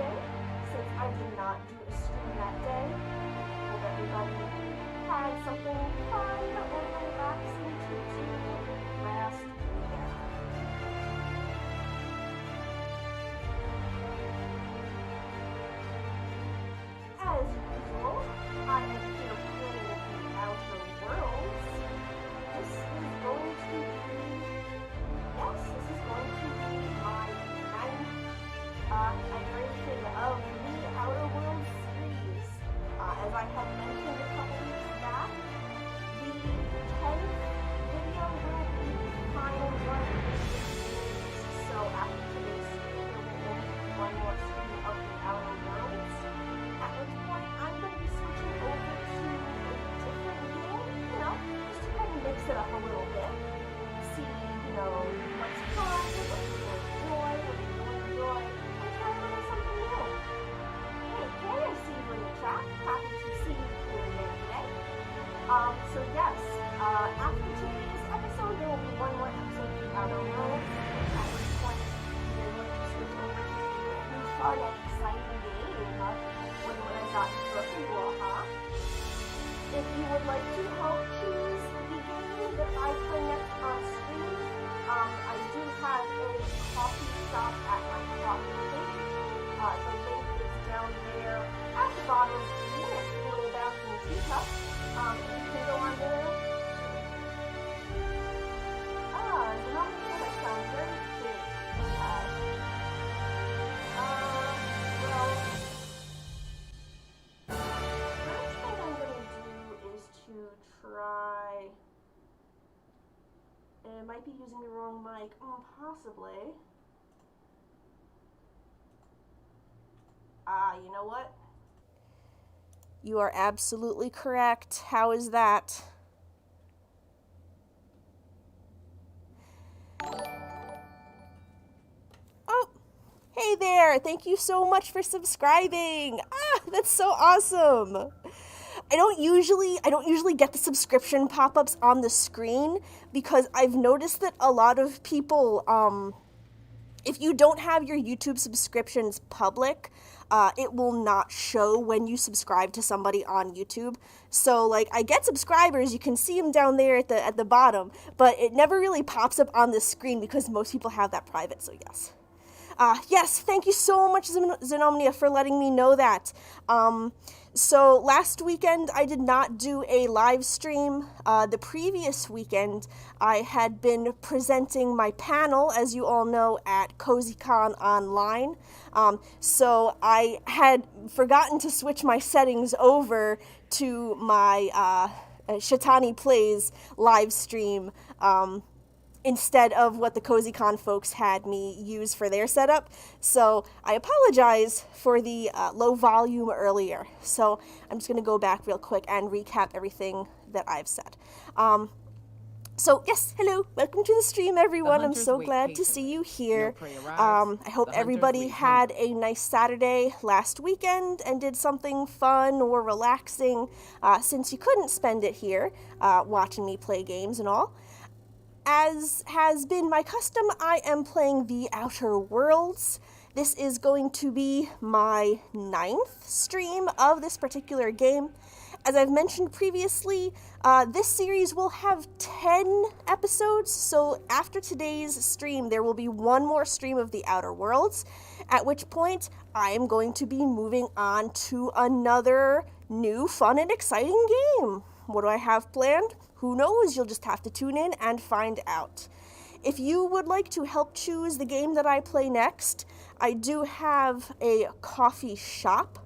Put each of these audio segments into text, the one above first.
Monday, since I did not do a stream that day. Hope everybody had something fun or relaxing to do last weekend. As usual, I am here playing the Outer Worlds. This is going to be my ninth iteration of the Outer Worlds series. As I had mentioned a couple weeks back, the 10th video will be the final one of this series. So after today's stream, there will only be one more stream of the Outer Worlds. At which point, I'm going to be switching over to a different game, just to kind of mix it up a little bit. See, what's fun, what people enjoy, what people enjoy, and try a little something new. Hey, Kay, I see you in the chat. Happy to see you here again today. So yes, after today's episode, there will be one more episode of the Outer Worlds, at which point we're going to switch over to a new fun and exciting game. What I got for you all, huh? If you would like to help choose the game that I play next on stream, I do have a coffee shop at my coffee page. The link is down there at the bottom of the screen. It's a little bouncing teacup. You can go on there. That sounds very big. Well, first thing I'm going to do is to try. It might be using the wrong mic. Possibly. You know what? You are absolutely correct. How is that? Oh, hey there. Thank you so much for subscribing. That's so awesome. I don't usually get the subscription pop-ups on the screen because I've noticed that a lot of people, if you don't have your YouTube subscriptions public, it will not show when you subscribe to somebody on YouTube. So, I get subscribers, you can see them down there at the bottom, but it never really pops up on the screen because most people have that private, so yes. Yes, thank you so much, Zenomnia, for letting me know that. So last weekend I did not do a live stream. The previous weekend I had been presenting my panel, as you all know, at CozyCon Online. So I had forgotten to switch my settings over to my Shetani Plays live stream instead of what the CozyCon folks had me use for their setup. So I apologize for the low volume earlier. So I'm just going to go back real quick and recap everything that I've said. So yes, hello, welcome to the stream, everyone. I'm so glad to see you here. I hope everybody had a nice Saturday last weekend and did something fun or relaxing, since you couldn't spend it here watching me play games and all. As has been my custom, I am playing the Outer Worlds. This is going to be my 9th stream of this particular game. As I've mentioned previously, this series will have 10 episodes, so after today's stream, there will be one more stream of the Outer Worlds, at which point I am going to be moving on to another new, fun, and exciting game. What do I have planned? Who knows? You'll just have to tune in and find out. If you would like to help choose the game that I play next, I do have a coffee shop.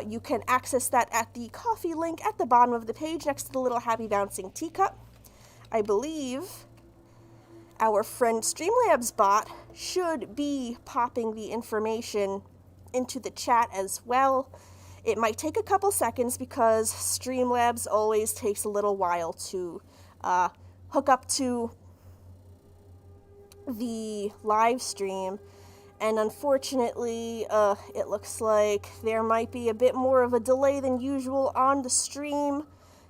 You can access that at the coffee link at the bottom of the page next to the little happy bouncing teacup. I believe our friend Streamlabs bot should be popping the information into the chat as well. It might take a couple seconds because Streamlabs always takes a little while to hook up to the live stream. And unfortunately, it looks like there might be a bit more of a delay than usual on the stream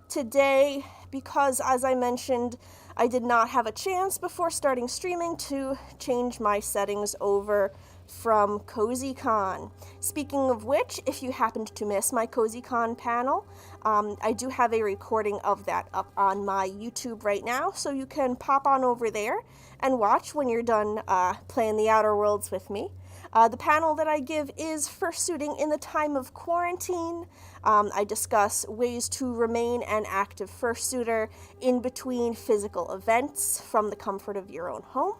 today because, as I mentioned, I did not have a chance before starting streaming to change my settings over from CozyCon. Speaking of which, if you happened to miss my CozyCon panel, I do have a recording of that up on my YouTube right now, so you can pop on over there and watch when you're done playing the Outer Worlds with me. The panel that I give is Fursuiting in the Time of Quarantine. I discuss ways to remain an active fursuiter in between physical events from the comfort of your own home.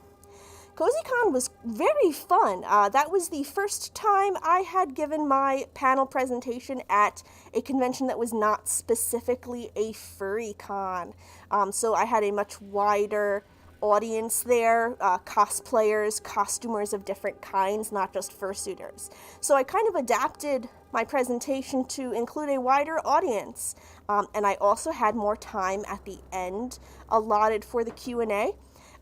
CozyCon was very fun. That was the first time I had given my panel presentation at a convention that was not specifically a furry con. So I had a much wider audience there, cosplayers, costumers of different kinds, not just fursuiters. So I kind of adapted my presentation to include a wider audience. And I also had more time at the end allotted for the Q&A.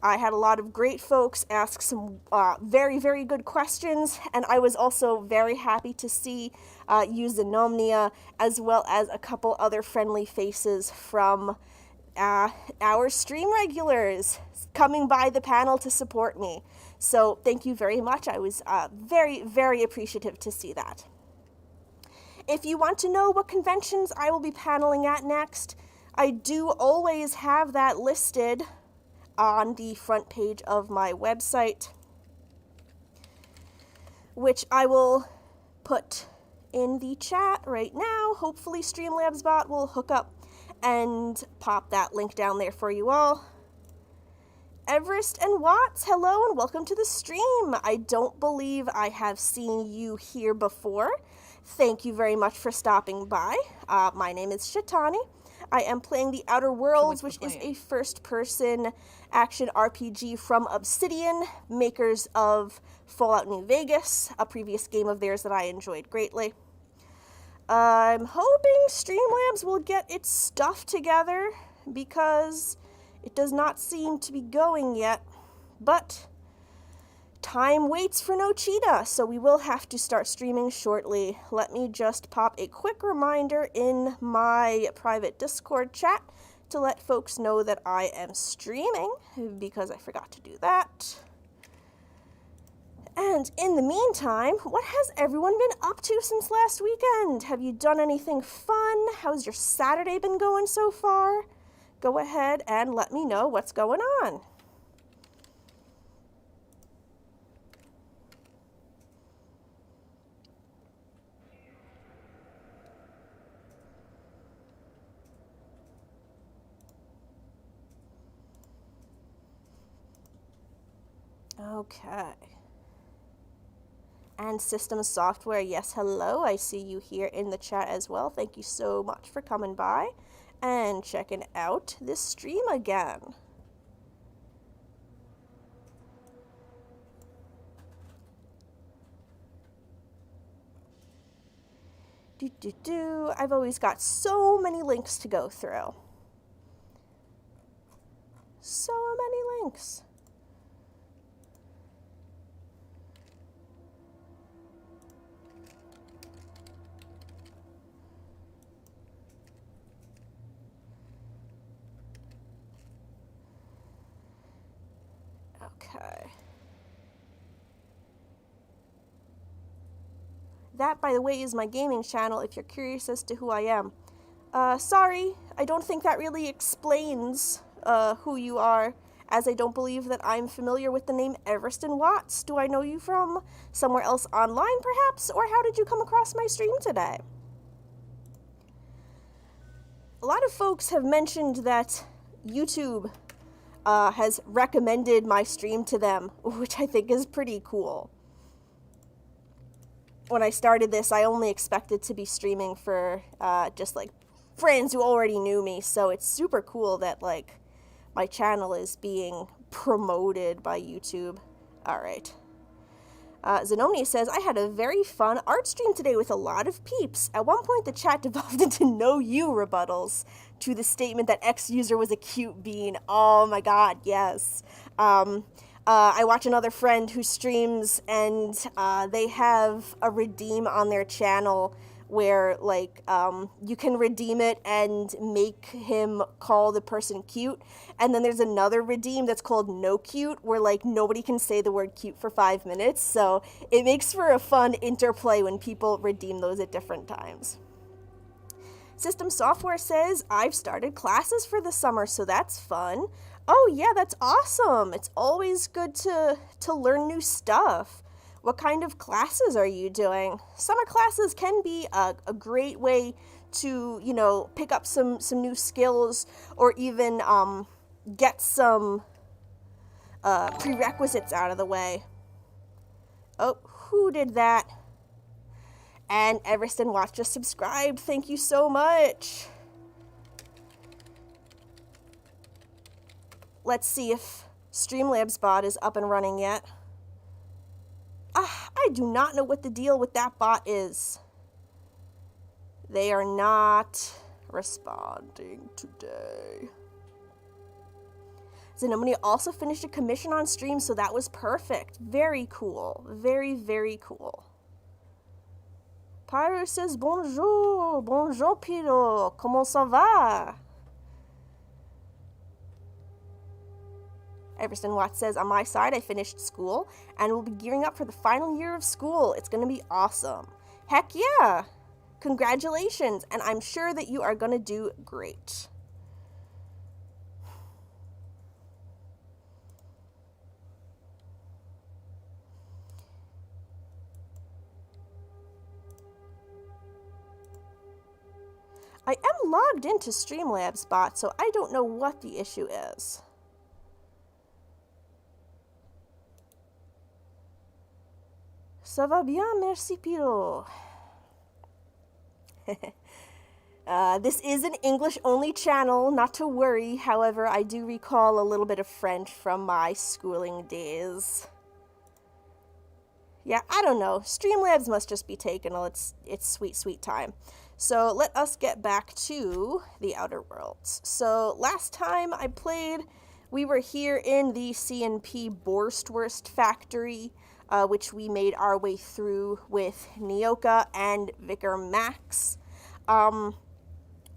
I had a lot of great folks ask some very, very good questions, and I was also very happy to see you, Xenomnia, as well as a couple other friendly faces from our stream regulars coming by the panel to support me. So thank you very much. I was very, very appreciative to see that. If you want to know what conventions I will be paneling at next, I do always have that listed on the front page of my website, which I will put in the chat right now. Hopefully Streamlabs bot will hook up and pop that link down there for you all. Everest and Watts, hello and welcome to the stream. I don't believe I have seen you here before. Thank you very much for stopping by. My name is Shetani. I am playing The Outer Worlds, which is a first-person action RPG from Obsidian, makers of Fallout New Vegas, a previous game of theirs that I enjoyed greatly. I'm hoping Streamlabs will get its stuff together, because it does not seem to be going yet, but time waits for no cheetah, so we will have to start streaming shortly. Let me just pop a quick reminder in my private Discord chat to let folks know that I am streaming, because I forgot to do that. And in the meantime, what has everyone been up to since last weekend? Have you done anything fun? How's your Saturday been going so far? Go ahead and let me know what's going on. Okay. And Systems Software, yes, hello. I see you here in the chat as well. Thank you so much for coming by and checking out this stream again. I've always got so many links to go through. So many links. Okay. That, by the way, is my gaming channel if you're curious as to who I am. Sorry, I don't think that really explains who you are, as I don't believe that I'm familiar with the name Everest and Watts. Do I know you from somewhere else online, perhaps? Or how did you come across my stream today? A lot of folks have mentioned that YouTube has recommended my stream to them, which I think is pretty cool. When I started this, I only expected to be streaming for just like friends who already knew me, so it's super cool that like my channel is being promoted by YouTube. Alright. Xenomnia says, I had a very fun art stream today with a lot of peeps. At one point, the chat devolved into no you rebuttals to the statement that X user was a cute bean. Oh my god, yes. I watch another friend who streams, and they have a redeem on their channel where, like, you can redeem it and make him call the person cute. And then there's another redeem that's called no cute, where, like, nobody can say the word cute for 5 minutes. So it makes for a fun interplay when people redeem those at different times. System Software says, I've started classes for the summer, so that's fun. Oh yeah, that's awesome. It's always good to learn new stuff. What kind of classes are you doing? Summer classes can be a great way to, you know, pick up some new skills, or even get some prerequisites out of the way. Oh, who did that? And Everston Watch just subscribed. Thank you so much. Let's see if Streamlabs bot is up and running yet. I do not know what the deal with that bot is. They are not responding today. Xenomony also finished a commission on stream, so that was perfect. Very cool. Very, very cool. Pyro says, bonjour, bonjour Piro, comment ça va? Everston Watts says, on my side, I finished school and will be gearing up for the final year of school. It's going to be awesome. Heck yeah! Congratulations, and I'm sure that you are going to do great. I am logged into Streamlabs bot, so I don't know what the issue is. Ça va bien, merci Piro. This is an English-only channel, not to worry. However, I do recall a little bit of French from my schooling days. Yeah, I don't know. Streamlabs must just be taking its sweet, sweet time. So let us get back to the Outer Worlds. So last time I played, we were here in the CNP Borstwurst factory, which we made our way through with Nyoka and Vicar Max.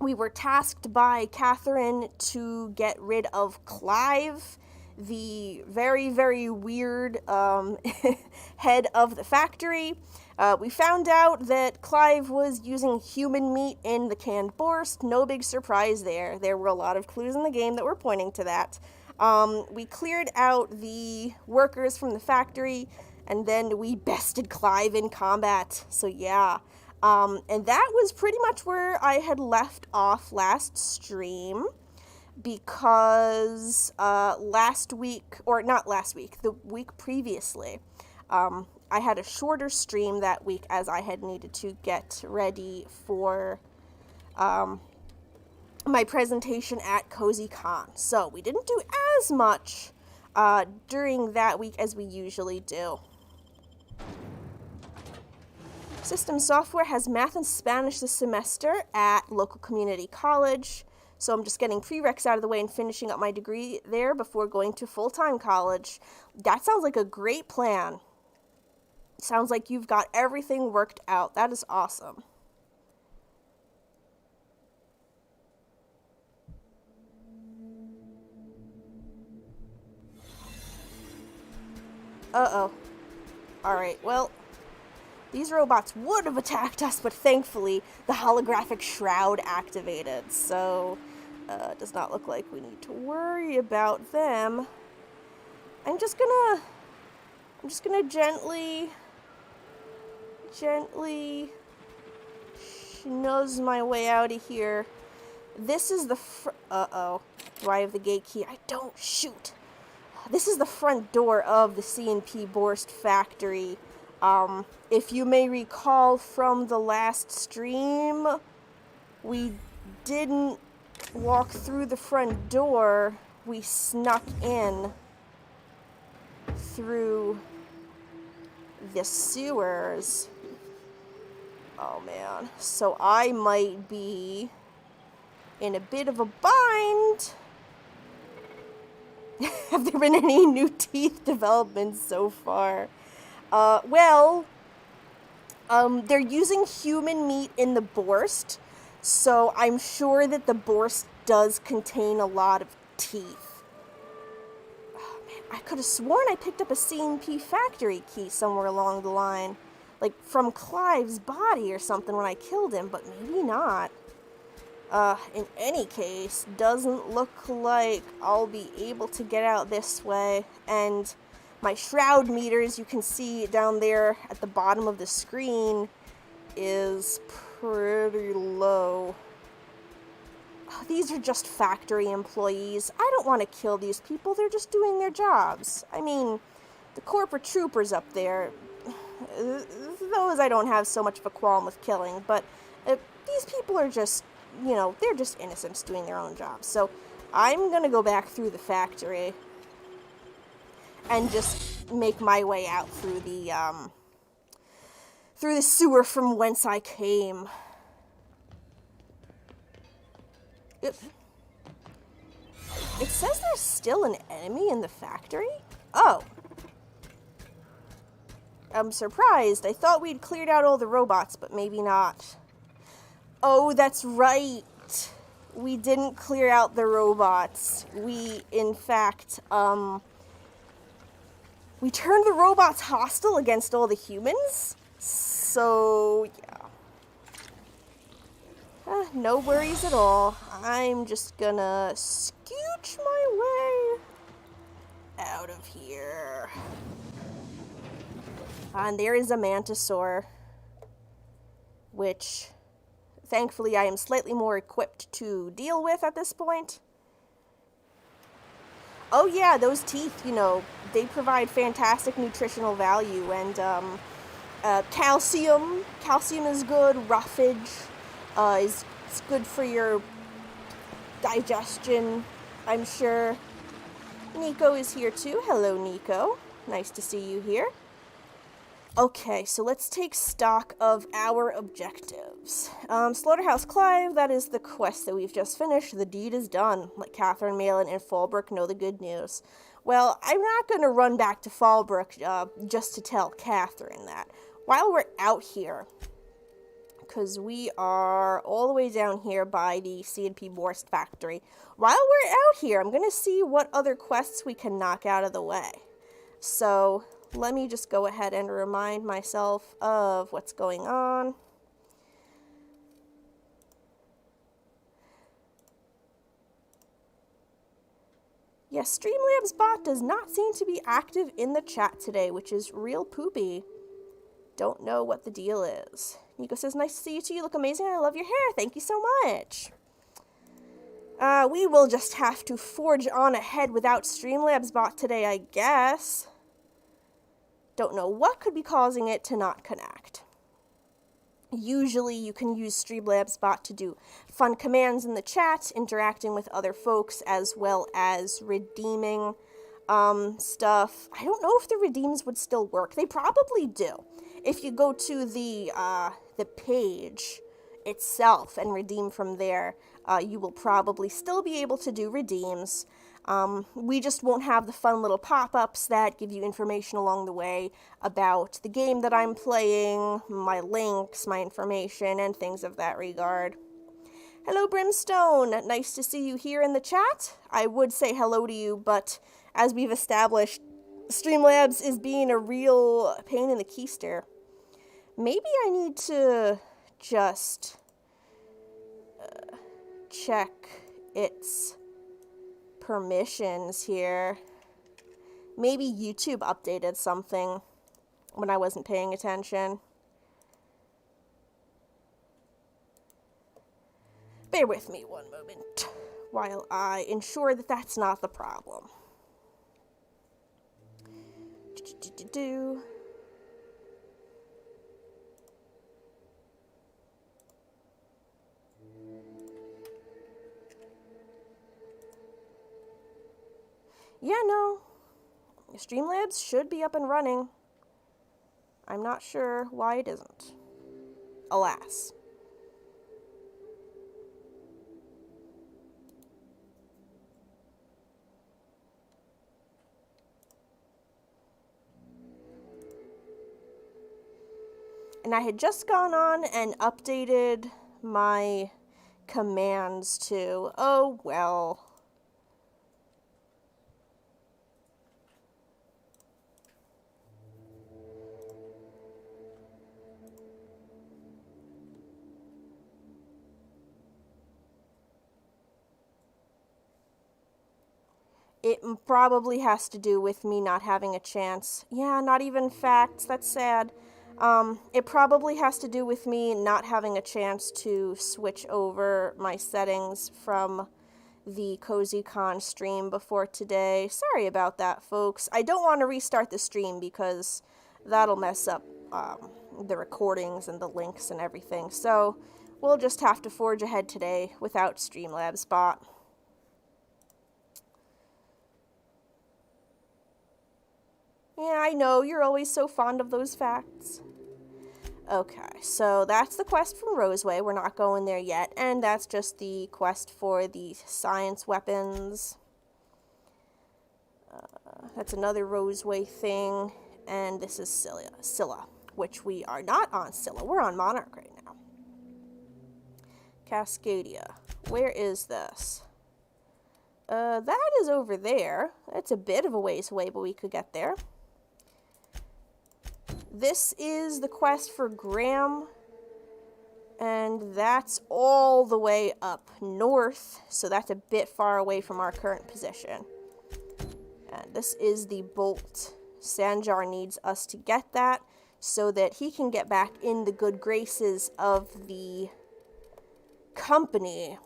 We were tasked by Catherine to get rid of Clive, the very, very weird head of the factory. We found out that Clive was using human meat in the canned borst. No big surprise there. There were a lot of clues in the game that were pointing to that. We cleared out the workers from the factory, and then we bested Clive in combat. So yeah. And that was pretty much where I had left off last stream, because last week, or not last week, the week previously, I had a shorter stream that week as I had needed to get ready for my presentation at CozyCon. So we didn't do as much during that week as we usually do. System Software has math and Spanish this semester at local community college. So I'm just getting prereqs out of the way and finishing up my degree there before going to full-time college. That sounds like a great plan. Sounds like you've got everything worked out. That is awesome. Uh-oh. Alright, well, these robots would have attacked us, but thankfully the holographic shroud activated, so it does not look like we need to worry about them. I'm just gonna gently schnoz my way out of here. This is the uh-oh. Do I have the gate key? I don't. Shoot. This is the front door of the CNP Borst factory. If you may recall from the last stream, we didn't walk through the front door. We snuck in through the sewers. Oh man. So I might be in a bit of a bind. Have there been any new teeth developments so far? Well, They're using human meat in the borscht, so I'm sure that the borscht does contain a lot of teeth. Oh, man, I could have sworn I picked up a CNP factory key somewhere along the line. Like, from Clive's body or something when I killed him, but maybe not. In any case, doesn't look like I'll be able to get out this way, and my shroud meters, you can see down there at the bottom of the screen, is pretty low. Oh, these are just factory employees. I don't want to kill these people, they're just doing their jobs. I mean, the corporate troopers up there, those I don't have so much of a qualm with killing, but these people are just, you know, they're just innocents doing their own jobs. So I'm gonna go back through the factory and just make my way out through the sewer from whence I came. It says there's still an enemy in the factory? Oh. I'm surprised. I thought we'd cleared out all the robots, but maybe not. Oh, that's right. We didn't clear out the robots. We, in fact, we turned the robots hostile against all the humans. So, yeah. No worries at all. I'm just gonna scooch my way out of here. And there is a mantisaur, which thankfully I am slightly more equipped to deal with at this point. Oh yeah, those teeth, you know, they provide fantastic nutritional value, and calcium is good, roughage is good for your digestion, I'm sure. Nico is here too. Hello, Nico. Nice to see you here. Okay, so let's take stock of our objectives. Slaughterhouse Clive, that is the quest that we've just finished. The deed is done. Let Catherine, Malin, and Fallbrook know the good news. Well, I'm not going to run back to Fallbrook just to tell Catherine that. While we're out here, because we are all the way down here by the C&P Borscht factory, while we're out here, I'm going to see what other quests we can knock out of the way. So let me just go ahead and remind myself of what's going on. Yes, Streamlabs bot does not seem to be active in the chat today, which is real poopy. Don't know what the deal is. Nico says, nice to see you too. You look amazing. I love your hair. Thank you so much. We will just have to forge on ahead without Streamlabs bot today, I guess. Don't know what could be causing it to not connect. Usually you can use Streamlabs bot to do fun commands in the chat, interacting with other folks, as well as redeeming stuff. I don't know if the redeems would still work. They probably do. If you go to the page itself and redeem from there, you will probably still be able to do redeems. We just won't have the fun little pop-ups that give you information along the way about the game that I'm playing, my links, my information, and things of that regard. Hello, Brimstone. Nice to see you here in the chat. I would say hello to you, but as we've established, Streamlabs is being a real pain in the keister. Maybe I need to just check its permissions here. Maybe YouTube updated something when I wasn't paying attention. Bear with me one moment while I ensure that that's not the problem. Yeah, no. Streamlabs should be up and running. I'm not sure why it isn't. Alas. And I had just gone on and updated my commands to, oh well. It probably has to do with me not having a chance. Yeah, not even facts. That's sad. It probably has to do with me not having a chance to switch over my settings from the CozyCon stream before today. Sorry about that, folks. I don't want to restart the stream because that'll mess up the recordings and the links and everything. So we'll just have to forge ahead today without Streamlabs bot. Yeah, I know, you're always so fond of those facts. Okay, so that's the quest from Roseway. We're not going there yet. And that's just the quest for the science weapons. That's another Roseway thing. And this is Scylla, which we are not on Scylla. We're on Monarch right now. Cascadia. Where is this? That is over there. It's a bit of a ways away, but we could get there. This is the quest for Graham, and that's all the way up north, so that's a bit far away from our current position. And this is the bolt. Sanjar needs us to get that so that he can get back in the good graces of the company.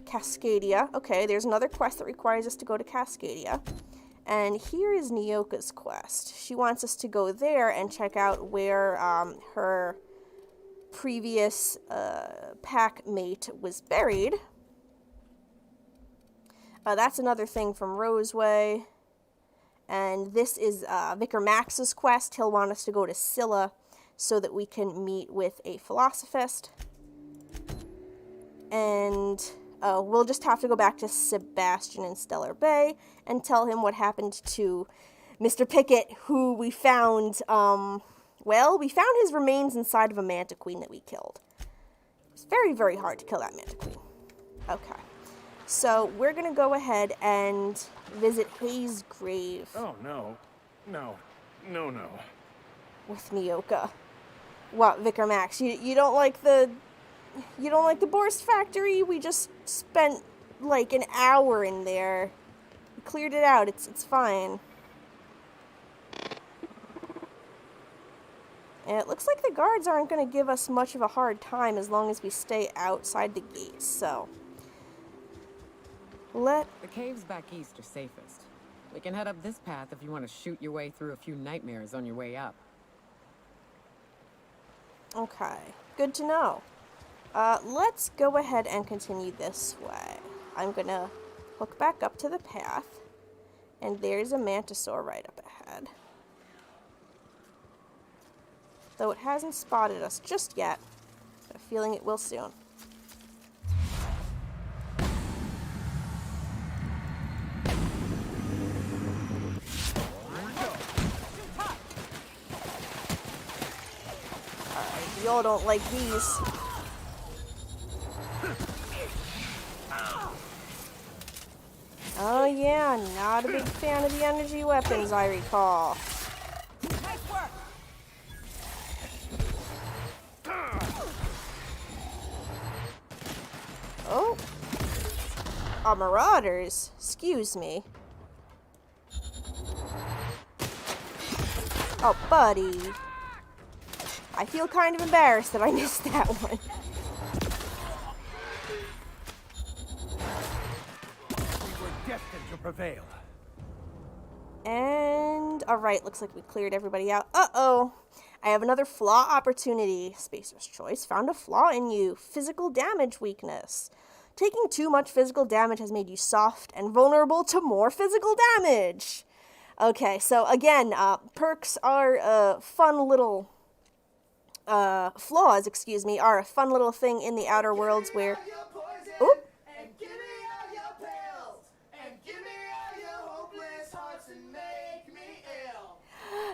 Cascadia. Okay, there's another quest that requires us to go to Cascadia. And here is Nyoka's quest. She wants us to go there and check out where her previous pack mate was buried. That's another thing from Roseway. And this is Vicar Max's quest. He'll want us to go to Scylla so that we can meet with a philosophist. And we'll just have to go back to Sebastian in Stellar Bay and tell him what happened to Mr. Pickett, who we found, well, we found his remains inside of a mantiqueen that we killed. It's very, very hard to kill that mantiqueen. Okay. So, we're going to go ahead and visit Hayes' grave. Oh, no. No. No, no. With Nyoka. What, Vicar Max? You don't like the... You don't like the Borst factory? We just spent like an hour in there. We cleared it out. It's fine. And it looks like the guards aren't going to give us much of a hard time as long as we stay outside the gates, so... The caves back east are safest. We can head up this path if you want to shoot your way through a few nightmares on your way up. Okay. Good to know. Let's go ahead and continue this way. I'm gonna hook back up to the path, and there's a mantisaur right up ahead. Though it hasn't spotted us just yet, I have a feeling it will soon. Alright, y'all don't like these. Oh yeah, not a big fan of the energy weapons, I recall. Nice work. Oh. Marauders? Excuse me. Oh, buddy. I feel kind of embarrassed that I missed that one. Destined to prevail. And, alright, looks like we cleared everybody out. Uh-oh. I have another flaw opportunity. Spacer's Choice found a flaw in you. Physical damage weakness. Taking too much physical damage has made you soft and vulnerable to more physical damage. Okay, so again, perks are fun little... flaws, excuse me, are a fun little thing in the Outer Worlds where... Oop!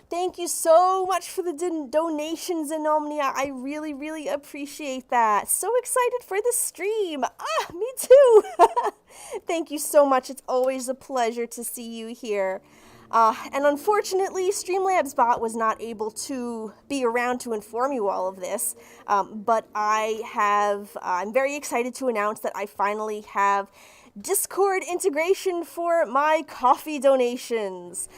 Thank you so much for the donations, Inomnia. I really, really appreciate that. So excited for the stream. Ah, me too. Thank you so much. It's always a pleasure to see you here. And unfortunately, Streamlabs bot was not able to be around to inform you all of this. But I'm very excited to announce that I finally have Discord integration for my coffee donations.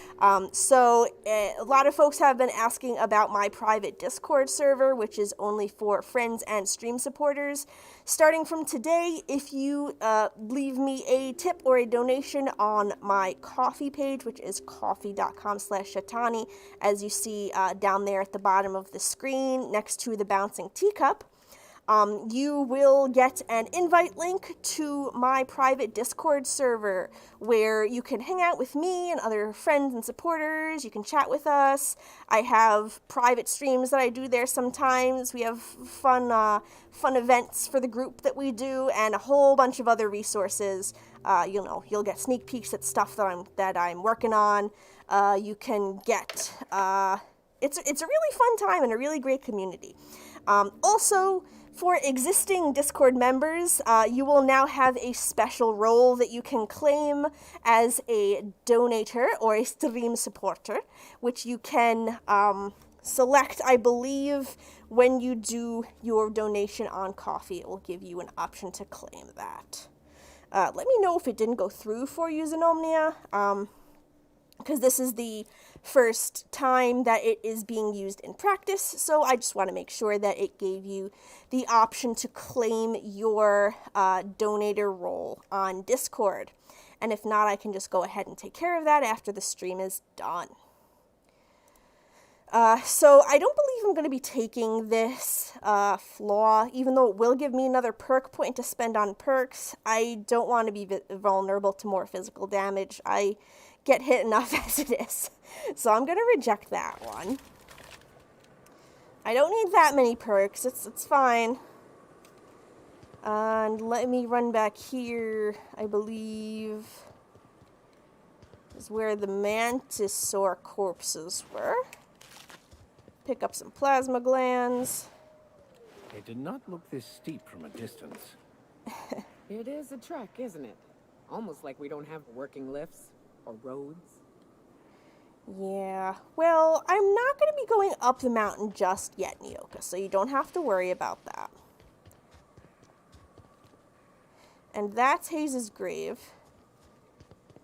So a lot of folks have been asking about my private Discord server, which is only for friends and stream supporters. Starting from today, if you leave me a tip or a donation on my coffee page, which is coffee.com/Shetani, as you see down there at the bottom of the screen next to the bouncing teacup, you will get an invite link to my private Discord server where you can hang out with me and other friends and supporters. You can chat with us. I have private streams that I do there sometimes. We have fun events for the group that we do and a whole bunch of other resources. You'll get sneak peeks at stuff that I'm working on. You can get it's a really fun time and a really great community. Also, for existing Discord members, you will now have a special role that you can claim as a donator or a stream supporter, which you can select, I believe, when you do your donation on Coffee. It will give you an option to claim that. Let me know if it didn't go through for you, Xenomnia, because this is the first time that it is being used in practice, so I just want to make sure that it gave you the option to claim your donator role on Discord. And if not, I can just go ahead and take care of that after the stream is done. So I don't believe I'm going to be taking this flaw, even though it will give me another perk point to spend on perks. I don't want to be vulnerable to more physical damage. I get hit enough as it is. So I'm going to reject that one. I don't need that many perks. It's fine. And let me run back here. I believe is where the mantisaur corpses were. Pick up some plasma glands. It did not look this steep from a distance. It is a trek, isn't it? Almost like we don't have working lifts or roads. Yeah, well, I'm not going to be going up the mountain just yet, Nyoka, so you don't have to worry about that. And that's Hayes' grave.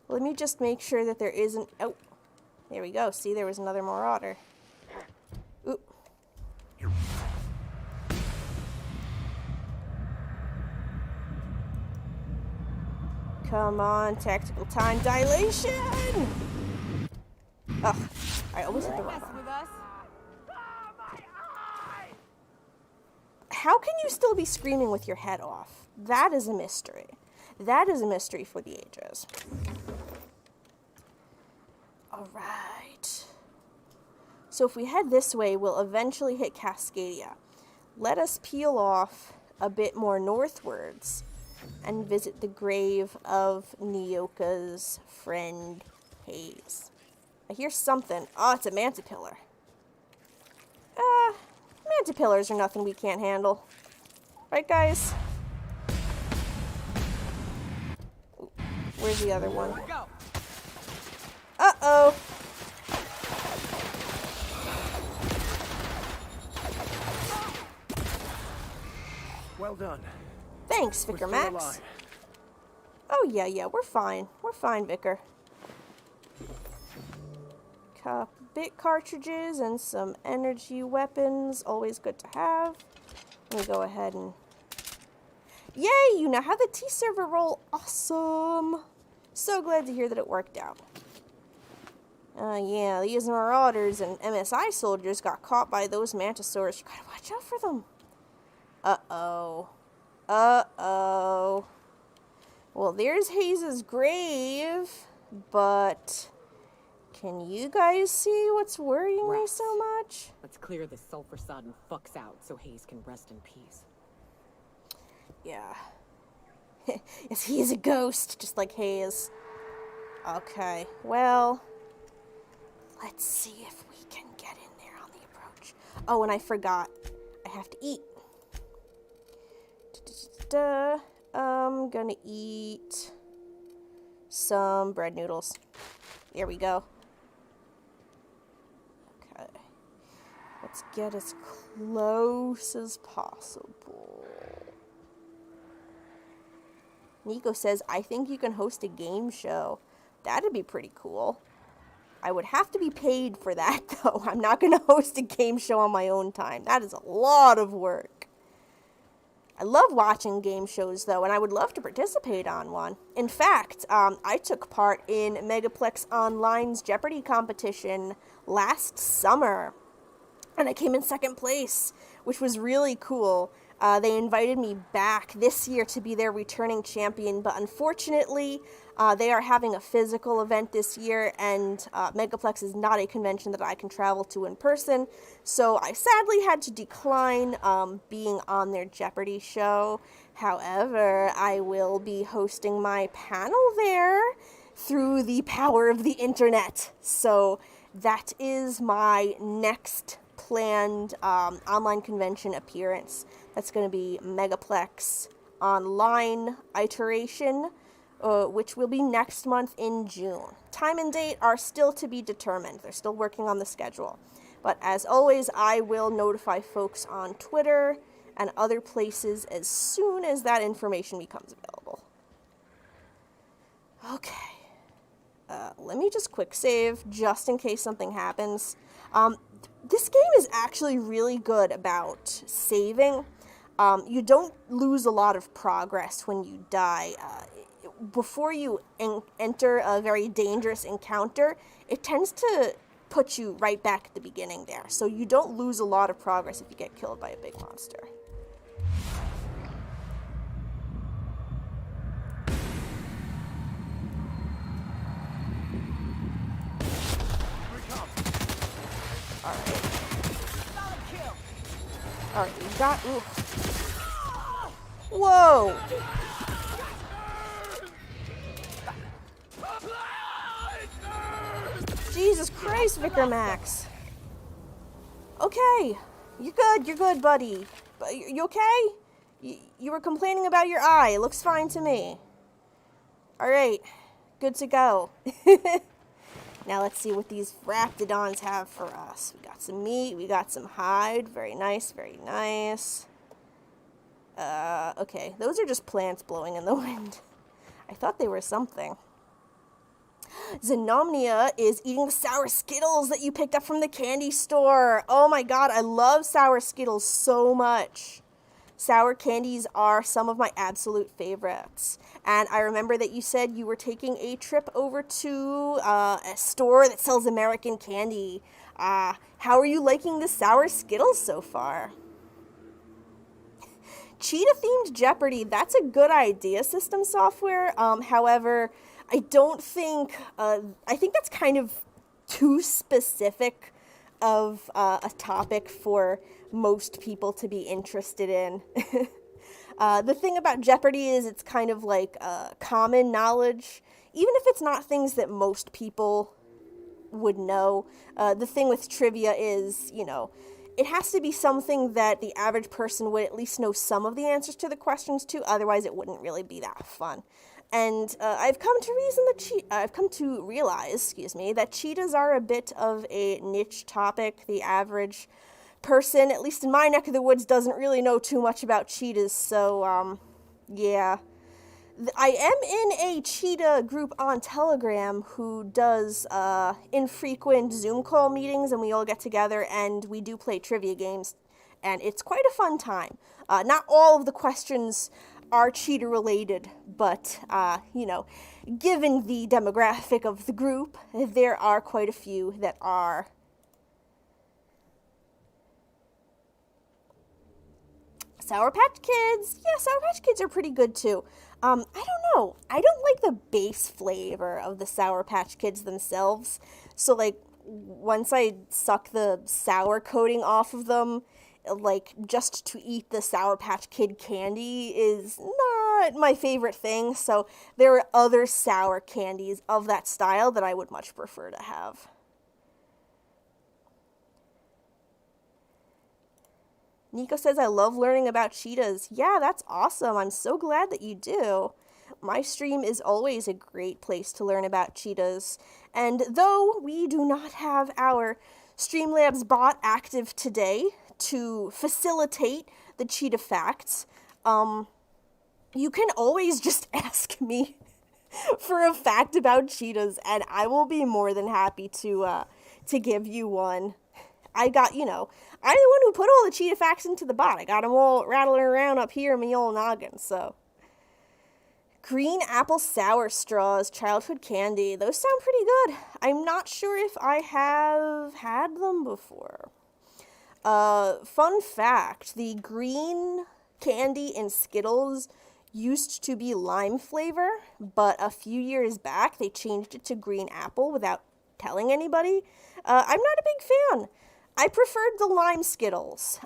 Let me just make sure that there isn't... Oh, there we go. See, there was another marauder. Oop. Come on, tactical time dilation! Ugh, I almost hit the wrong one. How can you still be screaming with your head off? That is a mystery. That is a mystery for the ages. Alright. So if we head this way, we'll eventually hit Cascadia. Let us peel off a bit more northwards and visit the grave of Nyoka's friend Hayes. I hear something. Oh, it's a mantipillar. Mantipillars are nothing we can't handle. Right, guys? Ooh, where's the other one? Uh-oh. Well done. Thanks, Vicar We're still Max. alive. Oh, yeah, we're fine. We're fine, Vicar. Bit cartridges and some energy weapons. Always good to have. Let me go ahead and... Yay! You now have a T-server role. Awesome! So glad to hear that it worked out. Yeah, these marauders and MSI soldiers got caught by those mantisaurs. You gotta watch out for them. Uh-oh. Uh-oh. Well, there's Hayes' grave, but... Can you guys see what's worrying me so much? Let's clear this sulfur-sodden fucks out so Hayes can rest in peace. Yeah. Yes, he's a ghost, just like Hayes. Okay, well, let's see if we can Oh, and I forgot. I have to eat. I'm gonna eat some bread noodles. There we go. Okay. Let's get as close as possible. Nico says, I think you can host a game show. That'd be pretty cool. I would have to be paid for that, though. I'm not going to host a game show on my own time. That is a lot of work. I love watching game shows, though, and I would love to participate on one. In fact, I took part in Megaplex Online's Jeopardy competition last summer, and I came in second place, which was really cool. They invited me back this year to be their returning champion, but unfortunately, they are having a physical event this year, and Megaplex is not a convention that I can travel to in person, so I sadly had to decline being on their Jeopardy show. However, I will be hosting my panel there through the power of the internet, so that is my next planned online convention appearance. That's going to be Megaplex Online Iteration, which will be next month in June. Time and date are still to be determined. They're still working on the schedule. But as always, I will notify folks on Twitter and other places as soon as that information becomes available. Okay. Let me just quick save, just in case something happens. This game is actually really good about saving. You don't lose a lot of progress when you die. Before you enter a very dangerous encounter, it tends to put you right back at the beginning there. So you don't lose a lot of progress if you get killed by a big monster. Alright. Alright, we got... Ooh. Whoa! Jesus Christ, Vicar Max. Okay. You're good, buddy. You okay? You were complaining about your eye. It looks fine to me. Alright. Good to go. Now let's see what these raptidons have for us. We got some meat, we got some hide. Very nice, very nice. Okay. Those are just plants blowing in the wind. I thought they were something. Xenomnia is eating the sour Skittles that you picked up from the candy store. Oh my god, I love sour Skittles so much. Sour candies are some of my absolute favorites. And I remember that you said you were taking a trip over to a store that sells American candy. How are you liking the sour Skittles so far? Cheetah-themed Jeopardy, that's a good idea, system software. However, I don't think, I think that's kind of too specific of a topic for most people to be interested in. The thing about Jeopardy is it's kind of like common knowledge, even if it's not things that most people would know. The thing with trivia is, you know, it has to be something that the average person would at least know some of the answers to the questions to, otherwise it wouldn't really be that fun. And I've come to realize that cheetahs are a bit of a niche topic. The average person, at least in my neck of the woods, doesn't really know too much about cheetahs, so, yeah. I am in a cheetah group on Telegram who does infrequent Zoom call meetings, and we all get together and we do play trivia games, and it's quite a fun time. Not all of the questions are cheetah related, but, you know, given the demographic of the group, there are quite a few that are. Sour Patch Kids! Yeah, Sour Patch Kids are pretty good too. I don't know. I don't like the base flavor of the Sour Patch Kids themselves. So, like, once I suck the sour coating off of them, like, just to eat the Sour Patch Kid candy is not my favorite thing. So, there are other sour candies of that style that I would much prefer to have. Nico says, I love learning about cheetahs. Yeah, that's awesome. I'm so glad that you do. My stream is always a great place to learn about cheetahs. And though we do not have our Streamlabs bot active today to facilitate the cheetah facts, you can always just ask me for a fact about cheetahs, and I will be more than happy to give you one. I'm the one who put all the cheetah facts into the bot. I got them all rattling around up here in my old noggin, so. Green apple sour straws, childhood candy. Those sound pretty good. I'm not sure if I have had them before. Fun fact, the green candy in Skittles used to be lime flavor, but a few years back they changed it to green apple without telling anybody. I'm not a big fan. I preferred the lime Skittles.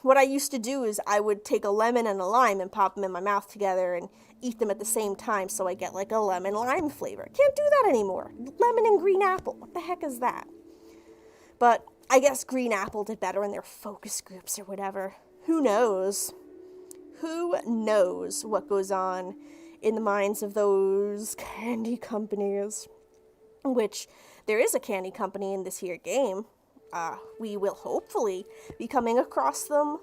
What I used to do is I would take a lemon and a lime and pop them in my mouth together and eat them at the same time so I get like a lemon lime flavor. Can't do that anymore. Lemon and green apple. What the heck is that? But I guess green apple did better in their focus groups or whatever. Who knows? Who knows what goes on in the minds of those candy companies? Which, there is a candy company in this here game. We will hopefully be coming across them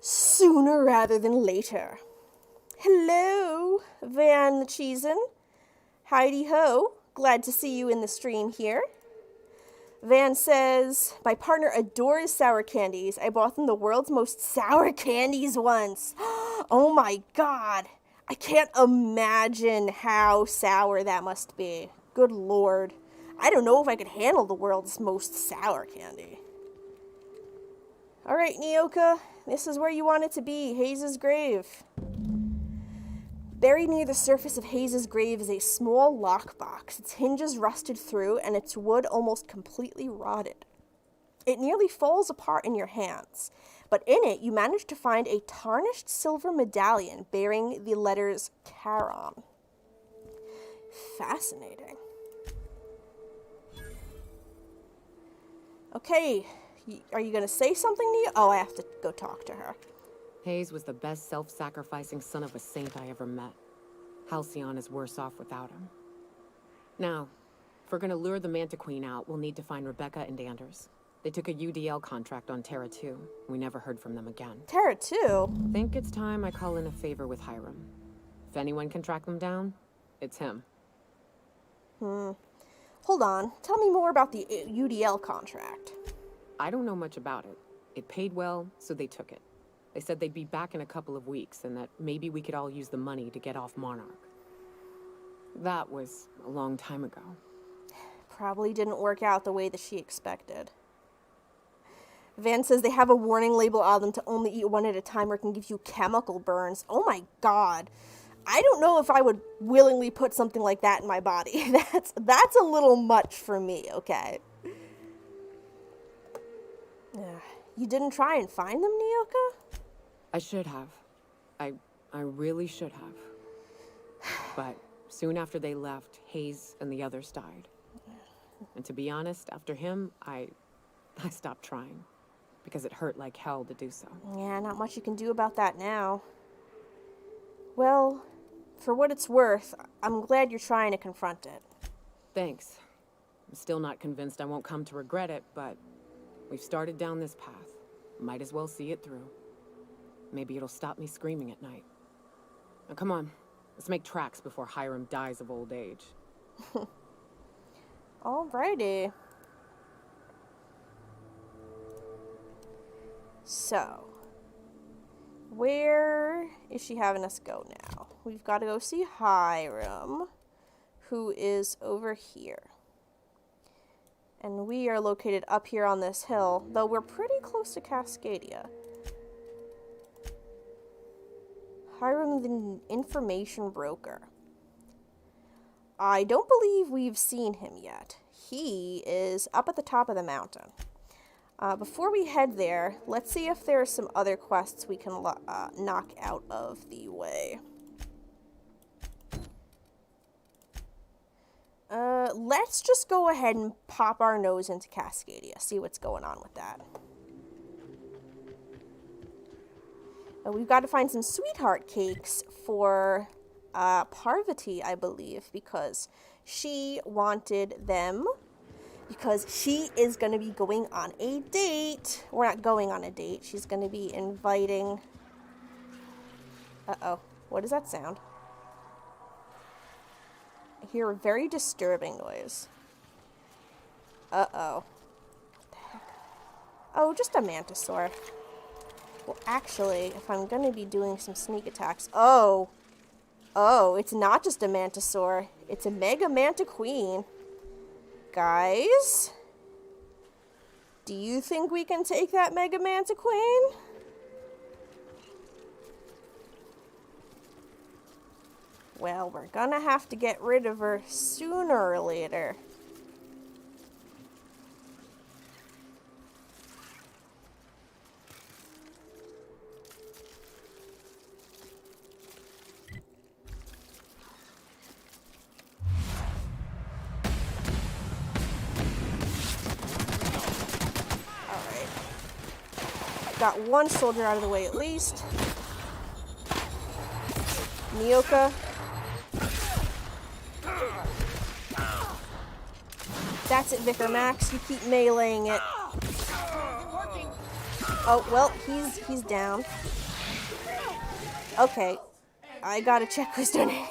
sooner rather than later. Hello, Van Cheesen. Heidi ho, glad to see you in the stream here. Van says, my partner adores sour candies. I bought them the world's most sour candies once. Oh my god. I can't imagine how sour that must be. Good lord. I don't know if I could handle the world's most sour candy. Alright, Nyoka. This is where you want it to be. Hayes' grave. Buried near the surface of Hayes' grave is a small lockbox. Its hinges rusted through, and its wood almost completely rotted. It nearly falls apart in your hands, but in it you manage to find a tarnished silver medallion bearing the letters Charon. Fascinating. Okay, are you going to say something to you? Oh, I have to go talk to her. Hayes was the best self-sacrificing son of a saint I ever met. Halcyon is worse off without him. Now, if we're gonna lure the Manta Queen out, we'll need to find Rebecca and Anders. They took a UDL contract on Terra 2. We never heard from them again. Terra 2? Think it's time I call in a favor with Hiram. If anyone can track them down, it's him. Hold on. Tell me more about the UDL contract. I don't know much about it. It paid well, so they took it. They said they'd be back in a couple of weeks, and that maybe we could all use the money to get off Monarch. That was a long time ago. Probably didn't work out the way that she expected. Van says they have a warning label on them to only eat one at a time or it can give you chemical burns. Oh my god. I don't know if I would willingly put something like that in my body. That's a little much for me, okay? You didn't try and find them, Nyoka? I should have. I really should have. But soon after they left, Hayes and the others died. And to be honest, after him, I stopped trying. Because it hurt like hell to do so. Yeah, not much you can do about that now. Well, for what it's worth, I'm glad you're trying to confront it. Thanks. I'm still not convinced I won't come to regret it, but we've started down this path. Might as well see it through. Maybe it'll stop me screaming at night. Now come on, let's make tracks before Hiram dies of old age. Alrighty. So, where is she having us go now? We've got to go see Hiram, who is over here. And we are located up here on this hill, though we're pretty close to Cascadia. Hiram the information broker. I don't believe we've seen him yet. He is up at the top of the mountain. Before we head there, let's see if there are some other quests we can knock out of the way. Let's just go ahead and pop our nose into Cascadia, see what's going on with that. We've got to find some sweetheart cakes for Parvati, I believe, because she wanted them. Because she is going to be going on a date. We're not going on a date. She's going to be inviting... Uh-oh. What does that sound? I hear a very disturbing noise. Uh-oh. What the heck? Oh, just a mantisaur. Well, actually, if I'm going to be doing some sneak attacks... Oh, it's not just a mantisaur. It's a Mega Manta Queen. Guys? Do you think we can take that Mega Manta Queen? Well, we're gonna have to get rid of her sooner or later. Alright. Got one soldier out of the way at least. Nyoka. That's it, Vicar Max. You keep meleeing it. Oh, well, he's down. Okay. I gotta check who's donating.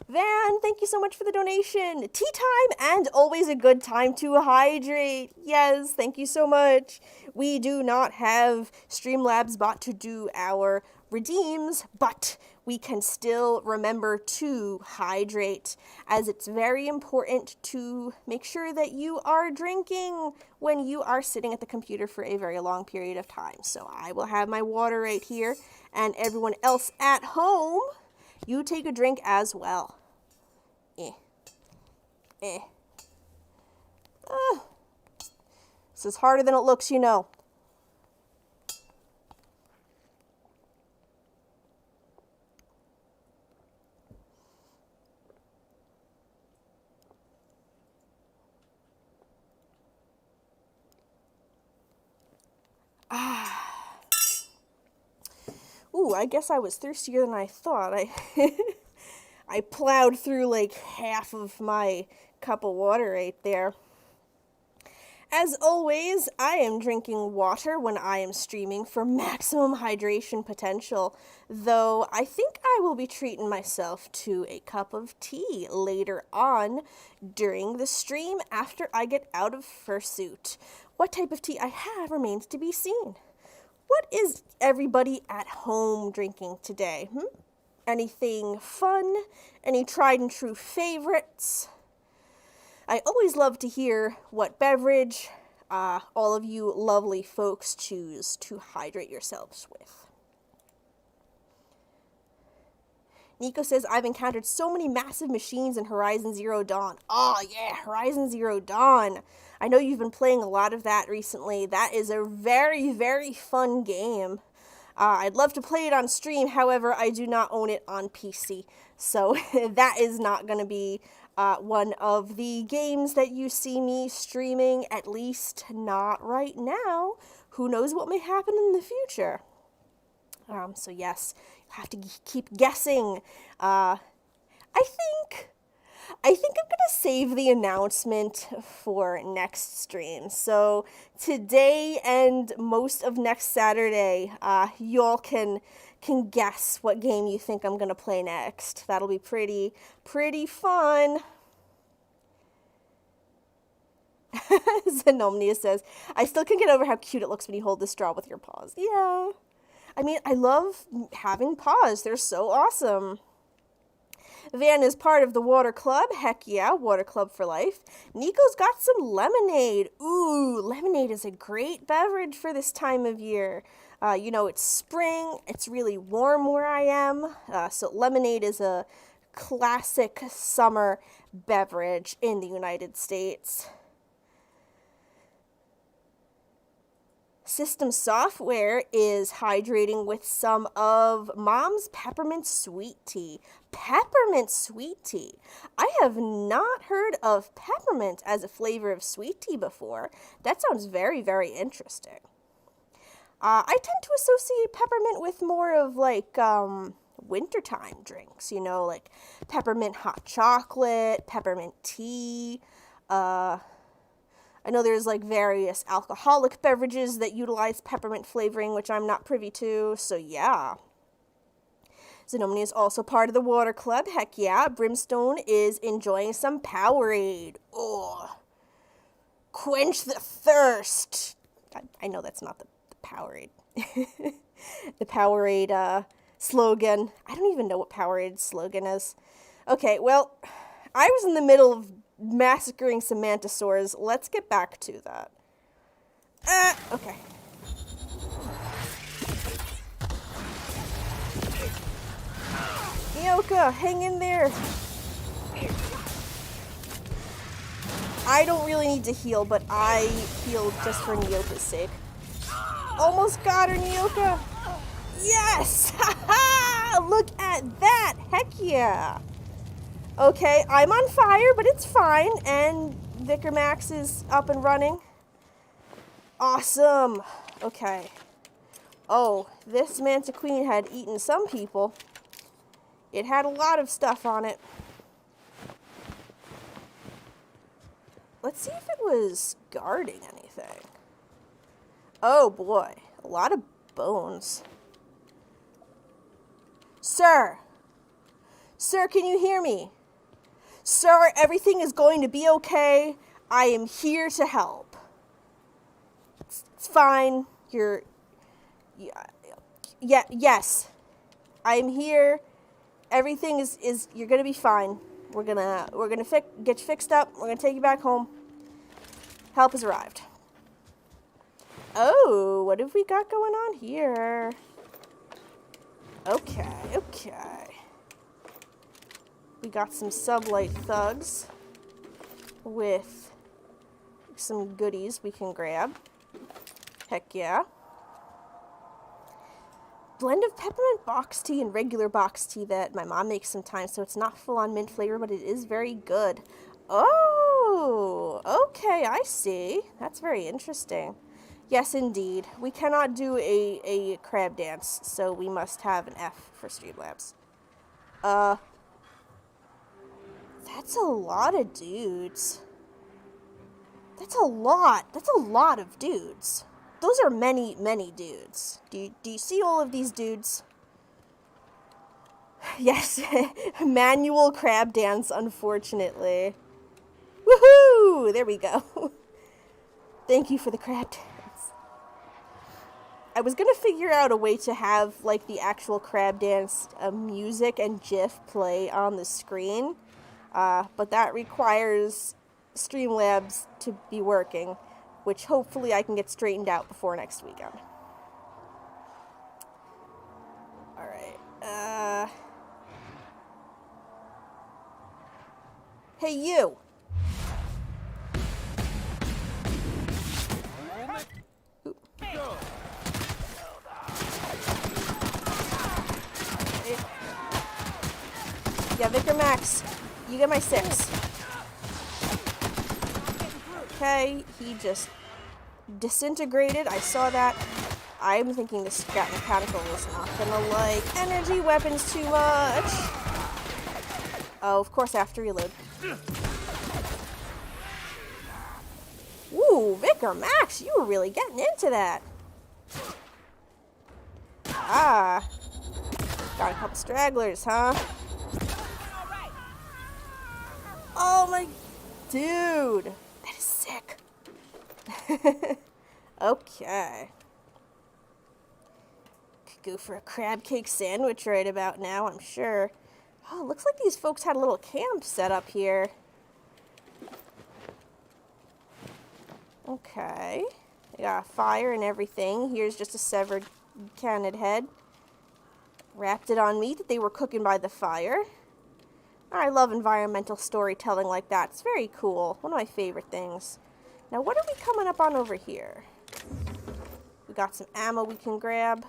Van, thank you so much for the donation. Tea time and always a good time to hydrate. Yes, thank you so much. We do not have Streamlabs bot to do our redeems, but we can still remember to hydrate, as it's very important to make sure that you are drinking when you are sitting at the computer for a very long period of time. So I will have my water right here, and everyone else at home, you take a drink as well. This is harder than it looks, you know. Ooh, I guess I was thirstier than I thought. I plowed through like half of my cup of water right there. As always, I am drinking water when I am streaming for maximum hydration potential, though I think I will be treating myself to a cup of tea later on during the stream after I get out of Fursuit. What type of tea I have remains to be seen. What is everybody at home drinking today? Anything fun? Any tried and true favorites? I always love to hear what beverage all of you lovely folks choose to hydrate yourselves with. Nico says, I've encountered so many massive machines in Horizon Zero Dawn. Oh yeah, Horizon Zero Dawn. I know you've been playing a lot of that recently. That is a very, very fun game. I'd love to play it on stream, however, I do not own it on PC. So that is not going to be one of the games that you see me streaming, at least not right now. Who knows what may happen in the future? So yes, you have to keep guessing. I think I'm gonna save the announcement for next stream. So today and most of next Saturday, y'all can guess what game you think I'm gonna play next. That'll be pretty fun. Zenomnia says, I still can't get over how cute it looks when you hold the straw with your paws. Yeah. I mean, I love having paws. They're so awesome. Van is part of the Water Club. Heck yeah, Water Club for life. Nico's got some lemonade. Ooh, lemonade is a great beverage for this time of year. You know, it's spring. It's really warm where I am. So lemonade is a classic summer beverage in the United States. System Software is hydrating with some of Mom's Peppermint Sweet Tea. Peppermint Sweet Tea. I have not heard of peppermint as a flavor of sweet tea before. That sounds very, very interesting. I tend to associate peppermint with more of like wintertime drinks, you know, like peppermint hot chocolate, peppermint tea. I know there's like various alcoholic beverages that utilize peppermint flavoring, which I'm not privy to, so yeah. Xenomany is also part of the water club. Heck yeah. Brimstone is enjoying some Powerade. Oh, quench the thirst. I know that's not the Powerade. The Powerade slogan. I don't even know what Powerade's slogan is. Okay, well, I was in the middle of massacring some mantisaurs. Let's get back to that. Okay. Nyoka, hang in there. I don't really need to heal, but I heal just for Nyoka's sake. Almost got her, Nyoka. Yes! Ha-ha! Look at that! Heck yeah! Okay, I'm on fire, but it's fine. And Vicar Max is up and running. Awesome. Okay. Oh, this Manta Queen had eaten some people. It had a lot of stuff on it. Let's see if it was guarding anything. Oh boy, a lot of bones. Sir! Sir, can you hear me? Sir, everything is going to be okay. I am here to help. It's fine. Yes. I am here. Everything is you're gonna be fine. We're gonna get you fixed up. We're gonna take you back home. Help has arrived. Oh, what have we got going on here? Okay. We got some sublight thugs with some goodies we can grab. Heck yeah. Blend of peppermint box tea and regular box tea that my mom makes sometimes, so it's not full on mint flavor, but it is very good. Oh, okay, I see. That's very interesting. Yes, indeed. We cannot do a crab dance, so we must have an F for Streamlabs. That's a lot of dudes. That's a lot of dudes. Those are many, many dudes. Do you see all of these dudes? Yes, manual crab dance, unfortunately. Woohoo! There we go. Thank you for the crab dance. I was gonna figure out a way to have, like, the actual crab dance music and GIF play on the screen, but that requires Streamlabs to be working, which hopefully I can get straightened out before next weekend. Alright, hey, you! Yeah, Vicar Max, you get my 6. Okay, he just disintegrated. I saw that. I'm thinking this Scrap Mechanical is not gonna like energy weapons too much. Oh, of course, I have to reload. Ooh, Vicar Max, you were really getting into that. Ah, got a couple stragglers, huh? Oh my, dude, that is sick. Okay. Could go for a crab cake sandwich right about now, I'm sure. Oh, looks like these folks had a little camp set up here. Okay. They got a fire and everything. Here's just a severed canid head. Wrapped it on meat that they were cooking by the fire. I love environmental storytelling like that. It's very cool. One of my favorite things. Now, what are we coming up on over here? We got some ammo we can grab.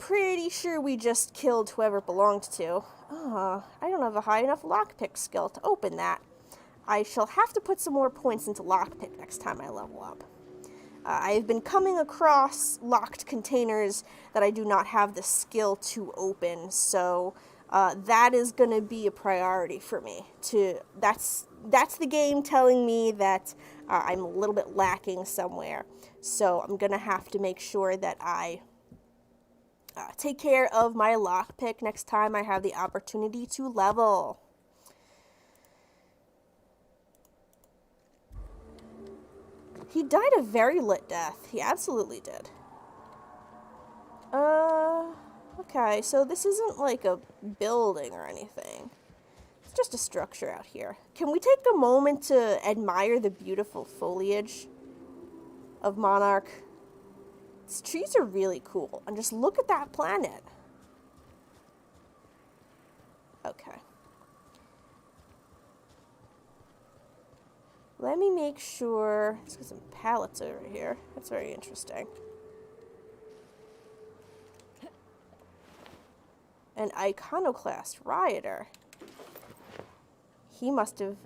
Pretty sure we just killed whoever it belonged to. I don't have a high enough lockpick skill to open that. I shall have to put some more points into lockpick next time I level up. I've been coming across locked containers that I do not have the skill to open, so that is going to be a priority for me. That's the game telling me that I'm a little bit lacking somewhere, so I'm going to have to make sure that I take care of my lockpick next time I have the opportunity to level. He died a very lit death. He absolutely did. Okay, so this isn't like a building or anything. It's just a structure out here. Can we take a moment to admire the beautiful foliage of Monarch? These trees are really cool. And just look at that planet. Okay. Let me make sure. Let's get some pallets over here. That's very interesting. An iconoclast rioter. He must have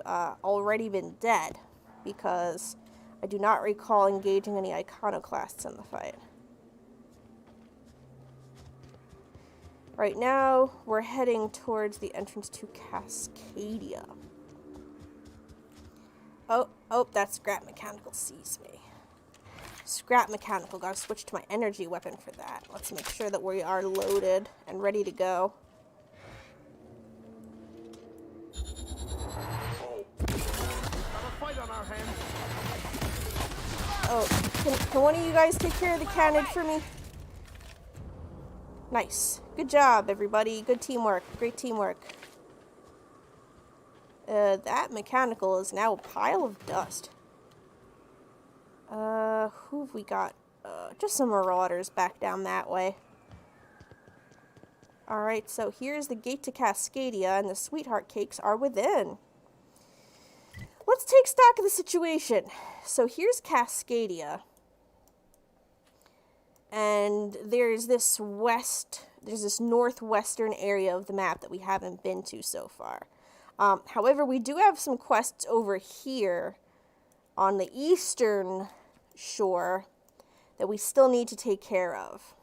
already been dead, because I do not recall engaging any iconoclasts in the fight. Right now, we're heading towards the entrance to Cascadia. Oh, that Scrap Mechanical sees me. Scrap Mechanical, gotta switch to my energy weapon for that. Let's make sure that we are loaded and ready to go. Oh, can one of you guys take care of the cannon for me? Nice. Good job, everybody. Good teamwork. Great teamwork. That mechanical is now a pile of dust. Who have we got? Just some marauders back down that way. Alright, so here's the gate to Cascadia, and the sweetheart cakes are within. Let's take stock of the situation. So here's Cascadia. And there's this northwestern area of the map that we haven't been to so far. However, we do have some quests over here on the eastern shore that we still need to take care of.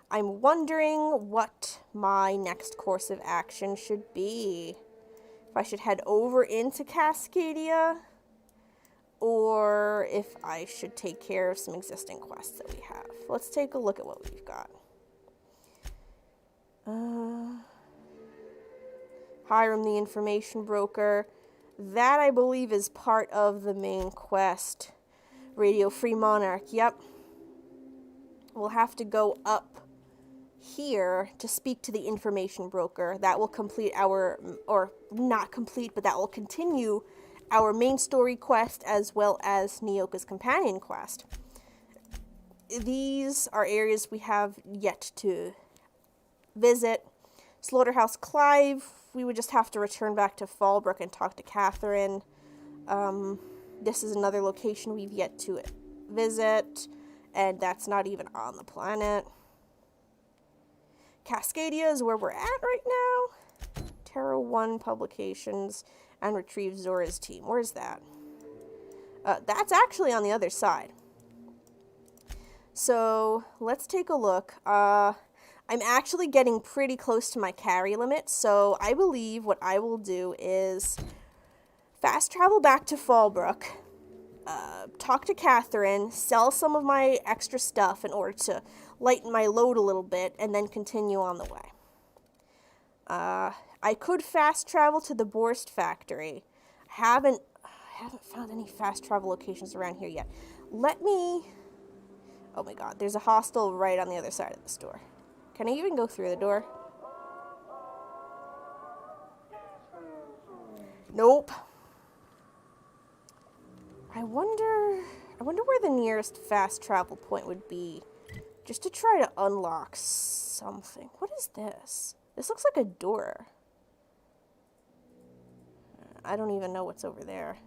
I'm wondering what my next course of action should be. If I should head over into Cascadia, or if I should take care of some existing quests that we have. Let's take a look at what we've got. Hiram the Information Broker. That, I believe, is part of the main quest. Radio Free Monarch, yep. We'll have to go up here to speak to the Information Broker. That will complete our, or not complete, but that will continue our main story quest as well as Nyoka's companion quest. These are areas we have yet to visit. Slaughterhouse Clive, we would just have to return back to Fallbrook and talk to Catherine. This is another location we've yet to visit, and that's not even on the planet. Cascadia is where we're at right now. Terra 1 Publications and retrieve Zora's team. Where's that? That's actually on the other side. So let's take a look. I'm actually getting pretty close to my carry limit, so I believe what I will do is fast travel back to Fallbrook, talk to Catherine, sell some of my extra stuff in order to lighten my load a little bit, and then continue on the way. I could fast travel to the Borst factory. I haven't found any fast travel locations around here yet. Let me... Oh my god, there's a hostel right on the other side of the store. Can I even go through the door? Nope. I wonder where the nearest fast travel point would be, just to try to unlock something. What is this? This looks like a door. I don't even know what's over there.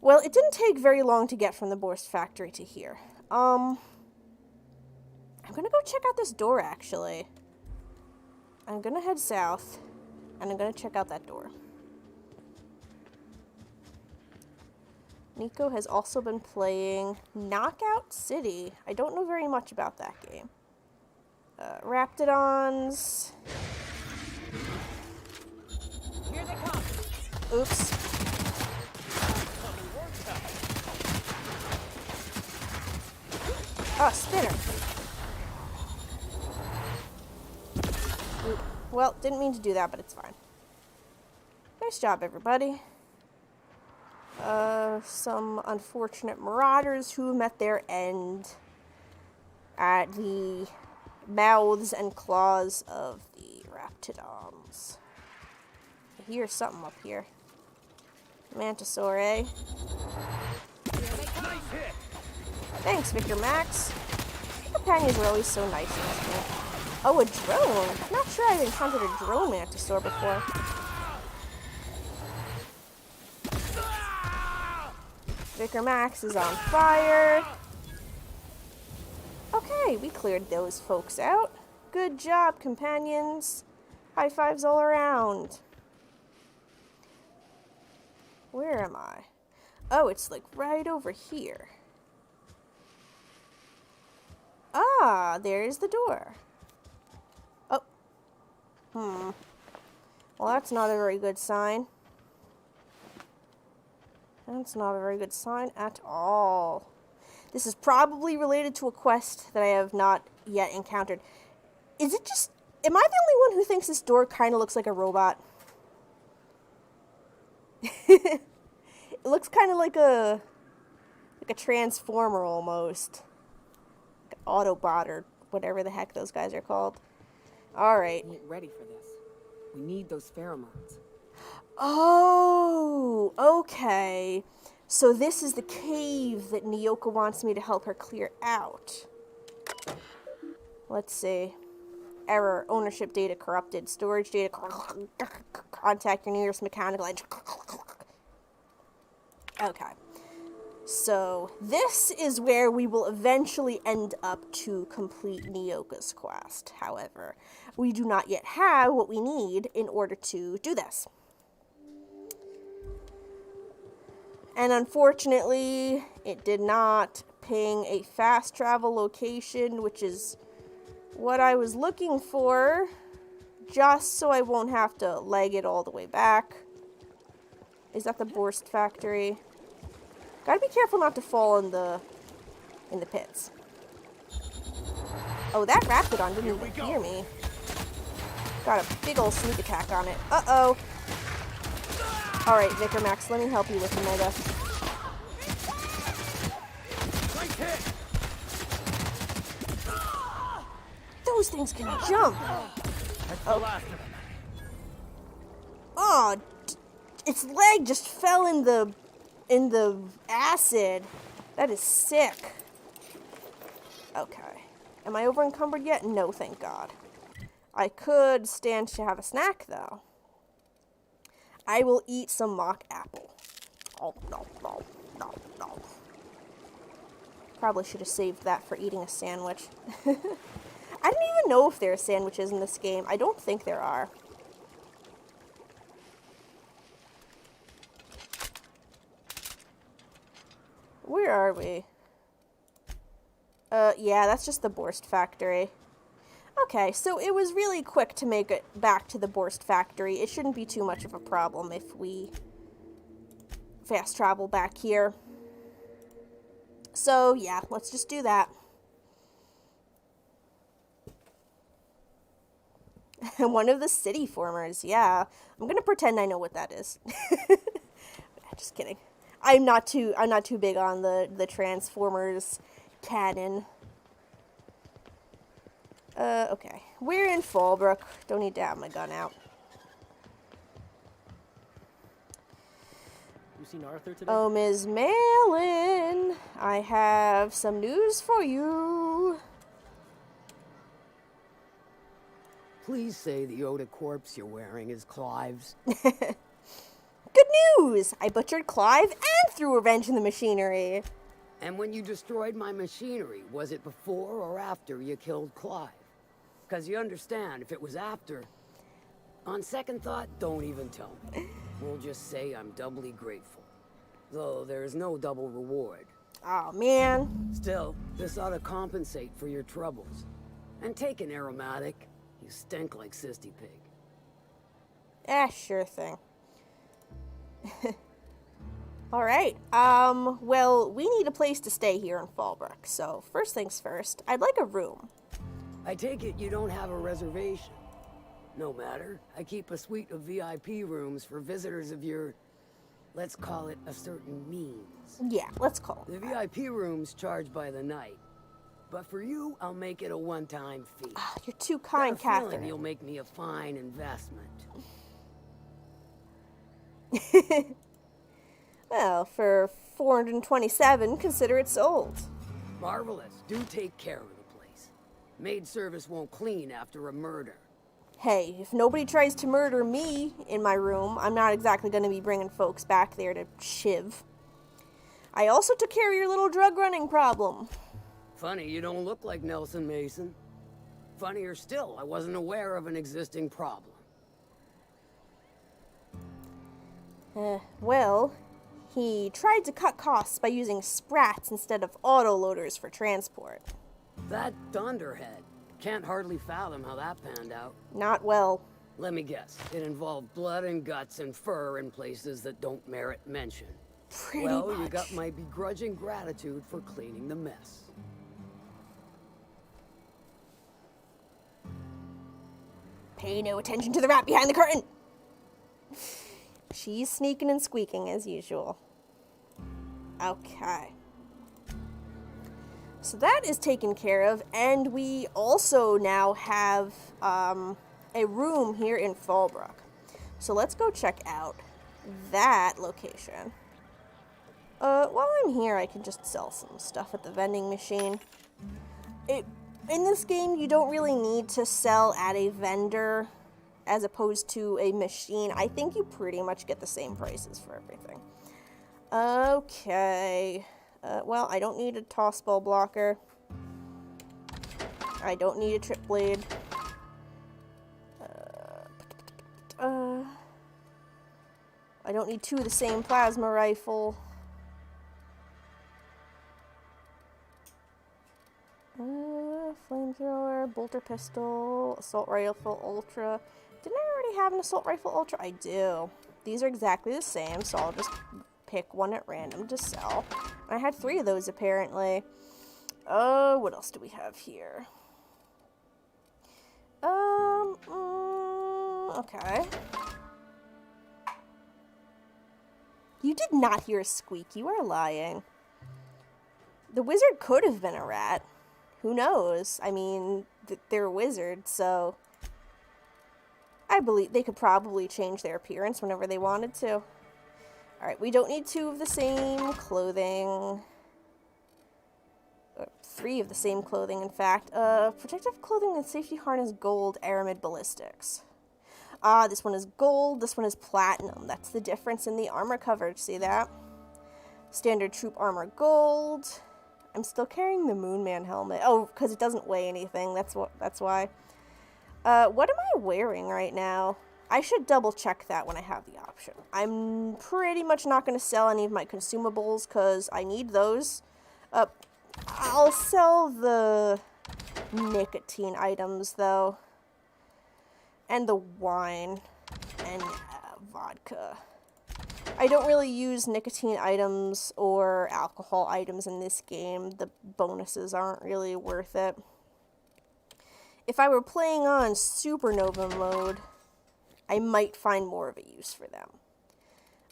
Well, it didn't take very long to get from the Borst factory to here. I'm gonna go check out this door, actually. I'm gonna head south, and I'm gonna check out that door. Nico has also been playing Knockout City. I don't know very much about that game. Raptidons. Here they come. Oops. Oh, spinner. Oop. Well, didn't mean to do that, but it's fine. Nice job, everybody. Some unfortunate marauders who met their end at the mouths and claws of the Raptidons. I hear something up here. Mantisaur, eh? Nice hit. Thanks, Victor Max. Companions were always so nice in this game. Oh, a drone. I'm not sure I've encountered a drone Mantisaur before. Vicar Max is on fire. Okay, we cleared those folks out. Good job, companions. High fives all around. Where am I? Oh, it's like right over here. Ah, there's the door. Oh. Well, that's not a very good sign. That's not a very good sign at all. This is probably related to a quest that I have not yet encountered. Is it just... Am I the only one who thinks this door kind of looks like a robot? It looks kind of like a transformer almost. Like an Autobot or whatever the heck those guys are called. Alright. Get ready for this. We need those pheromones. Oh, okay. So this is the cave that Nyoka wants me to help her clear out. Let's see. Error. Ownership data corrupted. Storage data. Contact your nearest mechanical engine. Okay. So this is where we will eventually end up to complete Nyoka's quest. However, we do not yet have what we need in order to do this. And unfortunately, it did not ping a fast travel location, which is what I was looking for, just so I won't have to leg it all the way back. Is that the Borst factory? Gotta be careful not to fall in the pits. Oh, that Raptidon didn't even hear me. Got a big old sneak attack on it. Uh-oh. Alright, Vicar Max, let me help you with the Mega. Nice hit. Those things can jump! That's the last of them. Oh, its leg just fell in the acid. That is sick. Okay. Am I over encumbered yet? No, thank God. I could stand to have a snack, though. I will eat some mock apple. Oh, no. Probably should have saved that for eating a sandwich. I didn't even know if there are sandwiches in this game. I don't think there are. Where are we? Yeah, that's just the Borst factory. Okay, so it was really quick to make it back to the Borst factory. It shouldn't be too much of a problem if we fast travel back here. So, yeah, let's just do that. One of the city formers, yeah. I'm gonna pretend I know what that is. Just kidding. I'm not too big on the Transformers canon. Okay. We're in Fallbrook. Don't need to have my gun out. You seen Arthur today? Oh, Ms. Malin, I have some news for you. Please say the Yoda corpse you're wearing is Clive's. Good news! I butchered Clive and threw revenge in the machinery. And when you destroyed my machinery, was it before or after you killed Clive? Because you understand, if it was after, on second thought, don't even tell me. We'll just say I'm doubly grateful. though there's no double reward. Oh, man. Still, this ought to compensate for your troubles. And take an aromatic. You stink like Sissy Pig. Sure thing. Alright, well, we need a place to stay here in Fallbrook, so first things first, I'd like a room. I take it you don't have a reservation. No matter, I keep a suite of VIP rooms for visitors of your, let's call it a certain means. Yeah, let's call it. The VIP rooms charge by the night. But for you, I'll make it a one-time fee. You're too kind, Got a feeling Catherine. you'll make me a fine investment. Well, for 427, consider it sold. Marvelous. Do take care of the place. Maid service won't clean after a murder. Hey, if nobody tries to murder me in my room, I'm not exactly going to be bringing folks back there to shiv. I also took care of your little drug running problem. Funny, you don't look like Nelson Mason. Funnier still, I wasn't aware of an existing problem. Well, he tried to cut costs by using sprats instead of autoloaders for transport. That dunderhead. Can't hardly fathom how that panned out. Not well. Let me guess. It involved blood and guts and fur in places that don't merit mention. Pretty well, much. you got my begrudging gratitude for cleaning the mess. Pay no attention to the rat behind the curtain. She's sneaking and squeaking as usual. Okay. So that is taken care of, and we also now have a room here in Fallbrook. So let's go check out that location. While I'm here, I can just sell some stuff at the vending machine. In this game, you don't really need to sell at a vendor as opposed to a machine. I think you pretty much get the same prices for everything. Okay. Well, I don't need a toss ball blocker. I don't need a trip blade. I don't need two of the same plasma rifle. Flamethrower, bolter pistol, assault rifle ultra. Didn't I already have an assault rifle ultra? I do. These are exactly the same, so I'll just pick one at random to sell. I had 3 of those apparently. What else do we have here? Okay. You did not hear a squeak. You are lying. The wizard could have been a rat. Who knows? I mean, they're a wizard, so I believe they could probably change their appearance whenever they wanted to. Alright, we don't need 2 of the same clothing. 3 of the same clothing, in fact. Protective clothing and safety harness gold, aramid ballistics. This one is gold, this one is platinum. That's the difference in the armor coverage, see that? Standard troop armor gold. I'm still carrying the Moonman helmet. Oh, because it doesn't weigh anything, that's why. What am I wearing right now? I should double check that when I have the option. I'm pretty much not going to sell any of my consumables because I need those. I'll sell the nicotine items though. And the wine and vodka. I don't really use nicotine items or alcohol items in this game. The bonuses aren't really worth it. If I were playing on Supernova mode, I might find more of a use for them.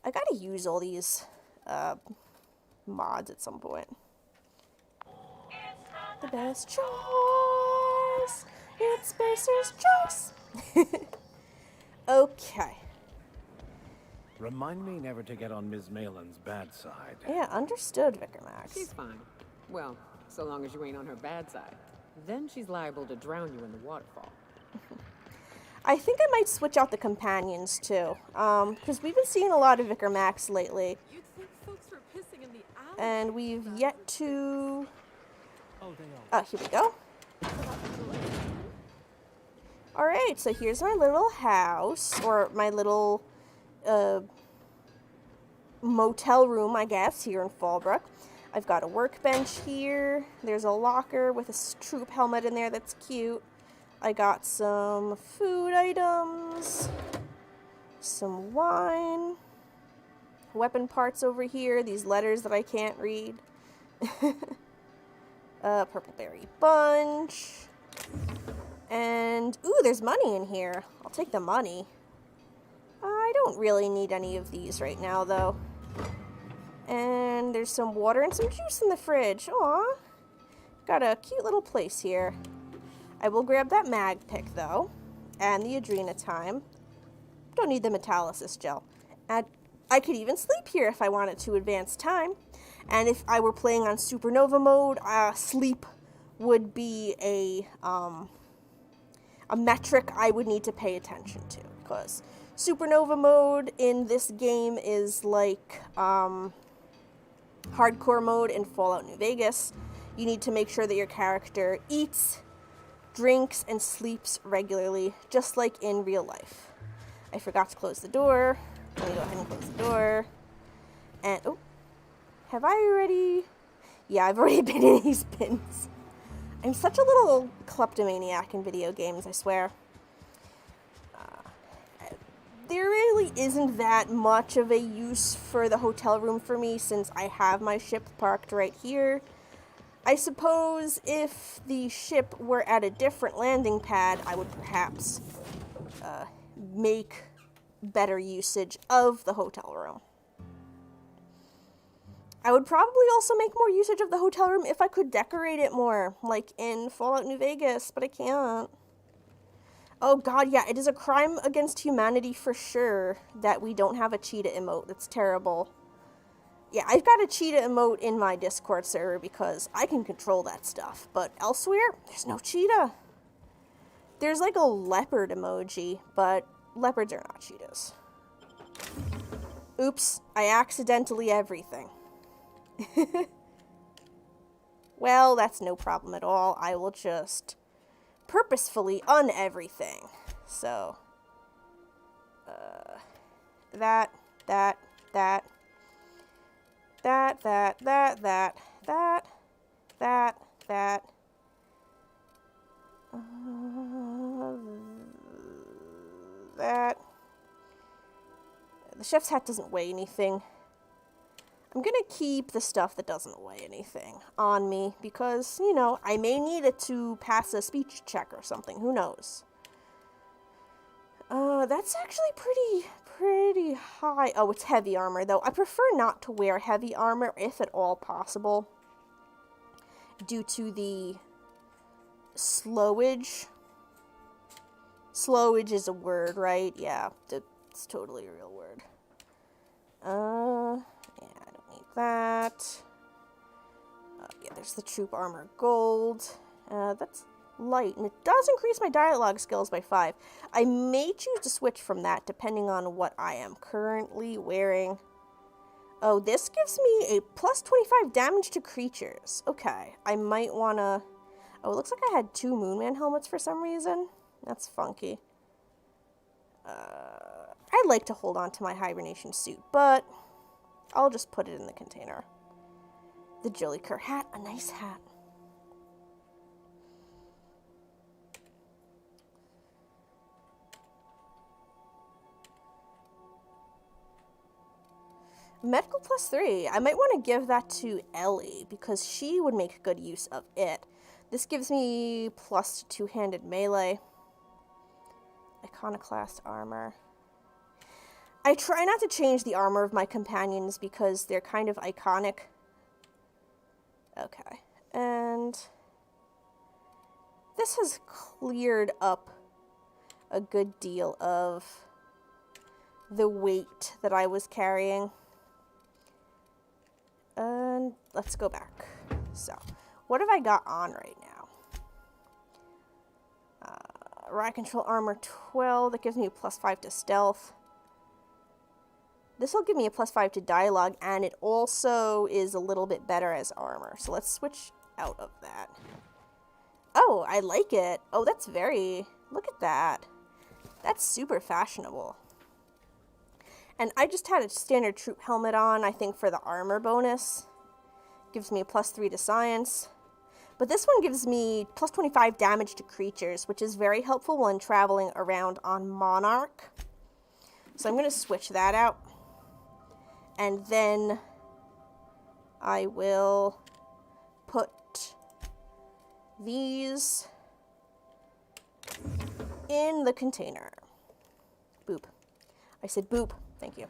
I gotta use all these mods at some point. The best choice. It's Spacer's choice. Okay. Remind me never to get on Ms. Malin's bad side. Yeah, understood, Vicar Max. She's fine. Well, so long as you ain't on her bad side. Then she's liable to drown you in the waterfall. I think I might switch out the companions too, because we've been seeing a lot of Vicar Max lately, You'd think folks were pissing in the alley. and we've yet to... Oh, here we go. Alright, so here's my little house, or my little motel room, I guess, here in Fallbrook. I've got a workbench here. There's a locker with a troop helmet in there that's cute. I got some food items, some wine, weapon parts over here, these letters that I can't read. Purple berry bunch. And, ooh, there's money in here. I'll take the money. I don't really need any of these right now, though. And there's some water and some juice in the fridge. Aw. Got a cute little place here. I will grab that mag pick, though. And the Adrenatime. Don't need the Metallysis gel. And I could even sleep here if I wanted to advance time. And if I were playing on Supernova mode, sleep would be a metric I would need to pay attention to. Because Supernova mode in this game is like hardcore mode in Fallout New Vegas. You need to make sure that your character eats, drinks, and sleeps regularly, just like in real life. I forgot to close the door. Let me go ahead and close the door. And, oh, have I already? Yeah, I've already been in these bins. I'm such a little kleptomaniac in video games, I swear. There really isn't that much of a use for the hotel room for me since I have my ship parked right here. I suppose if the ship were at a different landing pad, I would perhaps make better usage of the hotel room. I would probably also make more usage of the hotel room if I could decorate it more, like in Fallout New Vegas, but I can't. Oh god, yeah, it is a crime against humanity for sure that we don't have a cheetah emote. That's terrible. Yeah, I've got a cheetah emote in my Discord server because I can control that stuff, but elsewhere, there's no cheetah. There's like a leopard emoji, but leopards are not cheetahs. Oops, I accidentally everything. Well, that's no problem at all. I will just purposefully un-everything. So, that, the chef's hat doesn't weigh anything. I'm gonna keep the stuff that doesn't weigh anything on me because, you know, I may need it to pass a speech check or something. Who knows? That's actually pretty high. Oh, it's heavy armor, though. I prefer not to wear heavy armor, if at all possible, due to the slowage. Slowage is a word, right? Yeah, it's totally a real word. Yeah, I don't need that. Yeah, there's the troop armor gold. That's light, and it does increase my dialogue skills by 5. I may choose to switch from that depending on what I am currently wearing. Oh, this gives me a plus 25 damage to creatures. Okay, I might want to... Oh, it looks like I had 2 Moonman helmets for some reason. That's funky. I'd like to hold on to my hibernation suit, but I'll just put it in the container. The Jilliker hat, a nice hat. Medical plus 3. I might want to give that to Ellie because she would make good use of it. This gives me plus 2-handed melee. Iconoclast armor. I try not to change the armor of my companions because they're kind of iconic. Okay. And this has cleared up a good deal of the weight that I was carrying. And let's go back. So, what have I got on right now? Riot Control Armor 12. That gives me a plus 5 to stealth. This will give me a plus 5 to dialogue, and it also is a little bit better as armor. So let's switch out of that. Oh, I like it. Oh, that's very... Look at that. That's super fashionable. And I just had a standard troop helmet on, I think for the armor bonus. Gives me a +3 to science. But this one gives me +25 damage to creatures, which is very helpful when traveling around on Monarch. So I'm going to switch that out. And then I will put these in the container. Boop. I said boop. Thank you.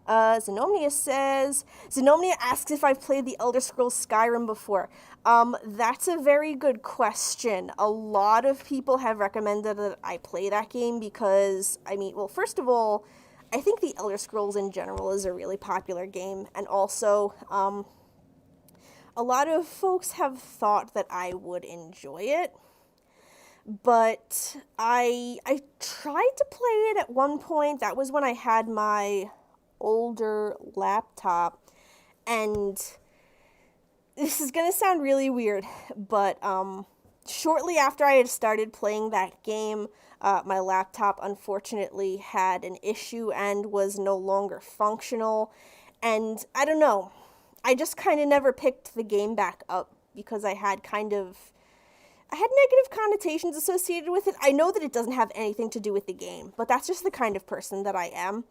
Xenomnia says, Xenomnia asks if I've played the Elder Scrolls Skyrim before. That's a very good question. A lot of people have recommended that I play that game because, I mean, well, first of all, I think the Elder Scrolls in general is a really popular game, and also, a lot of folks have thought that I would enjoy it. But I tried to play it at one point. That was when I had my older laptop, and this is gonna sound really weird, but shortly after I had started playing that game, my laptop unfortunately had an issue and was no longer functional, and I don't know, I just kind of never picked the game back up because I had negative connotations associated with it. I know that it doesn't have anything to do with the game, but that's just the kind of person that I am.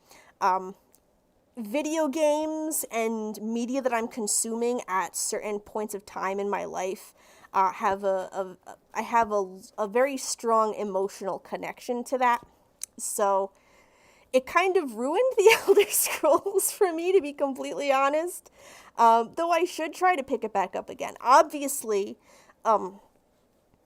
Video games and media that I'm consuming at certain points of time in my life I have a very strong emotional connection to that. So it kind of ruined the Elder Scrolls for me, to be completely honest. Though I should try to pick it back up again. Obviously,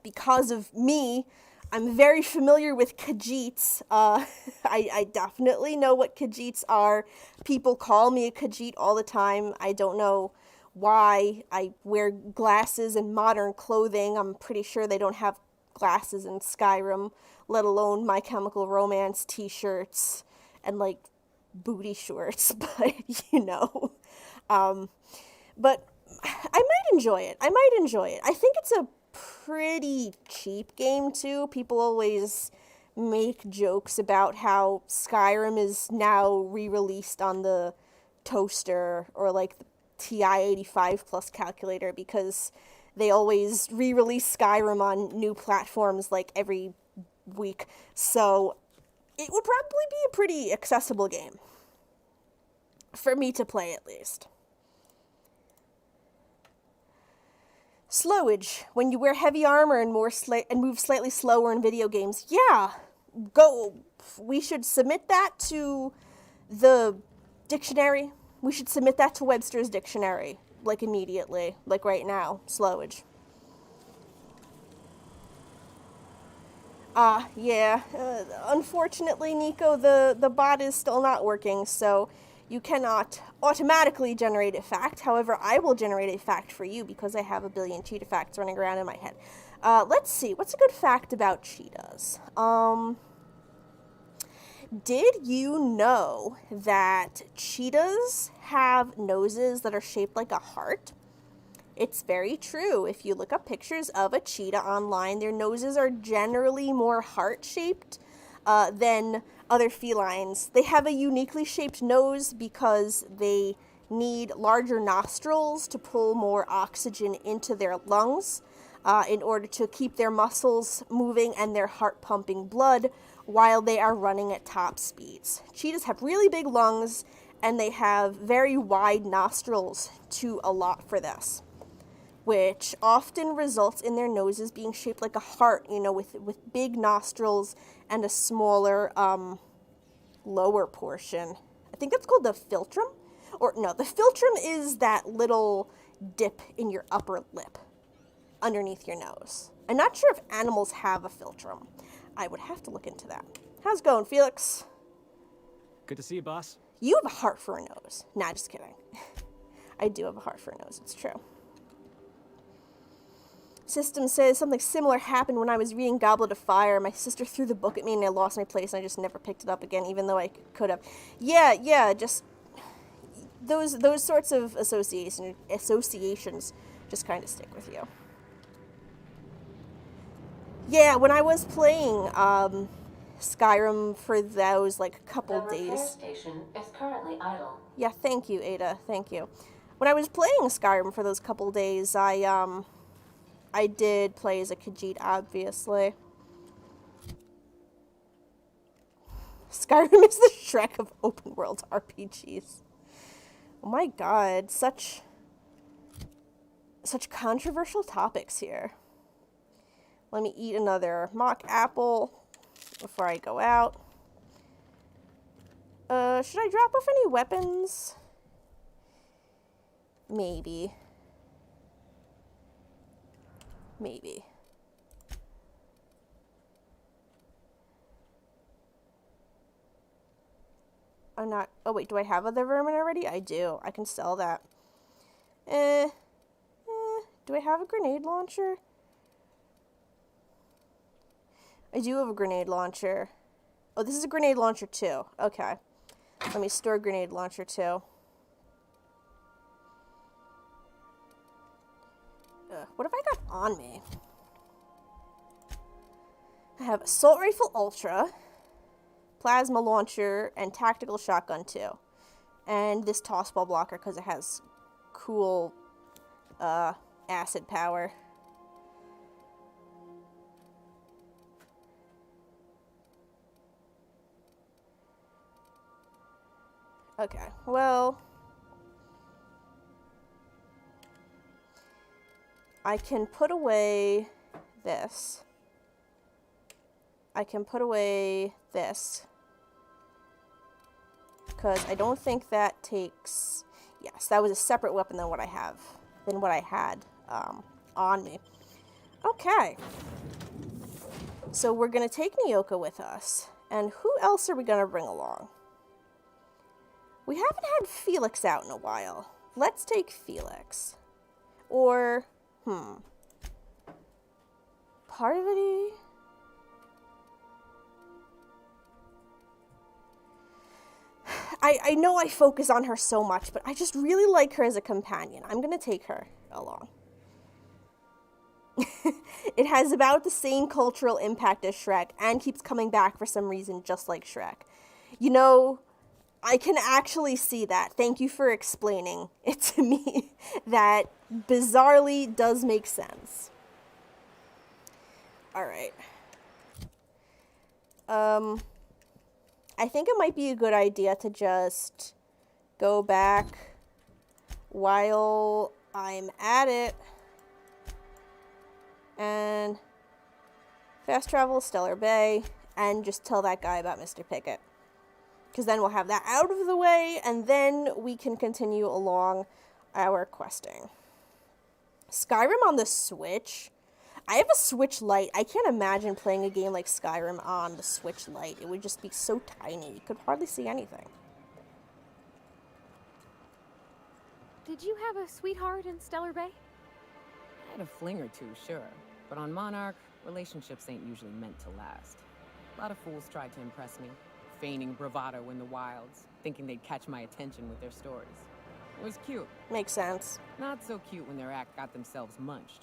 because of me, I'm very familiar with Khajiits. I definitely know what Khajiits are. People call me a Khajiit all the time. I don't know why. I wear glasses and modern clothing. I'm pretty sure they don't have glasses in Skyrim, let alone My Chemical Romance t-shirts and, like, booty shorts, but, you know. But I might enjoy it. I think it's a pretty cheap game too. People always make jokes about how Skyrim is now re-released on the toaster or like the TI-85 Plus calculator because they always re-release Skyrim on new platforms like every week. So it would probably be a pretty accessible game for me to play, at least. Slowage. When you wear heavy armor and move slightly slower in video games. Yeah, we should submit that to the dictionary. We should submit that to Webster's dictionary, like immediately, like right now. Slowage. Yeah. Unfortunately, Nico, the bot is still not working, so you cannot automatically generate a fact. However, I will generate a fact for you because I have a billion cheetah facts running around in my head. Let's see. What's a good fact about cheetahs? Did you know that cheetahs have noses that are shaped like a heart? It's very true. If you look up pictures of a cheetah online, their noses are generally more heart-shaped than other felines. They have a uniquely shaped nose because they need larger nostrils to pull more oxygen into their lungs in order to keep their muscles moving and their heart pumping blood while they are running at top speeds. Cheetahs have really big lungs and they have very wide nostrils to allot for this, which often results in their noses being shaped like a heart, you know, with big nostrils and a smaller lower portion. I think that's called the philtrum. Or no, the philtrum is that little dip in your upper lip underneath your nose. I'm not sure if animals have a philtrum. I would have to look into that. How's it going, Felix? Good to see you, boss. You have a heart for a nose. Nah, just kidding. I do have a heart for a nose, it's true. System says something similar happened when I was reading Goblet of Fire. My sister threw the book at me and I lost my place and I just never picked it up again, even though I could have. Yeah, just those sorts of associations just kind of stick with you. Yeah, when I was playing Skyrim for those like couple The repair days. station is currently idle. Yeah, thank you, Ada. Thank you. When I was playing Skyrim for those couple days, I did play as a Khajiit, obviously. Skyrim is the Shrek of open world RPGs. Oh my god, such controversial topics here. Let me eat another mock apple before I go out. Should I drop off any weapons? Maybe. Maybe. I'm not... Oh, wait, do I have other vermin already? I do. I can sell that. Do I have a grenade launcher? I do have a grenade launcher. Oh, this is a grenade launcher too. Okay. Let me store grenade launcher too. What have I got on me? I have Assault Rifle Ultra, Plasma Launcher, and Tactical Shotgun too. And this Tossball Blocker because it has cool acid power. Okay, well, I can put away this. I can put away this. Because I don't think that takes... Yes, that was a separate weapon than what I had on me. Okay. So we're going to take Nyoka with us. And who else are we going to bring along? We haven't had Felix out in a while. Let's take Felix. Or, Parvati? I know I focus on her so much, but I just really like her as a companion. I'm going to take her along. It has about the same cultural impact as Shrek and keeps coming back for some reason, just like Shrek. You know, I can actually see that. Thank you for explaining it to me. That bizarrely does make sense. Alright. I think it might be a good idea to just go back while I'm at it and fast travel Stellar Bay and just tell that guy about Mr. Pickett. Because then we'll have that out of the way, and then we can continue along our questing. Skyrim on the Switch. I have a Switch Lite. I can't imagine playing a game like Skyrim on the Switch Lite. It would just be so tiny. You could hardly see anything. Did you have a sweetheart in Stellar Bay? I had a fling or two, sure. But on Monarch, relationships ain't usually meant to last. A lot of fools tried to impress me, feigning bravado in the wilds, thinking they'd catch my attention with their stories. It was cute. Makes sense. Not so cute when their act got themselves munched.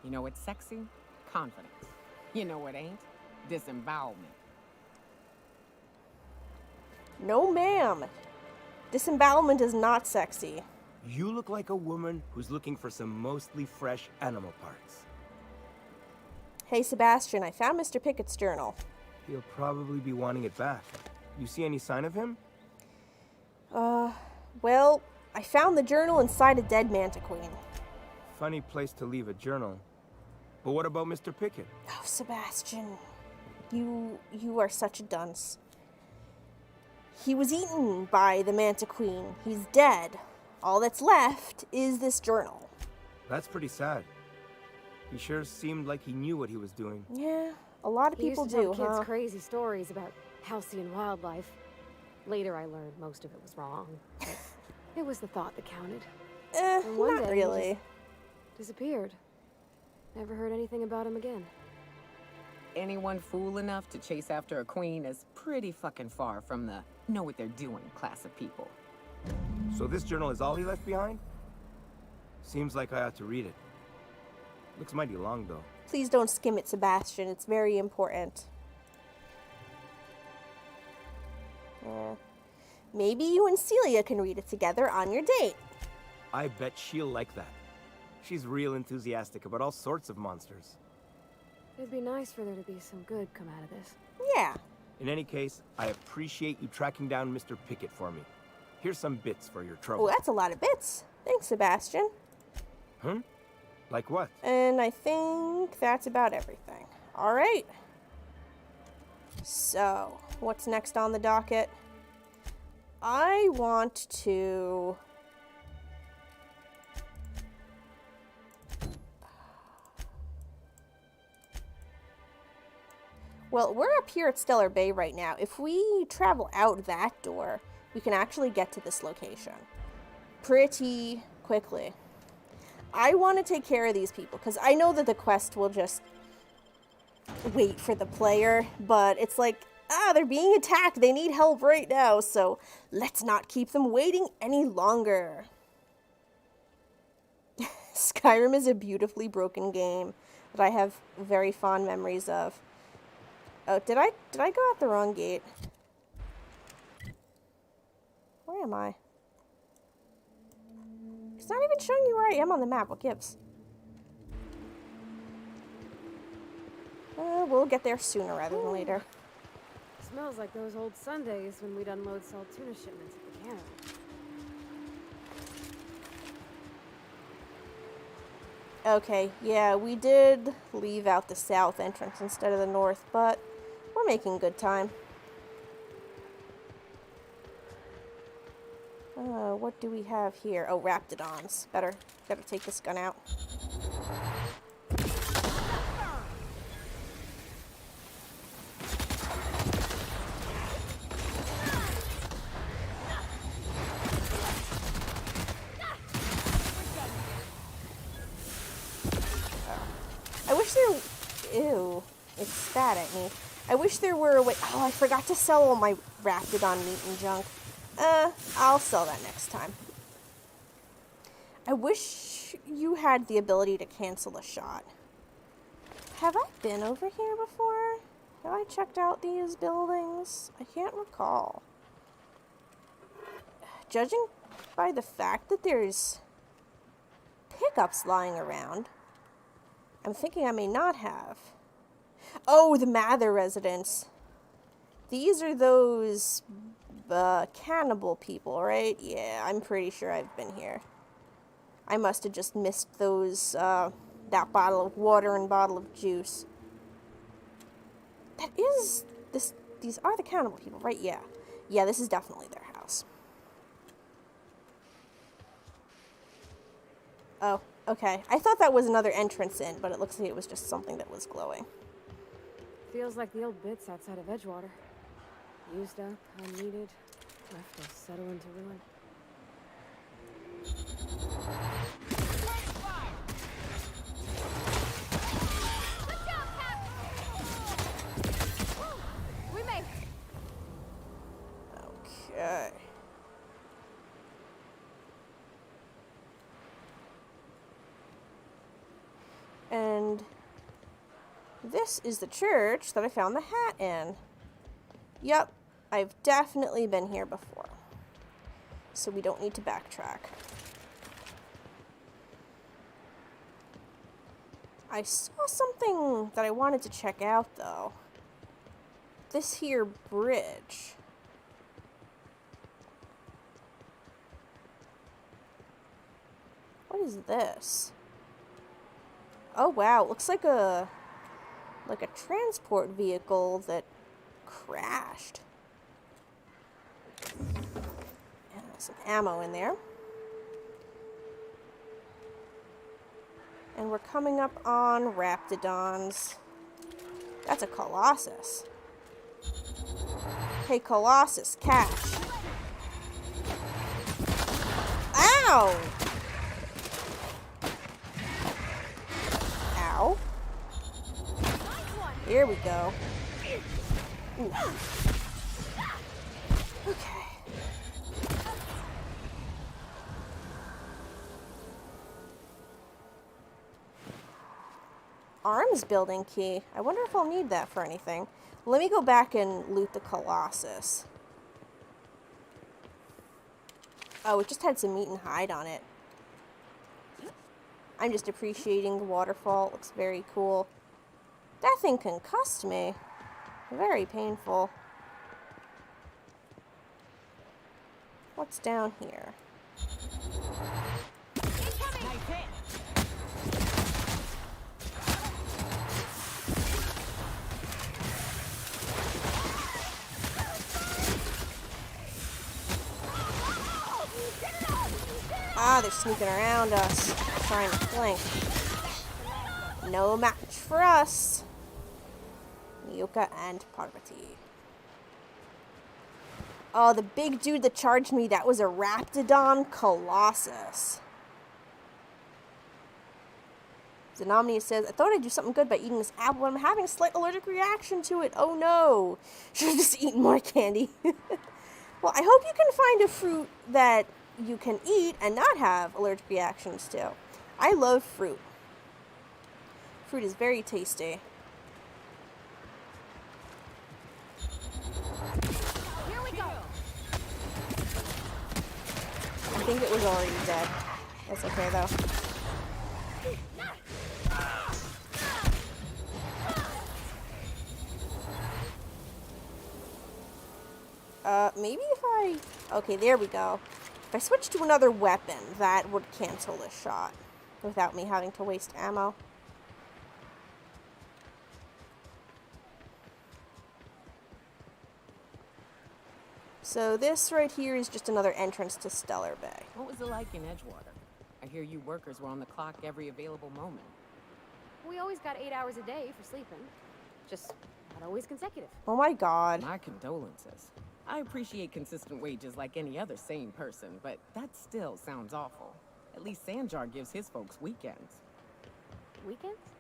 You know what's sexy? Confidence. You know what ain't? Disembowelment. No, ma'am. Disembowelment is not sexy. You look like a woman who's looking for some mostly fresh animal parts. Hey, Sebastian, I found Mr. Pickett's journal. He'll probably be wanting it back. You see any sign of him? Well, I found the journal inside a dead mantiqueen. Funny place to leave a journal. But what about Mr. Pickett? Oh, Sebastian, you are such a dunce. He was eaten by the mantiqueen. He's dead. All that's left is this journal. That's pretty sad. He sure seemed like he knew what he was doing. Yeah, a lot of people do, He used to tell huh? kids crazy stories about halcyon wildlife. Later, I learned most of it was wrong. But it was the thought that counted. And one Not day, he really. just disappeared. Never heard anything about him again. Anyone fool enough to chase after a queen is pretty fucking far from the know what they're doing class of people. So this journal is all he left behind? Seems like I ought to read it. Looks mighty long, though. Please don't skim it, Sebastian. It's very important. Maybe you and Celia can read it together on your date. I bet she'll like that. She's real enthusiastic about all sorts of monsters. It'd be nice for there to be some good come out of this. Yeah. In any case, I appreciate you tracking down Mr. Pickett for me. Here's some bits for your trouble. Oh, that's a lot of bits. Thanks, Sebastian. Huh? Like what? And I think that's about everything. All right. So, what's next on the docket? I want to... Well, we're up here at Stellar Bay right now. If we travel out that door, we can actually get to this location pretty quickly. I want to take care of these people, because I know that the quest will just wait for the player, but it's like, they're being attacked. They need help right now, so let's not keep them waiting any longer. Skyrim is a beautifully broken game that I have very fond memories of. Oh, did I go out the wrong gate? Where am I? It's not even showing you where I am on the map. What gives? We'll get there sooner rather than later. Smells like those old Sundays when we'd unload salt tuna shipments at the cannery. Okay, yeah, we did leave out the south entrance instead of the north, but we're making good time. What do we have here? Oh, Raptidons. Better take this gun out. I wish there... Ew. It spat at me. I wish there were a way... Oh, I forgot to sell all my Raptidon meat and junk. I'll sell that next time. I wish you had the ability to cancel a shot. Have I been over here before? Have I checked out these buildings? I can't recall. Judging by the fact that there's pickups lying around, I'm thinking I may not have. Oh, the Mather residence. These are those cannibal people, right? Yeah, I'm pretty sure I've been here. I must have just missed those, that bottle of water and bottle of juice. That is, these are the cannibal people, right? Yeah. Yeah, this is definitely their house. Oh, okay. I thought that was another entrance in, but it looks like it was just something that was glowing. Feels like the old bits outside of Edgewater. Used up, unneeded, left to settle into ruin. We made it. Okay. And this is the church that I found the hat in. Yep, I've definitely been here before. So we don't need to backtrack. I saw something that I wanted to check out, though. This here bridge. What is this? Oh wow, it looks like a transport vehicle that crashed. Yeah, some ammo in there. And we're coming up on Raptidons. That's a Colossus. Hey, Colossus, catch. Ow! Ow. Here we go. Ooh. Okay. Arms building key. I wonder if I'll need that for anything. Let me go back and loot the Colossus. Oh, it just had some meat and hide on it. I'm just appreciating the waterfall. It looks very cool. That thing concussed me. Very painful. What's down here? Ah, they're sneaking around us, trying to flank. No match for us. Nyoka and Parvati. Oh, the big dude that charged me, that was a Raptidon Colossus. Xenomnia says, I thought I'd do something good by eating this apple, but I'm having a slight allergic reaction to it. Oh no. Should have just eaten more candy. Well, I hope you can find a fruit that you can eat and not have allergic reactions to. I love fruit. Fruit is very tasty. Here we go. I think it was already dead. That's okay though. Maybe if I... Okay, there we go. If I switch to another weapon, that would cancel this shot without me having to waste ammo. So this right here is just another entrance to Stellar Bay. What was it like in Edgewater? I hear you workers were on the clock every available moment. We always got 8 hours a day for sleeping. Just not always consecutive. Oh my god. My condolences. I appreciate consistent wages like any other sane person, but that still sounds awful. At least Sanjar gives his folks weekends. Weekends?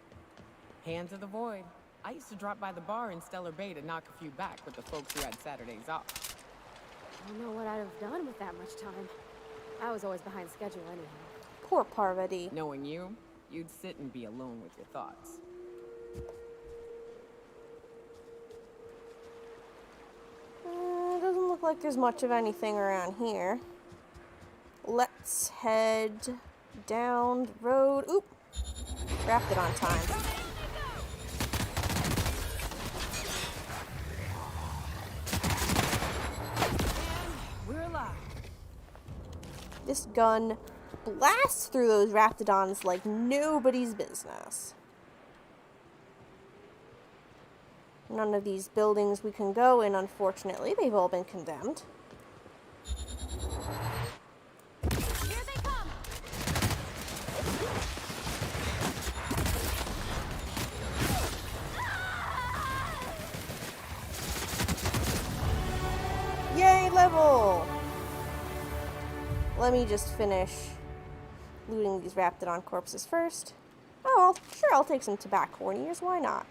Hands of the Void. I used to drop by the bar in Stellar Bay to knock a few back with the folks who had Saturdays off. I don't know what I'd have done with that much time. I was always behind schedule anyhow. Poor Parvati. Knowing you, you'd sit and be alone with your thoughts. Doesn't look like there's much of anything around here. Let's head down the road. Oop! Wrapped it on time. We're alive. This gun blasts through those Raptidons like nobody's business. None of these buildings we can go in, unfortunately. They've all been condemned. Here they come! Yay, level! Let me just finish looting these Raptidon corpses first. Oh, sure, I'll take some tobaccorniers. Why not?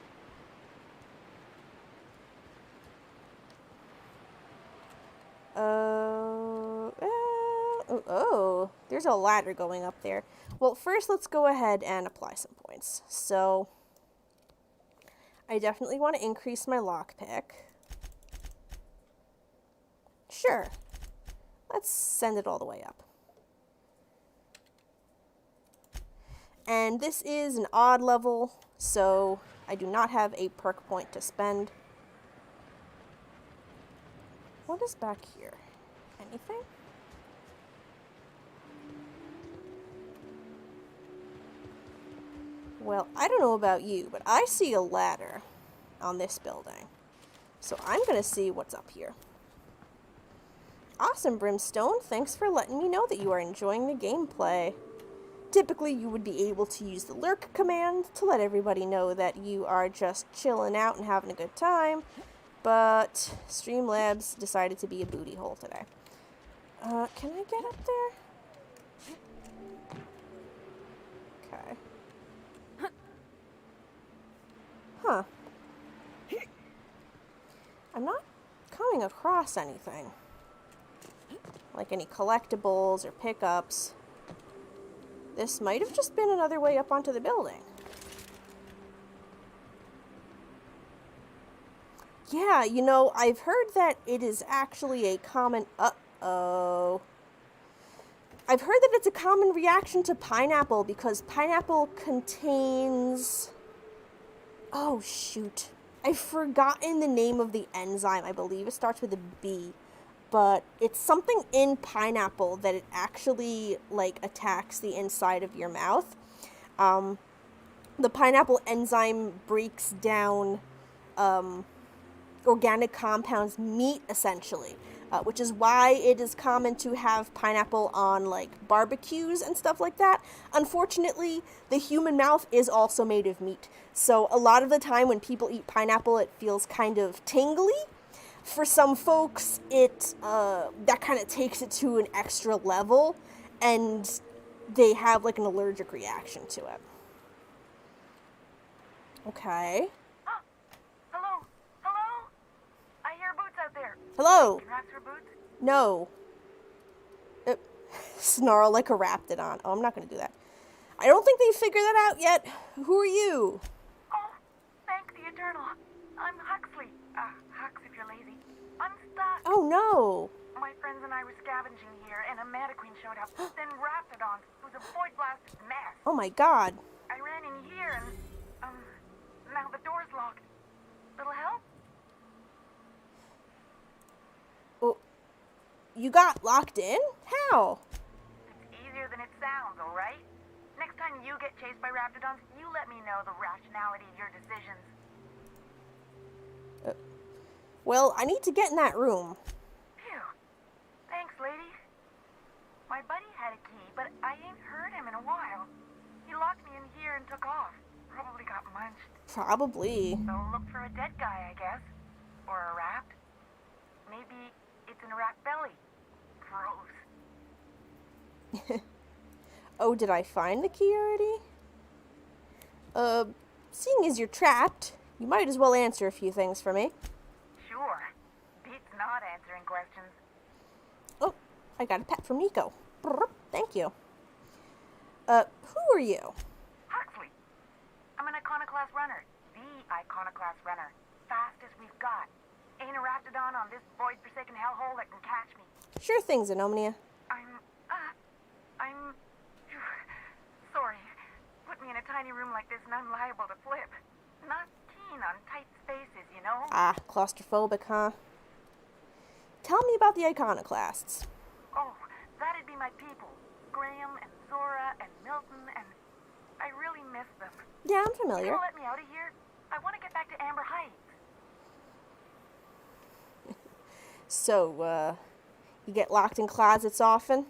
Oh, there's a ladder going up there. Well, first let's go ahead and apply some points. So, I definitely want to increase my lockpick. Sure. Let's send it all the way up. And this is an odd level, so I do not have a perk point to spend. What is back here? Anything? Well, I don't know about you, but I see a ladder on this building. So I'm going to see what's up here. Awesome, Brimstone. Thanks for letting me know that you are enjoying the gameplay. Typically, you would be able to use the lurk command to let everybody know that you are just chilling out and having a good time. But Streamlabs decided to be a booty hole today. Can I get up there? Okay. Huh. I'm not coming across anything. Like any collectibles or pickups. This might have just been another way up onto the building. Yeah, you know, I've heard that it is actually a common... Uh-oh. I've heard that it's a common reaction to pineapple because pineapple contains... Oh, shoot. I've forgotten the name of the enzyme. I believe it starts with a B. But it's something in pineapple that it actually, like, attacks the inside of your mouth. The pineapple enzyme breaks down organic compounds, meat, essentially. Which is why it is common to have pineapple on, like, barbecues and stuff like that. Unfortunately, the human mouth is also made of meat. So a lot of the time when people eat pineapple, it feels kind of tingly. For some folks, that kind of takes it to an extra level, and they have, like, an allergic reaction to it. Okay. Oh, hello? Hello? I hear boots out there. Hello? Can rats for boots? No. Snarl like a raptidon. Oh, I'm not going to do that. I don't think they figured that out yet. Who are you? Oh, thank the Eternal. I'm Huxley. Hux if you're lazy. I'm stuck. Oh, no. My friends and I were scavenging here, and a Mantiqueen showed up. Then Raptidon, who's a void-blasted mess. Oh, my God. I ran in here, and, now the door's locked. Little help? Oh, you got locked in? How? It's easier than it sounds, all right? Next time you get chased by Raptidons, you let me know the rationality of your decisions. Well, I need to get in that room. Phew. Thanks, lady. My buddy had a key, but I ain't heard him in a while. He locked me in here and took off. Probably got munched. Probably. So look for a dead guy, I guess. Or a rat. Maybe it's in a rat belly. Gross. Oh, did I find the key already? Seeing as you're trapped, you might as well answer a few things for me. Sure. Beats not answering questions. Oh, I got a pet from Nico. Brr, thank you. Who are you? Huxley. I'm an iconoclast runner. The iconoclast runner. Fastest we've got. Ain't a Raptidon on this void-forsaken hellhole that can catch me. Sure thing, Xenomnia. I'm... Sorry. Put me in a tiny room like this and I'm liable to flip. Not keen on tight spaces, you know? Ah, claustrophobic, huh? Tell me about the iconoclasts. Oh, that'd be my people. Graham and Zora and Milton and... I really miss them. Yeah, I'm familiar. You let me out of here? I want to get back to Amber Heights. So, you get locked in closets often?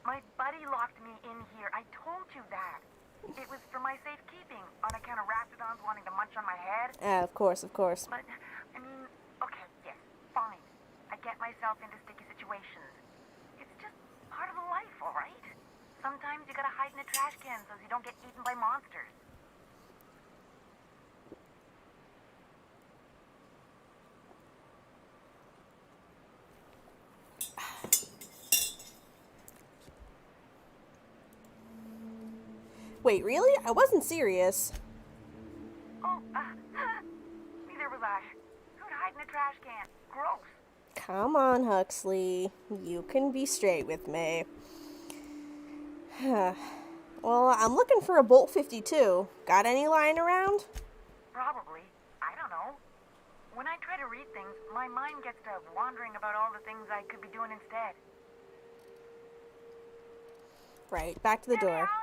My buddy locked me in here. I told you that. It was for my safekeeping, on account of Raptidons wanting to munch on my head. Of course, of course. But, I mean, okay, yes, fine. I get myself into sticky situations. It's just part of the life, all right? Sometimes you gotta hide in a trash can so you don't get eaten by monsters. Wait, really? I wasn't serious. Oh, neither was I. Who'd hide in a trash can? Gross. Come on, Huxley. You can be straight with me. Well, I'm looking for a Bolt 52. Got any lying around? Probably. I don't know. When I try to read things, my mind gets to wandering about all the things I could be doing instead. Right, back to the Get me door. out of here!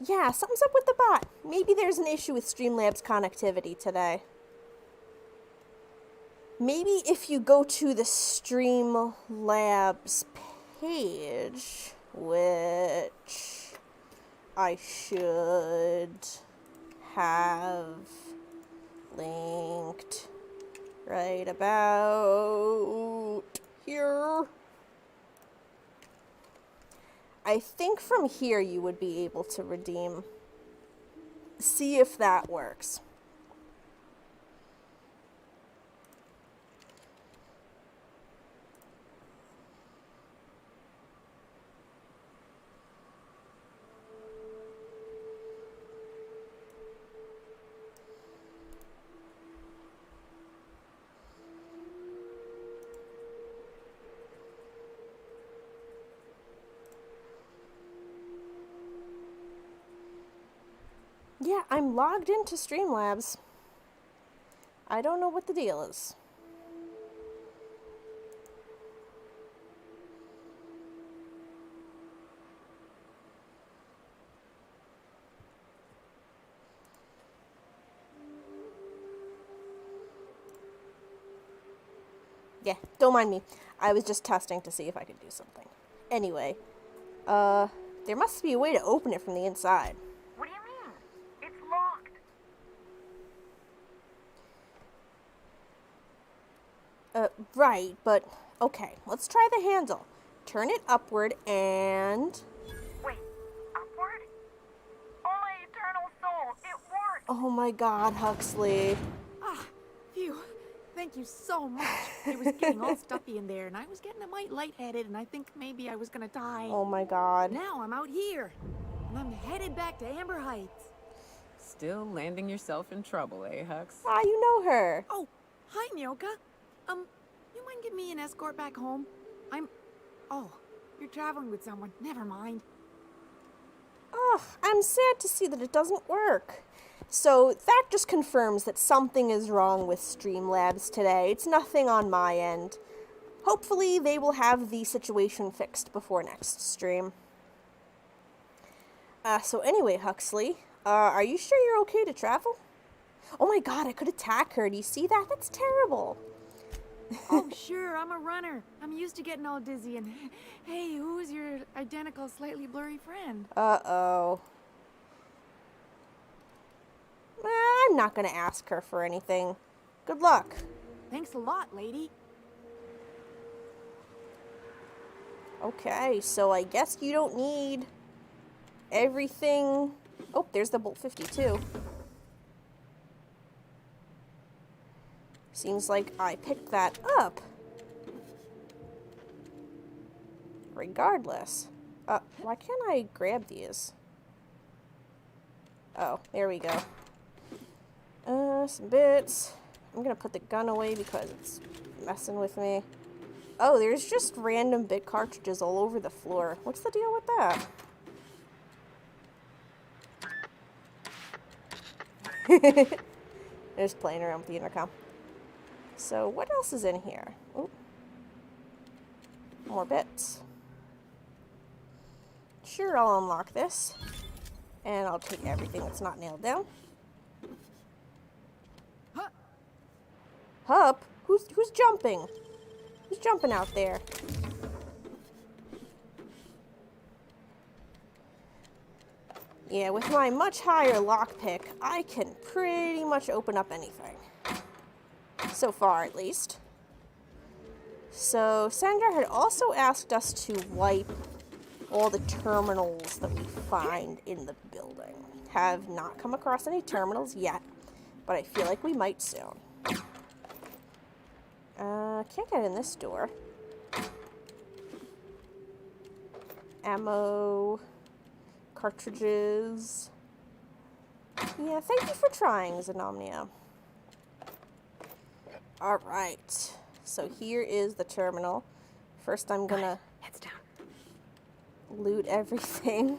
Yeah, something's up with the bot. Maybe there's an issue with Streamlabs connectivity today. Maybe if you go to the Streamlabs page, which I should have linked right about here. I think from here you would be able to redeem. See if that works. Yeah, I'm logged into Streamlabs. I don't know what the deal is. Yeah, don't mind me. I was just testing to see if I could do something. Anyway, there must be a way to open it from the inside. What do you mean? It's locked. Right, but okay, let's try the handle. Turn it upward and... Wait, upward? Oh my eternal soul, it worked! Oh my god, Huxley. Ah, phew. Thank you so much. It was getting all stuffy in there, and I was getting a mite lightheaded, and I think maybe I was gonna die. Oh my god. Now I'm out here, and I'm headed back to Amber Heights. Still landing yourself in trouble, eh, Hux? Ah, you know her. Oh, hi, Nyoka. You mind giving me an escort back home? Oh, you're traveling with someone. Never mind. Oh, I'm sad to see that it doesn't work. So that just confirms that something is wrong with Streamlabs today. It's nothing on my end. Hopefully they will have the situation fixed before next stream. So anyway, Huxley, are you sure you're okay to travel? Oh my god, I could attack her. Do you see that? That's terrible. Oh, sure, I'm a runner. I'm used to getting all dizzy, and hey, who is your identical, slightly blurry friend? Uh-oh. I'm not gonna ask her for anything. Good luck. Thanks a lot, lady. Okay, so I guess you don't need everything. Oh, there's the Bolt 52. Seems like I picked that up. Regardless. Why can't I grab these? Oh, there we go. Some bits. I'm gonna put the gun away because it's messing with me. Oh, there's just random bit cartridges all over the floor. What's the deal with that? Just playing around with the intercom. So, what else is in here? Ooh. More bits. Sure, I'll unlock this. And I'll take everything that's not nailed down. Hup? Who's jumping? Who's jumping out there? Yeah, with my much higher lockpick, I can pretty much open up anything. So far, at least. So, Sandra had also asked us to wipe all the terminals that we find in the building. Have not come across any terminals yet, but I feel like we might soon. Can't get in this door. Ammo. Cartridges. Yeah, thank you for trying, Xenomnia. Alright. So here is the terminal. First I'm gonna Heads down. loot everything.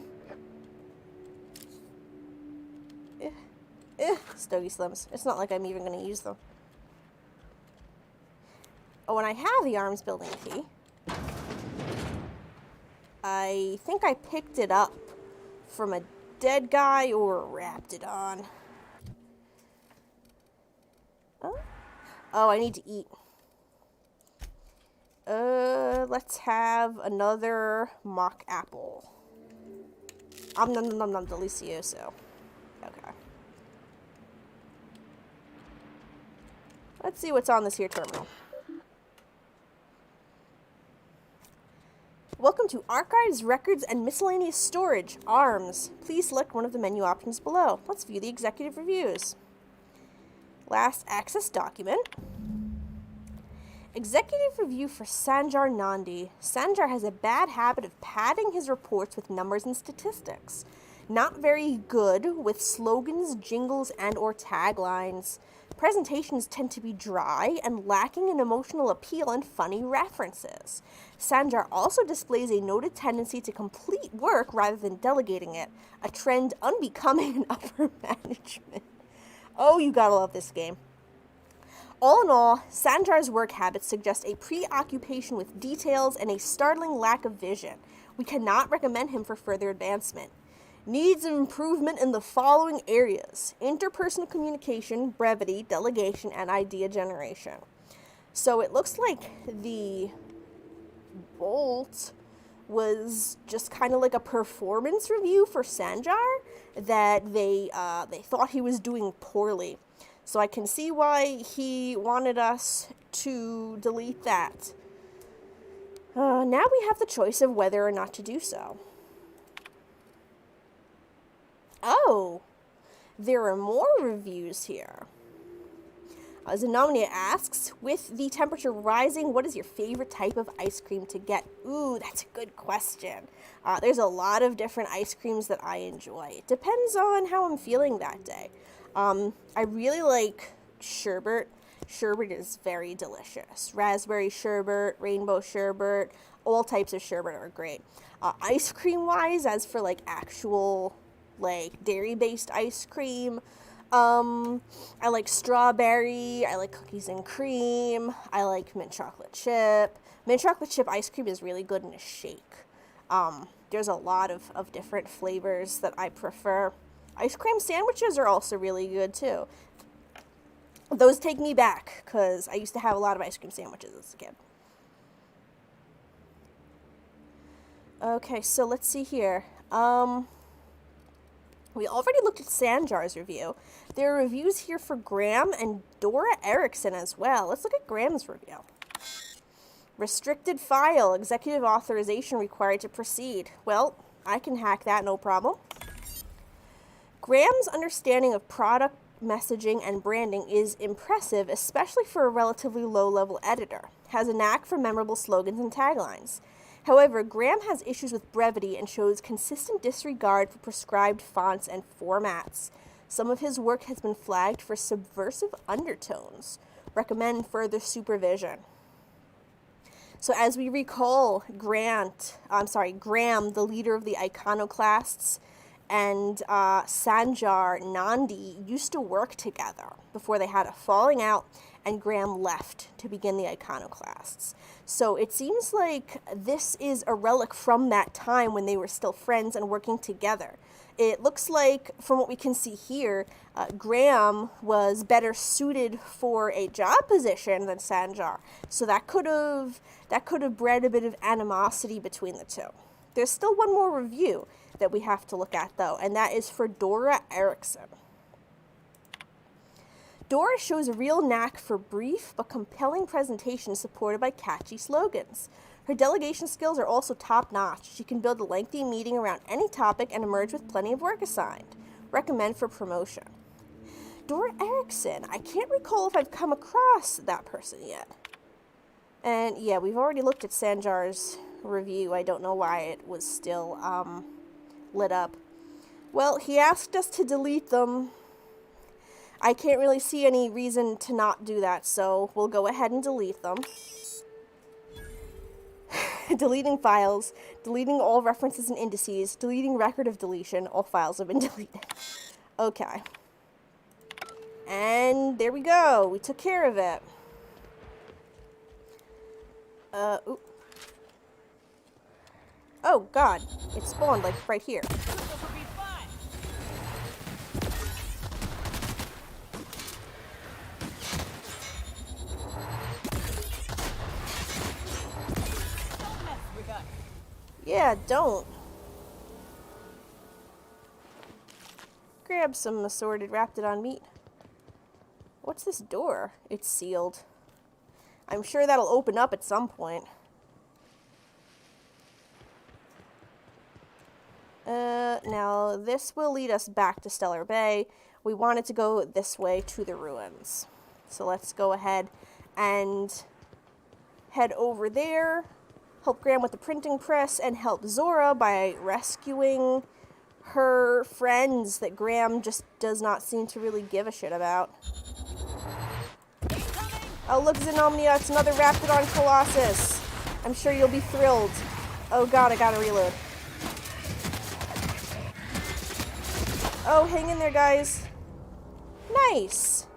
Stogie Slims. It's not like I'm even gonna use them. Oh, and I have the arms building key. I think I picked it up from a dead guy or wrapped it on. Oh, I need to eat. Let's have another mock apple. Nom nom nom nom delicioso. Okay. Let's see what's on this here terminal. Welcome to Archives, Records, and Miscellaneous Storage, ARMS. Please select one of the menu options below. Let's view the executive reviews. Last access document. Executive review for Sanjar Nandi. Sanjar has a bad habit of padding his reports with numbers and statistics. Not very good with slogans, jingles, and or taglines. Presentations tend to be dry and lacking in emotional appeal and funny references. Sanjar also displays a noted tendency to complete work rather than delegating it, a trend unbecoming in upper management. Oh, you gotta love this game. All in all, Sanjar's work habits suggest a preoccupation with details and a startling lack of vision. We cannot recommend him for further advancement. Needs improvement in the following areas: interpersonal communication, brevity, delegation, and idea generation. So it looks like the Bolt was just kind of like a performance review for Sanjar, that they thought he was doing poorly. So I can see why he wanted us to delete that. Now we have the choice of whether or not to do so. Oh, there are more reviews here. Zanomnia asks, with the temperature rising, what is your favorite type of ice cream to get? Ooh, that's a good question. There's a lot of different ice creams that I enjoy. It depends on how I'm feeling that day. I really like sherbet. Sherbet is very delicious. Raspberry sherbet, rainbow sherbet, all types of sherbet are great. Ice cream wise, as for like actual like dairy-based ice cream, I like strawberry, I like cookies and cream, I like mint chocolate chip. Mint chocolate chip ice cream is really good in a shake. There's a lot of different flavors that I prefer. Ice cream sandwiches are also really good too. Those take me back, because I used to have a lot of ice cream sandwiches as a kid. Okay, so let's see here. We already looked at Sanjar's review. There are reviews here for Graham and Dora Erickson as well. Let's look at Graham's review. Restricted file, executive authorization required to proceed. Well, I can hack that, no problem. Graham's understanding of product messaging and branding is impressive, especially for a relatively low-level editor. Has a knack for memorable slogans and taglines. However, Graham has issues with brevity and shows consistent disregard for prescribed fonts and formats. Some of his work has been flagged for subversive undertones. Recommend further supervision. So as we recall, Graham, the leader of the Iconoclasts, and Sanjar Nandi used to work together before they had a falling out, and Graham left to begin the Iconoclasts. So it seems like this is a relic from that time when they were still friends and working together. It looks like, from what we can see here, Graham was better suited for a job position than Sanjar. So that could have bred a bit of animosity between the two. There's still one more review that we have to look at, though, and that is for Dora Erickson. Dora shows a real knack for brief but compelling presentations supported by catchy slogans. Her delegation skills are also top-notch. She can build a lengthy meeting around any topic and emerge with plenty of work assigned. Recommend for promotion. Dora Erickson. I can't recall if I've come across that person yet. And yeah, we've already looked at Sanjar's review. I don't know why it was still lit up. Well, he asked us to delete them. I can't really see any reason to not do that, so we'll go ahead and delete them. Deleting files, deleting all references and indices, deleting record of deletion. All files have been deleted. Okay. And there we go. We took care of it. Oop. Oh, God. It spawned, like, right here. Yeah, don't. Grab some assorted, wrapped it on meat. What's this door? It's sealed. I'm sure that'll open up at some point. Now this will lead us back to Stellar Bay. We wanted to go this way to the ruins. So let's go ahead and head over there. Help Graham with the printing press, and help Zora by rescuing her friends that Graham just does not seem to really give a shit about. Oh, look, Xenomnia, it's another Raptidon Colossus. I'm sure you'll be thrilled. Oh god, I gotta reload. Oh, hang in there, guys. Nice.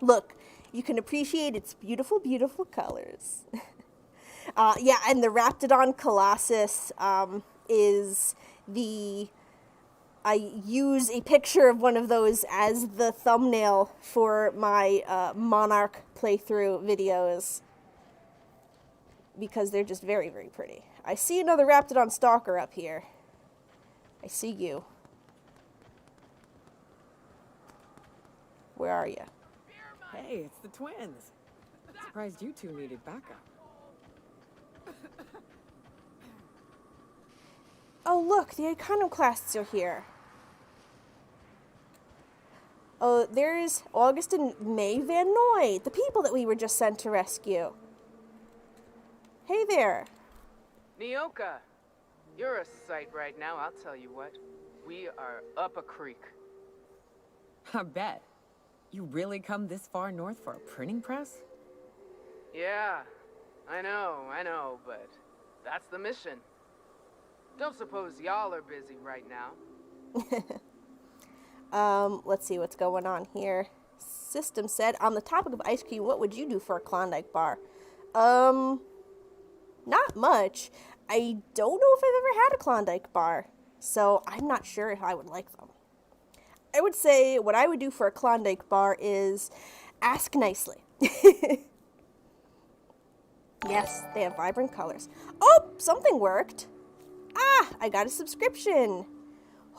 Look, you can appreciate its beautiful, beautiful colors. Yeah, and the Raptidon Colossus is the... I use a picture of one of those as the thumbnail for my Monarch playthrough videos. Because they're just very, very pretty. I see another Raptidon Stalker up here. I see you. Where are you? Hey, it's the twins. Surprised you two needed backup. Oh, look, the Iconoclasts are here. Oh, there's August and May Van Noy, the people that we were just sent to rescue. Hey there. Nyoka, you're a sight right now, I'll tell you what. We are up a creek. I bet. You really come this far north for a printing press? Yeah, I know, but that's the mission. Don't suppose y'all are busy right now. Let's see what's going on here. System said, on the topic of ice cream, what would you do for a Klondike bar? Not much. I don't know if I've ever had a Klondike bar, so I'm not sure if I would like them. I would say what I would do for a Klondike bar is ask nicely. Yes, they have vibrant colors. Oh, something worked. Ah, I got a subscription.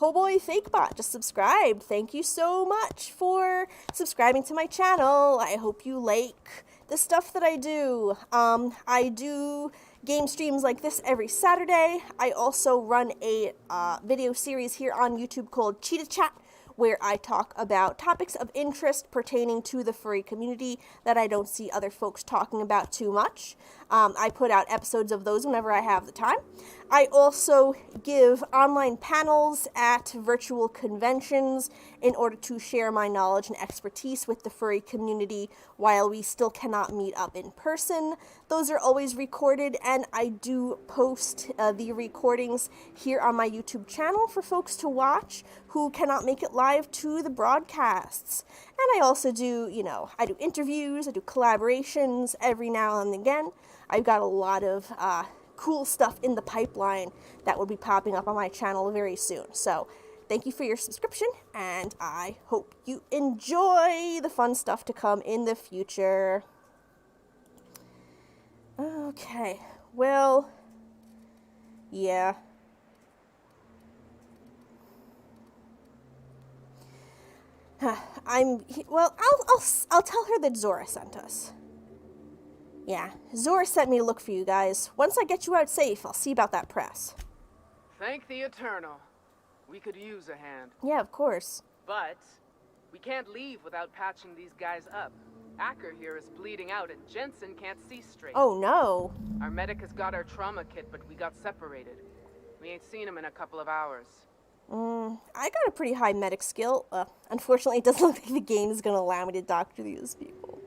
Oh boy, FakeBot just subscribed. Thank you so much for subscribing to my channel. I hope you like the stuff that I do. I do game streams like this every Saturday. I also run a video series here on YouTube called Cheetah Chat, where I talk about topics of interest pertaining to the furry community that I don't see other folks talking about too much. I put out episodes of those whenever I have the time. I also give online panels at virtual conventions in order to share my knowledge and expertise with the furry community while we still cannot meet up in person. Those are always recorded, and I do post the recordings here on my YouTube channel for folks to watch who cannot make it live to the broadcasts. And I also do, I do interviews, I do collaborations every now and again. I've got a lot of cool stuff in the pipeline that will be popping up on my channel very soon. So thank you for your subscription, and I hope you enjoy the fun stuff to come in the future. Okay, well, yeah. I'll tell her that Zora sent us. Yeah, Zora sent me to look for you guys. Once I get you out safe, I'll see about that press. Thank the Eternal. We could use a hand. Yeah, of course. But we can't leave without patching these guys up. Acker here is bleeding out and Jensen can't see straight. Oh no. Our medic has got our trauma kit, but we got separated. We ain't seen him in a couple of hours. I got a pretty high medic skill. Unfortunately, it doesn't look like the game is going to allow me to doctor these people.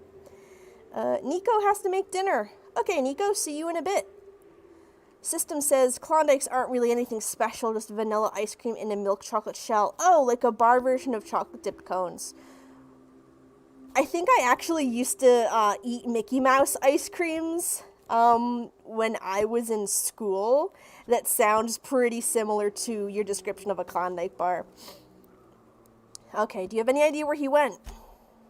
Nico has to make dinner. Okay, Nico, see you in a bit. System says Klondikes aren't really anything special, just vanilla ice cream in a milk chocolate shell. Oh, like a bar version of chocolate dipped cones. I think I actually used to eat Mickey Mouse ice creams when I was in school. That sounds pretty similar to your description of a Klondike bar. Okay, do you have any idea where he went?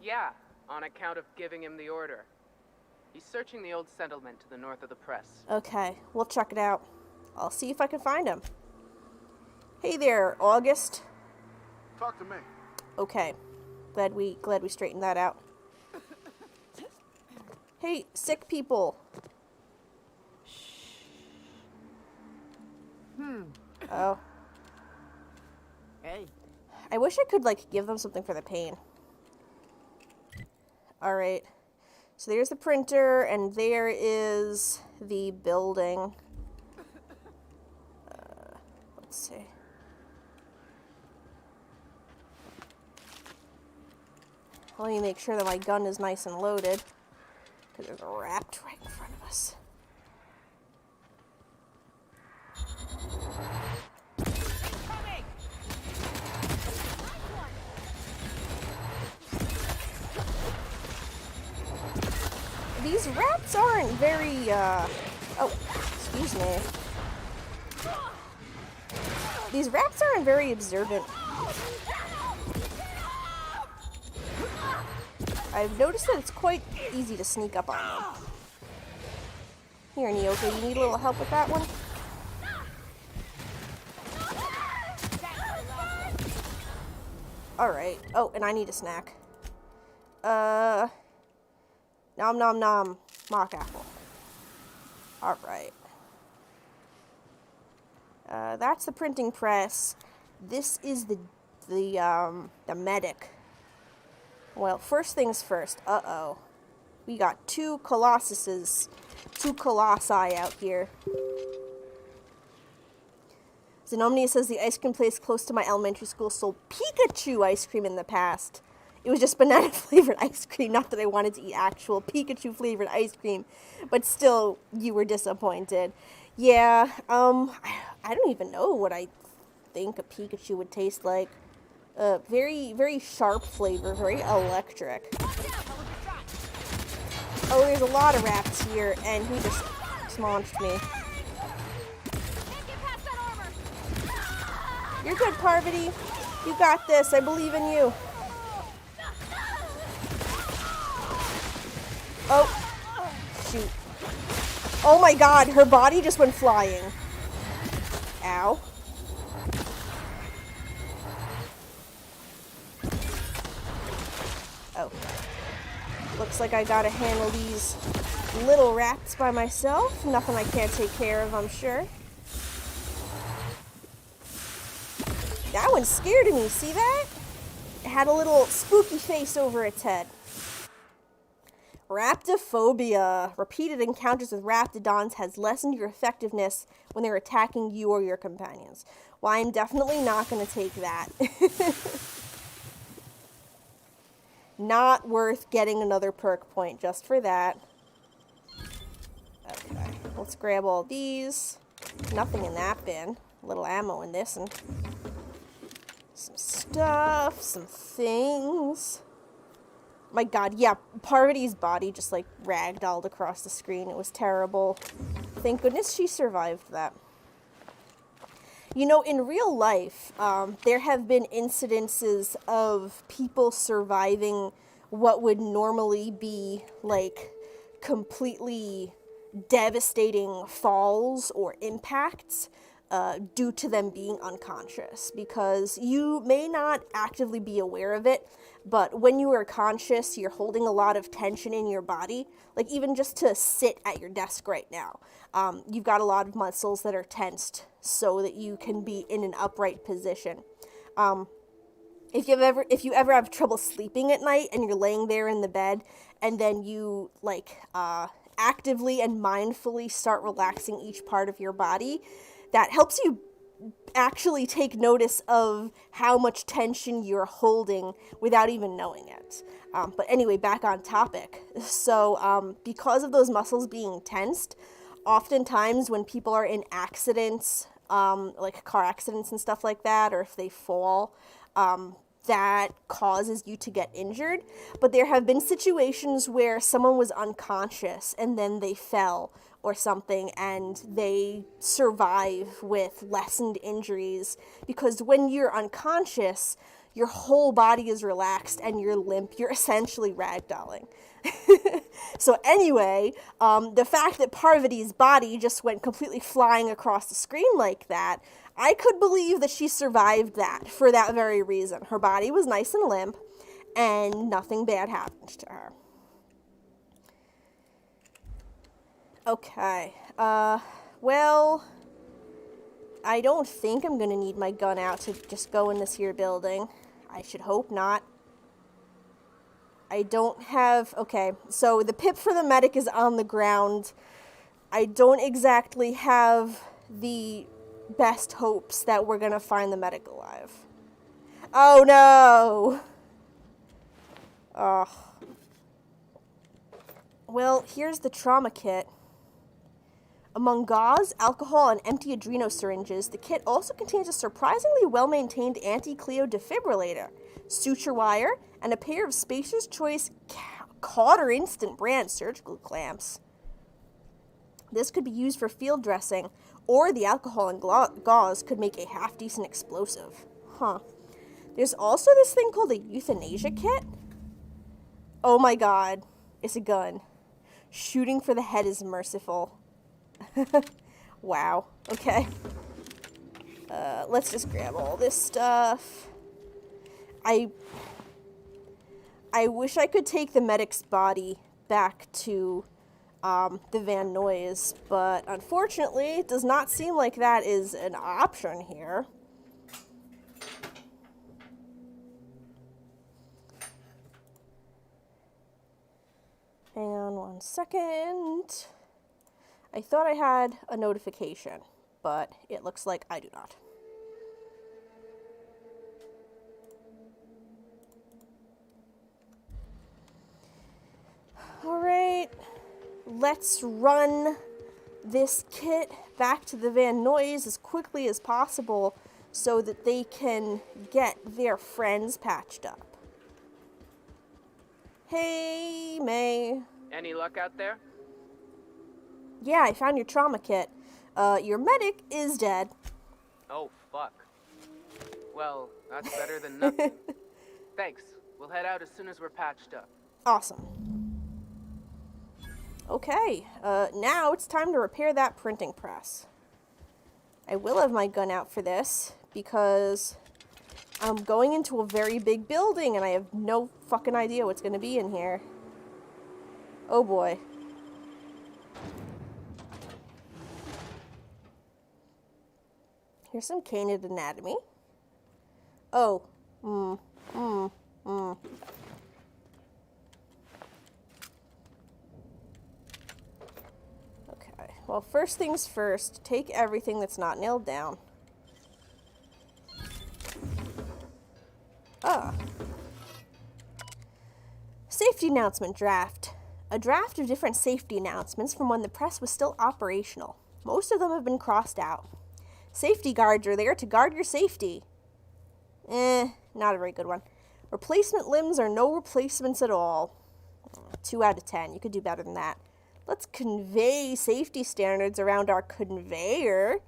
Yeah, on account of giving him the order. He's searching the old settlement to the north of the press. Okay, we'll check it out. I'll see if I can find him. Hey there, August. Talk to me. Okay, glad we straightened that out. Hey, sick people. Oh. Hey. I wish I could, give them something for the pain. Alright. So there's the printer, and there is the building. Let's see. Let me make sure that my gun is nice and loaded. Because there's a rat right in front of us. These rats aren't very, oh, excuse me. These rats aren't very observant. I've noticed that it's quite easy to sneak up on them. Here, Nyoka, you need a little help with that one? Alright. Oh, and I need a snack. Nom nom nom. Mock apple. Alright. That's the printing press. This is the medic. Well, first things first. Uh-oh. We got two colossi out here. Zenomnia says the ice cream place close to my elementary school sold Pikachu ice cream in the past. It was just banana flavored ice cream. Not that I wanted to eat actual Pikachu flavored ice cream, but still, you were disappointed. Yeah, I don't even know what I think a Pikachu would taste like. Very, very sharp flavor, very electric. Oh, there's a lot of rats here, and he just smonched me. You're good, Parvati. You got this. I believe in you. Oh, shoot. Oh my god, her body just went flying. Ow. Oh. Looks like I gotta handle these little rats by myself. Nothing I can't take care of, I'm sure. That one scared me, see that? It had a little spooky face over its head. Raptophobia. Repeated encounters with raptidons has lessened your effectiveness when they're attacking you or your companions. Well, I'm definitely not going to take that. Not worth getting another perk point just for that. Okay, let's grab all these. Nothing in that bin. A little ammo in this and some stuff, some things. My god, yeah, Parvati's body just like ragdolled across the screen. It was terrible. Thank goodness she survived that. You know, in real life, there have been incidences of people surviving what would normally be like completely devastating falls or impacts due to them being unconscious, because you may not actively be aware of it, but when you are conscious, you're holding a lot of tension in your body. Like even just to sit at your desk right now, you've got a lot of muscles that are tensed so that you can be in an upright position. If you ever have trouble sleeping at night and you're laying there in the bed and then you like actively and mindfully start relaxing each part of your body, that helps you actually take notice of how much tension you're holding without even knowing it. But anyway, back on topic. So because of those muscles being tensed, oftentimes when people are in accidents, like car accidents and stuff like that, or if they fall, that causes you to get injured. But there have been situations where someone was unconscious and then they fell or something and they survive with lessened injuries, because when you're unconscious, your whole body is relaxed and you're limp. You're essentially ragdolling. So anyway, the fact that Parvati's body just went completely flying across the screen like that, I could believe that she survived that for that very reason. Her body was nice and limp and nothing bad happened to her. Okay, well, I don't think I'm gonna need my gun out to just go in this here building. I should hope not. I don't have, okay, so the pip for the medic is on the ground. I don't exactly have the best hopes that we're gonna find the medic alive. Oh no! Ugh. Well, here's the trauma kit. Among gauze, alcohol, and empty adreno syringes, the kit also contains a surprisingly well-maintained anti-Cleo defibrillator, suture wire, and a pair of Spacer's Choice Cotter Instant brand surgical clamps. This could be used for field dressing, or the alcohol and gauze could make a half-decent explosive. Huh. There's also this thing called a euthanasia kit. Oh my god. It's a gun. Shooting for the head is merciful. Wow. Okay. Let's just grab all this stuff. I wish I could take the medic's body back to the Van Nuys, but unfortunately, it does not seem like that is an option here. Hang on 1 second. I thought I had a notification, but it looks like I do not. Alright, let's run this kit back to the Van Nuys as quickly as possible so that they can get their friends patched up. Hey, May. Any luck out there? Yeah, I found your trauma kit. Your medic is dead. Oh, fuck. Well, that's better than nothing. Thanks. We'll head out as soon as we're patched up. Awesome. Okay, now it's time to repair that printing press. I will have my gun out for this, because I'm going into a very big building and I have no fucking idea what's going to be in here. Oh boy. Here's some canid anatomy. Oh. Okay. Well, first things first, take everything that's not nailed down. Safety announcement draft. A draft of different safety announcements from when the press was still operational. Most of them have been crossed out. Safety guards are there to guard your safety. Not a very good one. Replacement limbs are no replacements at all. 2 out of 10. You could do better than that. Let's convey safety standards around our conveyor.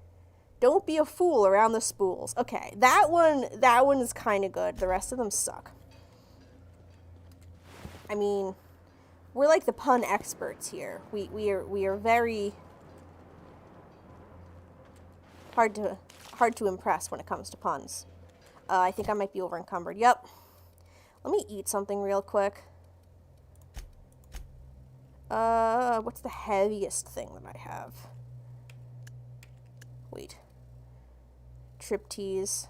Don't be a fool around the spools. Okay, that one is kind of good. The rest of them suck. I mean, we're like the pun experts here. We are very hard to impress when it comes to puns. I think I might be over encumbered. Yep. Let me eat something real quick. What's the heaviest thing that I have? Wait. Triptease.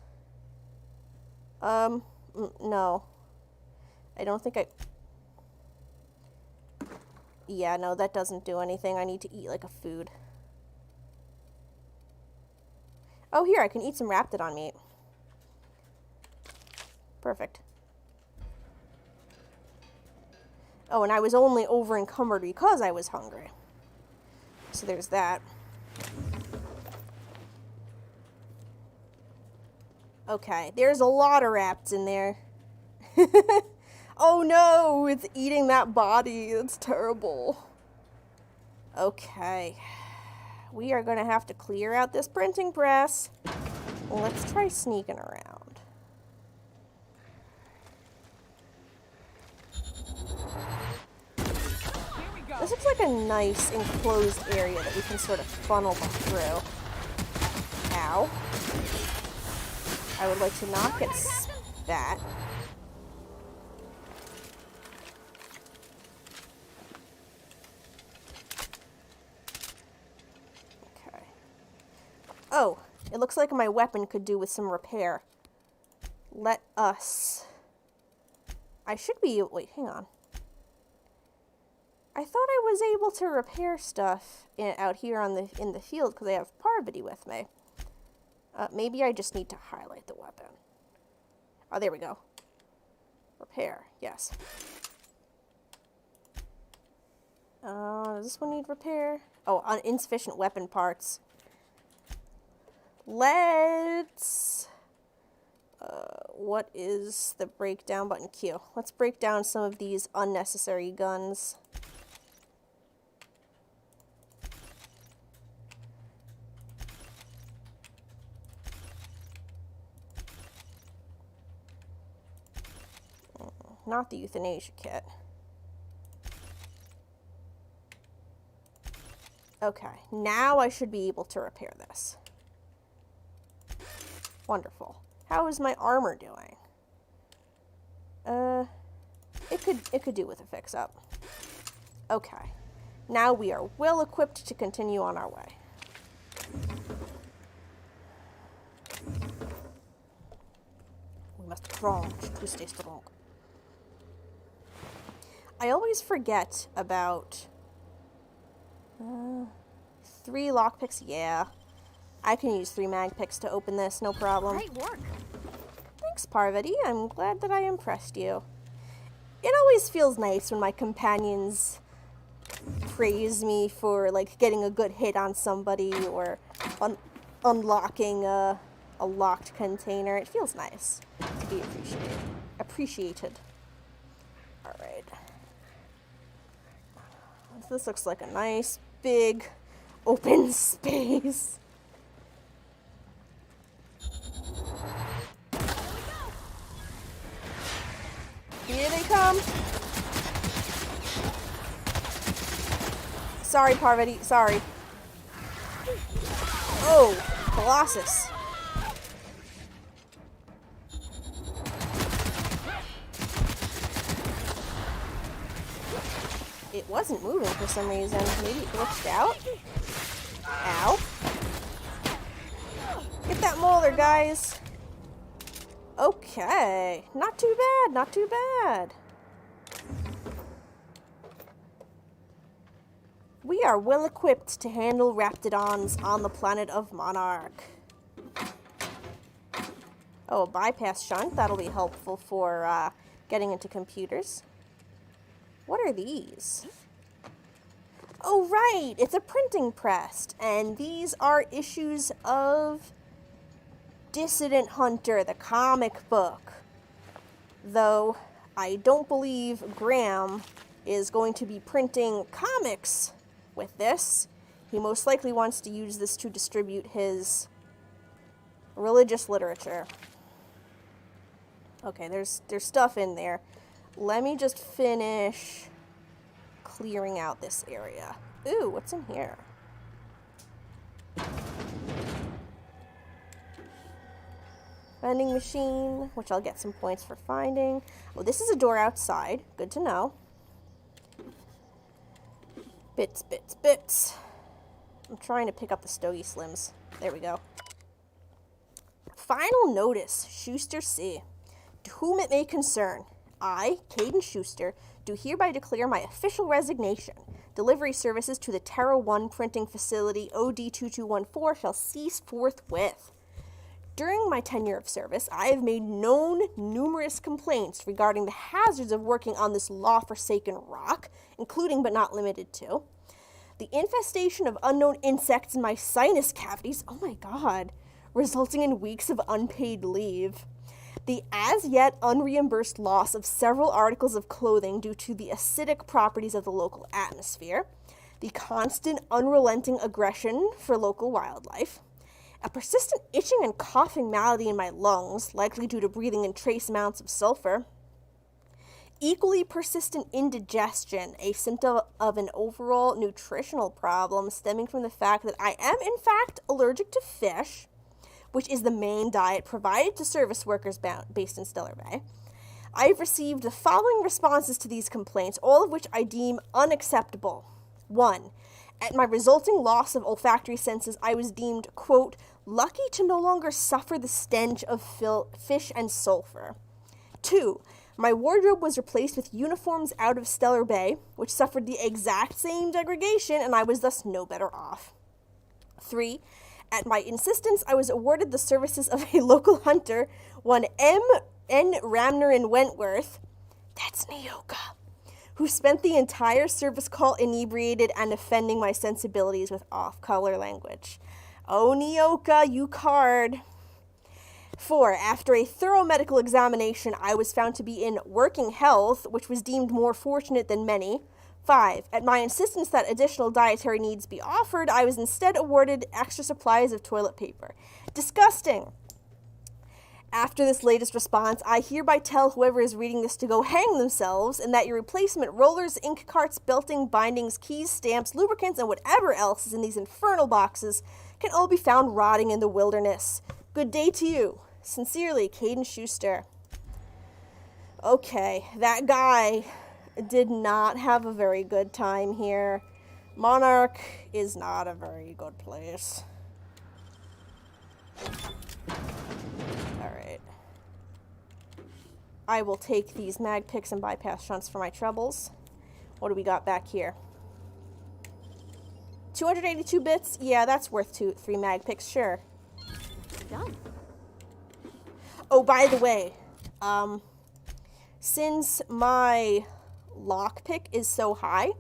No. I don't think I... Yeah, no, that doesn't do anything. I need to eat like a food. Oh, here, I can eat some Raptidon meat. Perfect. Oh, and I was only over encumbered because I was hungry. So there's that. Okay, there's a lot of rats in there. Oh no, it's eating that body. That's terrible. Okay. We are going to have to clear out this printing press. Let's try sneaking around. This looks like a nice enclosed area that we can sort of funnel them through. Ow. I would like to not get spat. Okay. Oh, it looks like my weapon could do with some repair. Let us... I should be... Wait, hang on. I thought I was able to repair stuff out here in the field because I have Parvati with me. Maybe I just need to highlight the weapon. Oh, there we go. Repair, yes. Does this one need repair? Oh, insufficient weapon parts. Let's... what is the breakdown button? Q. Let's break down some of these unnecessary guns. Not the euthanasia kit. Okay, now I should be able to repair this. Wonderful. How is my armor doing? It could do with a fix-up. Okay. Now we are well equipped to continue on our way. We must crawl to stay strong. I always forget about 3 lockpicks. Yeah, I can use 3 mag picks to open this, no problem. Great work. Thanks, Parvati. I'm glad that I impressed you. It always feels nice when my companions praise me for, like, getting a good hit on somebody or unlocking a locked container. It feels nice to be appreciated. All right. This looks like a nice, big, open space. Here they come. Sorry, Parvati. Sorry. Oh, Colossus. It wasn't moving for some reason. Maybe it glitched out? Ow. Get that molder, guys. Okay. Not too bad, not too bad. We are well equipped to handle Raptidons on the planet of Monarch. Oh, a bypass shunt. That'll be helpful for getting into computers. What are these? Oh, right! It's a printing press. And these are issues of Dissident Hunter, the comic book. Though, I don't believe Graham is going to be printing comics with this. He most likely wants to use this to distribute his religious literature. Okay, there's stuff in there. Let me just finish clearing out this area. Ooh, what's in here? Vending machine, which I'll get some points for finding. Oh, this is a door outside. Good to know. Bits, bits, bits. I'm trying to pick up the Stogie Slims. There we go. Final notice, Schuster C. To whom it may concern, I, Caden Schuster, do hereby declare my official resignation. Delivery services to the Terra 1 printing facility OD2214 shall cease forthwith. During my tenure of service, I have made known numerous complaints regarding the hazards of working on this law-forsaken rock, including but not limited to the infestation of unknown insects in my sinus cavities, oh my god, resulting in weeks of unpaid leave. The as-yet unreimbursed loss of several articles of clothing due to the acidic properties of the local atmosphere, the constant unrelenting aggression for local wildlife, a persistent itching and coughing malady in my lungs, likely due to breathing in trace amounts of sulfur, equally persistent indigestion, a symptom of an overall nutritional problem stemming from the fact that I am, in fact, allergic to fish, which is the main diet provided to service workers based in Stellar Bay. I have received the following responses to these complaints, all of which I deem unacceptable. 1. At my resulting loss of olfactory senses, I was deemed, quote, lucky to no longer suffer the stench of fish and sulfur. 2. My wardrobe was replaced with uniforms out of Stellar Bay, which suffered the exact same degradation, and I was thus no better off. 3. At my insistence, I was awarded the services of a local hunter, one M.N. Ramner in Wentworth, that's Nyoka, who spent the entire service call inebriated and offending my sensibilities with off-color language. Oh, Nyoka, you card. 4. After a thorough medical examination, I was found to be in working health, which was deemed more fortunate than many. 5. At my insistence that additional dietary needs be offered, I was instead awarded extra supplies of toilet paper. Disgusting. After this latest response, I hereby tell whoever is reading this to go hang themselves, and that your replacement rollers, ink carts, belting, bindings, keys, stamps, lubricants, and whatever else is in these infernal boxes can all be found rotting in the wilderness. Good day to you. Sincerely, Caden Schuster. Okay, that guy did not have a very good time here. Monarch is not a very good place. Alright. I will take these mag picks and bypass shunts for my troubles. What do we got back here? 282 bits? Yeah, that's worth 3 mag picks, sure. Done. Oh, by the way, since my lockpick is so high,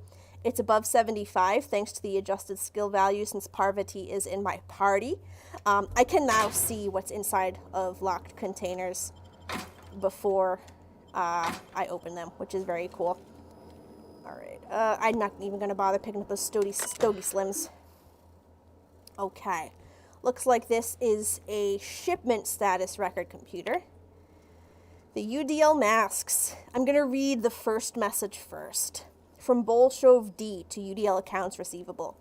it's above 75 thanks to the adjusted skill value since Parvati is in my party. I can now see what's inside of locked containers before I open them, which is very cool. Alright, I'm not even going to bother picking up those Stogie Slims. Okay, looks like this is a shipment status record computer. The UDL masks. I'm going to read the first message first. From Bolshov D to UDL accounts receivable.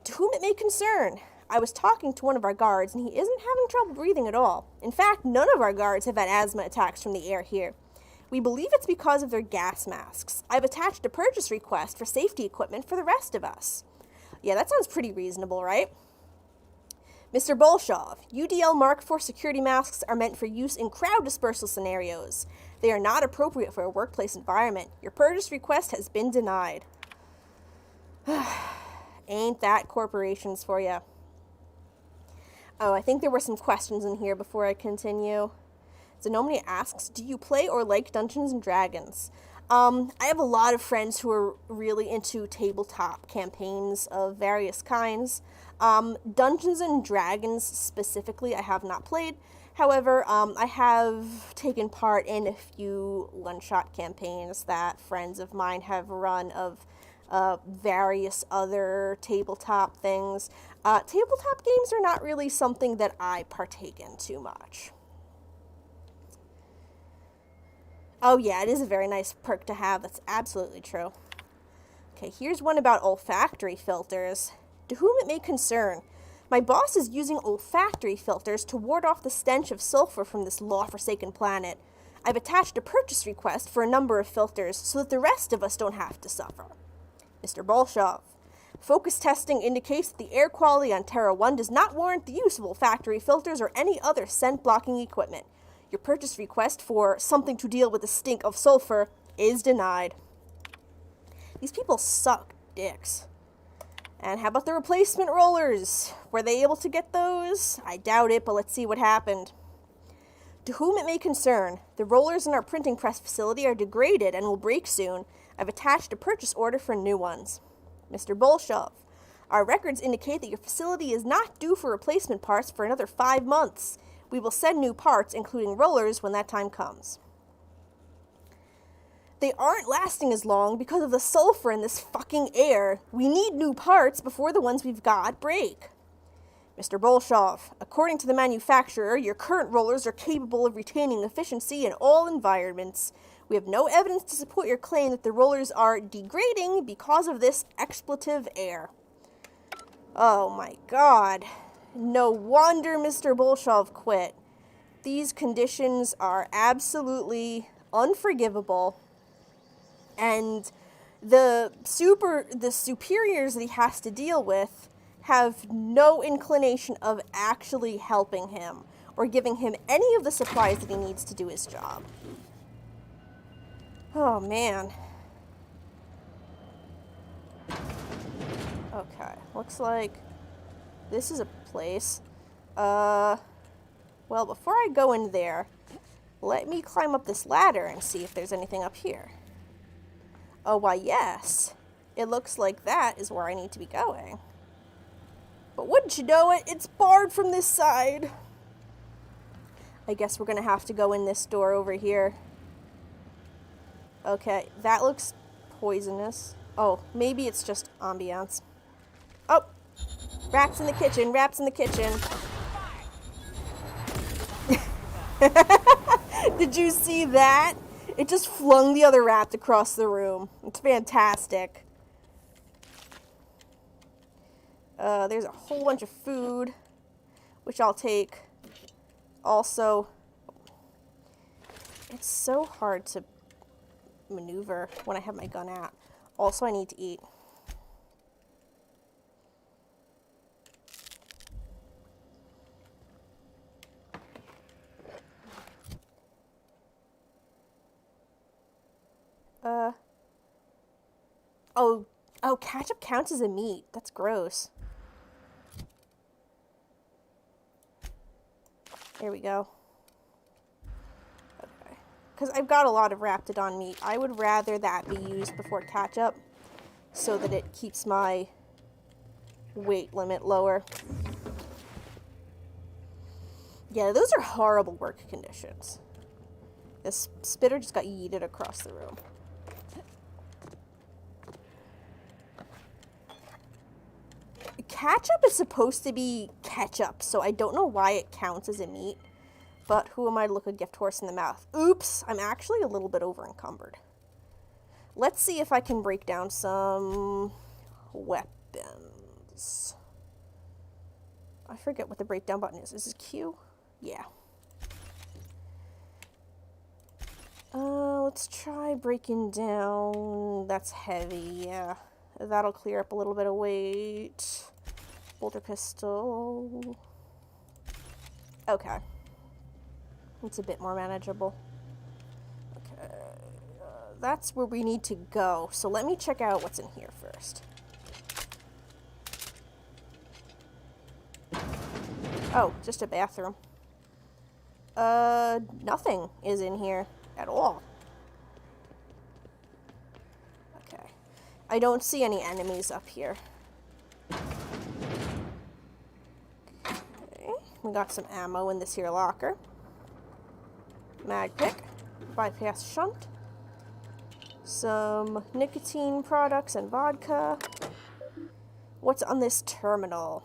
To whom it may concern, I was talking to one of our guards and he isn't having trouble breathing at all. In fact, none of our guards have had asthma attacks from the air here. We believe it's because of their gas masks. I've attached a purchase request for safety equipment for the rest of us. Yeah, that sounds pretty reasonable, right? Mr. Bolshov, UDL Mark IV security masks are meant for use in crowd dispersal scenarios. They are not appropriate for a workplace environment. Your purchase request has been denied. Ain't that corporations for you? Oh, I think there were some questions in here before I continue. Zenomnia asks, do you play or like Dungeons & Dragons? I have a lot of friends who are really into tabletop campaigns of various kinds. Dungeons & Dragons specifically, I have not played. However, I have taken part in a few one-shot campaigns that friends of mine have run of various other tabletop things. Tabletop games are not really something that I partake in too much. Oh yeah, it is a very nice perk to have. That's absolutely true. Okay, here's one about olfactory filters. To whom it may concern, my boss is using olfactory filters to ward off the stench of sulfur from this law-forsaken planet. I've attached a purchase request for a number of filters so that the rest of us don't have to suffer. Mr. Bolshov, focus testing indicates that the air quality on Terra 1 does not warrant the use of olfactory filters or any other scent-blocking equipment. Your purchase request for something to deal with the stink of sulfur is denied. These people suck dicks. And how about the replacement rollers? Were they able to get those? I doubt it, but let's see what happened. To whom it may concern, the rollers in our printing press facility are degraded and will break soon. I've attached a purchase order for new ones. Mr. Bolshov, our records indicate that your facility is not due for replacement parts for another 5 months. We will send new parts, including rollers, when that time comes. They aren't lasting as long because of the sulfur in this fucking air. We need new parts before the ones we've got break. Mr. Bolshov, according to the manufacturer, your current rollers are capable of retaining efficiency in all environments. We have no evidence to support your claim that the rollers are degrading because of this expletive air. Oh my god. No wonder Mr. Bolshov quit. These conditions are absolutely unforgivable. And the superiors that he has to deal with have no inclination of actually helping him or giving him any of the supplies that he needs to do his job. Oh, man. Okay, looks like this is a place. Well, before I go in there, let me climb up this ladder and see if there's anything up here. Oh, why, yes. It looks like that is where I need to be going. But wouldn't you know it, it's barred from this side. I guess we're gonna have to go in this door over here. Okay, that looks poisonous. Oh, maybe it's just ambiance. Oh! Rats in the kitchen, rats in the kitchen. Did you see that? It just flung the other rat across the room. It's fantastic. There's a whole bunch of food, which I'll take. Also, it's so hard to maneuver when I have my gun out. Also, I need to eat. Oh, ketchup counts as a meat. That's gross. There we go. Okay. Because I've got a lot of Raptidon meat. I would rather that be used before ketchup so that it keeps my weight limit lower. Yeah, those are horrible work conditions. This spitter just got yeeted across the room. Ketchup is supposed to be ketchup, so I don't know why it counts as a meat. But who am I to look a gift horse in the mouth? Oops, I'm actually a little bit over encumbered. Let's see if I can break down some weapons. I forget what the breakdown button is. Is this Q? Yeah. Let's try breaking down. That's heavy, yeah. That'll clear up a little bit of weight. Bolter pistol. Okay. It's a bit more manageable. Okay. That's where we need to go. So let me check out what's in here first. Oh, just a bathroom. Nothing is in here at all. Okay. I don't see any enemies up here. Okay. We got some ammo in this here locker. Mag pick. Bypass shunt. Some nicotine products and vodka. What's on this terminal?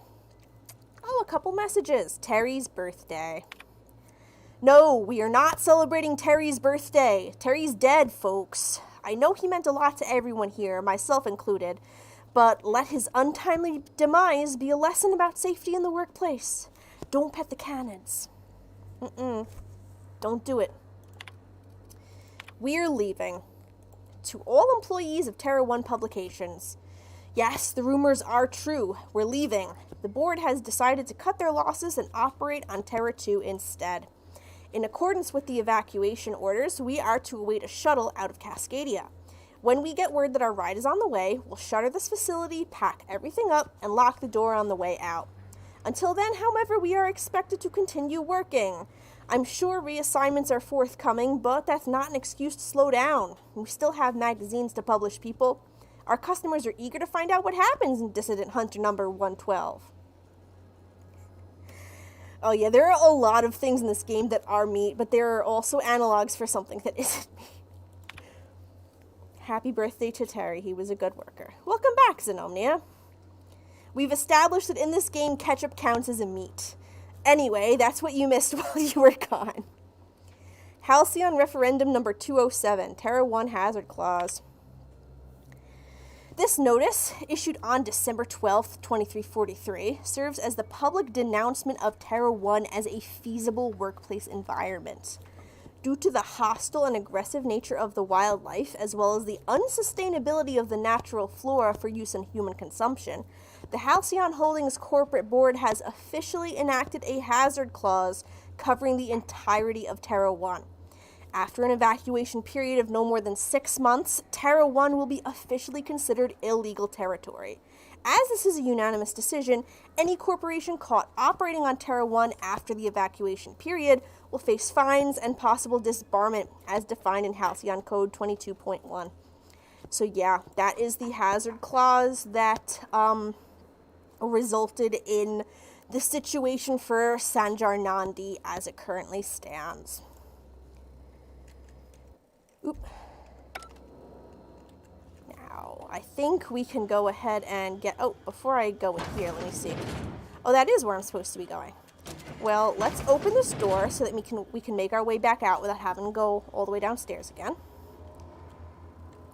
Oh, a couple messages. Terry's birthday. No, we are not celebrating Terry's birthday. Terry's dead, folks. I know he meant a lot to everyone here, myself included, but let his untimely demise be a lesson about safety in the workplace. Don't pet the cannons. Don't do it. We're leaving. To all employees of Terra 1 Publications. Yes, the rumors are true. We're leaving. The board has decided to cut their losses and operate on Terra 2 instead. In accordance with the evacuation orders, we are to await a shuttle out of Cascadia. When we get word that our ride is on the way, we'll shutter this facility, pack everything up, and lock the door on the way out. Until then, however, we are expected to continue working. I'm sure reassignments are forthcoming, but that's not an excuse to slow down. We still have magazines to publish, people. Our customers are eager to find out what happens in Dissident Hunter number 112. Oh yeah, there are a lot of things in this game that are meat, but there are also analogs for something that isn't meat. Happy birthday to Terry, he was a good worker. Welcome back, Xenomnia. We've established that in this game, ketchup counts as a meat. Anyway, that's what you missed while you were gone. Halcyon Referendum number 207, Terra 1 Hazard Clause. This notice, issued on December 12th, 2343, serves as the public denouncement of Terra 1 as a feasible workplace environment. Due to the hostile and aggressive nature of the wildlife, as well as the unsustainability of the natural flora for use in human consumption, the Halcyon Holdings corporate board has officially enacted a hazard clause covering the entirety of Terra 1. After an evacuation period of no more than 6 months, Terra 1 will be officially considered illegal territory. As this is a unanimous decision, any corporation caught operating on Terra 1 after the evacuation period will face fines and possible disbarment as defined in Halcyon Code 22.1. So yeah, that is the hazard clause that resulted in the situation for Sanjar Nandi as it currently stands. Oop. Now, I think we can go ahead and get... Oh, before I go in here, let me see. Oh, that is where I'm supposed to be going. Well, let's open this door so that we can make our way back out without having to go all the way downstairs again.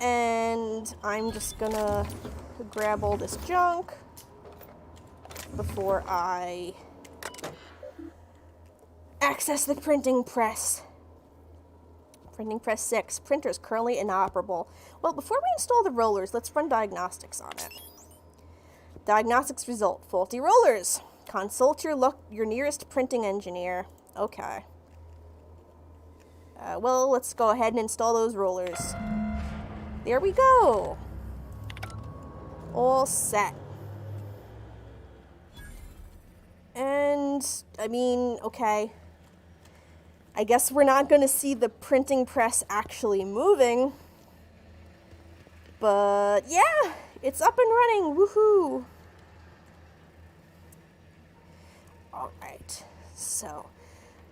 And I'm just gonna grab all this junk before I access the printing press. Printing press 6. Printer is currently inoperable. Well, before we install the rollers, let's run diagnostics on it. Diagnostics result. Faulty rollers. Consult your nearest printing engineer. Okay. Well, let's go ahead and install those rollers. There we go. All set. And, I mean, okay. I guess we're not going to see the printing press actually moving. But, yeah, it's up and running. Woohoo! Alright, so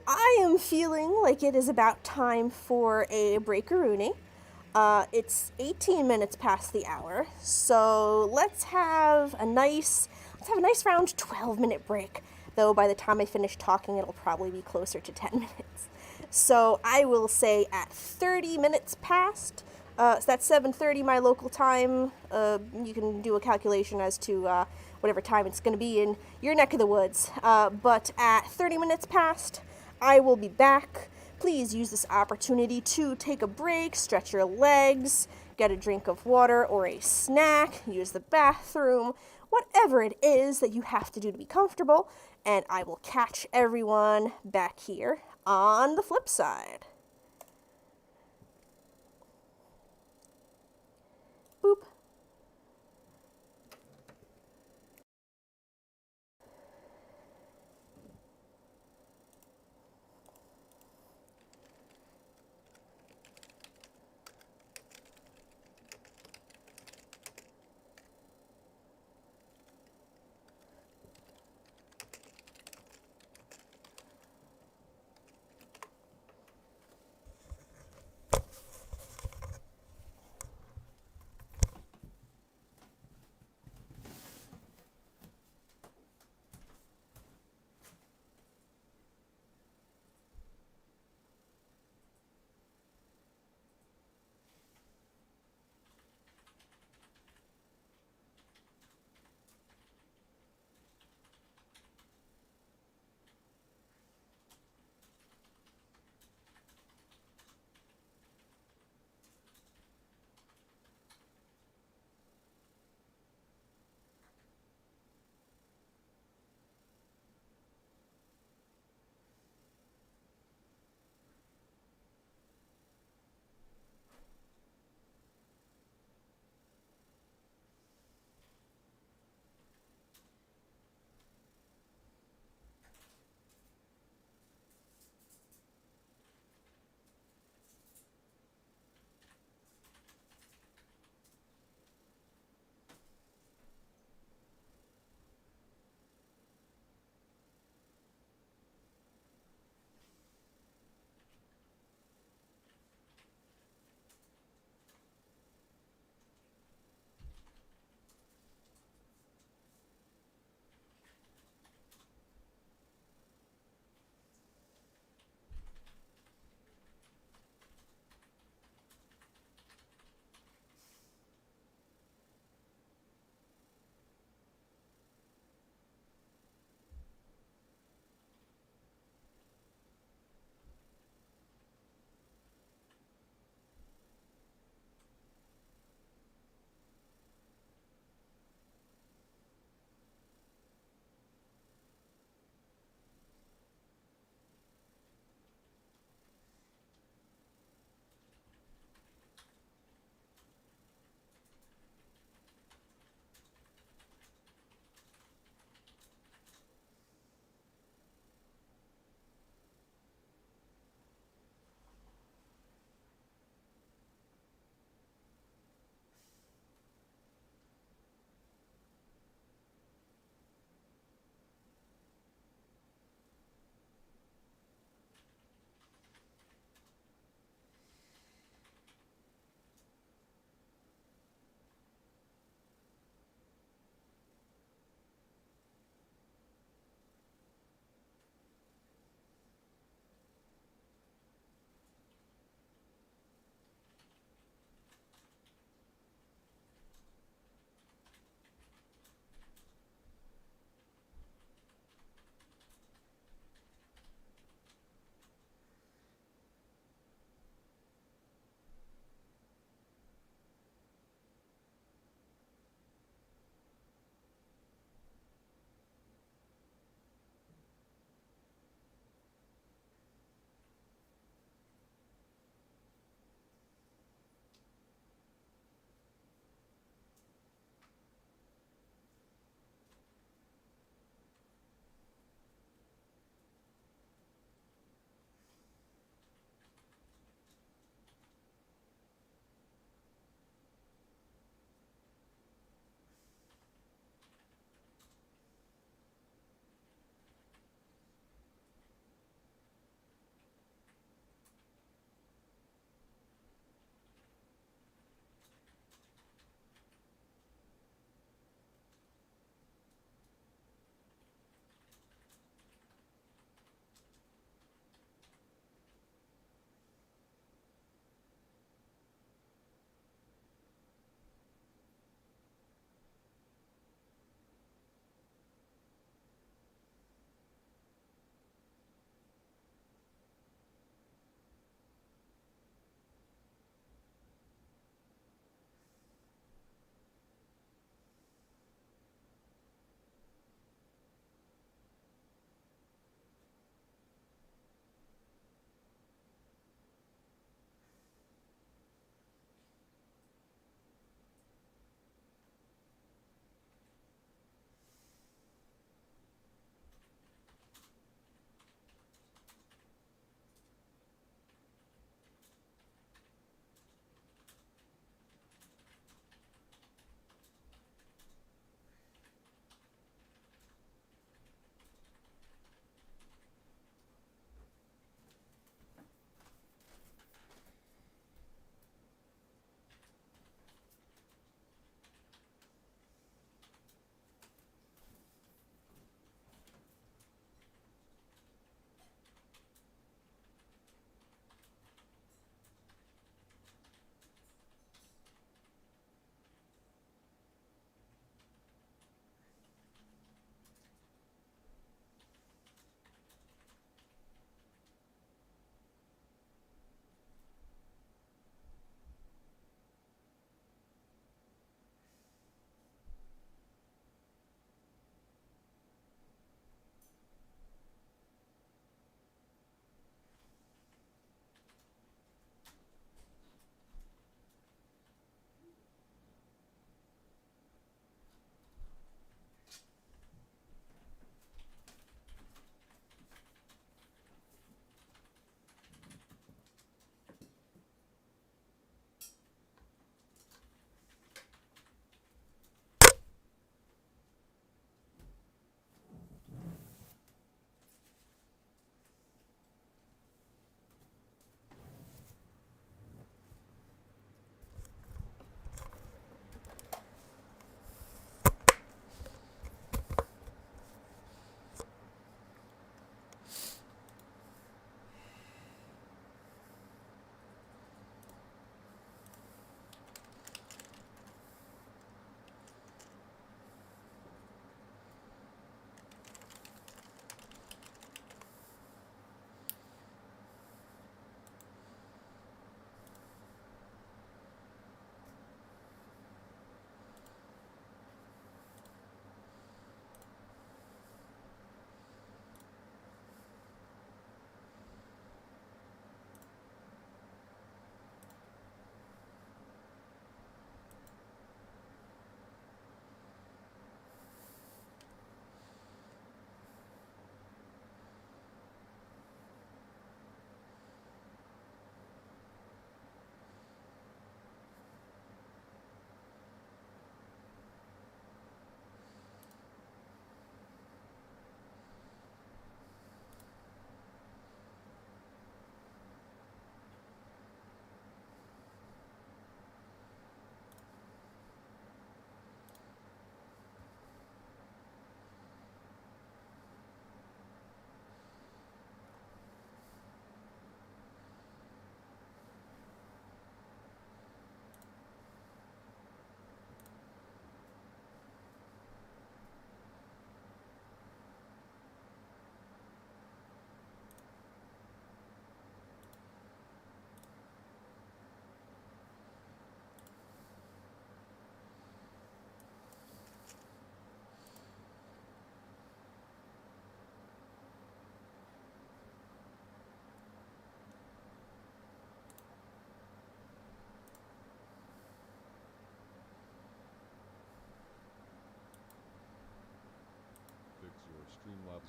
I am feeling like it is about time for a breakaroonie. It's 18 minutes past the hour, so let's have a nice round 12-minute break. Though by the time I finish talking, it'll probably be closer to 10 minutes. So I will say at 30 minutes past, so that's 7:30 my local time. You can do a calculation as to whatever time it's going to be in your neck of the woods. But at 30 minutes past, I will be back. Please use this opportunity to take a break, stretch your legs, get a drink of water or a snack, use the bathroom, whatever it is that you have to do to be comfortable, and I will catch everyone back here on the flip side. Boop.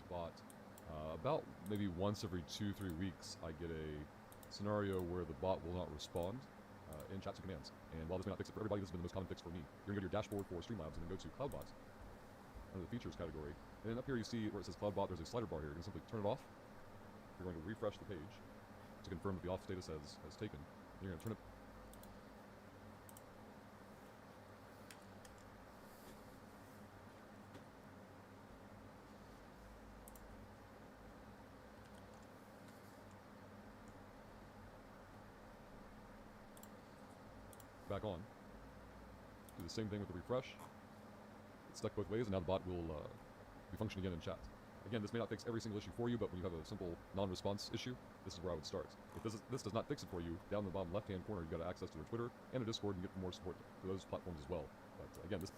bot. About maybe once every 2-3 weeks, I get a scenario where the bot will not respond in chats and commands. And while this may not fix it for everybody, this has been the most common fix for me. You're going to go to your dashboard for Streamlabs and then go to CloudBot under the features category. And then up here you see where it says CloudBot, there's a slider bar here. You're going to simply turn it off. You're going to refresh the page to confirm that the off status has taken. And you're going to turn it back on. Do the same thing with the refresh. It's stuck both ways, and now the bot will be functioning again in chat. Again, this may not fix every single issue for you, but when you have a simple non-response issue, this is where I would start. If this does not fix it for you, down in the bottom left-hand corner, you've got access to their Twitter and a Discord, and get more support for those platforms as well. But again, this...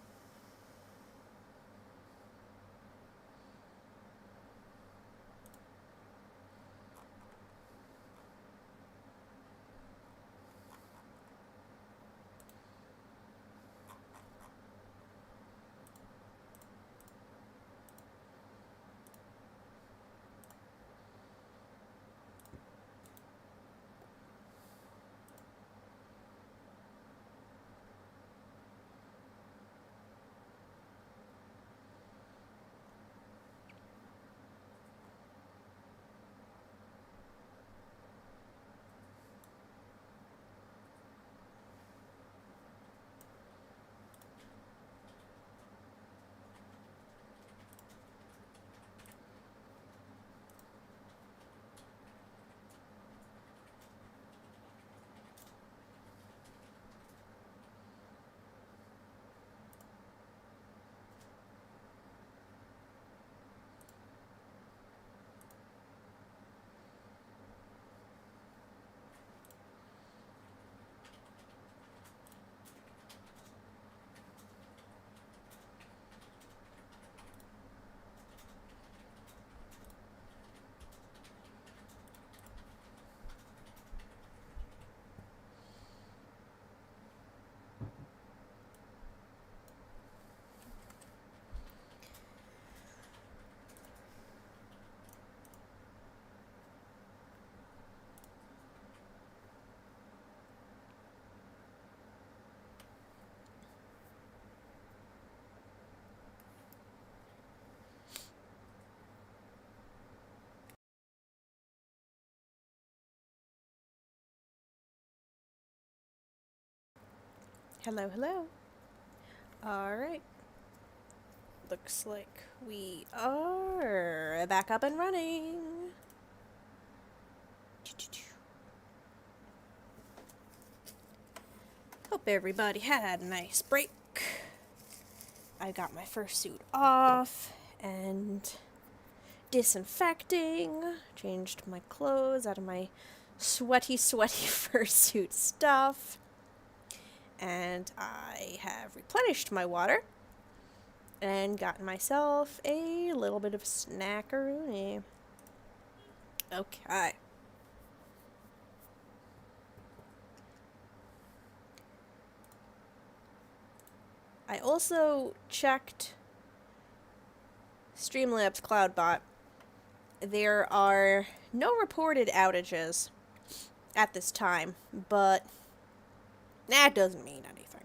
Hello, hello. Alright. Looks like we are back up and running. Hope everybody had a nice break. I got my fursuit off and disinfecting. Changed my clothes out of my sweaty fursuit stuff. And I have replenished my water and gotten myself a little bit of snackaroonie. Okay. I also checked Streamlabs CloudBot. There are no reported outages at this time, but that doesn't mean anything.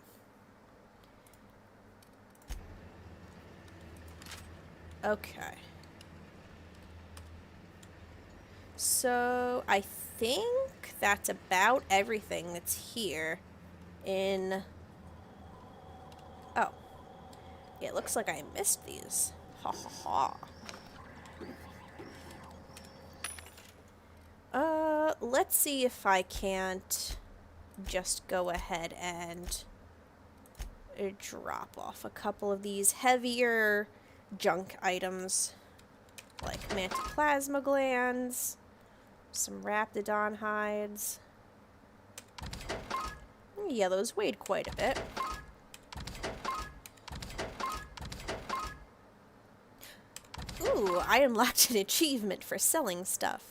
Okay. So, I think that's about everything that's here in... Oh. Yeah, it looks like I missed these. Ha ha ha. Let's see if I can't just go ahead and drop off a couple of these heavier junk items, like mantoplasma glands, some raptidon hides. Yeah, those weighed quite a bit. Ooh, I unlocked an achievement for selling stuff.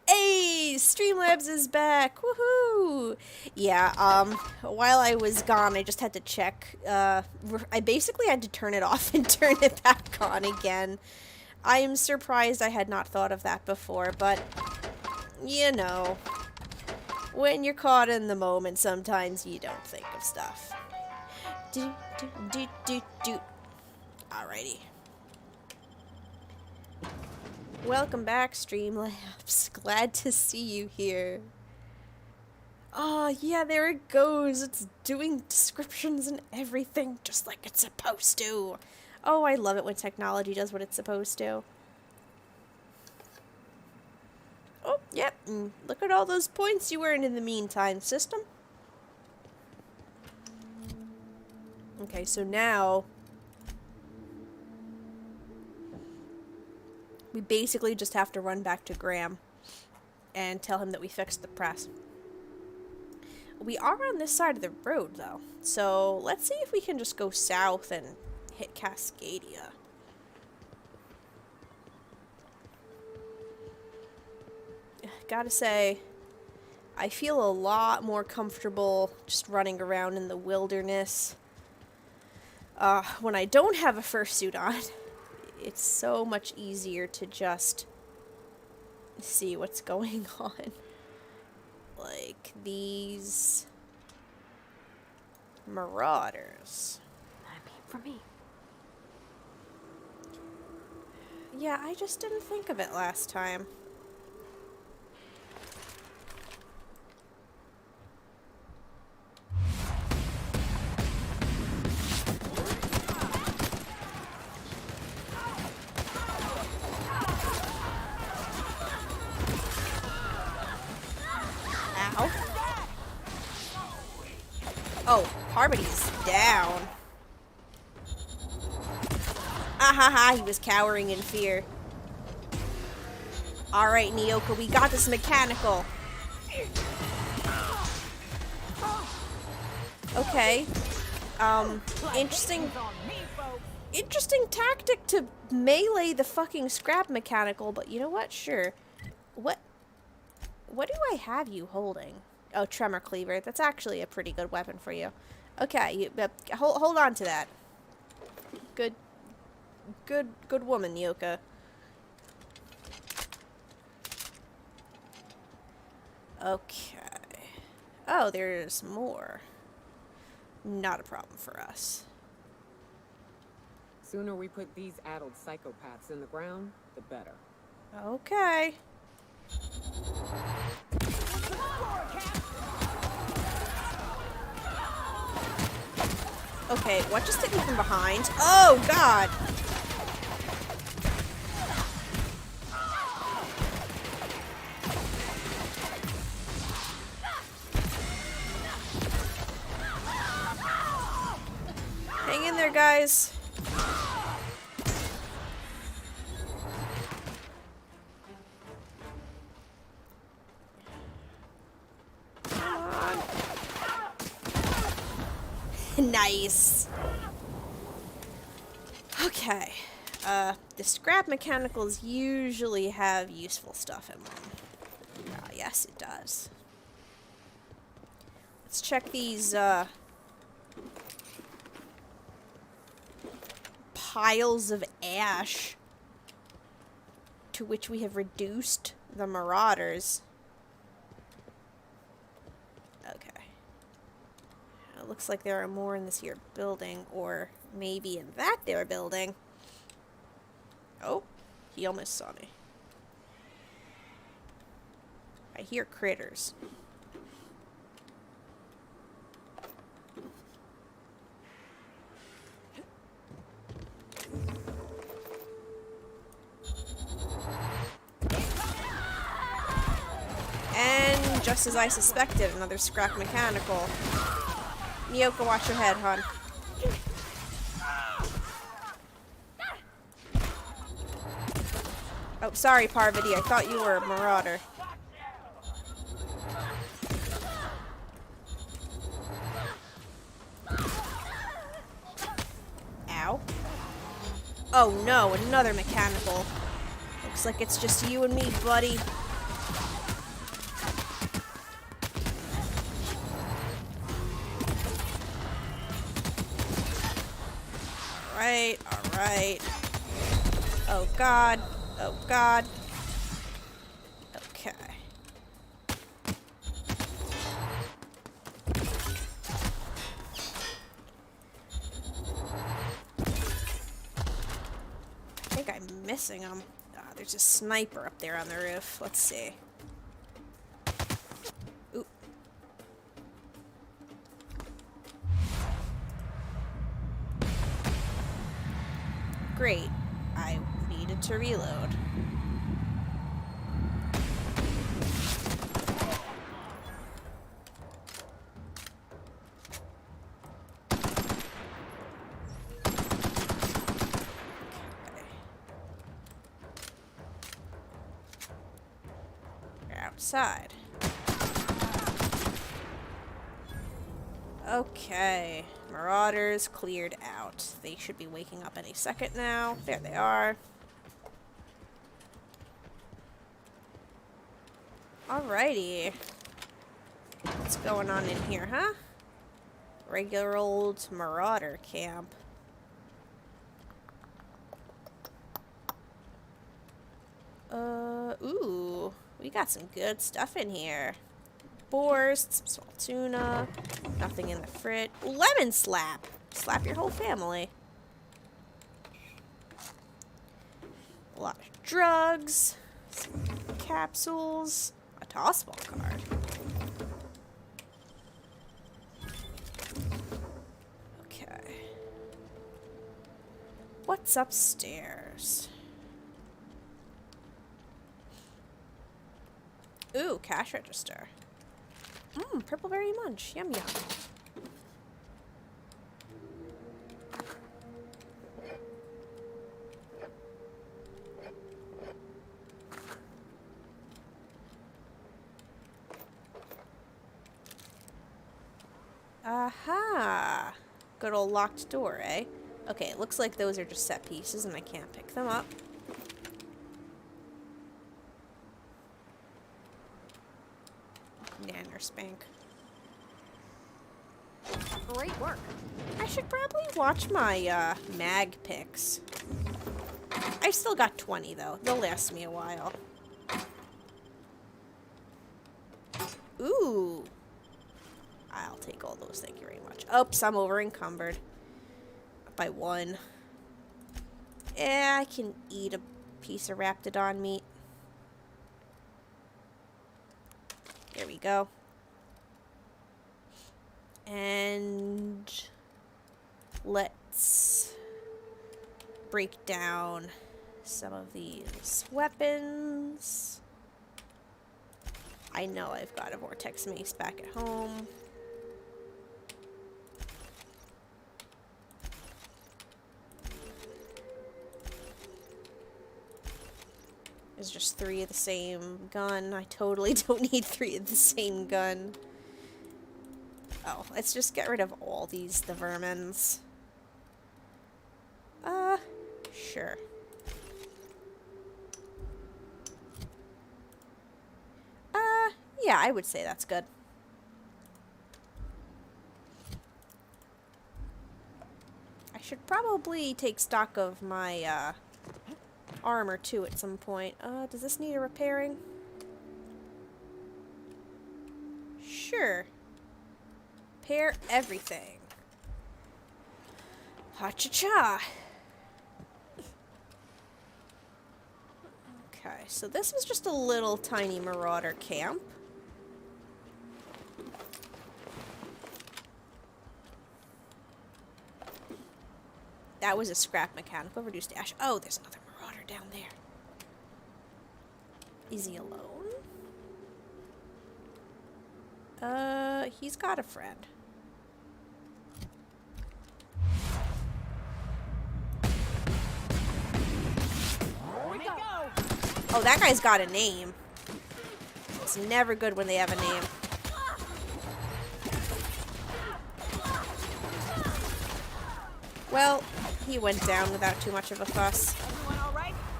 Hey, Streamlabs is back! Woohoo! Yeah, while I was gone, I just had to check. I basically had to turn it off and turn it back on again. I am surprised I had not thought of that before, but, you know, when you're caught in the moment, sometimes you don't think of stuff. Alrighty. Welcome back, Streamlabs. Glad to see you here. Oh, yeah, there it goes. It's doing descriptions and everything just like it's supposed to. Oh, I love it when technology does what it's supposed to. Oh, yep. Look at all those points you earned in the meantime, system. Okay, so now we basically just have to run back to Graham and tell him that we fixed the press. We are on this side of the road, though, so let's see if we can just go south and hit Cascadia. Gotta say, I feel a lot more comfortable just running around in the wilderness. When I don't have a fursuit on, it's so much easier to just see what's going on. Like these marauders. I mean, for me. Yeah, I just didn't think of it last time. Oh, Harmody's down. Ahaha, he was cowering in fear. Alright, Nyoka, we got this mechanical. Okay. Interesting tactic to melee the fucking scrap mechanical, but you know what? Sure. What do I have you holding? Oh, Tremor Cleaver. That's actually a pretty good weapon for you. Okay, hold on to that. Good woman, Nyoka. Okay. Oh, there's more. Not a problem for us. Sooner we put these addled psychopaths in the ground, the better. Okay. Okay, what just hit me from behind? Oh, God! Hang in there, guys. Nice. Okay. The scrap mechanicals usually have useful stuff in them. Yes, it does. Let's check these, piles of ash to which we have reduced the marauders. Okay. It looks like there are more in this here building, or maybe in that there building. Oh, he almost saw me. I hear critters. And just as I suspected, another scrap mechanical. Nyoka, watch your head, hon. Oh, sorry, Parvati. I thought you were a marauder. Ow. Oh no, another mechanical. Looks like it's just you and me, buddy. Alright. Oh god. Oh god. Okay. I think I'm missing them. Ah, there's a sniper up there on the roof. Let's see. Oop. Great. I needed to reload. Outside. Okay, Marauders cleared out. They should be waking up any second now. There they are. Alrighty. What's going on in here, huh? Regular old Marauder camp. Ooh. We got some good stuff in here. Boars, some salt tuna, nothing in the fridge. Lemon slap! Slap your whole family. A lot of drugs, some capsules, a tossball card. Okay. What's upstairs? Ooh, cash register. Purple berry munch. Yum yum. Aha! Good old locked door, eh? Okay, it looks like those are just set pieces and I can't pick them up. Nanner spank. Great work. I should probably watch my mag picks. I still got 20 though. They'll last me a while. Ooh. I'll take all those, thank you very much. Oops, I'm over encumbered. By 1. Yeah, I can eat a piece of Raptidon meat. There we go. And let's break down some of these weapons. I know I've got a Vortex Mace back at home. There's just 3 of the same gun. I totally don't need 3 of the same gun. Oh, let's just get rid of all the vermins. Sure. Yeah, I would say that's good. I should probably take stock of my, armor too at some point. Does this need a repairing? Sure. Repair everything. Ha-cha-cha. Okay, so this is just a little tiny marauder camp. That was a scrap mechanical reduced to ash. Oh, there's another marauder down there. Is he alone? He's got a friend. Oh, that guy's got a name. It's never good when they have a name. Well, he went down without too much of a fuss.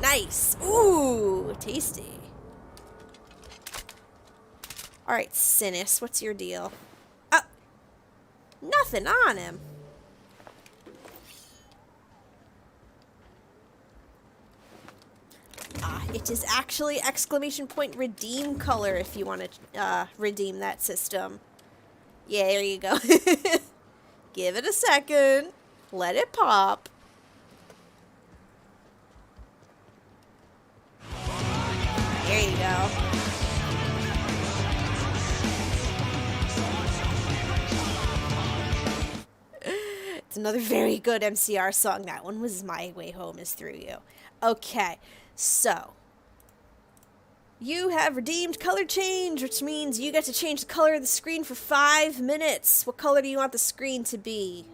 Nice! Ooh, tasty. Alright, Sinis, what's your deal? Nothing on him. It is actually exclamation point redeem color if you want to redeem that system. Yeah, there you go. Give it a second. Let it pop. There you go. It's another very good MCR song. That one was My Way Home is Through You. Okay, so you have redeemed color change, which means you get to change the color of the screen for 5 minutes. What color do you want the screen to be?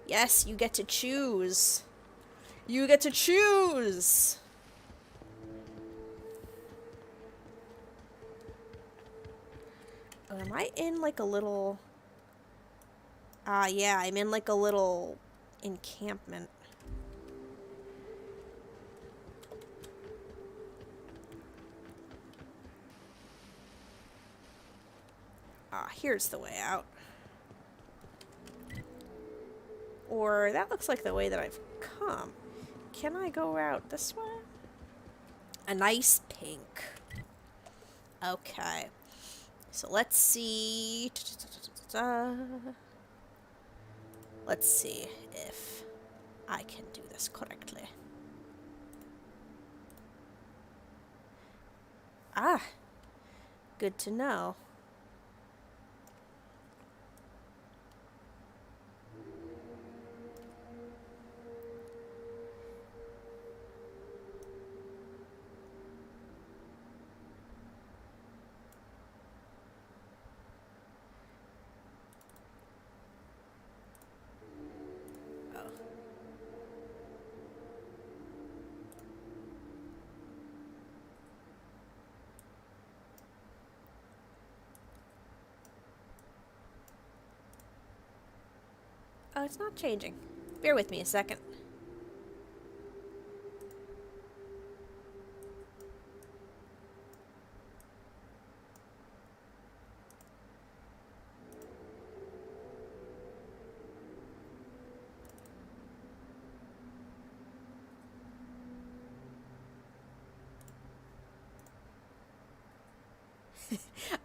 Yes, you get to choose. You get to choose. Oh, am I in like a little... yeah, I'm in like a little encampment. Here's the way out. Or that looks like the way that I've come. Can I go out this way? A nice pink. Okay. So let's see. Let's see if I can do this correctly. Good to know. Oh, it's not changing. Bear with me a second.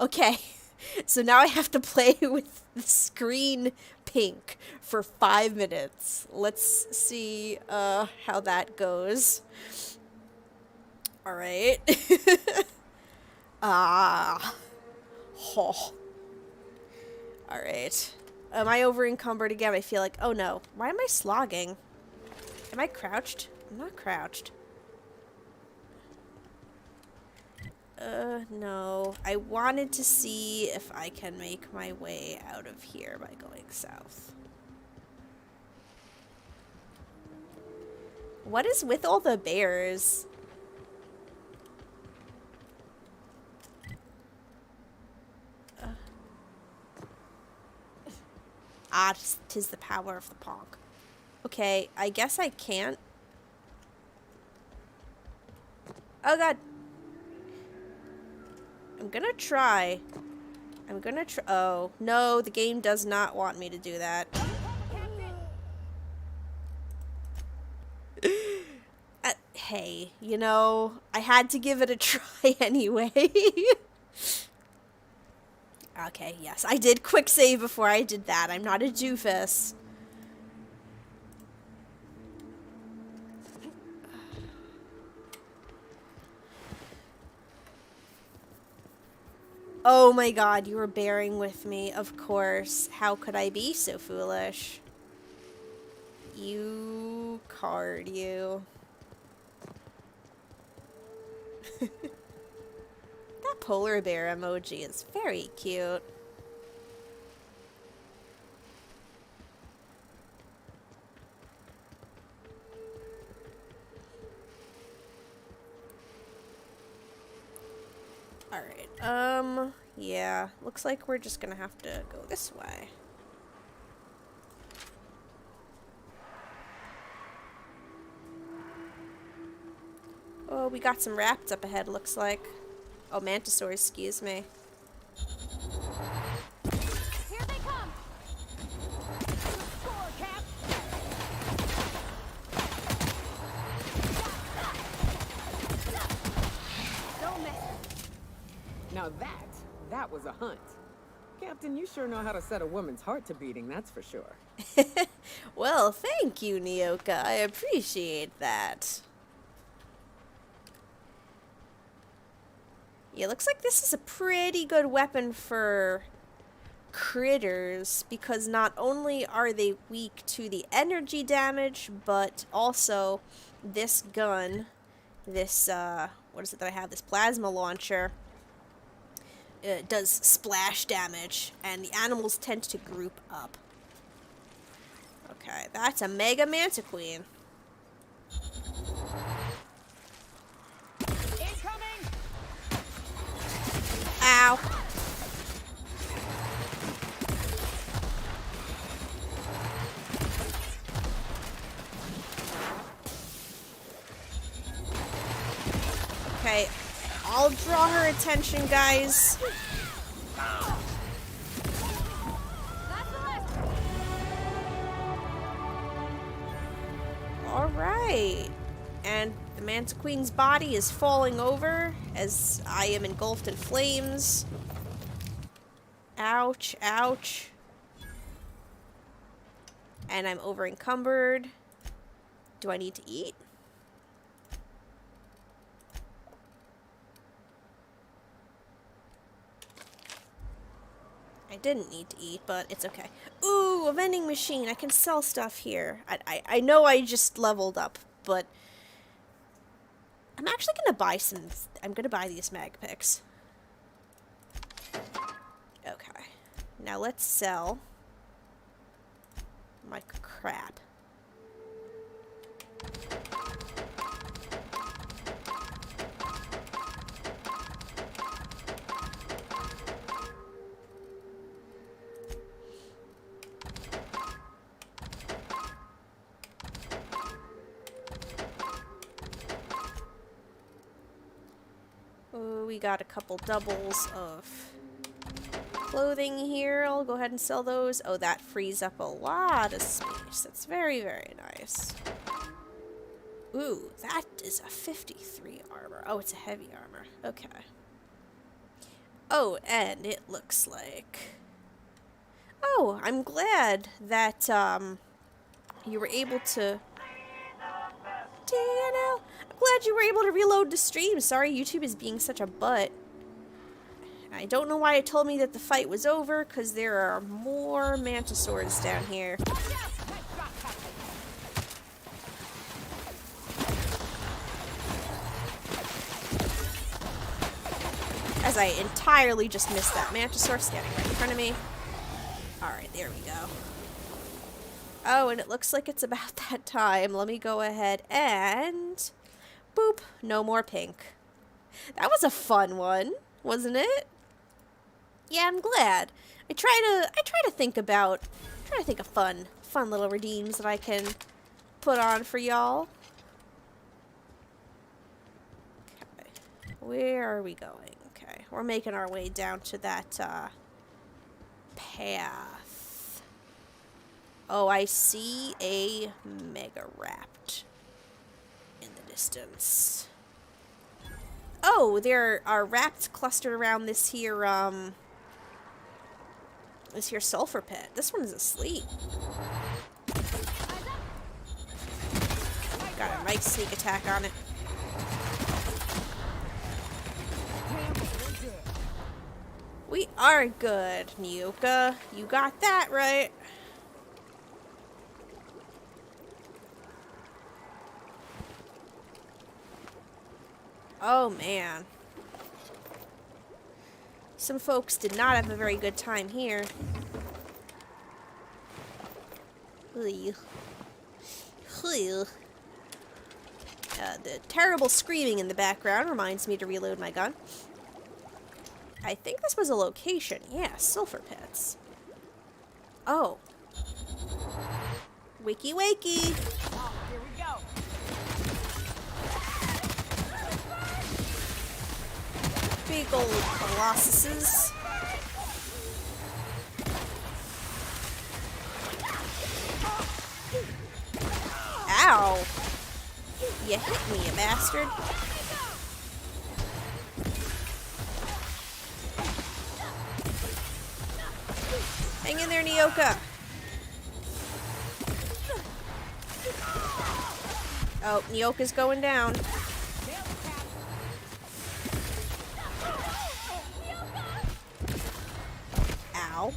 Okay, so now I have to play with the screen pink for 5 minutes. Let's see how that goes. Alright. Oh. Alright. Am I over encumbered again? I feel like, oh no. Why am I slogging? Am I crouched? I'm not crouched. No. I wanted to see if I can make my way out of here by going south. What is with all the bears? Tis the power of the Ponk. Okay, I guess I can't. Oh god. I'm gonna try. Oh, no, the game does not want me to do that. Hey, you know, I had to give it a try anyway. Okay, yes, I did quick save before I did that. I'm not a doofus. Oh my god, you were bearing with me, of course. How could I be so foolish? You card, you. That polar bear emoji is very cute. Alright, yeah, looks like we're just gonna have to go this way. Oh, we got some rapids up ahead, looks like. Oh, mantisaurs, excuse me. Here they come. Score, Cap. Now that was a hunt. Captain, you sure know how to set a woman's heart to beating, that's for sure. Well, thank you, Nyoka. I appreciate that. Yeah, looks like this is a pretty good weapon for critters, because not only are they weak to the energy damage, but also this gun, this, what is it that I have? This plasma launcher, does splash damage, and the animals tend to group up. Okay, that's a Mega Mantiqueen. Incoming! Ow. Okay, I'll draw her attention, guys. Alright. And the Mantiqueen's body is falling over as I am engulfed in flames. Ouch, ouch. And I'm over encumbered. Do I need to eat? I didn't need to eat, but it's okay. Ooh, a vending machine. I can sell stuff here. I know I just leveled up, but I'm actually gonna buy some. I'm gonna buy these mag picks. Okay. Now let's sell my crap. We got a couple doubles of clothing here. I'll go ahead and sell those. Oh, that frees up a lot of space. That's very, very nice. Ooh, that is a 53 armor. Oh, it's a heavy armor. Okay. Oh, and it looks like... Oh, I'm glad that, you were able to... Dano! I'm glad you were able to reload the stream. Sorry, YouTube is being such a butt. I don't know why it told me that the fight was over, because there are more mantisaurs down here. As I entirely just missed that mantisaur standing right in front of me. Alright, there we go. Oh, and it looks like it's about that time. Let me go ahead and... Boop. No more pink. That was a fun one, wasn't it? Yeah, I'm glad. I try to think of fun little redeems that I can put on for y'all. Okay. Where are we going? Okay. We're making our way down to that path. Oh, I see a Mega Rapt in the distance. Oh, there are Rapts clustered around this here sulfur pit. This one is asleep. Got a nice sneak attack on it. We are good, Nyoka. You got that right. Oh, man. Some folks did not have a very good time here. The terrible screaming in the background reminds me to reload my gun. I think this was a location. Yeah, sulfur pits. Oh. Wakey wakey. Oh, here we go. Big old colossuses. Ow! You hit me, you bastard. Hang in there, Nyoka. Oh, Nyoka's going down. Ow.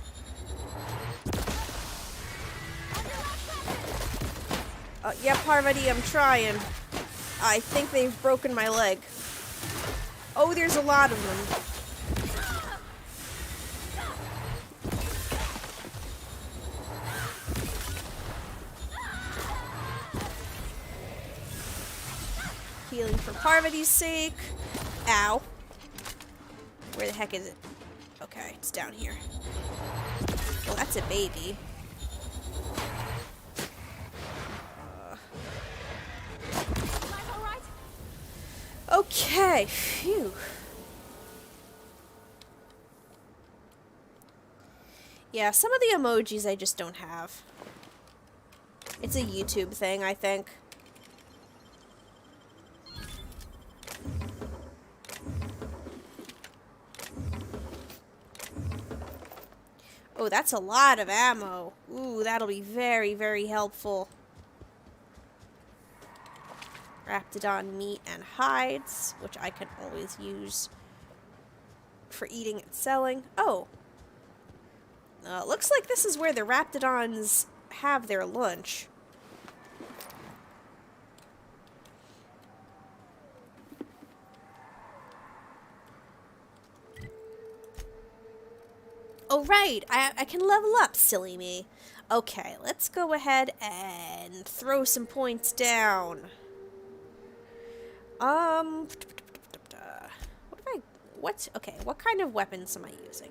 Yeah, Parvati, I'm trying. I think they've broken my leg. Oh, there's a lot of them. Healing for Parvati's sake. Ow. Where the heck is it? Okay, it's down here. Well, that's a baby. Okay, phew. Yeah, some of the emojis I just don't have. It's a YouTube thing, I think. Oh, that's a lot of ammo. Ooh, that'll be very, very helpful. Raptidon meat and hides, which I can always use for eating and selling. Oh. Looks like this is where the Raptidons have their lunch. Oh, right. I can level up, silly me. Okay, let's go ahead and throw some points down. What kind of weapons am I using?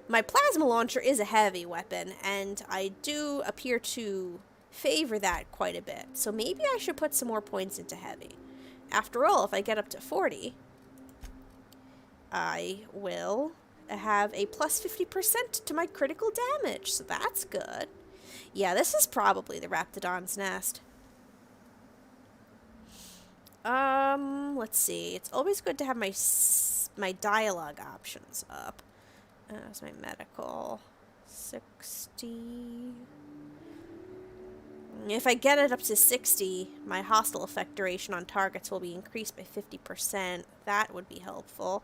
My plasma launcher is a heavy weapon, and I do appear to favor that quite a bit. So maybe I should put some more points into heavy. After all, if I get up to 40, I will have a plus 50% to my critical damage, so that's good. Yeah, this is probably the Raptidon's nest. Let's see. It's always good to have my dialogue options up. That's my medical. 60. If I get it up to 60, my hostile effect duration on targets will be increased by 50%. That would be helpful.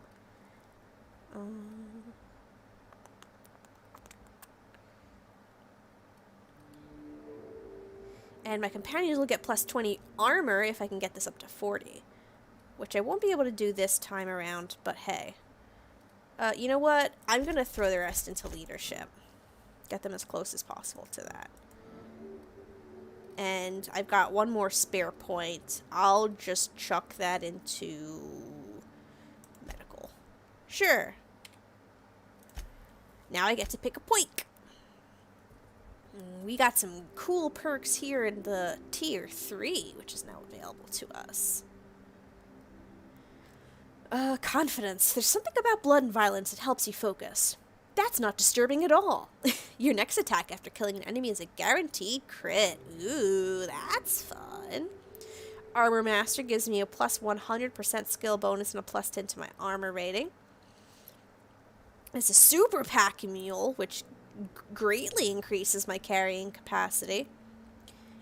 And my companions will get plus 20 armor if I can get this up to 40. Which I won't be able to do this time around, but hey. You know what? I'm going to throw the rest into leadership. Get them as close as possible to that. And I've got one more spare point. I'll just chuck that into medical. Sure. Now I get to pick a point. We got some cool perks here in the tier 3, which is now available to us. Confidence. There's something about blood and violence that helps you focus. That's not disturbing at all. Your next attack after killing an enemy is a guaranteed crit. Ooh, that's fun. Armor Master gives me a plus 100% skill bonus and a plus 10 to my armor rating. It's a super pack mule, which greatly increases my carrying capacity.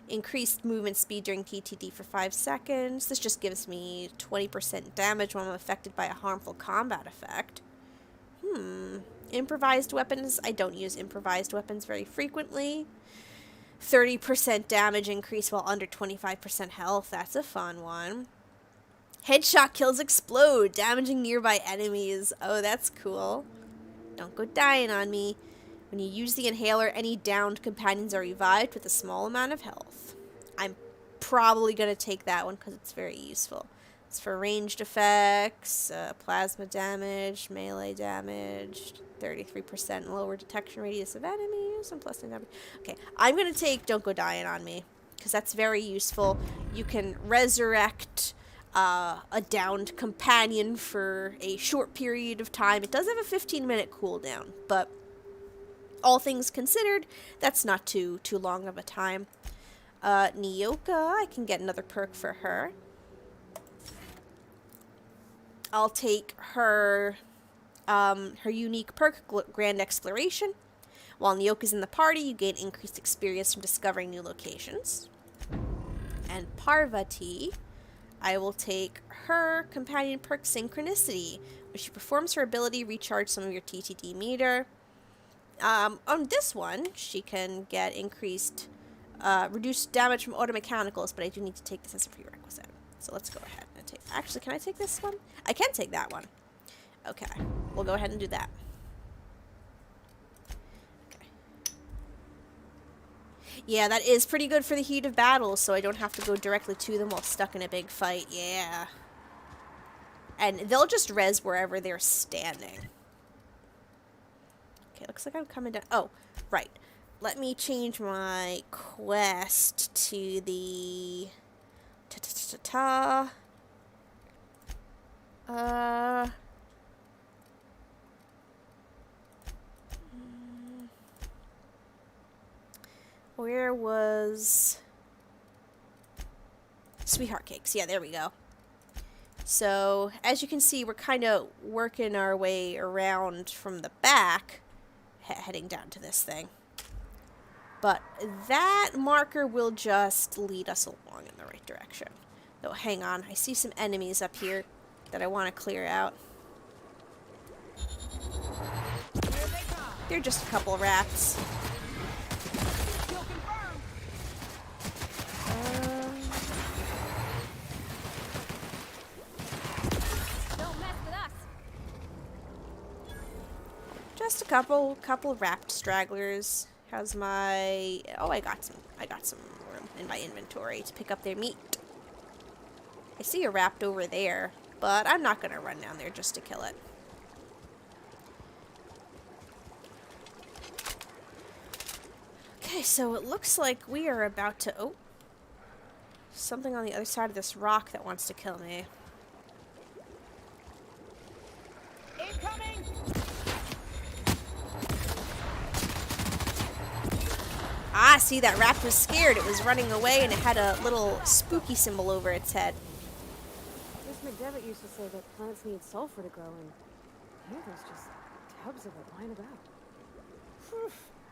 Increased movement speed during TTD for 5 seconds. This just gives me 20% damage when I'm affected by a harmful combat effect. Improvised weapons. I don't use improvised weapons very frequently. 30% damage increase while under 25% health. That's a fun one. Headshot kills explode, damaging nearby enemies. Oh, that's cool. Don't go dying on me. When you use the inhaler, any downed companions are revived with a small amount of health. I'm probably going to take that one because it's very useful. It's for ranged effects, plasma damage, melee damage, 33% lower detection radius of enemies, and plus 10 damage. Okay, I'm going to take Don't Go Dying on Me because that's very useful. You can resurrect a downed companion for a short period of time. It does have a 15-minute cooldown, but all things considered, that's not too long of a time. Nyoka, I can get another perk for her. I'll take her her unique perk, Grand Exploration. While Nyoka's in the party, you gain increased experience from discovering new locations. And Parvati, I will take her companion perk Synchronicity. When she performs her ability, recharge some of your TTD meter. On this one, she can get increased, reduced damage from auto mechanicals, but I do need to take this as a prerequisite. So let's go ahead and take... Actually, can I take this one? I can take that one. Okay, we'll go ahead and do that. Okay. Yeah, that is pretty good for the heat of battle, so I don't have to go directly to them while stuck in a big fight. Yeah. And they'll just res wherever they're standing. Okay, looks like I'm coming down. Oh, right. Let me change my quest to the... Where was... Sweetheart Cakes. Yeah, there we go. So, as you can see, we're kind of working our way around from the back, heading down to this thing. But that marker will just lead us along in the right direction. Though, hang on. I see some enemies up here that I want to clear out. They're just a couple rats. Just a couple wrapped stragglers. How's my... Oh, I got some room in my inventory to pick up their meat. I see a wrapped over there, but I'm not gonna run down there just to kill it. Okay, so it looks like we are about to... Oh. Something on the other side of this rock that wants to kill me. Incoming! Ah, see, that rat was scared. It was running away, and it had a little spooky symbol over its head. Miss McDevitt used to say that plants need sulfur to grow, and here there's just tubs of it lying about.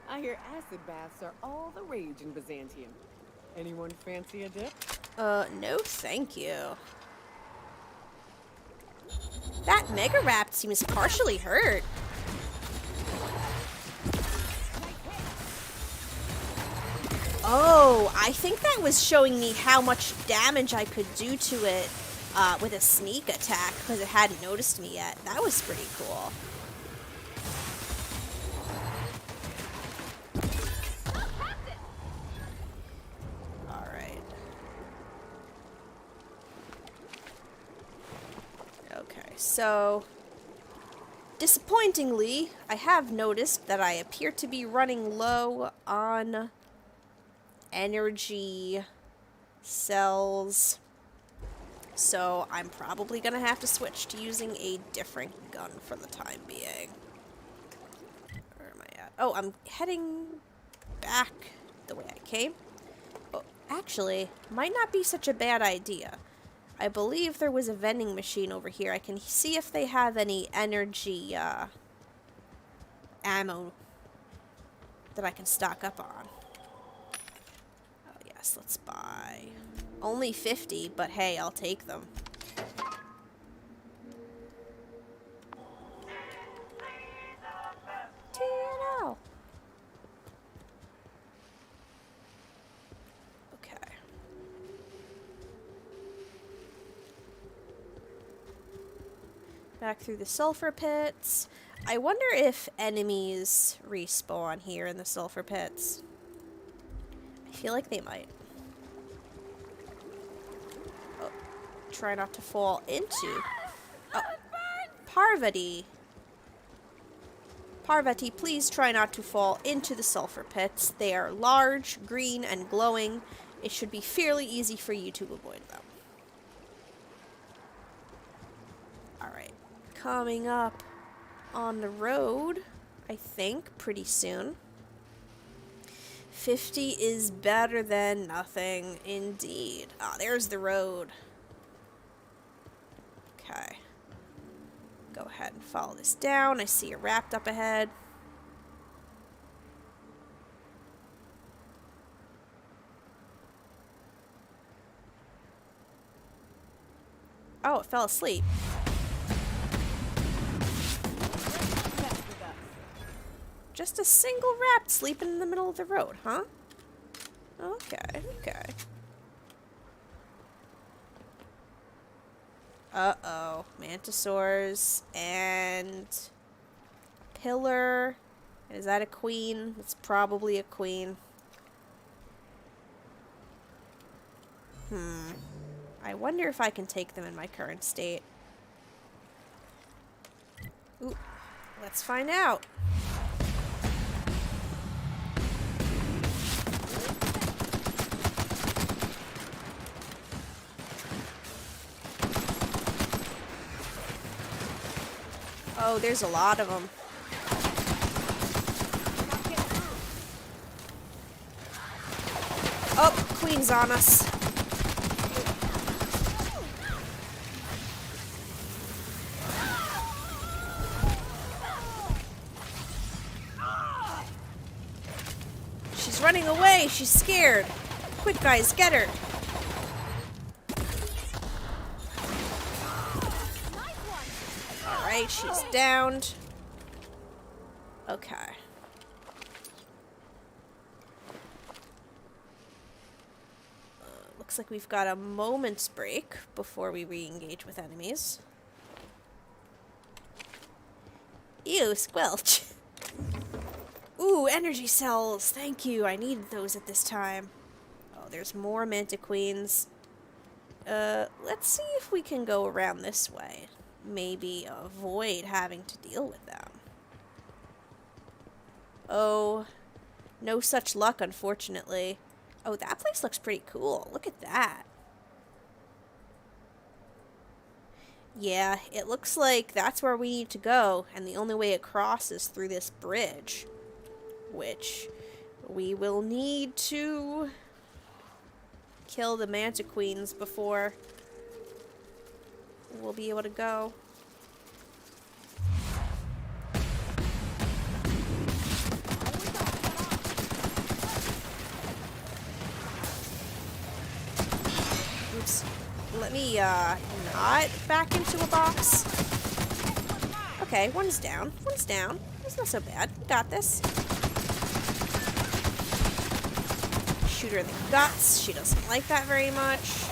I hear acid baths are all the rage in Byzantium. Anyone fancy a dip? No thank you. That mega rat seems partially hurt. Oh, I think that was showing me how much damage I could do to it with a sneak attack, because it hadn't noticed me yet. That was pretty cool. Alright. Okay, so... disappointingly, I have noticed that I appear to be running low on... energy cells, so I'm probably gonna have to switch to using a different gun for the time being. Where am I at? Oh, I'm heading back the way I came. Oh, actually, might not be such a bad idea. I believe there was a vending machine over here. I can see if they have any energy ammo that I can stock up on. Let's buy. Only 50, but hey, I'll take them. TNL. Okay. Back through the sulfur pits. I wonder if enemies respawn here in the sulfur pits. I feel like they might. Oh, try not to fall into... Oh, Parvati. Parvati, please try not to fall into the sulfur pits. They are large, green, and glowing. It should be fairly easy for you to avoid them. Alright. Coming up on the road, I think, pretty soon. 50 is better than nothing, indeed. Ah, there's the road. Okay. Go ahead and follow this down. I see a wrapped up ahead. fell asleep. Just a single rat sleeping in the middle of the road, huh? Okay, okay. Uh-oh. Mantisaurs and pillar. Is that a queen? It's probably a queen. I wonder if I can take them in my current state. Ooh, let's find out. Oh, there's a lot of them. Oh, Queen's on us. She's running away. She's scared. Quick, guys, get her. Alright, she's downed. Okay. Looks like we've got a moment's break before we re-engage with enemies. Ew, squelch. Ooh, energy cells. Thank you. I needed those at this time. Oh, there's more Mantiqueens. Let's see if we can go around this way. Maybe avoid having to deal with them. Oh, no such luck, unfortunately. Oh, that place looks pretty cool. Look at that. Yeah, it looks like that's where we need to go, and the only way across is through this bridge, which we will need to kill the Mantiqueens before we'll be able to go. Oops. Let me, not back into a box. Okay, one's down. One's down. It's not so bad. We got this. Shoot her in the guts. She doesn't like that very much.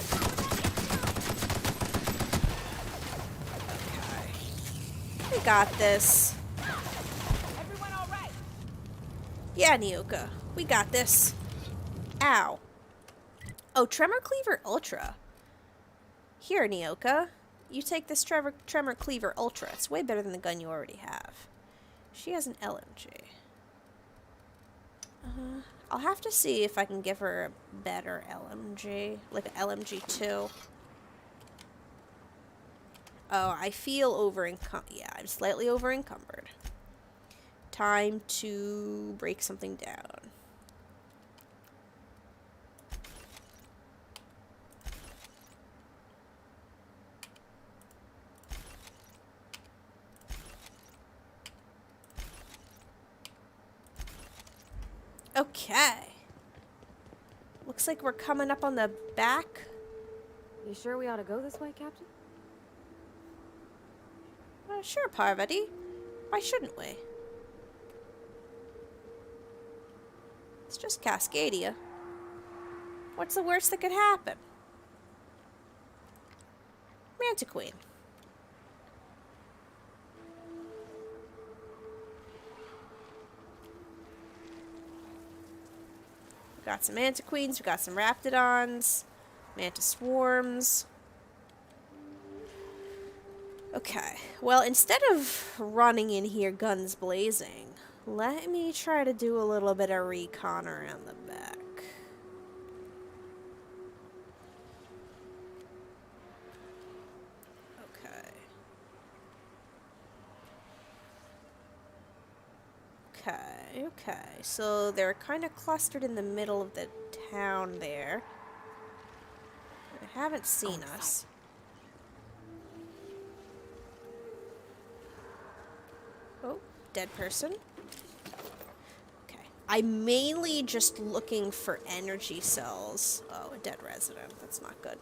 Okay. We got this. Everyone all right? Yeah, Nyoka. We got this. Ow. Oh, Tremor Cleaver Ultra. Here, Nyoka. You take this Tremor Cleaver Ultra. It's way better than the gun you already have. She has an LMG. I'll have to see if I can give her a better LMG. Like an LMG2. Oh, I feel yeah, I'm slightly over-encumbered. Time to break something down. Okay. Looks like we're coming up on the back. You sure we ought to go this way, Captain? Sure, Parvati. Why shouldn't we? It's just Cascadia. What's the worst that could happen? Mantiqueen. We got some Mantiqueens, we got some Raptidons, Mantis Swarms. Okay, well, instead of running in here guns blazing, let me try to do a little bit of recon around the back. Okay, so they're kind of clustered in the middle of the town there. They haven't seen us. Oh, dead person. Okay, I'm mainly just looking for energy cells. Oh, a dead resident. That's not good.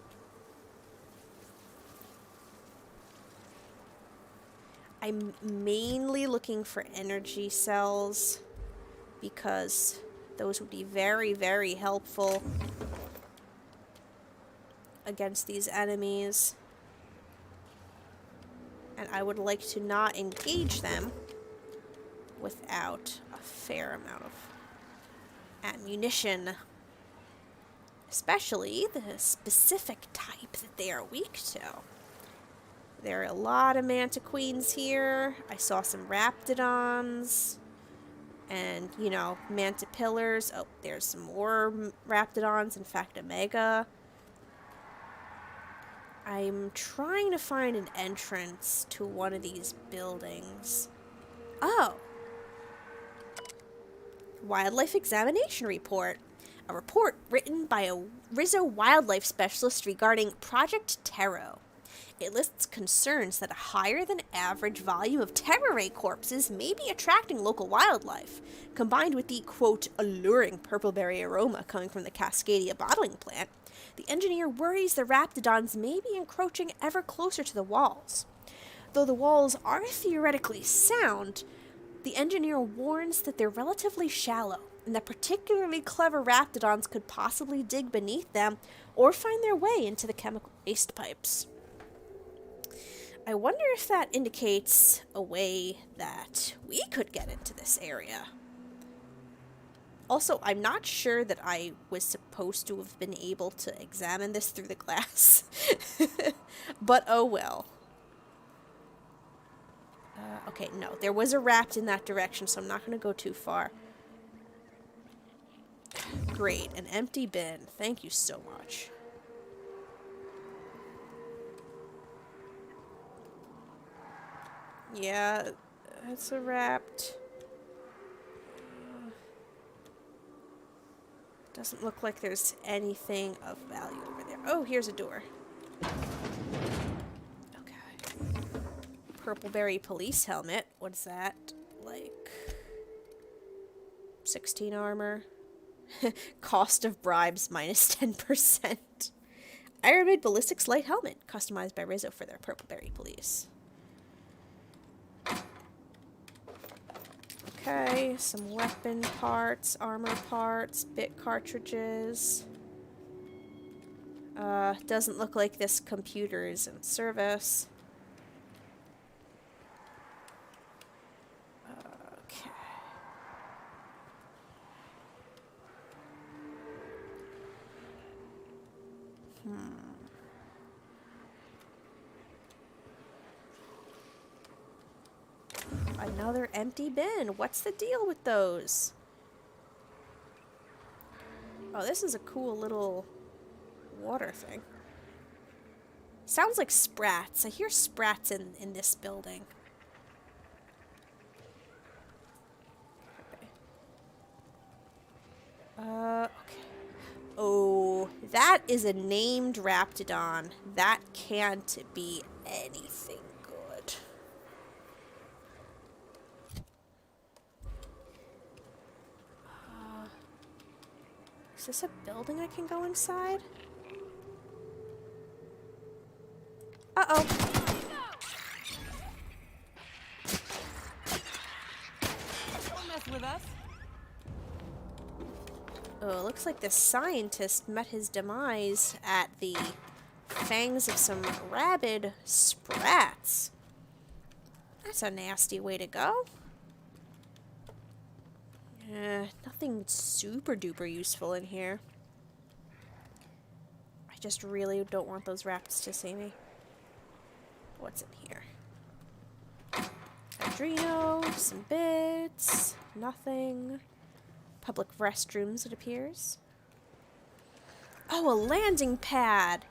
I'm mainly looking for energy cells because those would be very, very helpful against these enemies. And I would like to not engage them without a fair amount of ammunition. Especially the specific type that they are weak to. There are a lot of mantiqueens here. I saw some raptidons. And, you know, mantipillars. Oh, there's some more raptidons. In fact, a mega. I'm trying to find an entrance to one of these buildings. Oh. Wildlife examination report. A report written by a Rizzo wildlife specialist regarding Project Taro. It lists concerns that a higher than average volume of Terror Ray corpses may be attracting local wildlife, combined with the, quote, alluring purpleberry aroma coming from the Cascadia bottling plant. The engineer worries the raptidons may be encroaching ever closer to the walls. Though the walls are theoretically sound, the engineer warns that they're relatively shallow, and that particularly clever raptidons could possibly dig beneath them or find their way into the chemical waste pipes. I wonder if that indicates a way that we could get into this area. Also, I'm not sure that I was supposed to have been able to examine this through the glass. But oh well. Okay, no, there was a rapt in that direction, so I'm not going to go too far. Great, an empty bin. Thank you so much. Yeah, it's a rapt. Doesn't look like there's anything of value over there. Oh, here's a door. Okay. Purpleberry police helmet. What's that? Like 16 armor. Cost of bribes minus 10%. Ironmade ballistics light helmet, customized by Rizzo for their Purpleberry police. Okay, some weapon parts, armor parts, bit cartridges. Doesn't look like this computer is in service. Okay. Another empty bin. What's the deal with those? Oh, this is a cool little water thing. Sounds like sprats. I hear sprats in this building. Okay. Oh, that is a named Raptidon. That can't be anything good. Is this a building I can go inside? Uh-oh. Don't mess with us. Oh, it looks like the scientist met his demise at the fangs of some rabid sprats. That's a nasty way to go. Nothing super duper useful in here. I just really don't want those rats to see me. What's in here? Adreno, some bits, nothing. Public restrooms, it appears. Oh, a landing pad!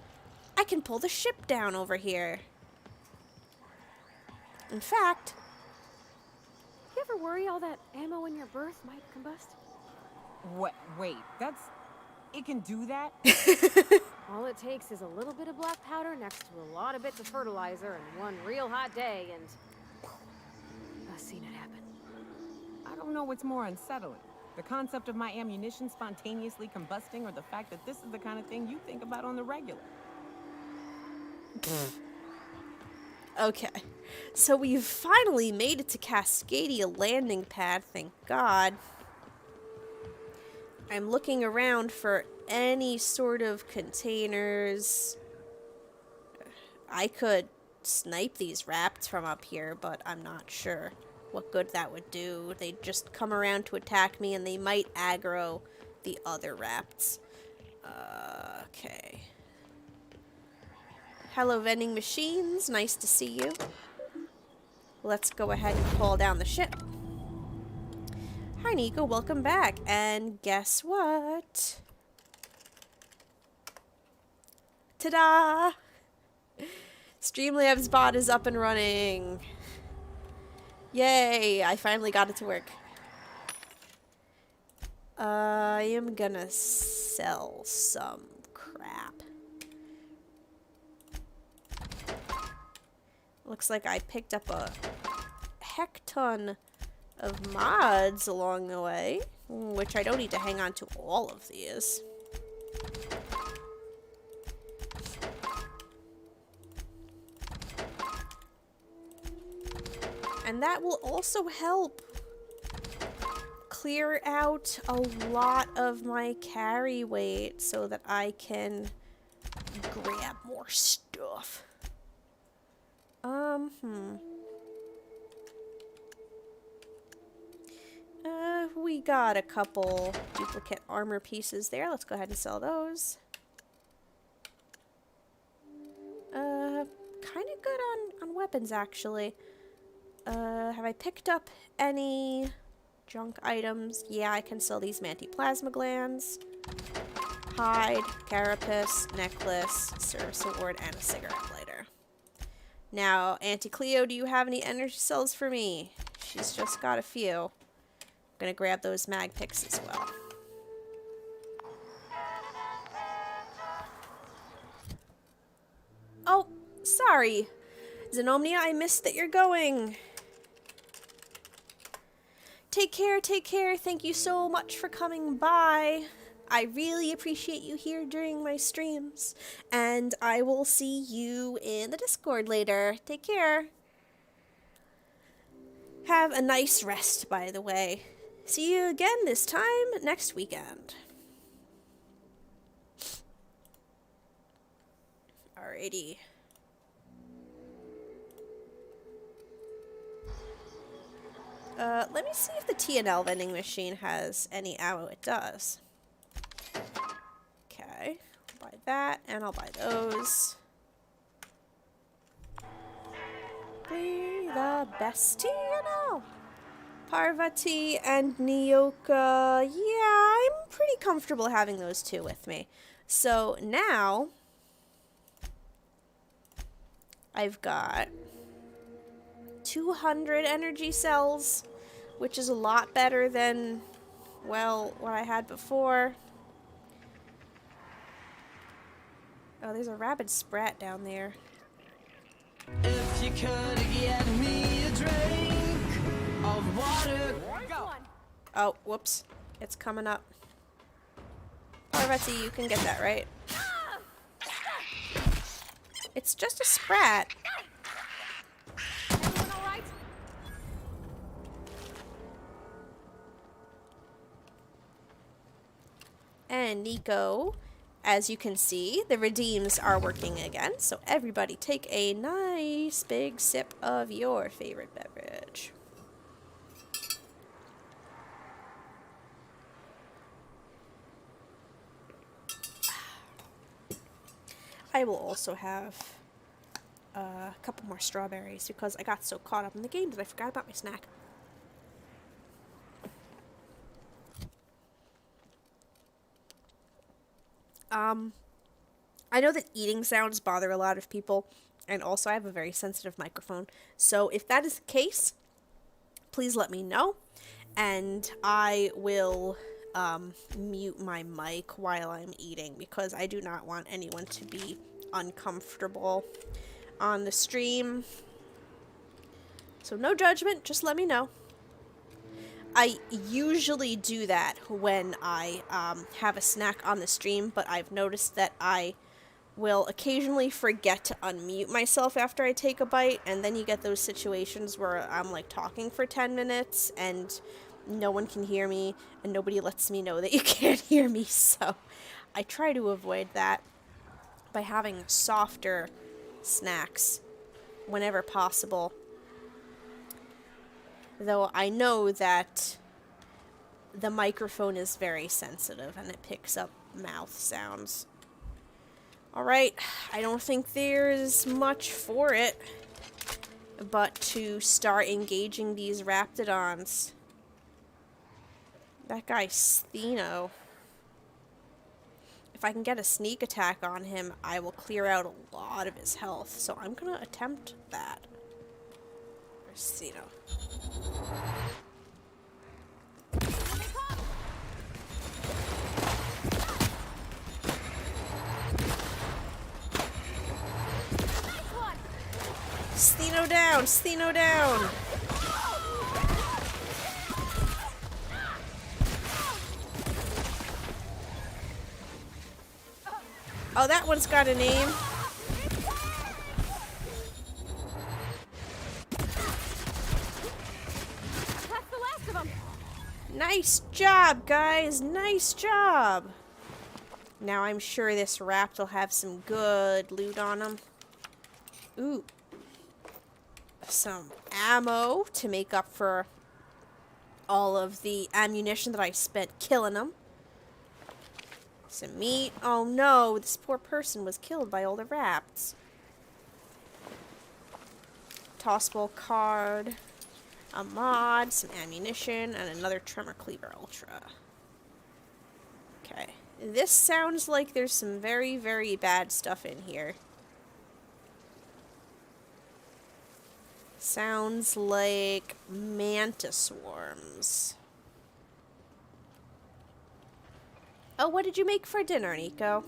I can pull the ship down over here. In fact... You ever worry all that ammo in your berth might combust? What? Wait, that's... It can do that? All it takes is a little bit of black powder next to a lot of bits of fertilizer and one real hot day, and... I've seen it happen. I don't know what's more unsettling. The concept of my ammunition spontaneously combusting, or the fact that this is the kind of thing you think about on the regular. Okay. So we've finally made it to Cascadia landing pad, thank God. I'm looking around for any sort of containers. I could snipe these rats from up here, but I'm not sure what good that would do. They'd just come around to attack me, and they might aggro the other rats. Okay. Hello, vending machines. Nice to see you. Let's go ahead and pull down the ship. Hi, Nico. Welcome back. And guess what? Ta-da! Streamlabs bot is up and running. Yay! I finally got it to work. I am gonna sell some crap. Looks like I picked up a heck ton of mods along the way, which I don't need to hang on to all of these. And that will also help clear out a lot of my carry weight so that I can grab more stuff. We got a couple duplicate armor pieces there. Let's go ahead and sell those. Kind of good on weapons, actually. Have I picked up any junk items? Yeah, I can sell these Manti-Plasma glands, hide, carapace, necklace, service award, and a cigarette lighter. Now, Auntie Cleo, do you have any energy cells for me? She's just got a few. I'm gonna grab those mag picks as well. Oh, sorry. Xenomnia, I missed that you're going. Take care, take care. Thank you so much for coming by. I really appreciate you here during my streams. And I will see you in the Discord later. Take care. Have a nice rest, by the way. See you again this time next weekend. Alrighty. Let me see if the T&L vending machine has any ammo. It does. Okay. I'll buy that, and I'll buy those. Be the best T&L. Parvati and Nyoka. Yeah, I'm pretty comfortable having those two with me. So now I've got 200 energy cells, which is a lot better than, well, what I had before. Oh, there's a rabid sprat down there. If you could get me a drink of water. Go. Oh, whoops. It's coming up. Parvati, you can get that, right? It's just a sprat. Everyone all right? And Nico, as you can see, the redeems are working again. So everybody take a nice big sip of your favorite beverage. I will also have a couple more strawberries because I got so caught up in the game that I forgot about my snack. I know that eating sounds bother a lot of people, and also I have a very sensitive microphone. So if that is the case, please let me know, and I will mute my mic while I'm eating because I do not want anyone to be uncomfortable on the stream. So no judgment, just let me know. I usually do that when I have a snack on the stream, but I've noticed that I will occasionally forget to unmute myself after I take a bite, and then you get those situations where I'm like talking for 10 minutes and no one can hear me and nobody lets me know that you can't hear me, so I try to avoid that by having softer snacks whenever possible. Though I know that the microphone is very sensitive and it picks up mouth sounds. Alright, I don't think there's much for it but to start engaging these Raptidons. That guy Stheno. If I can get a sneak attack on him, I will clear out a lot of his health. So I'm gonna attempt that. Where's Stheno? Stheno down! Stheno down! Oh, that one's got a name. That's the last of them. Nice job, guys! Nice job! Now I'm sure this Rapt will have some good loot on him. Ooh. Some ammo to make up for all of the ammunition that I spent killing them. Some meat. Oh no, this poor person was killed by all the Rapts. Tossable card. A mod, some ammunition, and another Tremor Cleaver Ultra. Okay. This sounds like there's some very, very bad stuff in here. Sounds like mantis swarms. Oh, what did you make for dinner, Nico?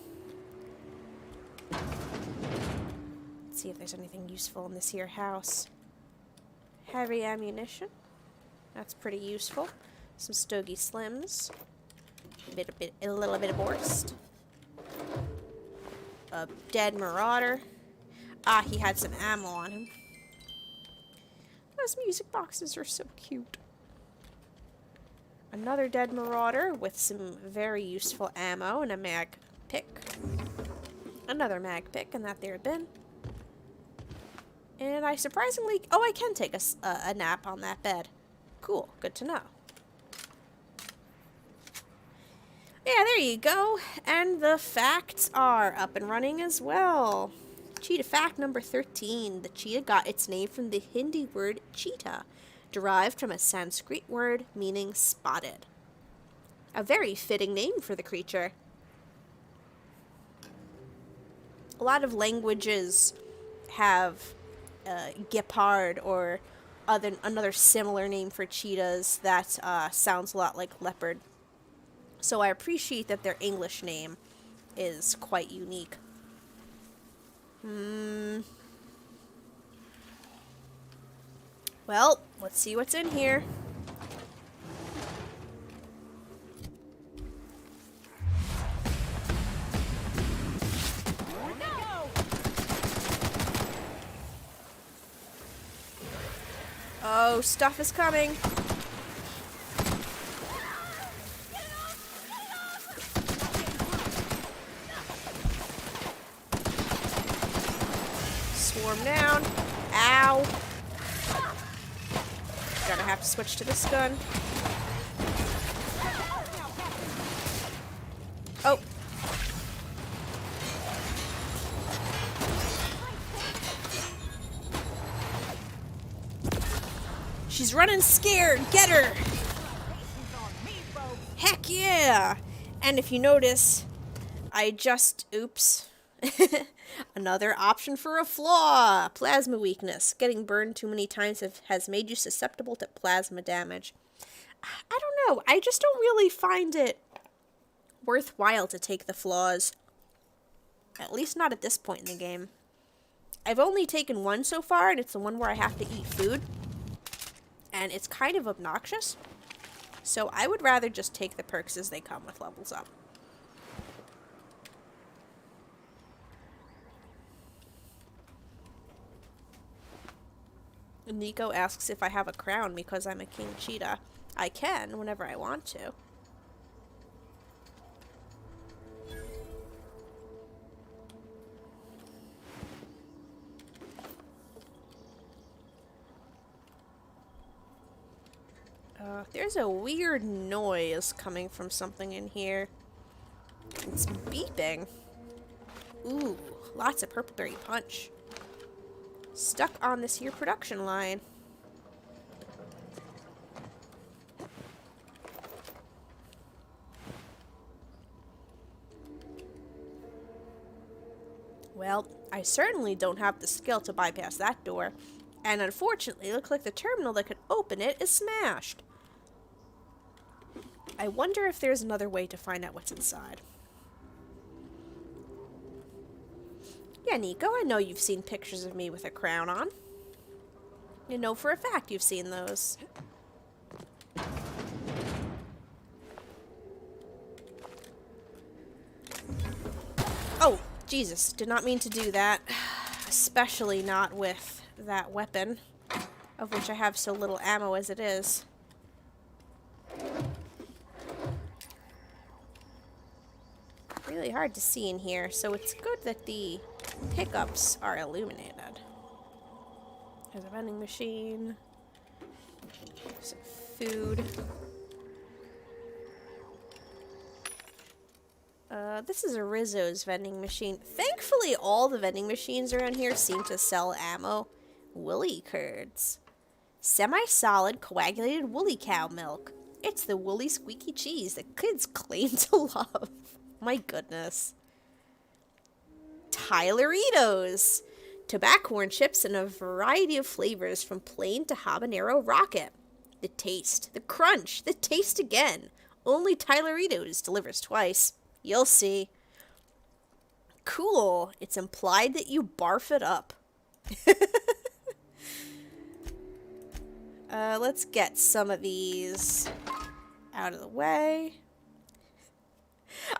Let's see if there's anything useful in this here house. Heavy ammunition. That's pretty useful. Some Stogie Slims. A little bit of Borst. A dead Marauder. Ah, he had some ammo on him. Those music boxes are so cute. Another dead Marauder with some very useful ammo and a mag pick. Another mag pick and that there bin. And I surprisingly... Oh, I can take a nap on that bed. Cool. Good to know. Yeah, there you go. And the facts are up and running as well. Cheetah fact number 13. The cheetah got its name from the Hindi word cheetah, derived from a Sanskrit word meaning spotted. A very fitting name for the creature. A lot of languages have gepard or another similar name for cheetahs that sounds a lot like leopard. So I appreciate that their English name is quite unique. Well, let's see what's in here. Oh, stuff is coming. Swarm down. Ow. Gonna have to switch to this gun. Oh. She's running scared. Get her. Heck yeah. And if you notice, I just... Oops. Another option for a flaw. Plasma weakness. Getting burned too many times has made you susceptible to plasma damage. I don't know. I just don't really find it worthwhile to take the flaws. At least not at this point in the game. I've only taken one so far, and it's the one where I have to eat food. And it's kind of obnoxious. So I would rather just take the perks as they come with levels up. Nico asks if I have a crown because I'm a king cheetah. I can whenever I want to. There's a weird noise coming from something in here. It's beeping. Ooh, lots of purple berry punch. Stuck on this here production line. Well, I certainly don't have the skill to bypass that door. And unfortunately, it looks like the terminal that could open it is smashed. I wonder if there's another way to find out what's inside. Yeah, Nico, I know you've seen pictures of me with a crown on. You know for a fact you've seen those. Oh, Jesus, did not mean to do that. Especially not with that weapon, of which I have so little ammo as it is. Really hard to see in here, so it's good that the pickups are illuminated. There's a vending machine. Some food. This is a Rizzo's vending machine. Thankfully, all the vending machines around here seem to sell ammo. Woolly curds. Semi-solid coagulated woolly cow milk. It's the woolly squeaky cheese that kids claim to love. My goodness. Tyleritos. Tobacco corn chips in a variety of flavors from plain to habanero rocket. The taste, the crunch, the taste again. Only Tyleritos delivers twice. You'll see. Cool. It's implied that you barf it up. Let's get some of these out of the way.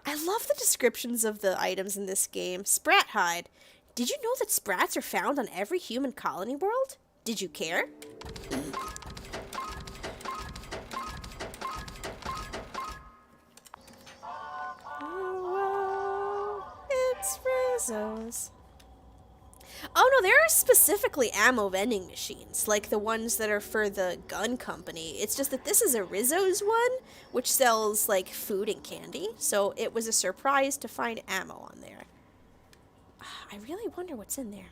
I love the descriptions of the items in this game. Sprat hide. Did you know that sprats are found on every human colony world? Did you care? It's Rizzo's. Oh no, there are specifically ammo vending machines, like the ones that are for the gun company. It's just that this is a Rizzo's one, which sells like food and candy, so it was a surprise to find ammo on there. I really wonder what's in there.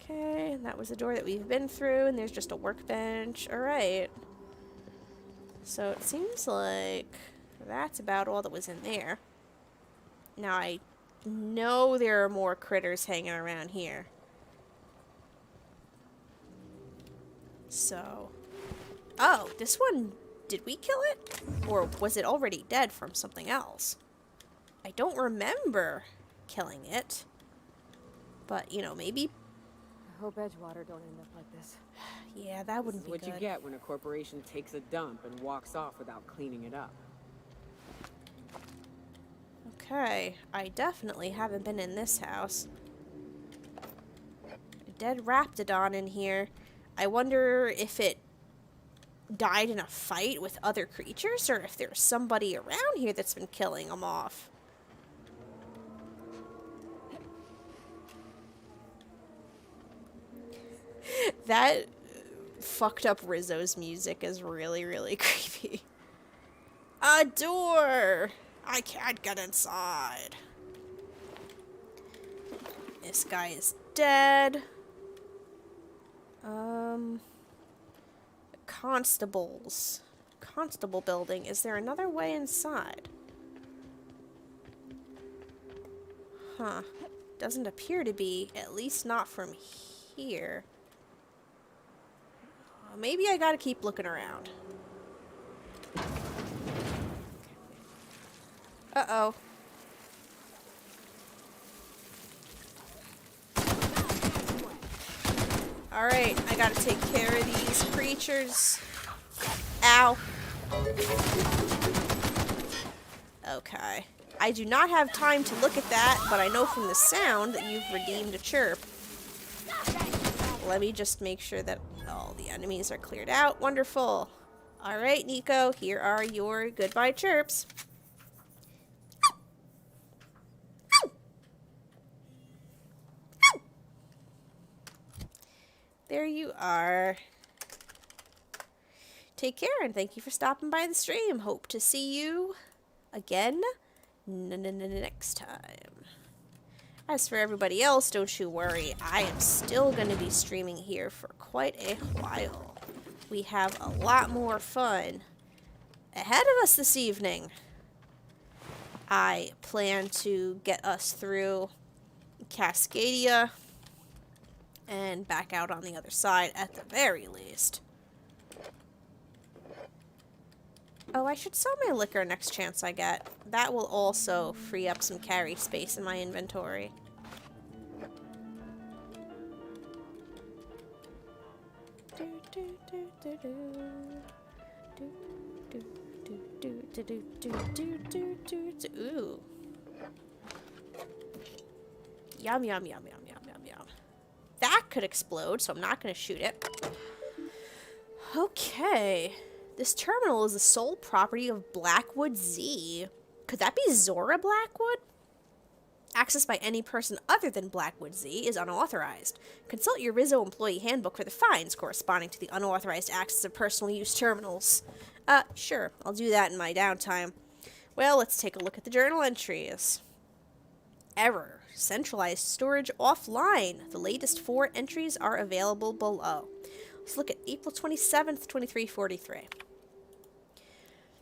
Okay, and that was the door that we've been through, and there's just a workbench. Alright. So it seems like that's about all that was in there. Now I know there are more critters hanging around here. So, oh, this one, did we kill it? Or was it already dead from something else? I don't remember killing it. But, you know, maybe. I hope Edgewater don't end up like this. Yeah, that wouldn't be good. What you get when a corporation takes a dump and walks off without cleaning it up. Okay, I definitely haven't been in this house. A dead Raptidon in here. I wonder if it died in a fight with other creatures, or if there's somebody around here that's been killing them off. That fucked up Rizzo's music is really, really creepy. A door! I can't get inside. This guy is dead. Constables. Constable building. Is there another way inside? Huh. Doesn't appear to be. At least not from here. Maybe I gotta keep looking around. Uh-oh. Alright, I gotta take care of these creatures. Ow. Okay. I do not have time to look at that, but I know from the sound that you've redeemed a chirp. let me just make sure that all the enemies are cleared out. Wonderful. Alright, Nico, here are your goodbye chirps. There you are. Take care, and thank you for stopping by the stream. Hope to see you again next time. As for everybody else, don't you worry. I am still going to be streaming here for quite a while. We have a lot more fun ahead of us this evening. I plan to get us through Cascadia and back out on the other side at the very least. Oh, I should sell my liquor next chance I get. That will also free up some carry space in my inventory. Ooh. Yum, yum, yum, yum, yum, yum, yum. That could explode, so I'm not going to shoot it. Okay. This terminal is the sole property of Blackwood Z. Could that be Zora Blackwood? Access by any person other than Blackwood Z is unauthorized. Consult your Rizzo employee handbook for the fines corresponding to the unauthorized access of personal use terminals. Sure, I'll do that in my downtime. Well, let's take a look at the journal entries. Error. Centralized storage offline. The latest 4 entries are available below. Let's look at April 27th, 2343.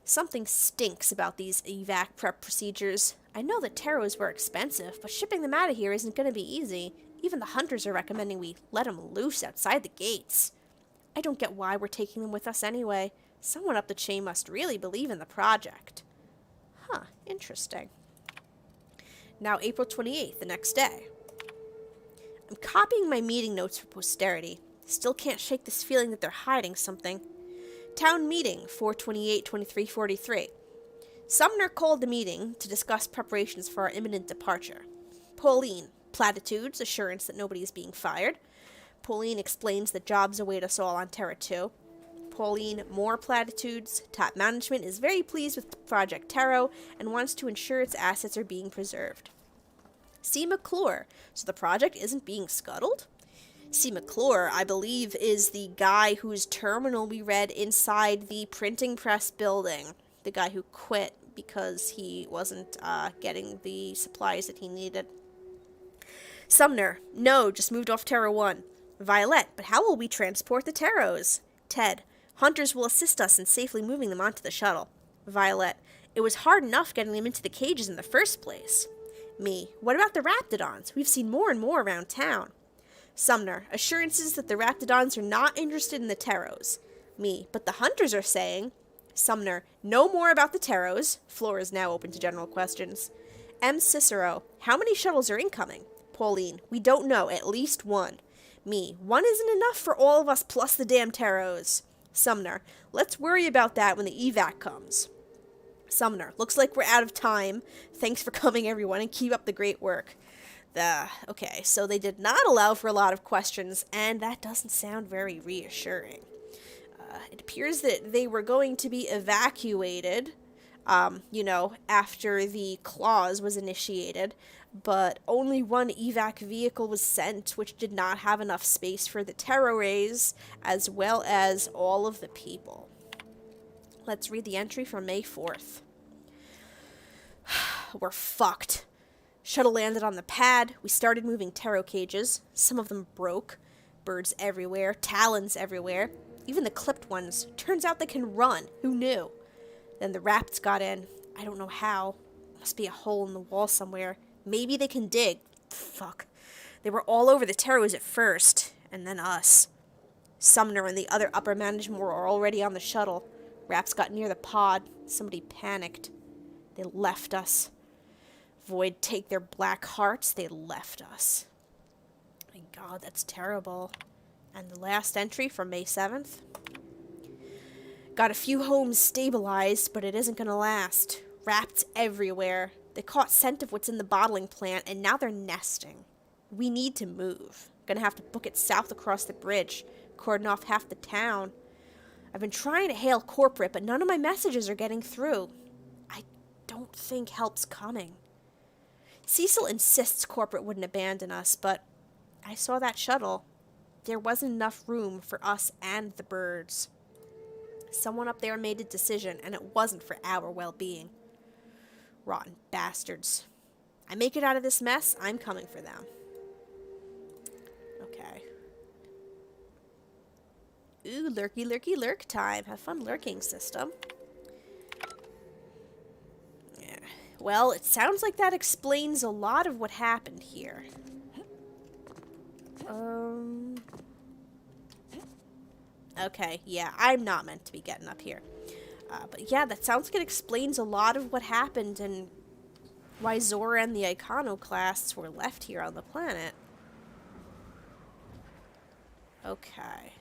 Something stinks about these evac prep procedures. I know that taros were expensive, but shipping them out of here isn't going to be easy. Even the hunters are recommending we let them loose outside the gates. I don't get why we're taking them with us anyway. Someone up the chain must really believe in the project. Huh, interesting. Now April 28th, the next day. I'm copying my meeting notes for posterity. Still can't shake this feeling that they're hiding something. Town meeting, 4/28/2343. Sumner called the meeting to discuss preparations for our imminent departure. Pauline, platitudes, assurance that nobody is being fired. Pauline explains that jobs await us all on Terra 2. Pauline, more platitudes. Top management is very pleased with Project Taro and wants to ensure its assets are being preserved. C. McClure, so the project isn't being scuttled? C. McClure, I believe, is the guy whose terminal we read inside the printing press building. The guy who quit because he wasn't getting the supplies that he needed. Sumner, no, just moved off Terra 1. Violet, but how will we transport the Taros? Ted, hunters will assist us in safely moving them onto the shuttle. Violet, it was hard enough getting them into the cages in the first place. Me, what about the Raptidons? We've seen more and more around town. Sumner, assurances that the Raptidons are not interested in the Taros. Me, but the hunters are saying. Sumner, no more about the Taros. Floor is now open to general questions. M. Cicero, how many shuttles are incoming? Pauline, we don't know, at least 1. Me, 1 isn't enough for all of us plus the damn Taros. Sumner, let's worry about that when the evac comes. Sumner, looks like we're out of time. Thanks for coming, everyone, and keep up the great work. Okay, so they did not allow for a lot of questions, and that doesn't sound very reassuring. It appears that they were going to be evacuated, after the clause was initiated, but only 1 evac vehicle was sent, which did not have enough space for the terror rays, as well as all of the people. Let's read the entry from May 4th. We're fucked. Shuttle landed on the pad. We started moving tarot cages. Some of them broke. Birds everywhere. Talons everywhere. Even the clipped ones. Turns out they can run. Who knew? Then the rats got in. I don't know how. Must be a hole in the wall somewhere. Maybe they can dig. Fuck. They were all over the taros at first. And then us. Sumner and the other upper management were already on the shuttle. Raps got near the pod. Somebody panicked. They left us. Void take their black hearts, they left us. My God, that's terrible. And the last entry from May 7th. Got a few homes stabilized, but it isn't gonna last. Rats everywhere. They caught scent of what's in the bottling plant, and now they're nesting. We need to move. Gonna have to book it south across the bridge, cordon off half the town. I've been trying to hail corporate, but none of my messages are getting through. I don't think help's coming. Cecil insists corporate wouldn't abandon us, but I saw that shuttle. There wasn't enough room for us and the birds. Someone up there made a decision, and it wasn't for our well-being. Rotten bastards. I make it out of this mess, I'm coming for them. Okay. Ooh, lurky, lurky, lurk time. Have fun lurking, system. Yeah. Well, it sounds like that explains a lot of what happened here. Okay, yeah, I'm not meant to be getting up here. But yeah, that sounds like it explains a lot of what happened and why Zora and the Iconoclasts were left here on the planet. Okay.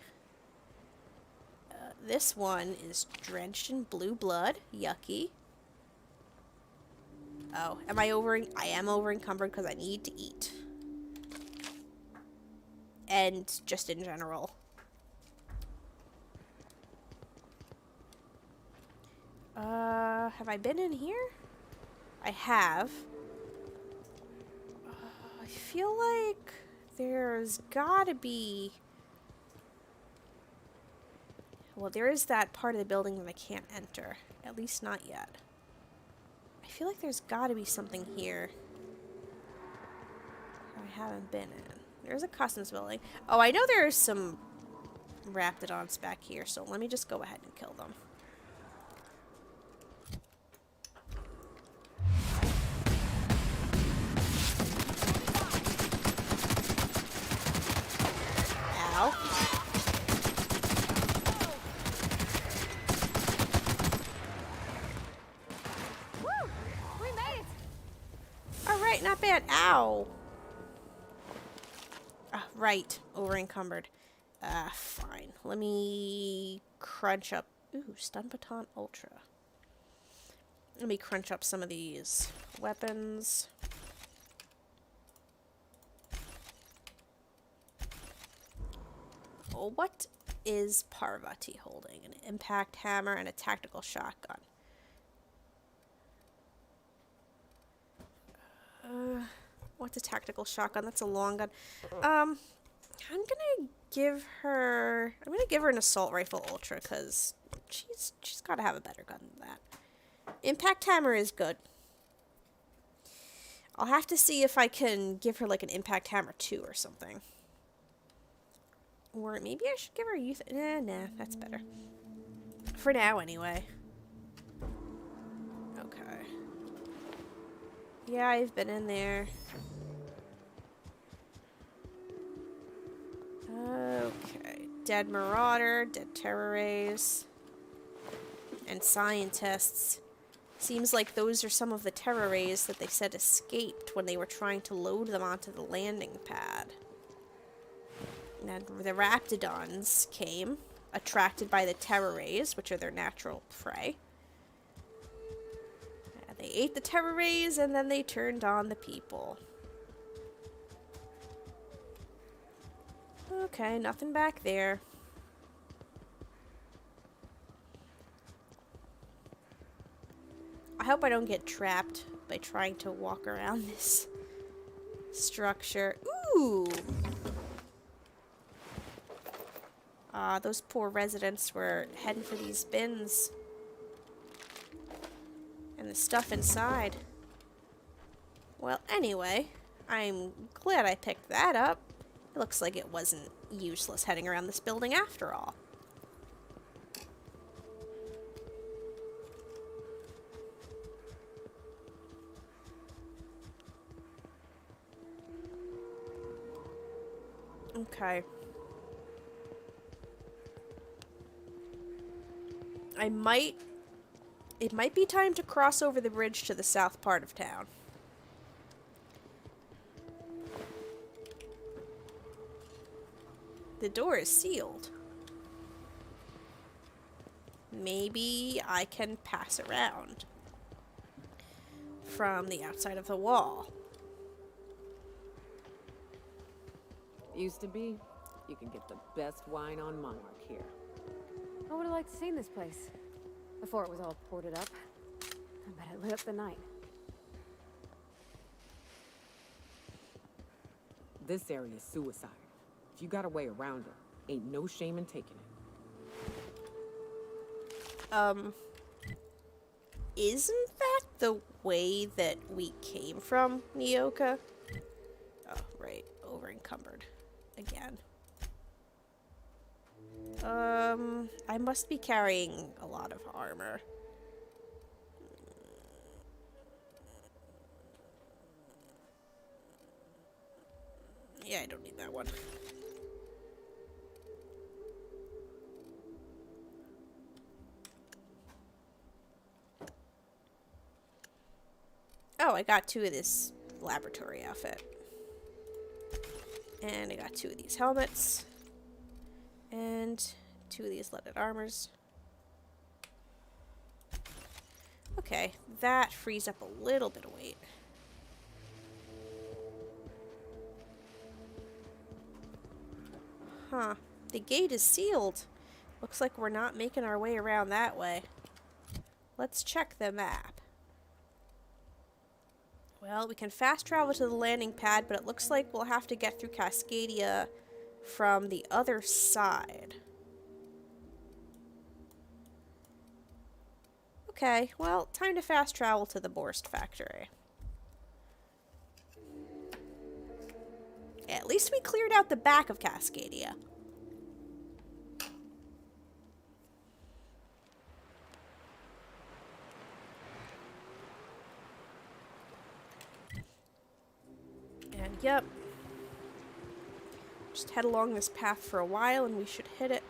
This one is drenched in blue blood. Yucky. Oh, am I I am over encumbered because I need to eat. And just in general. Have I been in here? I have. I feel like there's gotta be... Well, there is that part of the building that I can't enter. At least not yet. I feel like there's gotta be something here I haven't been in. There's a customs building. Oh, I know there's some Raptidons back here, so let me just go ahead and kill them. Ow. Woo! We made it! Alright, not bad. Ow. Right. Over encumbered. Fine. Let me crunch up. Ooh, Stun Baton Ultra. Let me crunch up some of these weapons. Well, what is Parvati holding? An impact hammer and a tactical shotgun. What's a tactical shotgun? That's a long gun. I'm gonna give her an assault rifle ultra because she's gotta have a better gun than that. Impact hammer is good. I'll have to see if I can give her like an impact hammer 2 or something. Or maybe I should give her a youth. Nah, that's better. For now, anyway. Okay. Yeah, I've been in there. Okay. Dead Marauder, dead Terror Rays, and Scientists. Seems like those are some of the Terror Rays that they said escaped when they were trying to load them onto the landing pad. And the Raptidons came, attracted by the Terror Rays, which are their natural prey. And they ate the Terror Rays, and then they turned on the people. Okay, nothing back there. I hope I don't get trapped by trying to walk around this structure. Ooh! Those poor residents were heading for these bins. And the stuff inside. Well, anyway, I'm glad I picked that up. It looks like it wasn't useless heading around this building after all. Okay. It might be time to cross over the bridge to the south part of town. The door is sealed. Maybe I can pass around from the outside of the wall. Used to be. You can get the best wine on Monarch here. I would have liked to seen this place before it was all ported up. I bet it lit up the night. This area is suicide. If you got a way around it, ain't no shame in taking it. Isn't that the way that we came from, Nyoka? Oh, right. Over encumbered. Again. I must be carrying a lot of armor. Yeah, I don't need that one. Oh, I got 2 of this laboratory outfit. And I got 2 of these helmets. And 2 of these leaded armors. Okay, that frees up a little bit of weight. Huh. The gate is sealed. Looks like we're not making our way around that way. Let's check the map. Well, we can fast travel to the landing pad, but it looks like we'll have to get through Cascadia from the other side. Okay, well, time to fast travel to the Borst factory. At least we cleared out the back of Cascadia. And yep. Just head along this path for a while and we should hit it.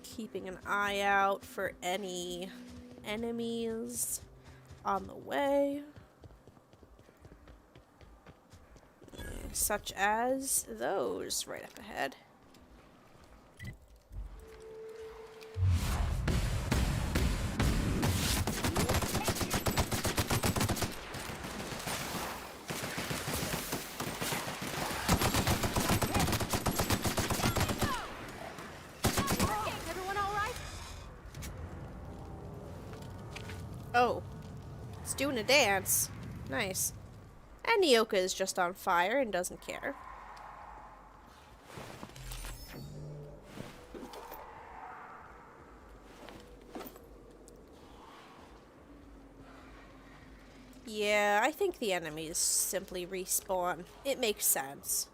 Keeping an eye out for any enemies on the way. Such as those right up ahead. Oh, it's doing a dance. Nice. And Nyoka is just on fire and doesn't care. Yeah, I think the enemies simply respawn. It makes sense.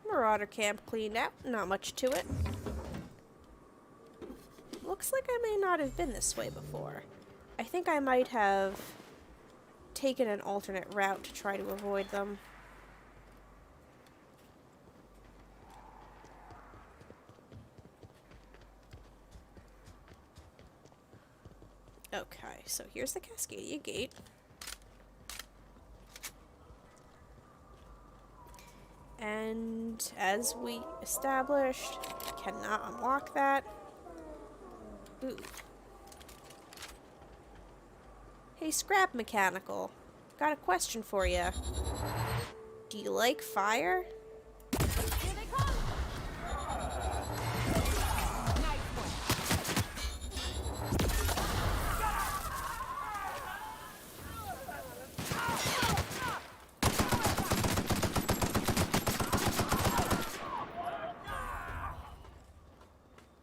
Marauder camp cleaned out. Not much to it. Looks like I may not have been this way before. I think I might have taken an alternate route to try to avoid them. Okay, so here's the Cascadia Gate. And as we established, cannot unlock that. Ooh. Hey, Scrap Mechanical. Got a question for you. Do you like fire? Here they come!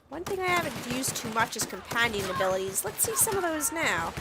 One thing I haven't used too much is companion abilities. Let's see some of those now.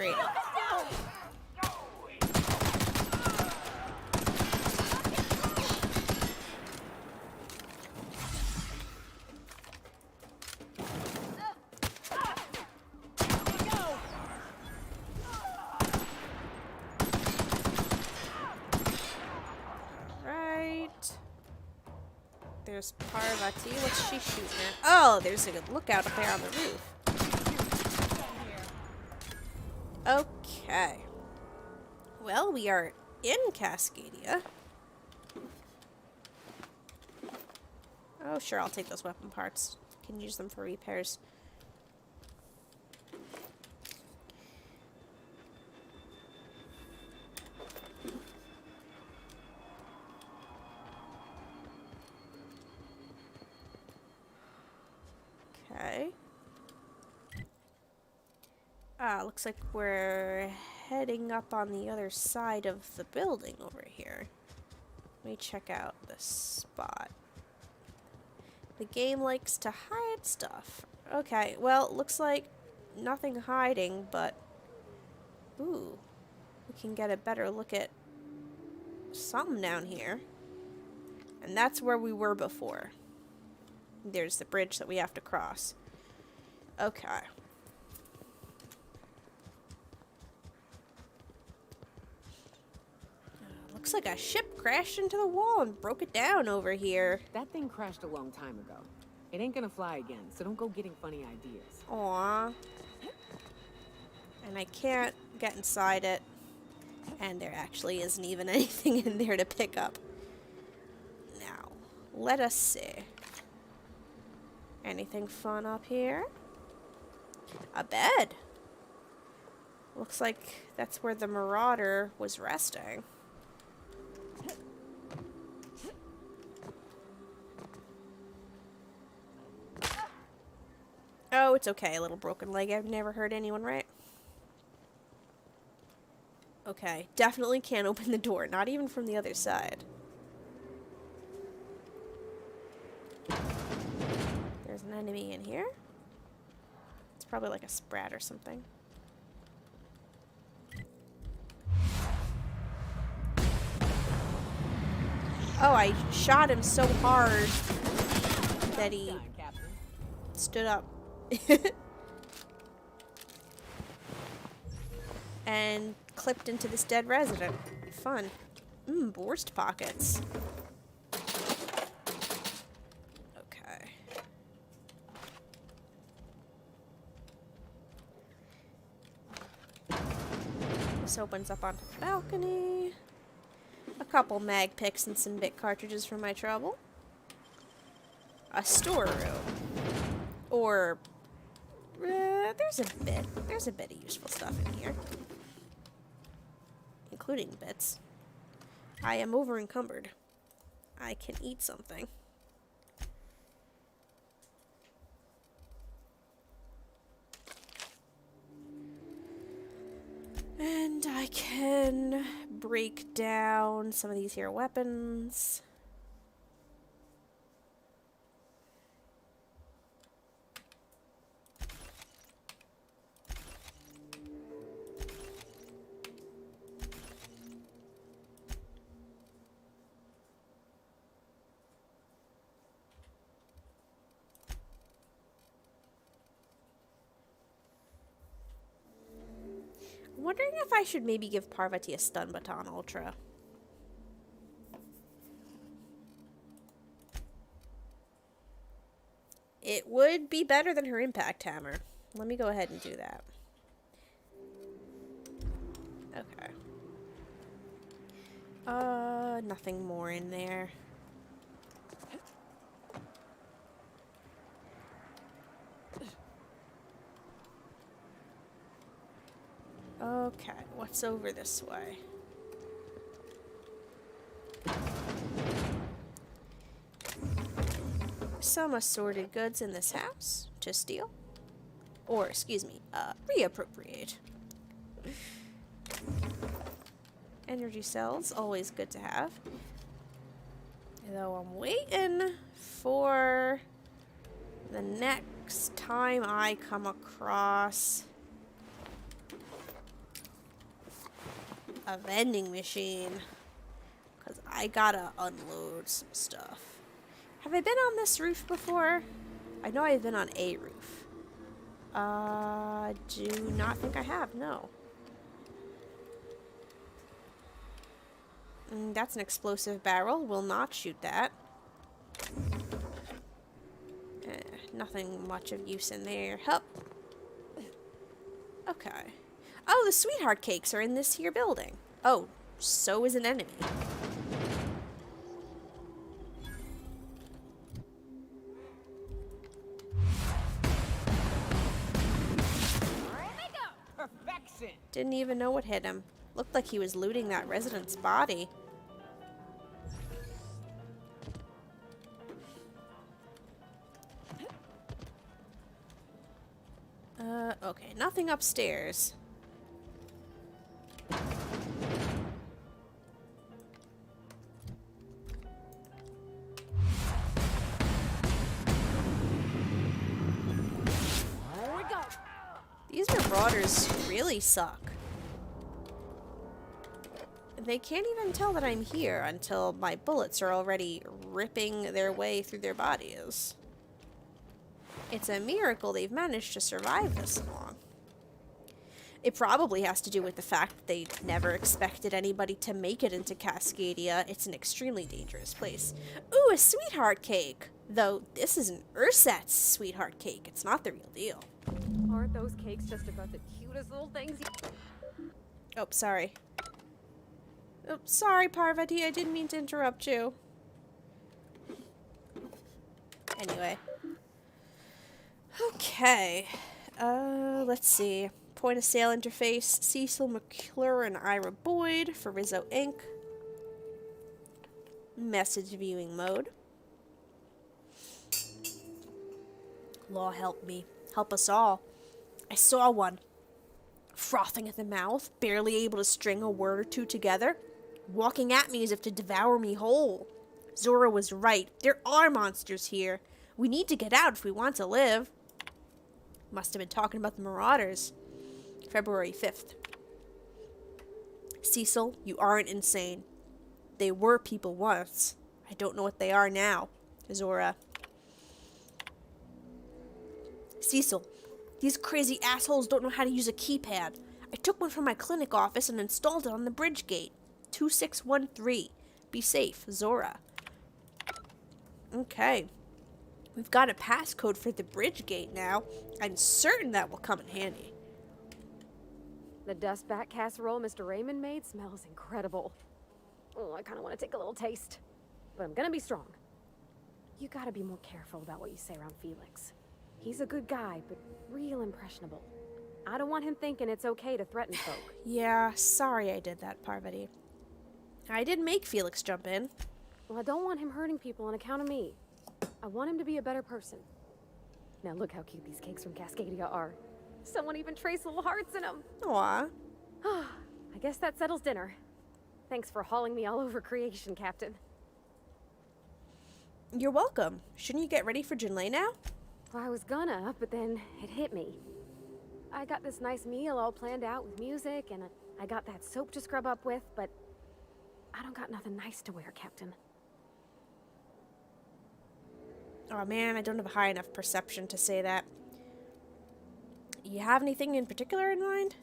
Great. There's Parvati. What's she shooting at? Oh, there's a good lookout up there on the roof. Okay. Well, we are in Cascadia. Oh, sure, I'll take those weapon parts. Can use them for repairs. Okay. Looks like we're heading up on the other side of the building over here. Let me check out this spot. The game likes to hide stuff. Okay, well, looks like nothing hiding, but... Ooh. We can get a better look at something down here. And that's where we were before. There's the bridge that we have to cross. Okay. Looks like a ship crashed into the wall and broke it down over here. That thing crashed a long time ago. It ain't gonna fly again, so don't go getting funny ideas. Aww. And I can't get inside it. And there actually isn't even anything in there to pick up. Now, let us see. Anything fun up here? A bed. Looks like that's where the Marauder was resting. Oh, it's okay, a little broken leg. I've never hurt anyone, right? Okay, definitely can't open the door, not even from the other side. There's an enemy in here. It's probably like a sprat or something. Oh, I shot him so hard that he stood up. And clipped into this dead resident. Fun. Borst pockets. Okay. This opens up onto the balcony. A couple mag picks and some bit cartridges for my trouble. A storeroom. Or there's a bit of useful stuff in here. Including bits. I am over encumbered. I can eat something. And I can break down some of these here weapons. I'm wondering if I should maybe give Parvati a stun baton ultra. It would be better than her impact hammer. Let me go ahead and do that. Okay. Nothing more in there. Okay, what's over this way? Some assorted goods in this house to steal. Or, excuse me, reappropriate. Energy cells, always good to have. Though I'm waiting for the next time I come across a vending machine. Because I gotta unload some stuff. Have I been on this roof before? I know I've been on a roof. Do not think I have, no. That's an explosive barrel. Will not shoot that. Nothing much of use in there. Hup. Okay. Oh, the sweetheart cakes are in this here building. Oh, so is an enemy. Perfection. Didn't even know what hit him. Looked like he was looting that resident's body. Okay, nothing upstairs. Here we go. These marauders really suck. They can't even tell that I'm here until my bullets are already ripping their way through their bodies. It's a miracle they've managed to survive this long. It probably has to do with the fact that they never expected anybody to make it into Cascadia. It's an extremely dangerous place. Ooh, a sweetheart cake! Though, this is an Ursat's sweetheart cake. It's not the real deal. Aren't those cakes just about the cutest little things Oh, sorry. Oh, sorry, Parvati. I didn't mean to interrupt you. Anyway. Okay. Let's see. Point of sale interface. Cecil McClure and Ira Boyd for Rizzo Inc. Message viewing mode. Law help me. Help us all. I saw one. Frothing at the mouth, barely able to string a word or two together. Walking at me as if to devour me whole. Zora was right. There are monsters here. We need to get out if we want to live. Must have been talking about the Marauders. February 5th. Cecil, you aren't insane. They were people once. I don't know what they are now. Zora. Cecil, these crazy assholes don't know how to use a keypad. I took one from my clinic office and installed it on the bridge gate. 2613. Be safe, Zora. Okay. We've got a passcode for the bridge gate now. I'm certain that will come in handy. The dust bat casserole Mr. Raymond made smells incredible. Oh, I kind of want to take a little taste. But I'm gonna be strong. You gotta be more careful about what you say around Felix. He's a good guy, but real impressionable. I don't want him thinking it's okay to threaten folk. Yeah, sorry I did that, Parvati. I did make Felix jump in. Well, I don't want him hurting people on account of me. I want him to be a better person. Now look how cute these cakes from Cascadia are. Someone even traced little hearts in them. Aw. I guess that settles dinner. Thanks for hauling me all over creation, Captain. You're welcome. Shouldn't you get ready for Jinlei now? Well, I was gonna, but then it hit me. I got this nice meal all planned out with music, and I got that soap to scrub up with, but I don't got nothing nice to wear, Captain. Oh man, I don't have a high enough perception to say that. You have anything in particular in mind?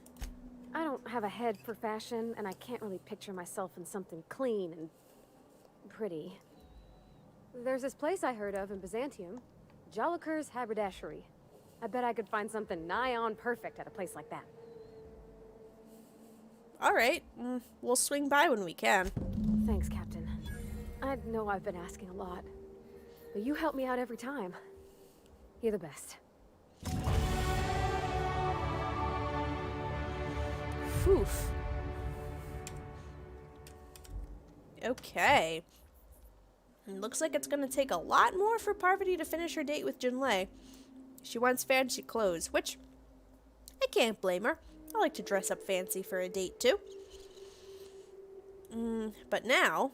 I don't have a head for fashion, and I can't really picture myself in something clean and pretty. There's this place I heard of in Byzantium, Joliker's Haberdashery. I bet I could find something nigh on perfect at a place like that. Alright, we'll swing by when we can. Thanks, Captain. I know I've been asking a lot, but you help me out every time. You're the best. Oof. Okay. It looks like it's gonna take a lot more for Parvati to finish her date with Jinlei. She wants fancy clothes, which I can't blame her. I like to dress up fancy for a date too. But now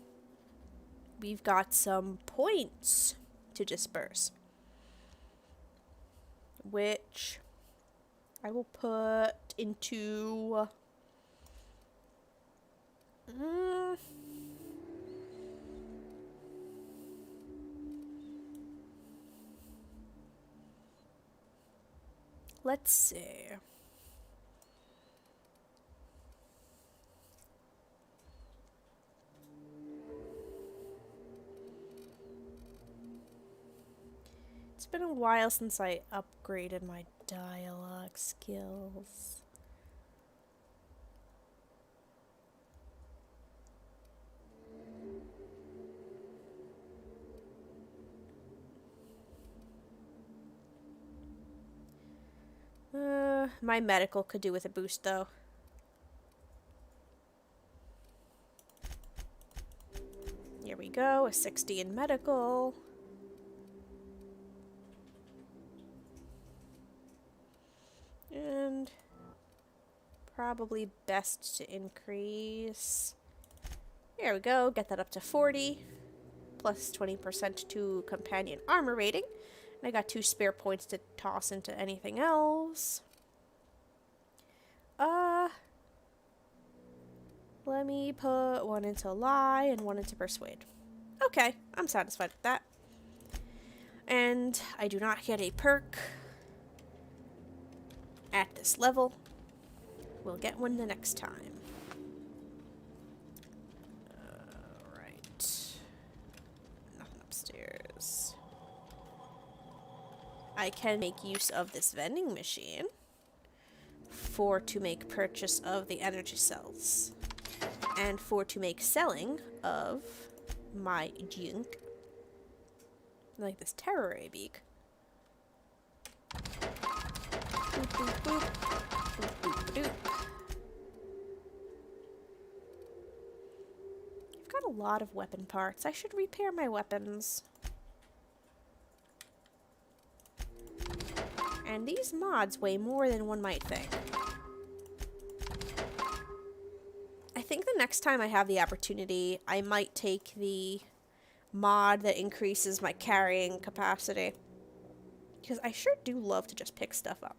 we've got some points to disperse, which I will put into Let's see. It's been a while since I upgraded my dialogue skills. My medical could do with a boost, though. Here we go, a 60 in medical. And probably best to increase. There we go, get that up to 40. Plus 20% to companion armor rating. And I got 2 spare points to toss into anything else. Let me put 1 into lie and 1 into persuade. Okay, I'm satisfied with that. And I do not get a perk at this level. We'll get one the next time. Alright. Nothing upstairs. I can make use of this vending machine to make purchase of the energy cells. And to make selling of my junk. Like this terror ray beak. Boop, boop, boop. Boop, boop, boop. I've got a lot of weapon parts. I should repair my weapons. And these mods weigh more than one might think. I think the next time I have the opportunity, I might take the mod that increases my carrying capacity. Because I sure do love to just pick stuff up.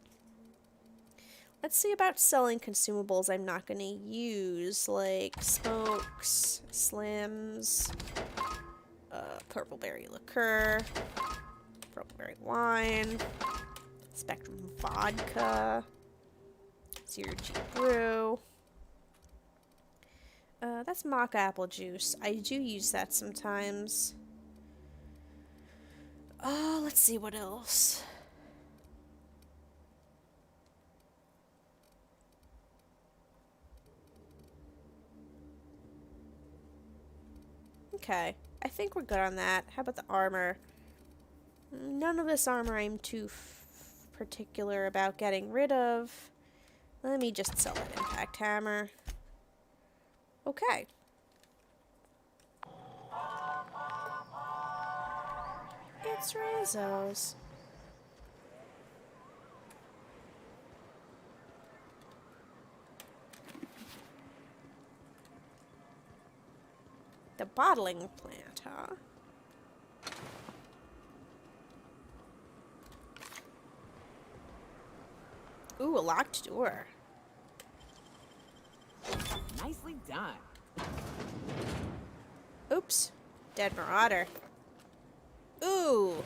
Let's see about selling consumables I'm not going to use, like smokes, slims, purple berry liqueur, purple berry wine, Spectrum vodka, Zero G brew. That's mock apple juice. I do use that sometimes. Oh, let's see what else. Okay, I think we're good on that. How about the armor? None of this armor I'm too particular about getting rid of. Let me just sell that impact hammer. Okay. It's Rizzo's. The bottling plant, huh? Ooh, a locked door. Nicely done. Oops. Dead marauder. Ooh.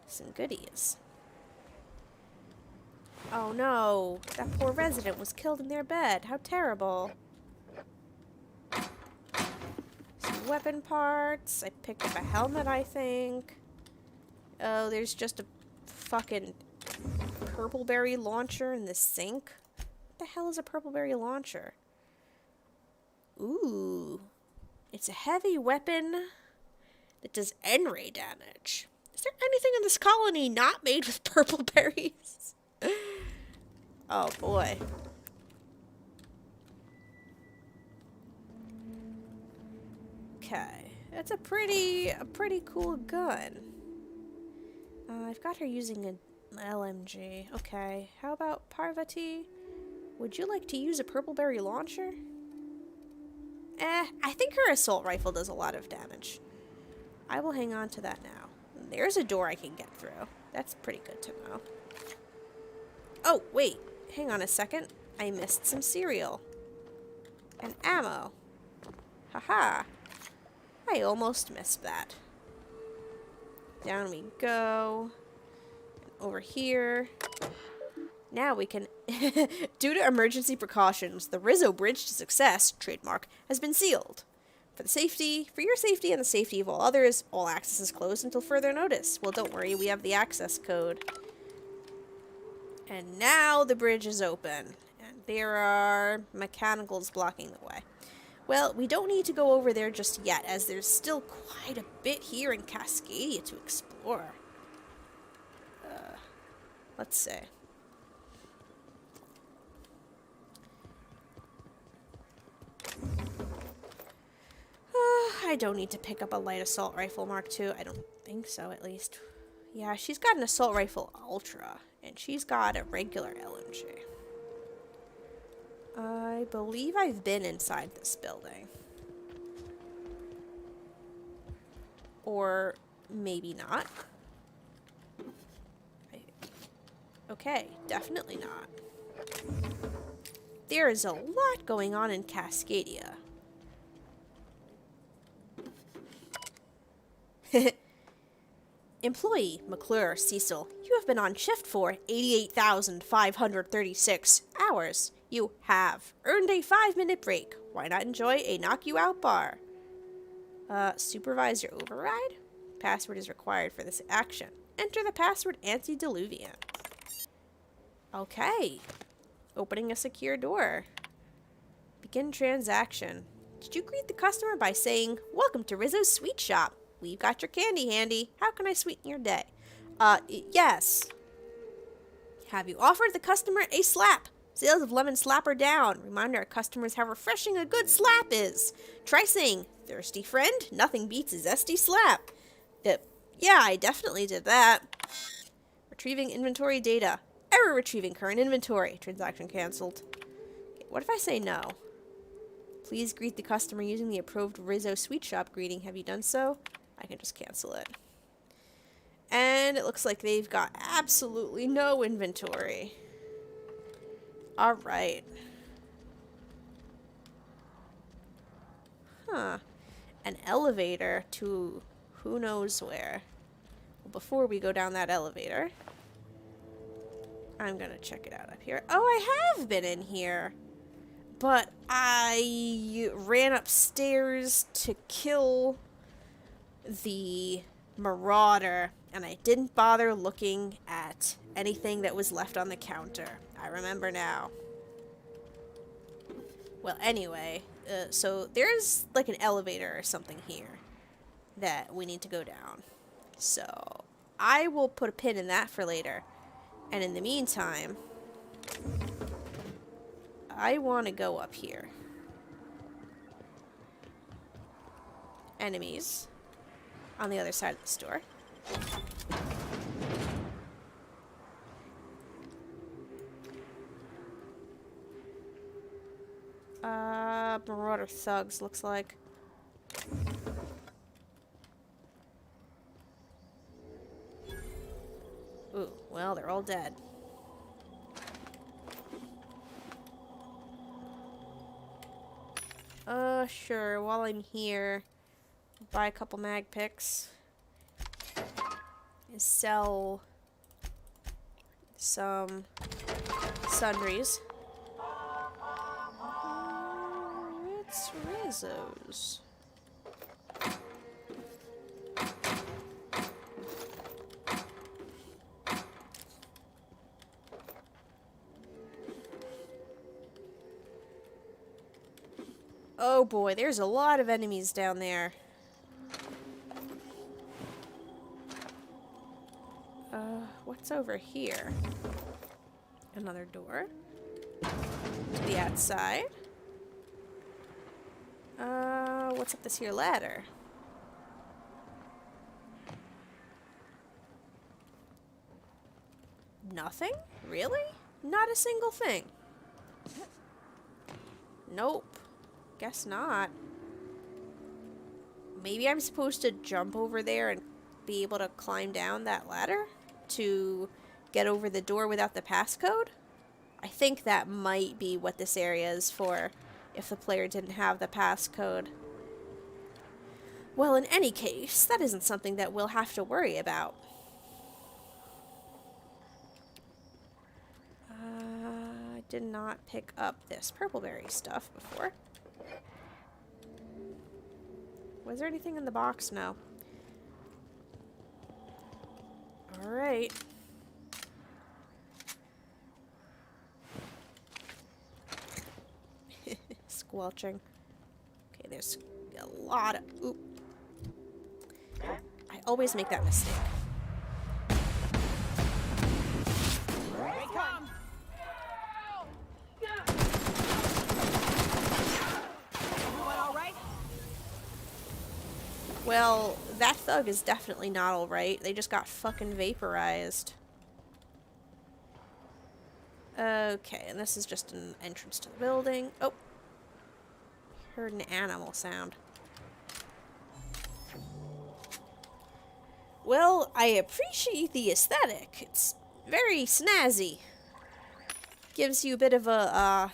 Some goodies. Oh no. That poor resident was killed in their bed. How terrible. Some weapon parts. I picked up a helmet, I think. Oh, there's just a fucking purple berry launcher in the sink. What the hell is a purple berry launcher? Ooh. It's a heavy weapon that does N-ray damage. Is there anything in this colony not made with purple berries? Oh boy. Okay. That's a pretty cool gun. I've got her using an LMG. Okay. How about Parvati? Would you like to use a purple berry launcher? I think her assault rifle does a lot of damage. I will hang on to that now. There's a door I can get through. That's pretty good to know. Oh, wait. Hang on a second. I missed some cereal. And ammo. Haha. I almost missed that. Down we go. Over here. Now we can... Due to emergency precautions, the Rizzo Bridge to Success, trademark, has been sealed. For your safety and the safety of all others, all access is closed until further notice. Well, don't worry, we have the access code. And now the bridge is open. And there are mechanicals blocking the way. Well, we don't need to go over there just yet, as there's still quite a bit here in Cascadia to explore. Let's see. I don't need to pick up a light assault rifle Mark II. I don't think so, at least. Yeah, she's got an assault rifle Ultra, and she's got a regular LMG. I believe I've been inside this building. Or maybe not. Okay, definitely not. There is a lot going on in Cascadia. Employee McClure Cecil, you have been on shift for 88,536 hours. You have earned a 5-minute break. Why not enjoy a knock you out bar? Supervisor override? Password is required for this action. Enter the password antediluvian. Okay. Opening a secure door. Begin transaction. Did you greet the customer by saying, "Welcome to Rizzo's Sweet Shop. We've got your candy handy. How can I sweeten your day?" Yes. Have you offered the customer a slap? Sales of lemon slap are down. Remind our customers how refreshing a good slap is. Try saying, "Thirsty friend, nothing beats a zesty slap." Yeah, I definitely did that. Retrieving inventory data. Error retrieving current inventory. Transaction cancelled. Okay, what if I say no? Please greet the customer using the approved Rizzo Sweet Shop greeting. Have you done so? I can just cancel it. And it looks like they've got absolutely no inventory. Alright. Huh. An elevator to who knows where. Well, before we go down that elevator, I'm gonna check it out up here. Oh, I have been in here. But I ran upstairs to kill the marauder, and I didn't bother looking at anything that was left on the counter. I remember now. Well, anyway, so there's like an elevator or something here that we need to go down. So I will put a pin in that for later. And in the meantime, I want to go up here. Enemies on the other side of the store. Marauder thugs, looks like. Ooh, well, they're all dead. Sure, while I'm here, buy a couple mag picks. And sell some sundries. It's Rizzo's. Oh boy, there's a lot of enemies down there. What's over here? Another door. To the outside. What's up this here ladder? Nothing? Really? Not a single thing. Nope. Guess not. Maybe I'm supposed to jump over there and be able to climb down that ladder to get over the door without the passcode? I think that might be what this area is for, if the player didn't have the passcode. Well, in any case, that isn't something that we'll have to worry about. I did not pick up this purpleberry stuff before. Was there anything in the box? No. Alright. Squelching. Okay, there's a lot of... Oop. I always make that mistake. Well, that thug is definitely not alright. They just got fucking vaporized. Okay, and this is just an entrance to the building. Oh. Heard an animal sound. Well, I appreciate the aesthetic. It's very snazzy. Gives you a bit of a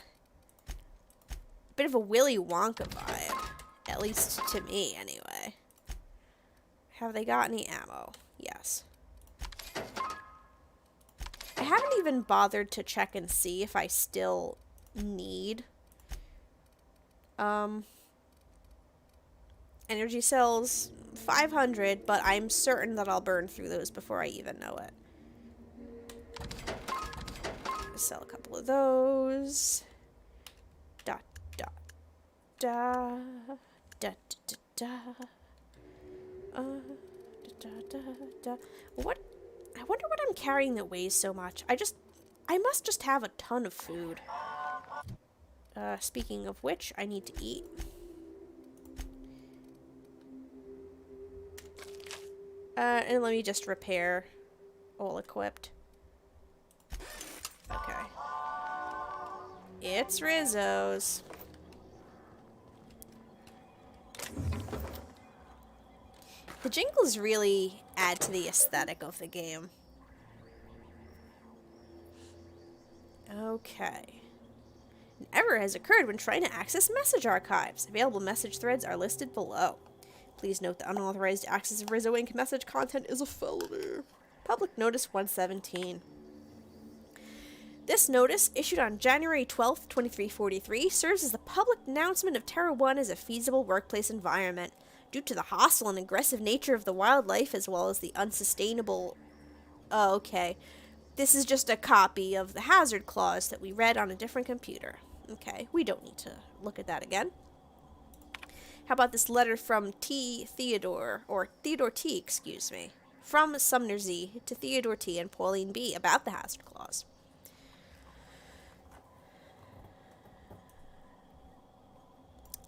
Willy Wonka vibe. At least to me, anyway. Have they got any ammo? Yes. I haven't even bothered to check and see if I still need energy cells. 500, but I'm certain that I'll burn through those before I even know it. Sell a couple of those. Da da da da da da. Da, da, da. What? I wonder what I'm carrying that weighs so much. I must just have a ton of food. Speaking of which, I need to eat. And let me just repair all equipped. Okay. It's Rizzo's. The jingles really add to the aesthetic of the game. Okay. An error has occurred when trying to access message archives. Available message threads are listed below. Please note that unauthorized access of Rizzo Inc. message content is a felony. Public Notice 117. This notice, issued on January 12th, 2343, serves as the public announcement of Terra 1 as a feasible workplace environment. Due to the hostile and aggressive nature of the wildlife, as well as the unsustainable... Oh, okay. This is just a copy of the hazard clause that we read on a different computer. Okay, we don't need to look at that again. How about this letter from Theodore T, excuse me. From Sumner Z to Theodore T and Pauline B about the hazard clause.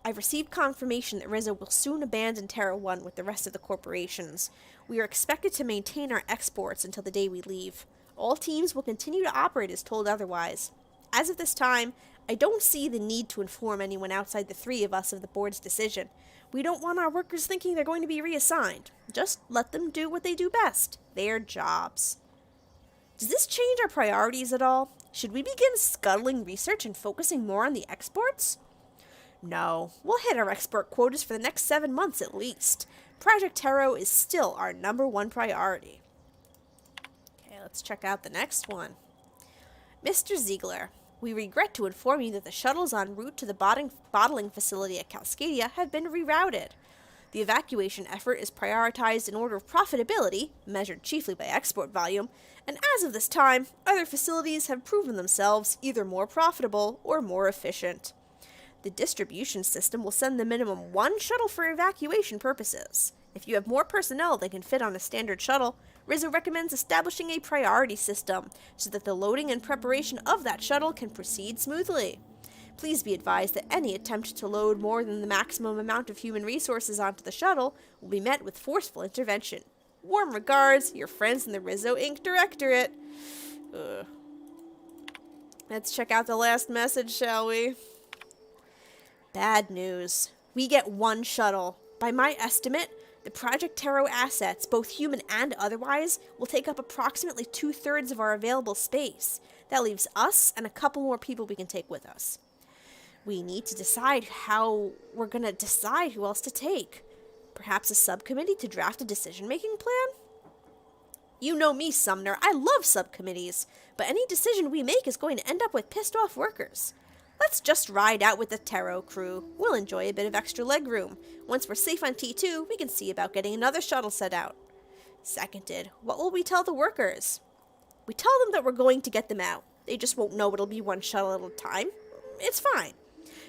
I've received confirmation that Rizzo will soon abandon Terra 1 with the rest of the corporations. We are expected to maintain our exports until the day we leave. All teams will continue to operate as told otherwise. As of this time, I don't see the need to inform anyone outside the three of us of the board's decision. We don't want our workers thinking they're going to be reassigned. Just let them do what they do best. Their jobs. Does this change our priorities at all? Should we begin scuttling research and focusing more on the exports? No, we'll hit our export quotas for the next 7 months at least. Project Terra is still our #1 priority. Okay, let's check out the next one. Mr. Ziegler, we regret to inform you that the shuttles en route to the bottling facility at Cascadia have been rerouted. The evacuation effort is prioritized in order of profitability, measured chiefly by export volume, and as of this time, other facilities have proven themselves either more profitable or more efficient. The distribution system will send the minimum 1 shuttle for evacuation purposes. If you have more personnel than can fit on a standard shuttle, Rizzo recommends establishing a priority system so that the loading and preparation of that shuttle can proceed smoothly. Please be advised that any attempt to load more than the maximum amount of human resources onto the shuttle will be met with forceful intervention. Warm regards, your friends in the Rizzo Inc. Directorate. Ugh. Let's check out the last message, shall we? Bad news. We get 1 shuttle. By my estimate, The Project Terror assets, both human and otherwise, will take up approximately 2/3 of our available space. That leaves us and a couple more people we can take with us. We need to decide how we're going to decide who else to take. Perhaps a subcommittee to draft a decision-making plan? You know me, Sumner. I love subcommittees, but any decision we make is going to end up with pissed-off workers. Let's just ride out with the Tarot crew. We'll enjoy a bit of extra legroom. Once we're safe on T2, we can see about getting another shuttle set out. Seconded. What will we tell the workers? We tell them that we're going to get them out. They just won't know it'll be one shuttle at a time. It's fine.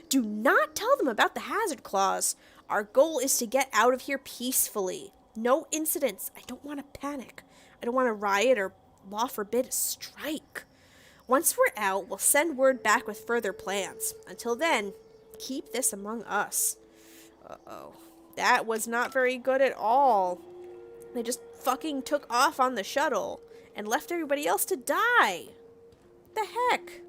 Do not tell them about the hazard clause. Our goal is to get out of here peacefully. No incidents. I don't want to panic. I don't want to riot or, law forbid, a strike. Once we're out, we'll send word back with further plans. Until then, keep this among us. Uh-oh. That was not very good at all. They just fucking took off on the shuttle and left everybody else to die. The heck?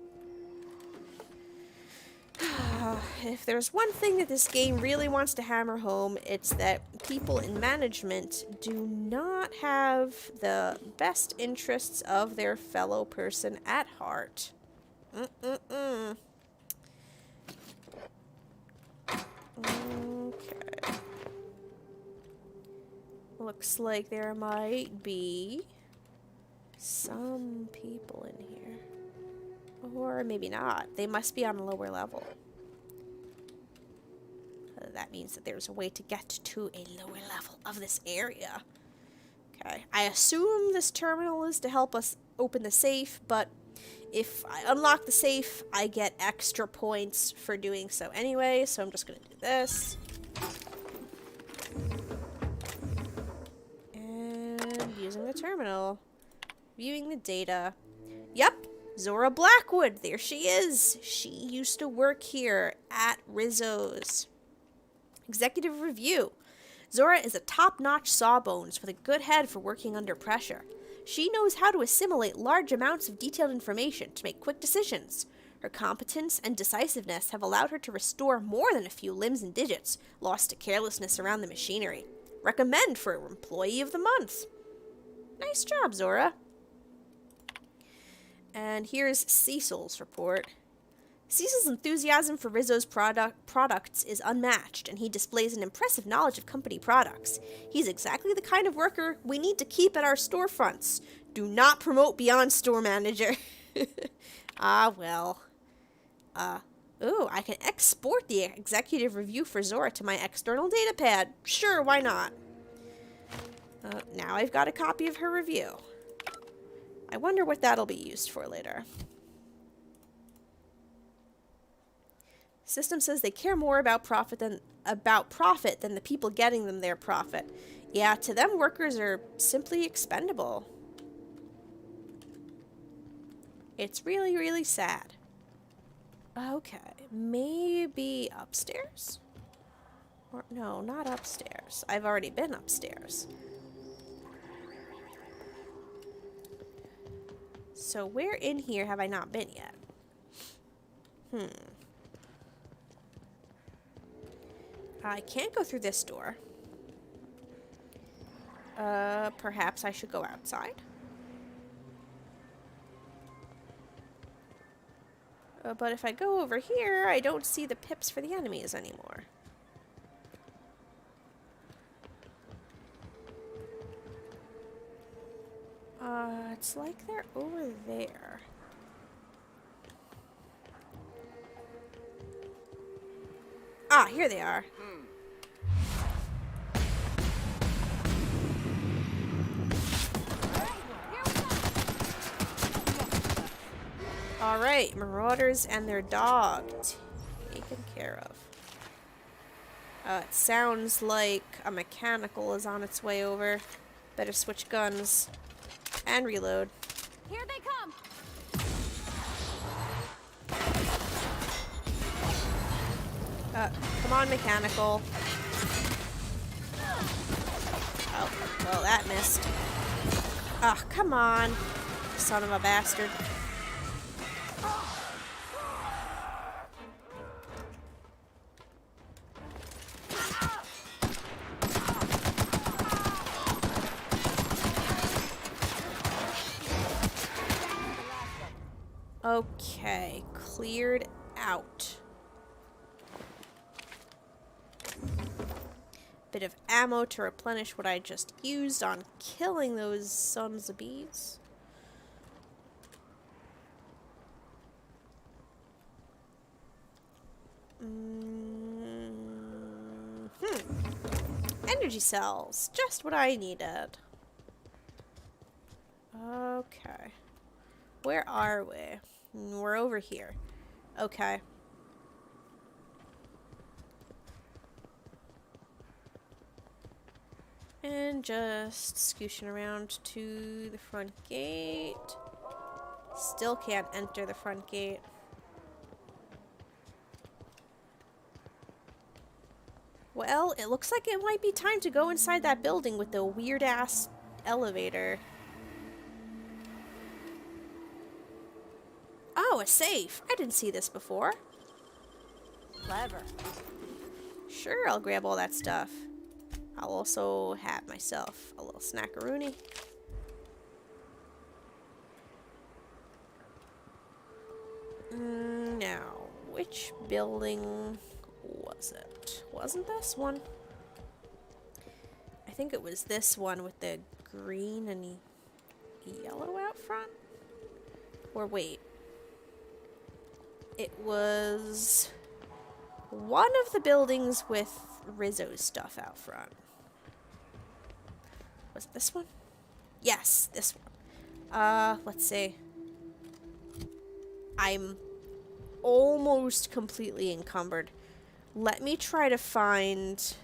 If there's one thing that this game really wants to hammer home, it's that people in management do not have the best interests of their fellow person at heart. Okay. Looks like there might be some people in here. Or maybe not. They must be on a lower level. That means that there's a way to get to a lower level of this area. Okay. I assume this terminal is to help us open the safe, but if I unlock the safe, I get extra points for doing so anyway, so I'm just going to do this. And using the terminal. Viewing the data. Yep. Zora Blackwood, there she is. She used to work here at Rizzo's. Executive review. Zora is a top-notch sawbones with a good head for working under pressure. She knows how to assimilate large amounts of detailed information to make quick decisions. Her competence and decisiveness have allowed her to restore more than a few limbs and digits lost to carelessness around the machinery. Recommend for Employee of the Month. Nice job, Zora. And here's Cecil's report. Cecil's enthusiasm for Rizzo's products is unmatched, and he displays an impressive knowledge of company products. He's exactly the kind of worker we need to keep at our storefronts. Do not promote beyond store manager. Ah, well. Ooh, I can export the executive review for Zora to my external datapad. Sure, why not? Now I've got a copy of her review. I wonder what that'll be used for later. System says they care more about profit than the people getting them their profit. Yeah, to them, workers are simply expendable. It's really, really sad. Okay, maybe upstairs? Or no, not upstairs. I've already been upstairs. So where in here have I not been yet? I can't go through this door. Perhaps I should go outside. But if I go over here, I don't see the pips for the enemies anymore. It's like they're over there. Ah, here they are. Alright, marauders and their dog taken care of. It sounds like a mechanical is on its way over. Better switch guns and reload. Here they come! Come on, mechanical. Oh, well, that missed. Ah, come on, son of a bastard. Okay, cleared out. Bit of ammo to replenish what I just used on killing those sons of bees. Energy cells, just what I needed. Okay. Where are we? We're over here. Okay. And just scooching around to the front gate. Still can't enter the front gate. Well, it looks like it might be time to go inside that building with the weird-ass elevator. Oh, a safe. I didn't see this before. Clever. Sure, I'll grab all that stuff. I'll also have myself a little snackaroonie. Now, which building was it? Wasn't this one? I think it was this one with the green and yellow out front. Or wait. It was one of the buildings with Rizzo's stuff out front. Was it this one? Yes, this one. Let's see. I'm almost completely encumbered. Let me try to find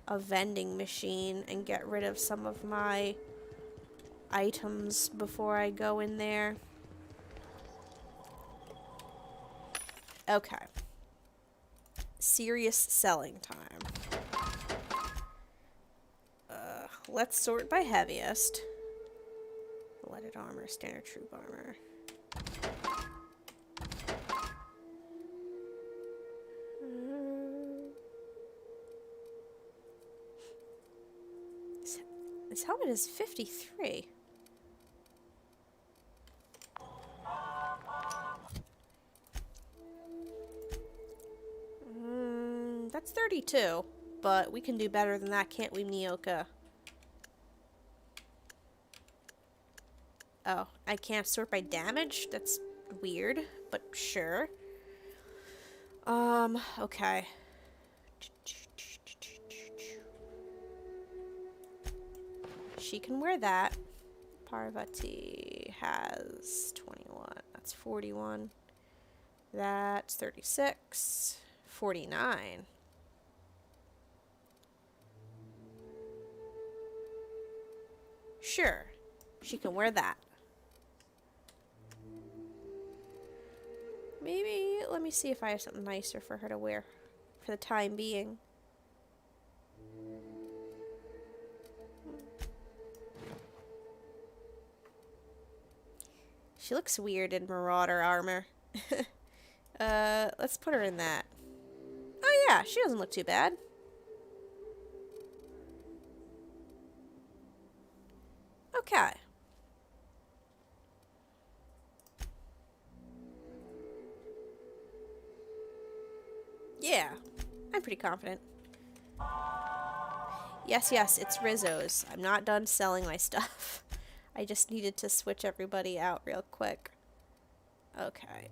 a vending machine and get rid of some of my items before I go in there. Okay. Serious selling time. Let's sort by heaviest. Leaded armor, standard troop armor. This helmet is 53. That's 32, but we can do better than that, can't we, Nyoka? Oh, I can't sort by damage? That's weird, but sure. Okay. She can wear that. Parvati has 21. That's 41. That's 36. 49. Sure. She can wear that. Maybe, let me see if I have something nicer for her to wear for the time being. She looks weird in Marauder armor. Let's put her in that. Oh yeah, she doesn't look too bad. Okay. Yeah, I'm pretty confident. Yes, it's Rizzo's. I'm not done selling my stuff. I just needed to switch everybody out real quick. Okay,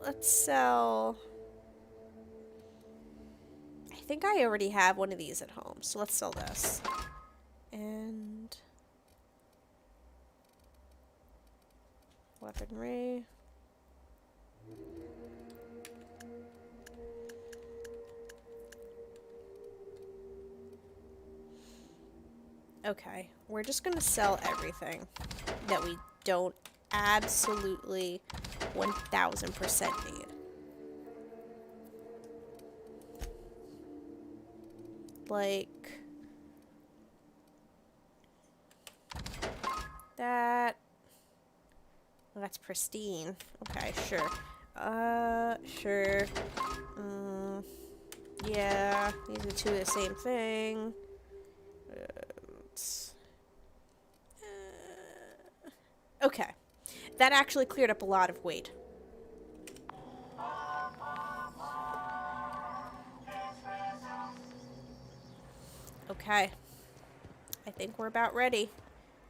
let's sell... I think I already have one of these at home, so let's sell this. And... weaponry. Okay, we're just gonna sell everything that we don't absolutely 1000% need. Like that. Well, that's pristine. Okay, sure. Sure. Yeah, these are two of the same thing. Okay. That actually cleared up a lot of weight. Okay. I think we're about ready.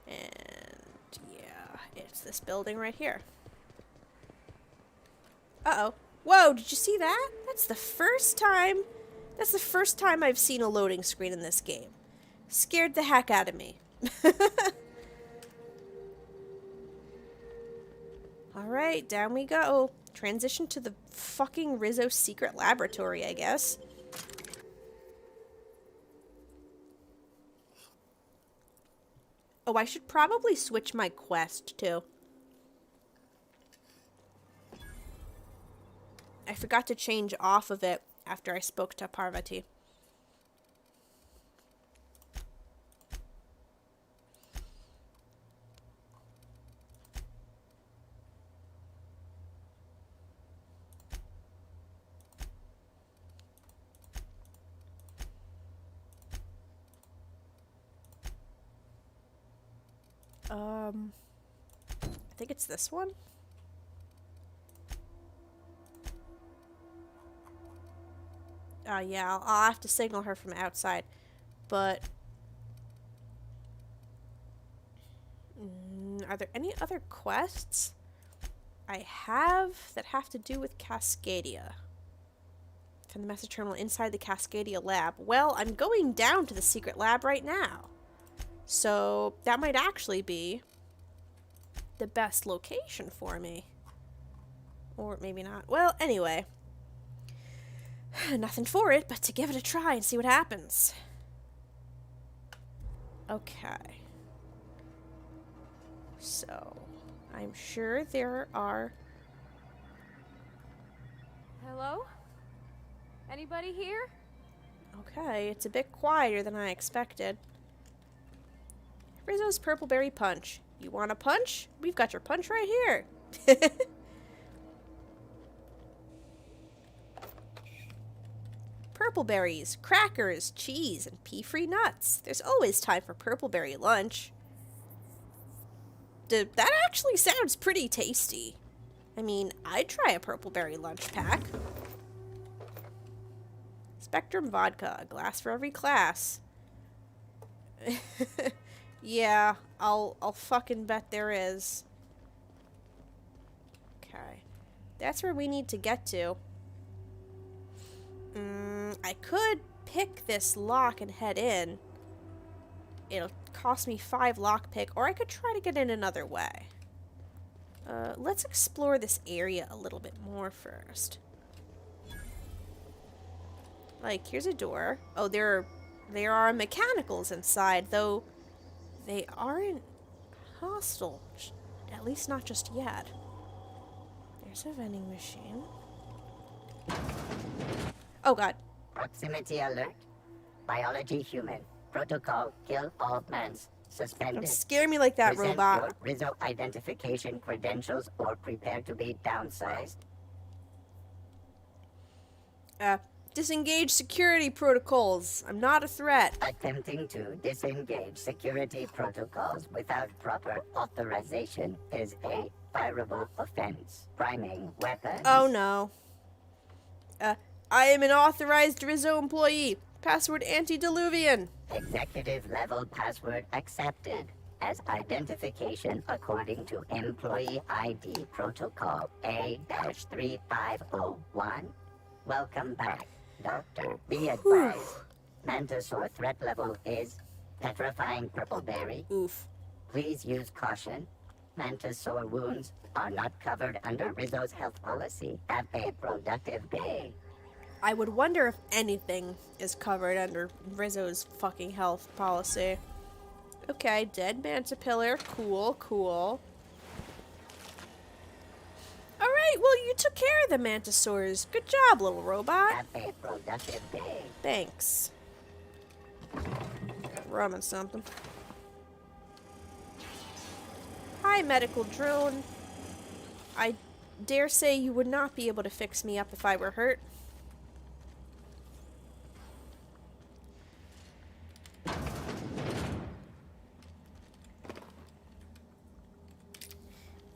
And yeah, it's this building right here. Uh-oh. Whoa, did you see that? That's the first time I've seen a loading screen in this game. Scared the heck out of me. Alright, down we go. Transition to the fucking Rizzo secret laboratory, I guess. Oh, I should probably switch my quest, too. I forgot to change off of it after I spoke to Parvati. I think it's this one. Yeah, I'll have to signal her from outside. But are there any other quests I have that have to do with Cascadia? From the message terminal inside the Cascadia lab. Well, I'm going down to the secret lab right now. So that might actually be the best location for me. Or maybe not. Well, anyway. Nothing for it but to give it a try and see what happens. Okay. So, I'm sure there are... Hello? Anybody here? Okay, it's a bit quieter than I expected. Rizzo's Purple Berry Punch. You want a punch? We've got your punch right here. Purple berries, crackers, cheese, and pea-free nuts. There's always time for purple berry lunch. That actually sounds pretty tasty. I mean, I'd try a purple berry lunch pack. Spectrum vodka, a glass for every class. Yeah, I'll fucking bet there is. Okay. That's where we need to get to. I could pick this lock and head in. It'll cost me 5 lockpick, or I could try to get in another way. Let's explore this area a little bit more first. Like, here's a door. Oh, there are mechanicals inside, though they aren't hostile. At least not just yet. There's a vending machine. Oh god. Proximity alert. Biology human. Protocol kill all plants. Suspended. Don't scare me like that, Present robot. your Rizzo identification credentials or prepare to be downsized. Disengage security protocols. I'm not a threat. Attempting to disengage security protocols without proper authorization is a fireable offense. Priming weapons. Oh no. I am an authorized Rizzo employee. Password antediluvian. Executive level password accepted as identification according to employee ID protocol A-3501. Welcome back, Doctor. Be advised. Mantisaur threat level is petrifying purple berry. Oof. Please use caution. Mantisaur wounds are not covered under Rizzo's health policy. Have a productive day. I would wonder if anything is covered under Rizzo's fucking health policy. Okay, dead mantipillar. Cool, cool. Alright, well, you took care of the mantisaurs. Good job, little robot. Have a productive day. Thanks. Rum and something. Hi, medical drone. I dare say you would not be able to fix me up if I were hurt.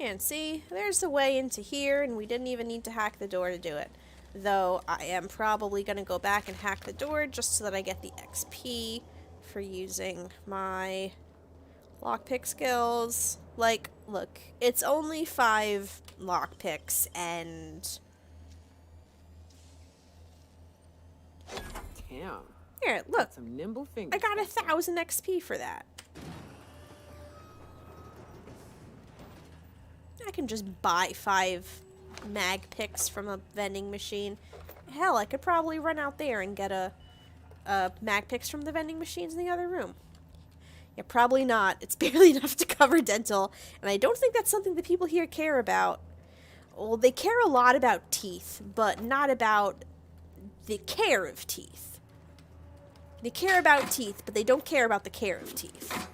And see, there's the way into here, and we didn't even need to hack the door to do it. Though, I am probably going to go back and hack the door just so that I get the XP for using my lockpick skills. Like, look, it's only 5 lockpicks, and... Damn. Here, look. Got some nimble fingers. I got 1,000 XP for that. I can just buy 5 mag picks from a vending machine. Hell, I could probably run out there and get a mag picks from the vending machines in the other room. Yeah, probably not. It's barely enough to cover dental, and I don't think that's something that people here care about. Well, they care a lot about teeth, but not about the care of teeth. They care about teeth, but they don't care about the care of teeth.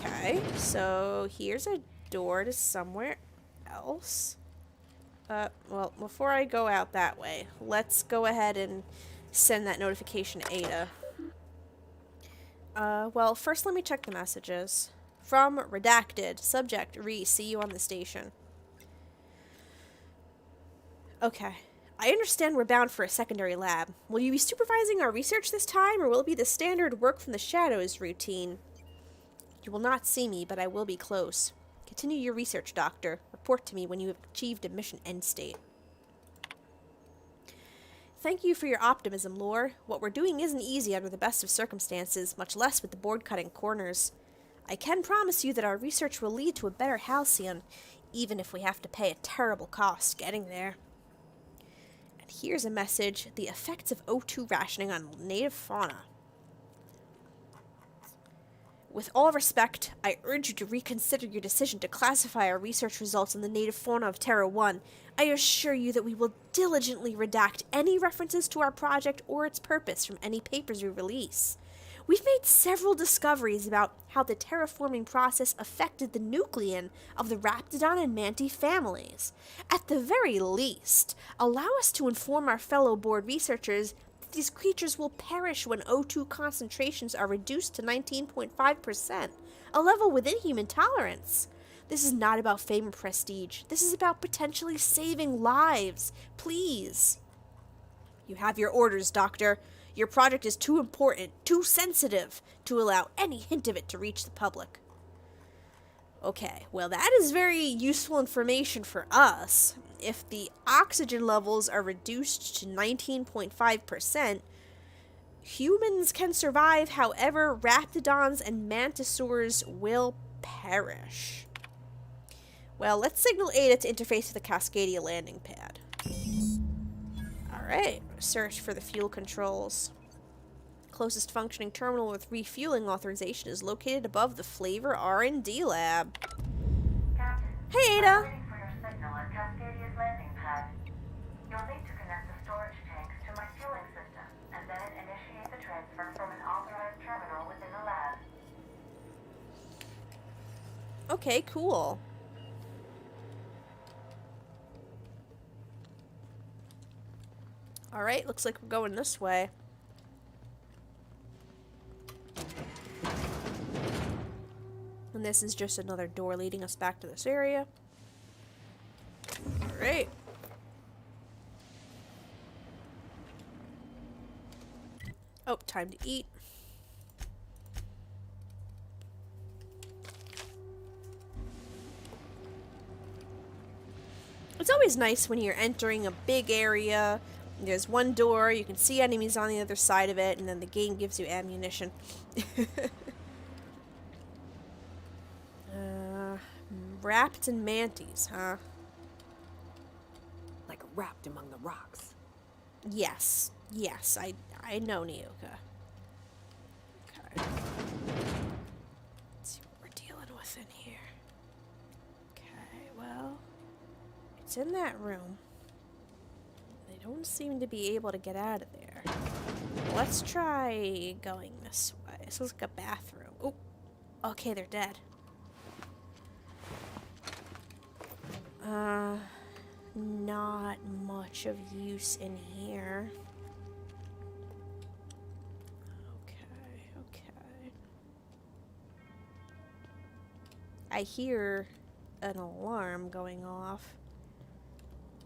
Okay, so here's a door to somewhere else. Well, before I go out that way, let's go ahead and send that notification to Ada. Well, first let me check the messages. From Redacted. Subject, Ree, see you on the station. Okay. I understand we're bound for a secondary lab. Will you be supervising our research this time, or will it be the standard work from the shadows routine? You will not see me, but I will be close. Continue your research, Doctor. Report to me when you have achieved a mission end state. Thank you for your optimism, Lore. What we're doing isn't easy under the best of circumstances, much less with the board cutting corners. I can promise you that our research will lead to a better Halcyon, even if we have to pay a terrible cost getting there. And here's a message: the effects of O2 rationing on native fauna. With all respect, I urge you to reconsider your decision to classify our research results in the native fauna of Terra 1. I assure you that we will diligently redact any references to our project or its purpose from any papers we release. We've made several discoveries about how the terraforming process affected the nucleon of the Raptidon and Manti families. At the very least, allow us to inform our fellow board researchers that these creatures will perish when O2 concentrations are reduced to 19.5%, a level within human tolerance. This is not about fame or prestige. This is about potentially saving lives. Please. You have your orders, Doctor. Your project is too important, too sensitive, to allow any hint of it to reach the public. Okay, well that is very useful information for us. If the oxygen levels are reduced to 19.5%, humans can survive, however, Raptidons and Mantisaurs will perish. Well, let's signal Ada to interface with the Cascadia landing pad. Alright, search for the fuel controls. Closest functioning terminal with refueling authorization is located above the Flavor R&D lab. Captain, hey, Ada! I'm waiting for your signal at Cascadia's landing pad. You'll need to connect the storage tanks to my fueling system, and then initiate the transfer from an authorized terminal within the lab. Okay, cool. Alright, looks like we're going this way. And this is just another door leading us back to this area. Alright. Oh, time to eat. It's always nice when you're entering a big area. There's one door, you can see enemies on the other side of it, and then the game gives you ammunition. Wrapped in manties, huh? Like wrapped among the rocks. Yes. Yes, I know Nyoka. Okay. Let's see what we're dealing with in here. Okay, well, it's in that room. They don't seem to be able to get out of there. Let's try going this way. This looks like a bathroom. Oh, okay, they're dead. Not much of use in here. Okay. I hear an alarm going off.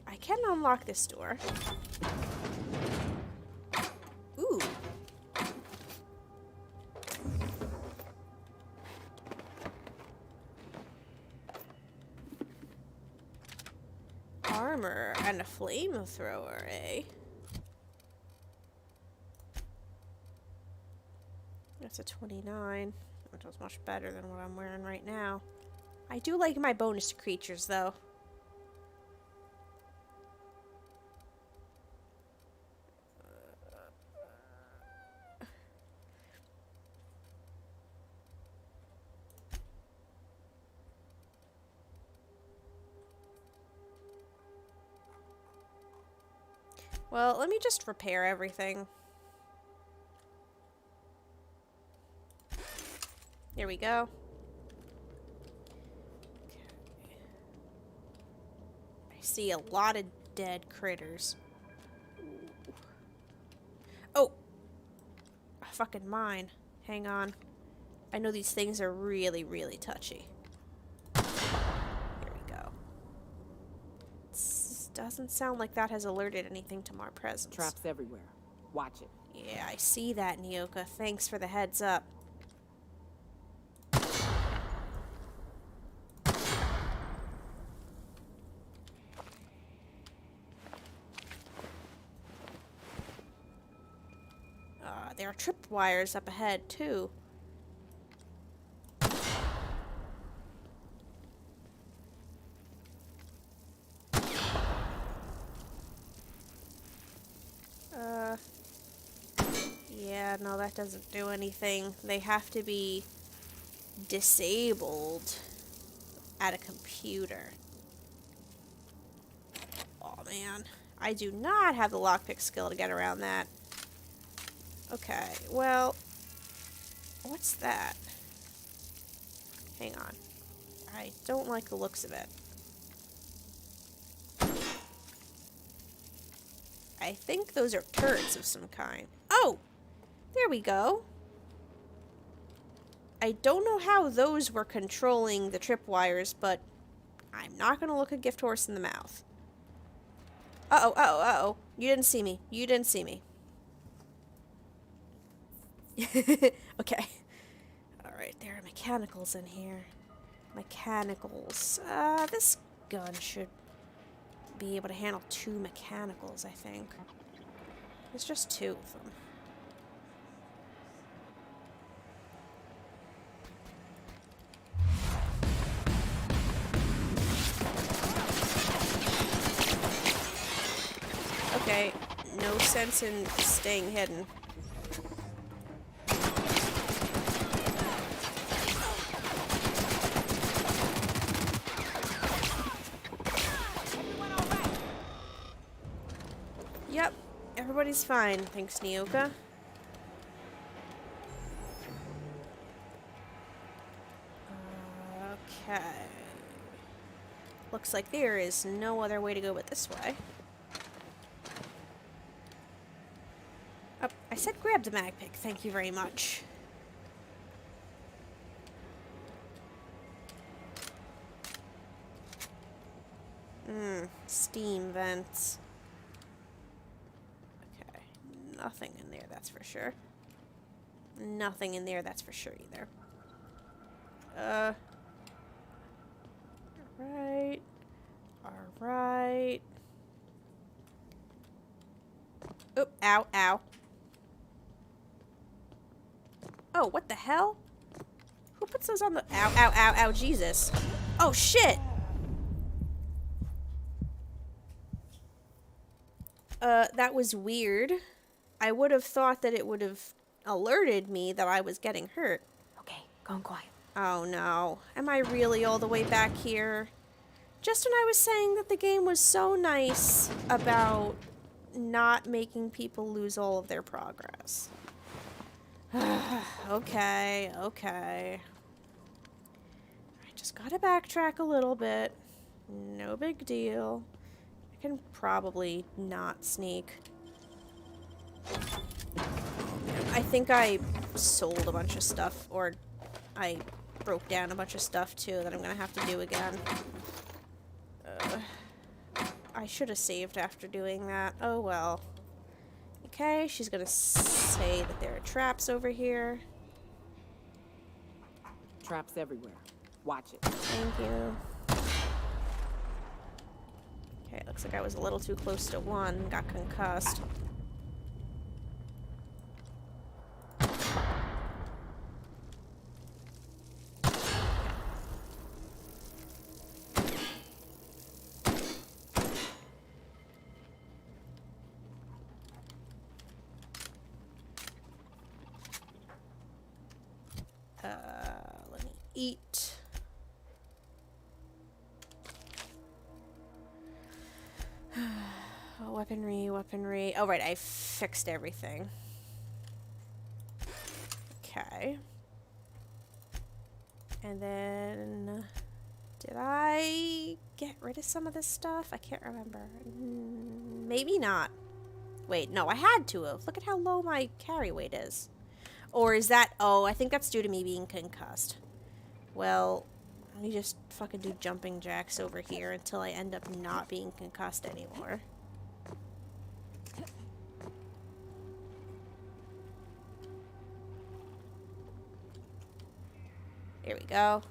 I can unlock this door. Ooh. armor and a flamethrower, eh? That's a 29. Which was much better than what I'm wearing right now. I do like my bonus to creatures, though. Well, let me just repair everything. Here we go. Okay. I see a lot of dead critters. Ooh. Oh! Fucking mine. Hang on. I know these things are really, really touchy. Here we go. Doesn't sound like that has alerted anything to my presence. Traps everywhere. Watch it. Yeah, I see that, Nyoka. Thanks for the heads up. There are tripwires up ahead, too. Yeah, no, that doesn't do anything. They have to be disabled at a computer. Oh, man. I do not have the lockpick skill to get around that. Okay, well, what's that? Hang on. I don't like the looks of it. I think those are turrets of some kind. Oh! There we go. I don't know how those were controlling the tripwires, but I'm not gonna look a gift horse in the mouth. Uh-oh, uh-oh, uh-oh. You didn't see me. You didn't see me. Okay. Alright, there are mechanicals in here. Mechanicals. This gun should be able to handle 2 mechanicals, I think. There's just 2 of them. Okay, no sense in staying hidden. Yep, everybody's fine, thanks, Nyoka. Okay. Looks like there is no other way to go but this way. Oh, I said grab the mag pick, thank you very much. Steam vents. Okay, nothing in there, that's for sure. Nothing in there, that's for sure either. Alright. Alright. Oop, ow, ow. Oh, what the hell? Who puts those on the... Ow, ow, ow, ow, Jesus. Oh, shit! That was weird. I would have thought that it would have alerted me that I was getting hurt. Okay, going quiet. Oh, no. Am I really all the way back here? Just when I was saying that the game was so nice about not making people lose all of their progress. Okay, okay. I just gotta backtrack a little bit. No big deal. I can probably not sneak. I think I sold a bunch of stuff, or I broke down a bunch of stuff too that I'm gonna have to do again. I should have saved after doing that. Oh well. Okay, she's gonna say that there are traps over here. Traps everywhere. Watch it. Thank you. Okay, looks like I was a little too close to one. Got concussed. Let me eat. Oh, weaponry. Oh, right, I fixed everything. Okay. And then... Did I get rid of some of this stuff? I can't remember. Maybe not. Wait, no, I had to have. Look at how low my carry weight is. Or is that... Oh, I think that's due to me being concussed. Well, let me just fucking do jumping jacks over here until I end up not being concussed anymore. Here we go.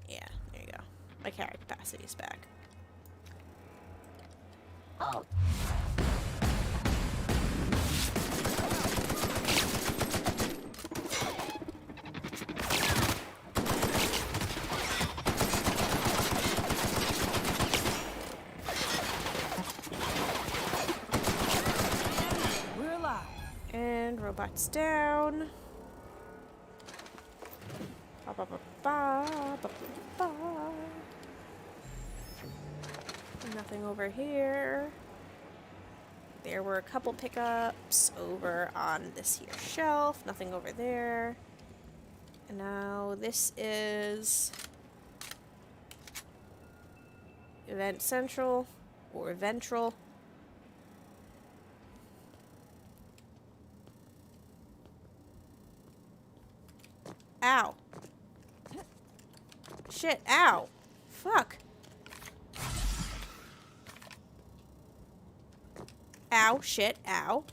Yeah, there you go. My carry capacity is back. Oh. We're alive. And robots down. Ba, ba, ba, ba, ba, ba, ba. Nothing over here. There were a couple pickups over on this here shelf. Nothing over there. And now this is Event Central or Ventral. Ow. Shit, ow. Fuck. Ow, shit, ow.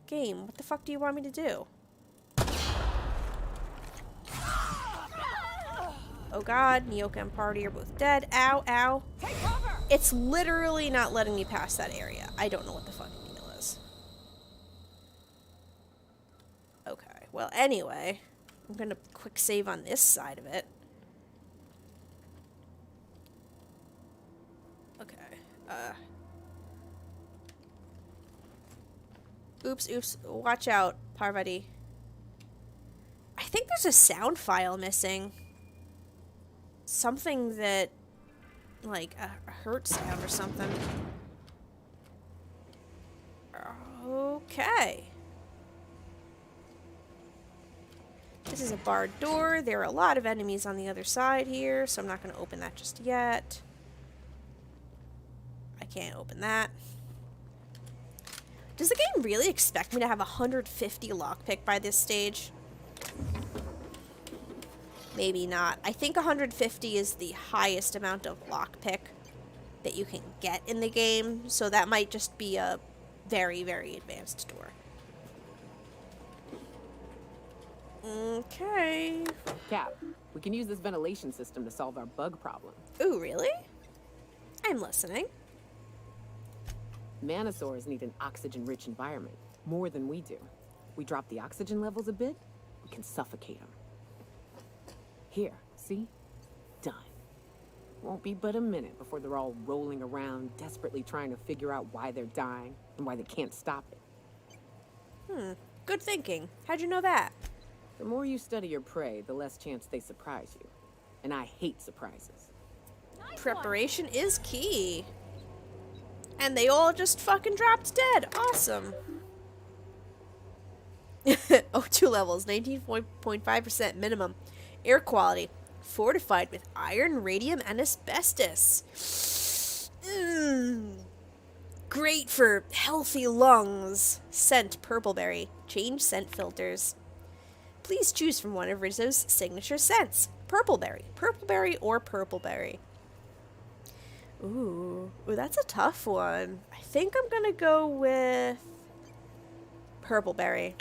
Game, what the fuck do you want me to do? Oh god, Nyoka and Party are both dead. Ow, ow. It's literally not letting me pass that area. I don't know what the fucking deal is. Okay, well anyway, I'm gonna quick save on this side of it. Okay, Oops, watch out, Parvati. I think there's a sound file missing. Something that, like, a hurt sound or something. Okay. This is a barred door. There are a lot of enemies on the other side here, so I'm not going to open that just yet. I can't open that. Does the game really expect me to have 150 lockpick by this stage? Maybe not. I think 150 is the highest amount of lockpick that you can get in the game, so that might just be a very, very advanced door. Okay. Cap, we can use this ventilation system to solve our bug problem. Ooh, really? I'm listening. Manosaurs need an oxygen-rich environment, more than we do. We drop the oxygen levels a bit, we can suffocate them. Here, see? Done. Won't be but a minute before they're all rolling around, desperately trying to figure out why they're dying and why they can't stop it. Good thinking. How'd you know that? The more you study your prey, the less chance they surprise you. And I hate surprises. Preparation is key. And they all just fucking dropped dead. Awesome. Oh, 2 levels. 19.5% minimum. Air quality. Fortified with iron, radium, and asbestos. Great for healthy lungs. Scent purpleberry. Change scent filters. Please choose from one of Rizzo's signature scents. Purpleberry or purpleberry. Ooh, that's a tough one. I think I'm gonna go with purpleberry.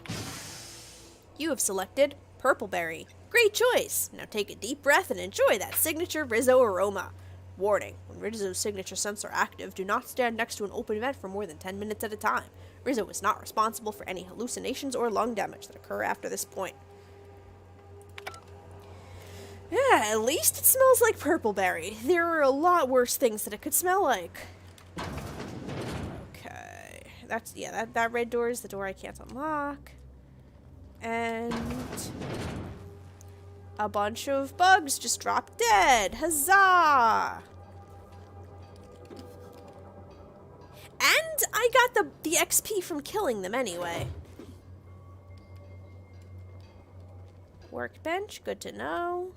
You have selected purpleberry. Great choice! Now take a deep breath and enjoy that signature Rizzo aroma. Warning, when Rizzo's signature scents are active, do not stand next to an open vent for more than 10 minutes at a time. Rizzo is not responsible for any hallucinations or lung damage that occur after this point. Yeah, at least it smells like purpleberry. There are a lot worse things that it could smell like. Okay, that red door is the door I can't unlock. And a bunch of bugs just dropped dead. Huzzah! And I got the XP from killing them anyway. Workbench, good to know.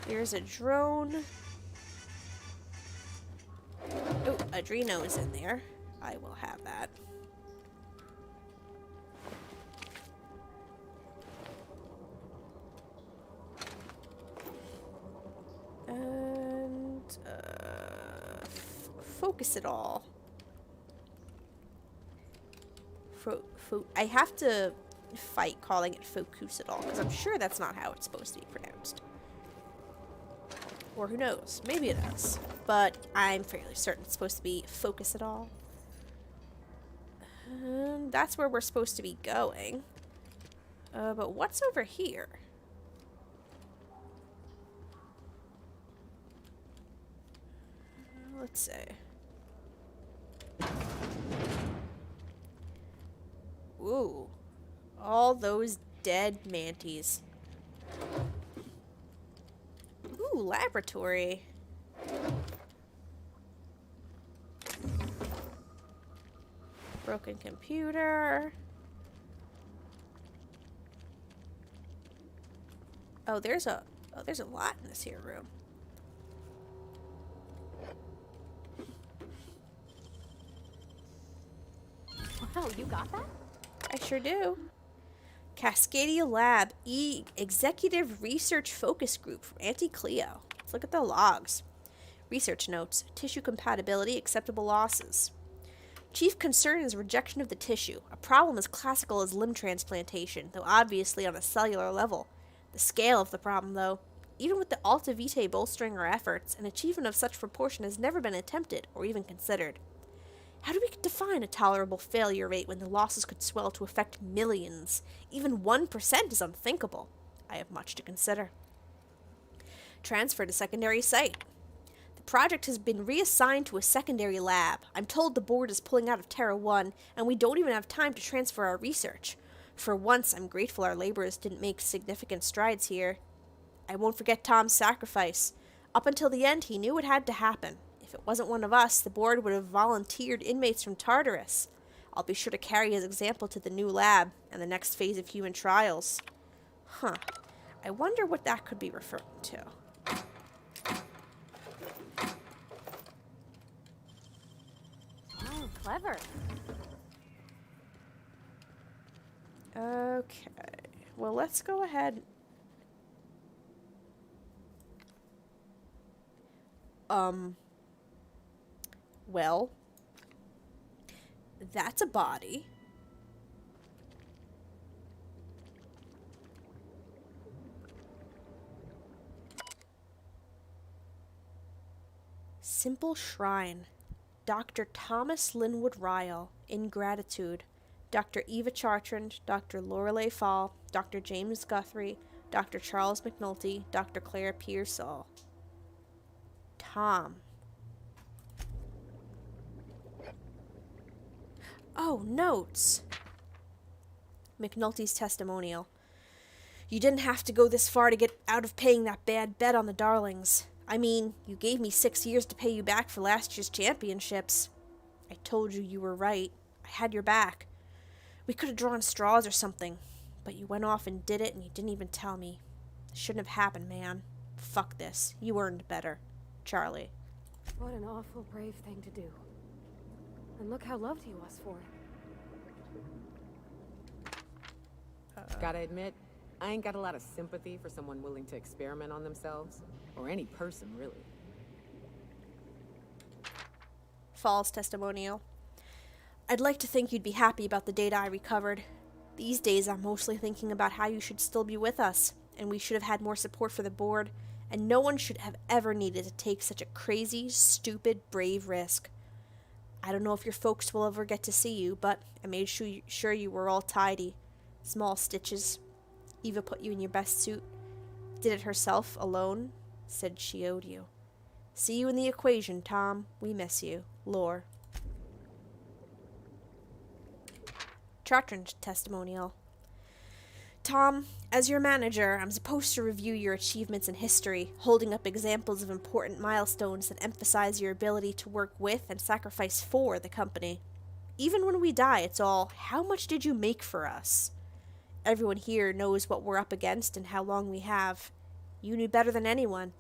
Here's a drone. Oh, Adreno is in there. I will have that. And focus it all. I have to fight calling it focus it all because I'm sure that's not how it's supposed to be pronounced. Or who knows? Maybe it is. But I'm fairly certain it's supposed to be focus it all. And that's where we're supposed to be going. But what's over here? Let's see. Ooh. All those dead manties. Ooh, laboratory. Broken computer. Oh, there's a lot in this here room. Wow, you got that? I sure do. Cascadia Lab, Executive Research Focus Group from Auntie Cleo. Let's look at the logs. Research notes. Tissue compatibility, acceptable losses. Chief concern is rejection of the tissue, a problem as classical as limb transplantation, though obviously on a cellular level. The scale of the problem, though. Even with the Alta Vitae bolstering our efforts, an achievement of such proportion has never been attempted or even considered. How do we define a tolerable failure rate when the losses could swell to affect millions? Even 1% is unthinkable. I have much to consider. Transfer to secondary site. The project has been reassigned to a secondary lab. I'm told the board is pulling out of Terra 1, and we don't even have time to transfer our research. For once, I'm grateful our laborers didn't make significant strides here. I won't forget Tom's sacrifice. Up until the end, he knew it had to happen. If it wasn't one of us, the board would have volunteered inmates from Tartarus. I'll be sure to carry his example to the new lab and the next phase of human trials. Huh. I wonder what that could be referring to. Oh, clever. Okay. Well, let's go ahead. Well, that's a body. Simple Shrine. Dr. Thomas Linwood Ryle, in gratitude. Dr. Eva Chartrand, Dr. Lorelei Fall, Dr. James Guthrie, Dr. Charles McNulty, Dr. Claire Pearsall. Tom. Oh, notes. McNulty's testimonial. You didn't have to go this far to get out of paying that bad bet on the Darlings. I mean, you gave me 6 years to pay you back for last year's championships. I told you you were right. I had your back. We could have drawn straws or something, but you went off and did it and you didn't even tell me. It shouldn't have happened, man. Fuck this. You earned better. Charlie. What an awful brave thing to do. And look how loved he was for it. Gotta admit, I ain't got a lot of sympathy for someone willing to experiment on themselves. Or any person, really. Fall's testimonial. I'd like to think you'd be happy about the data I recovered. These days I'm mostly thinking about how you should still be with us. and we should have had more support for the board, and no one should have ever needed to take such a crazy, stupid, brave risk. I don't know if your folks will ever get to see you, but I made sure you were all tidy. Small stitches. Eva put you in your best suit. Did it herself, alone. Said she owed you. See you in the equation, Tom. We miss you. Lore. Chartran's testimonial. Tom, as your manager, I'm supposed to review your achievements in history, holding up examples of important milestones that emphasize your ability to work with and sacrifice for the company. Even when we die, it's all, how much did you make for us? Everyone here knows what we're up against and how long we have. You knew better than anyone.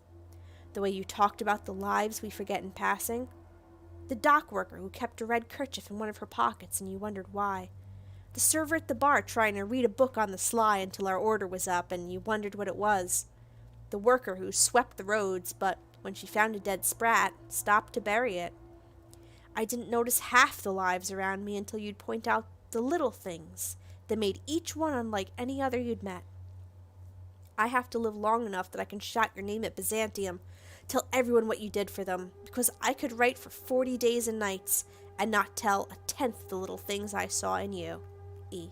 The way you talked about the lives we forget in passing. The dock worker who kept a red kerchief in one of her pockets and you wondered why. The server at the bar trying to read a book on the sly until our order was up and you wondered what it was. The worker who swept the roads, but when she found a dead sprat, stopped to bury it. I didn't notice half the lives around me until you'd point out the little things that made each one unlike any other you'd met. I have to live long enough that I can shout your name at Byzantium, tell everyone what you did for them, because I could write for 40 days and nights and not tell a tenth of the little things I saw in you. E.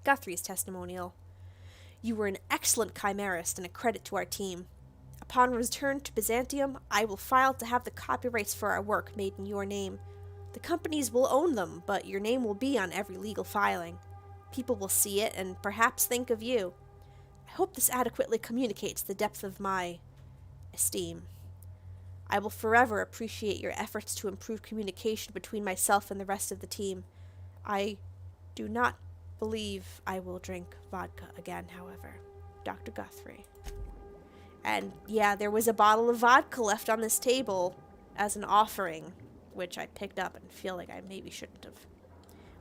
Guthrie's testimonial. You were an excellent chimerist and a credit to our team. Upon return to Byzantium, I will file to have the copyrights for our work made in your name. The companies will own them, but your name will be on every legal filing. People will see it and perhaps think of you. I hope this adequately communicates the depth of my esteem. I will forever appreciate your efforts to improve communication between myself and the rest of the team. I do not believe I will drink vodka again, however. Dr. Guthrie. And yeah, there was a bottle of vodka left on this table as an offering, which I picked up and feel like I maybe shouldn't have.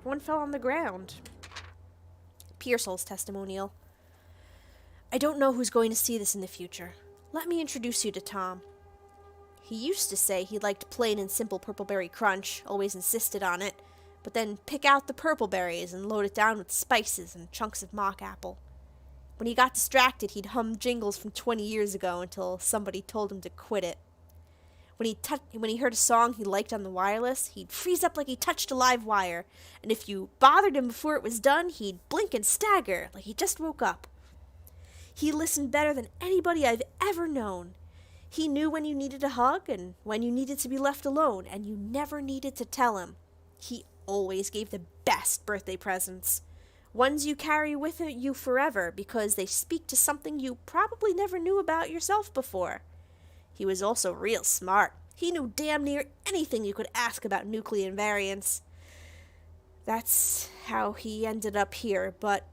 One fell on the ground. Pearsall's testimonial. I don't know who's going to see this in the future. Let me introduce you to Tom. He used to say he liked plain and simple purpleberry crunch, always insisted on it, but then pick out the purple berries and load it down with spices and chunks of mock apple. When he got distracted, he'd hum jingles from 20 years ago until somebody told him to quit it. When he heard a song he liked on the wireless, he'd freeze up like he touched a live wire, and if you bothered him before it was done, he'd blink and stagger like he just woke up. He listened better than anybody I've ever known. He knew when you needed a hug and when you needed to be left alone, and you never needed to tell him. He always gave the best birthday presents. Ones you carry with you forever because they speak to something you probably never knew about yourself before. He was also real smart. He knew damn near anything you could ask about nuclear invariance. That's how he ended up here, but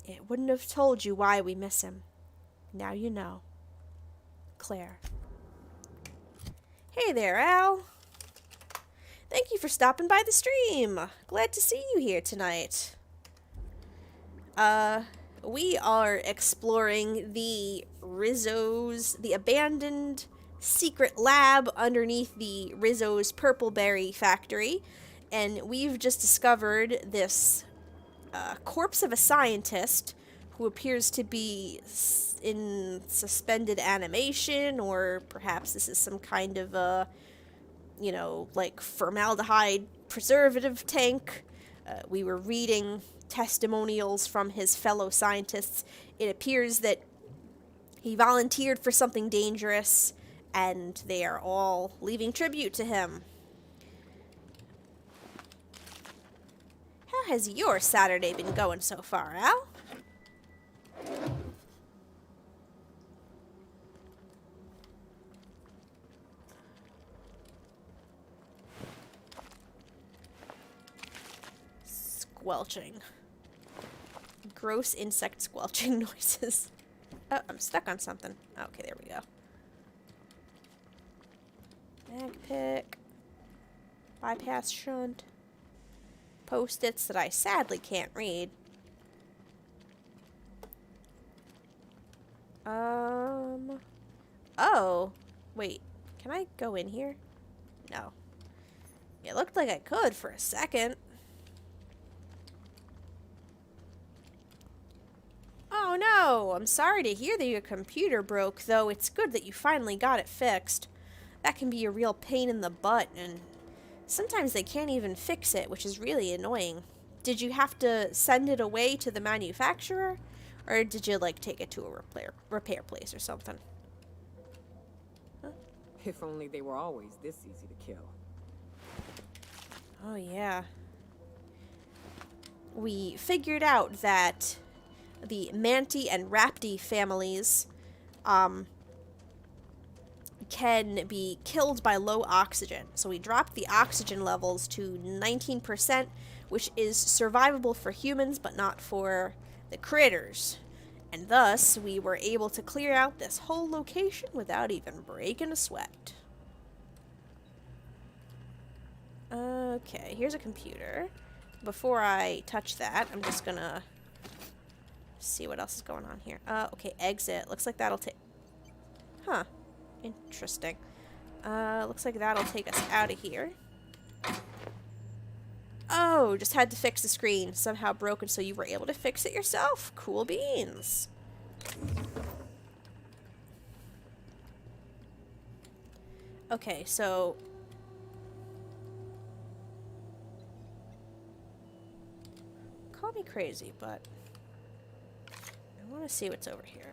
it wouldn't have told you why we miss him. Now you know. Claire. Hey there, Al. Thank you for stopping by the stream. Glad to see you here tonight. We are exploring the abandoned secret lab underneath the Rizzo's Purpleberry factory, and we've just discovered this corpse of a scientist who appears to be in suspended animation, or perhaps this is some kind of like formaldehyde preservative tank. We were reading testimonials from his fellow scientists. It appears that he volunteered for something dangerous, and they are all leaving tribute to him. How has your Saturday been going so far, Al? Squelching. Gross insect squelching noises. Oh, I'm stuck on something. Okay, there we go. Mag pick. Bypass shunt. Post-its that I sadly can't read. Oh. Wait. Can I go in here? No. It looked like I could for a second. no, I'm sorry to hear that your computer broke, though it's good that you finally got it fixed. That can be a real pain in the butt, and sometimes they can't even fix it, which is really annoying. Did you have to send it away to the manufacturer? Or did you, like, take it to a repair place or something? Huh? If only they were always this easy to kill. Oh, yeah. We figured out that the Manti and Rapti families can be killed by low oxygen. So we dropped the oxygen levels to 19%, which is survivable for humans, but not for the critters. And thus, we were able to clear out this whole location without even breaking a sweat. Okay, here's a computer. Before I touch that, I'm just gonna see what else is going on here. Okay, exit. Looks like that'll take... Huh. Interesting. Looks like that'll take us out of here. Oh, just had to fix the screen. Somehow broken, so you were able to fix it yourself. Cool beans. Okay, so... Call me crazy, but... I want to see what's over here.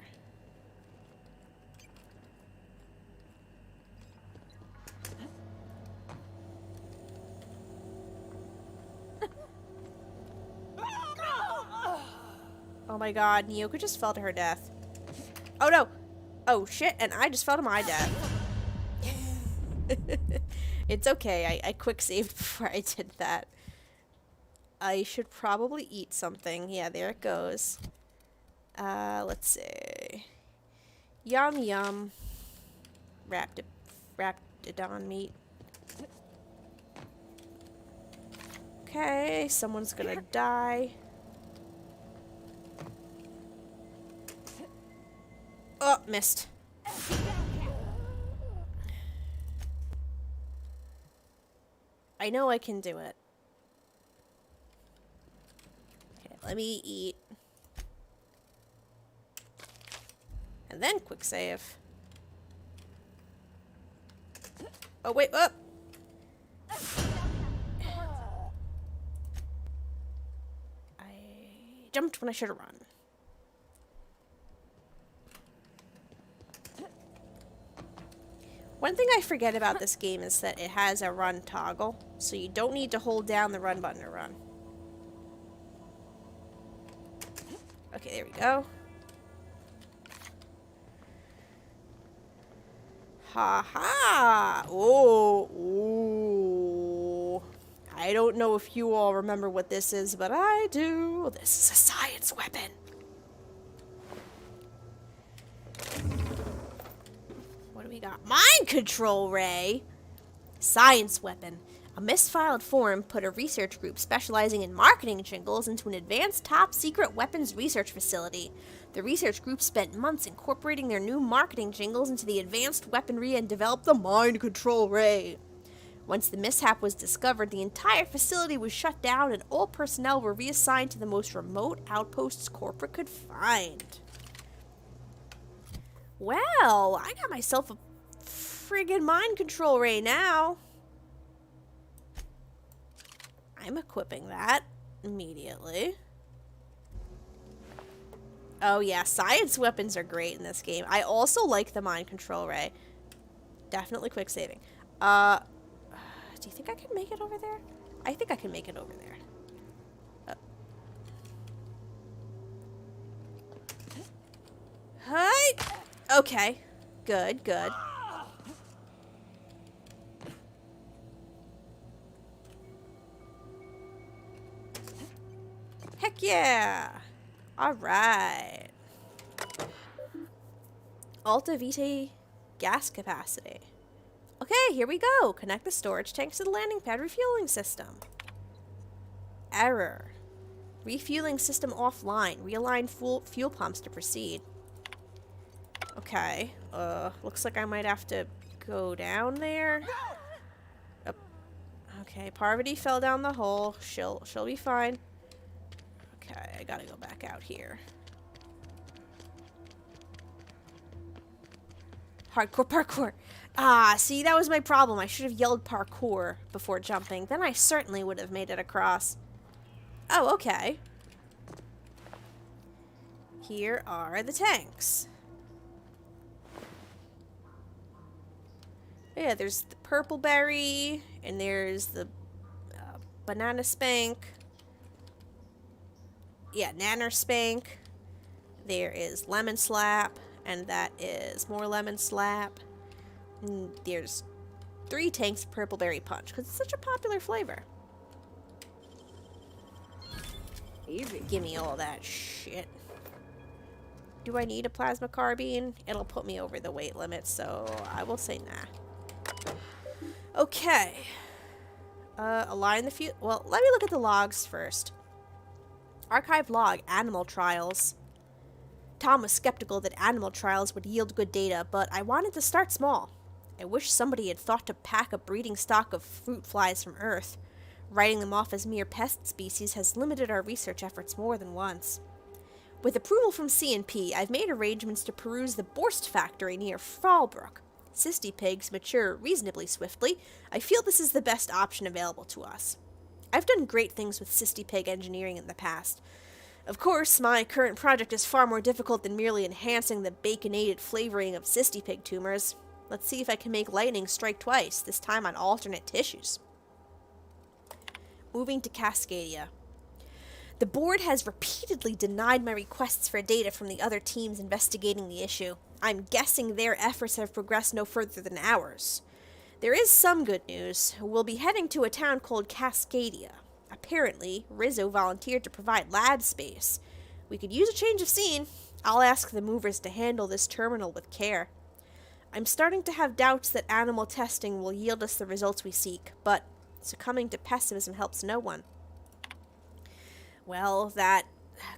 Oh my god, Nyoka just fell to her death. Oh no! Oh shit, and I just fell to my death. It's okay, I quick saved before I did that. I should probably eat something. Yeah, there it goes. Let's see. Yum yum. Raptidon meat. Okay, someone's gonna die. Oh, missed. I know I can do it. Okay, let me eat. And then quick save. Oh, wait, up! I jumped when I should have run. One thing I forget about this game is that it has a run toggle, so you don't need to hold down the run button to run. Okay, there we go. Ha ha! Oh, ooh. I don't know if you all remember what this is, but I do. This is a science weapon. What do we got? Mind control ray! Science weapon. A misfiled form put a research group specializing in marketing jingles into an advanced top-secret weapons research facility. The research group spent months incorporating their new marketing jingles into the advanced weaponry and developed the mind control ray. Once the mishap was discovered, the entire facility was shut down and all personnel were reassigned to the most remote outposts corporate could find. Well, I got myself a friggin' mind control ray now. I'm equipping that immediately. Oh yeah, science weapons are great in this game. I also like the mind control ray. Definitely quick saving. Do you think I can make it over there? I think I can make it over there. Hi. Okay. Good, good. Heck yeah! Alright. Alta Vitae gas capacity. Okay, here we go. Connect the storage tanks to the landing pad refueling system. Error. Refueling system offline. Realign fuel pumps to proceed. Okay. Looks like I might have to go down there. Oh. Okay, Parvati fell down the hole. She'll be fine. Okay, I gotta go back out here. Parkour, parkour. Ah, see, that was my problem. I should have yelled parkour before jumping. Then I certainly would have made it across. Oh, okay. Here are the tanks. Yeah, there's the purple berry, and there's the banana spank. Yeah, nanner spank. There is lemon slap, and that is more lemon slap. And there's 3 tanks of purple berry punch, because it's such a popular flavor. Easy. Give me all that shit. Do I need a plasma carbine? It'll put me over the weight limit, so I will say nah. Okay. Align the few. Well, let me look at the logs first. Archive log, animal trials. Tom was skeptical that animal trials would yield good data, but I wanted to start small. I wish somebody had thought to pack a breeding stock of fruit flies from Earth. Writing them off as mere pest species has limited our research efforts more than once. With approval from C&P, I've made arrangements to peruse the Borst factory near Fallbrook. Cysty pigs mature reasonably swiftly. I feel this is the best option available to us. I've done great things with cysty pig engineering in the past. Of course, my current project is far more difficult than merely enhancing the baconated flavoring of cysty pig tumors. Let's see if I can make lightning strike twice, this time on alternate tissues. Moving to Cascadia. The board has repeatedly denied my requests for data from the other teams investigating the issue. I'm guessing their efforts have progressed no further than ours. There is some good news. We'll be heading to a town called Cascadia. Apparently, Rizzo volunteered to provide lab space. We could use a change of scene. I'll ask the movers to handle this terminal with care. I'm starting to have doubts that animal testing will yield us the results we seek, but succumbing to pessimism helps no one. Well, that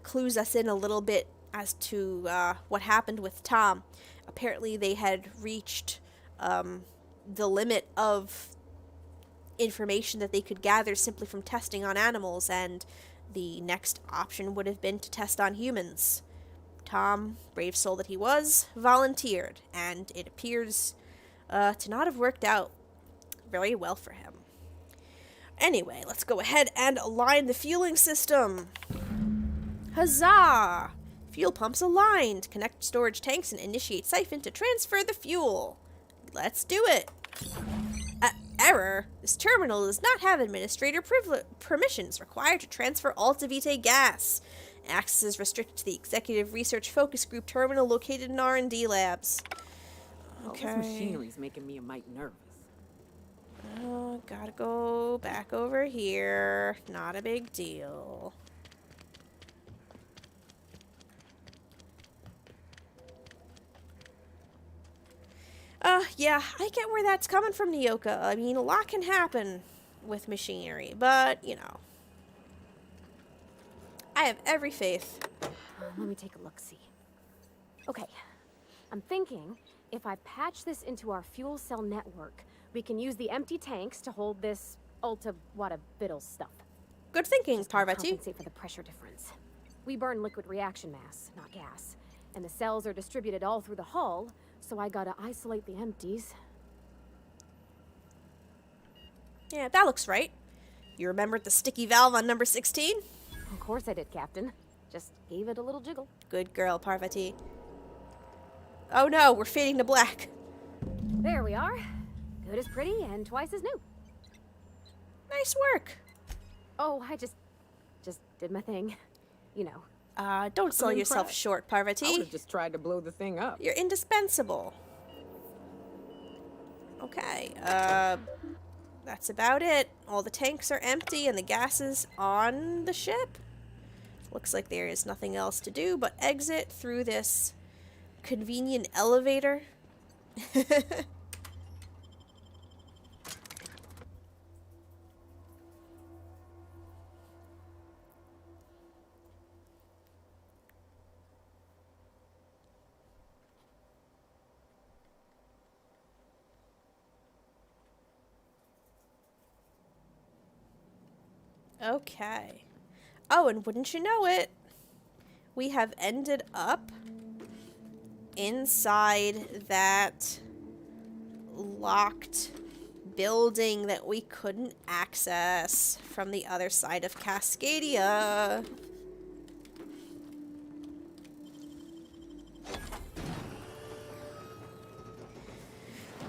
clues us in a little bit as to what happened with Tom. Apparently they had reached the limit of information that they could gather simply from testing on animals, and the next option would have been to test on humans. Tom, brave soul that he was, volunteered, and it appears to not have worked out very well for him. Anyway, let's go ahead and align the fueling system. Huzzah! Fuel pumps aligned. Connect storage tanks and initiate siphon to transfer the fuel. Let's do it. Error. This terminal does not have administrator permissions required to transfer Alta Vitae gas. Access is restricted to the Executive Research Focus Group terminal located in R&D labs. Okay. All this machinery's making me a mite nervous. Oh, gotta go back over here. Not a big deal. Yeah, I get where that's coming from, Nyoka. I mean, a lot can happen with machinery, but, you know. I have every faith. Let me take a look-see. Okay, I'm thinking if I patch this into our fuel cell network, we can use the empty tanks to hold this ulta-wada-biddle stuff. Good thinking, Parvati. Compensate for the pressure difference. We burn liquid reaction mass, not gas. And the cells are distributed all through the hull, so I gotta isolate the empties. Yeah, that looks right. You remembered the sticky valve on number 16? Of course I did, Captain. Just gave it a little jiggle. Good girl, Parvati. Oh no, we're fading to black. There we are. Good as pretty and twice as new. Nice work. Oh, I just did my thing. You know. Don't sell yourself short, Parvati. I would've just tried to blow the thing up. You're indispensable. Okay, that's about it. All the tanks are empty and the gas is on the ship. Looks like there is nothing else to do but exit through this convenient elevator. Okay. Oh, and wouldn't you know it, we have ended up inside that locked building that we couldn't access from the other side of Cascadia.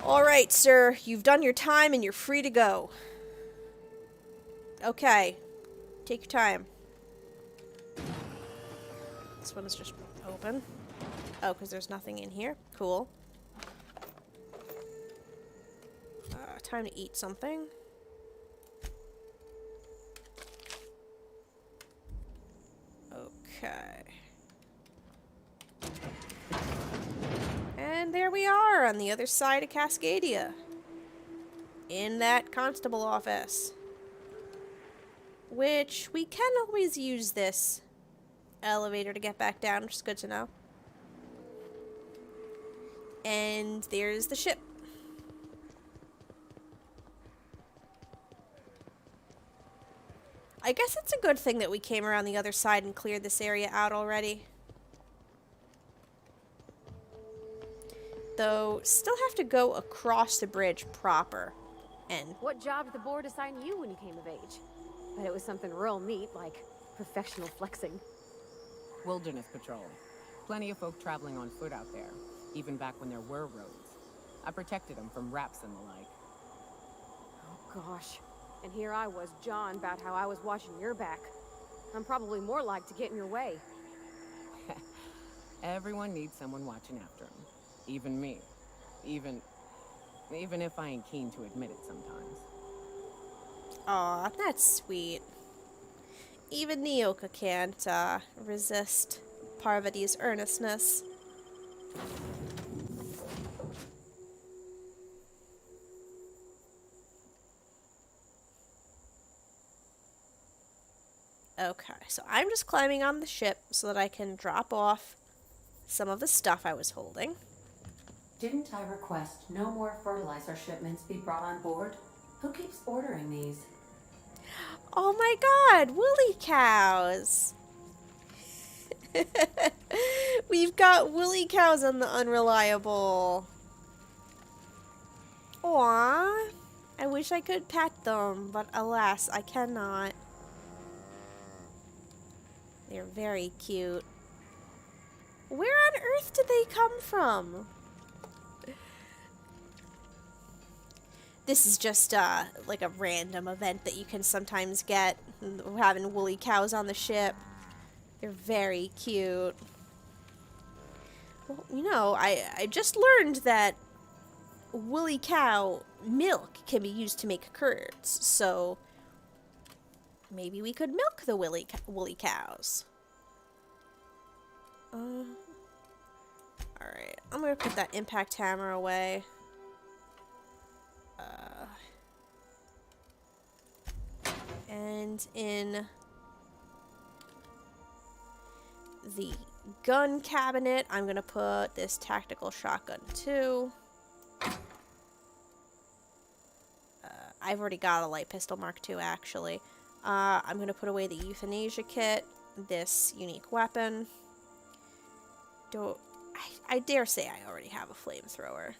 Alright, sir. You've done your time and you're free to go. Okay. Take your time. This one is just open. Oh, because there's nothing in here. Cool. Time to eat something. Okay. And there we are on the other side of Cascadia. In that constable office. Which we can always use this elevator to get back down, which is good to know. And there's the ship. I guess it's a good thing that we came around the other side and cleared this area out already. Though, still have to go across the bridge proper. And what job did the board assign you when you came of age? Bet it was something real neat, like professional flexing. Wilderness patrol. Plenty of folk traveling on foot out there, even back when there were roads. I protected them from raps and the like. Oh gosh. And here I was jawing about how I was watching your back. I'm probably more like to get in your way. Everyone needs someone watching after them. Even me. Even if I ain't keen to admit it sometimes. aw, that's sweet. Even Nyoka can't resist Parvati's earnestness. Okay, so I'm just climbing on the ship so that I can drop off some of the stuff I was holding. Didn't I request no more fertilizer shipments be brought on board? Who keeps ordering these? Oh my god, woolly cows! We've got woolly cows on the Unreliable. Aww. I wish I could pet them, but alas, I cannot. They're very cute. Where on earth did they come from? This is just like a random event that you can sometimes get, having woolly cows on the ship. They're very cute. Well, you know, I just learned that woolly cow milk can be used to make curds, so maybe we could milk the woolly cows. Alright, I'm gonna put that impact hammer away. And in the gun cabinet, I'm gonna put this tactical shotgun too. I've already got a light pistol Mark II actually. I'm gonna put away the euthanasia kit, this unique weapon. I dare say I already have a flamethrower.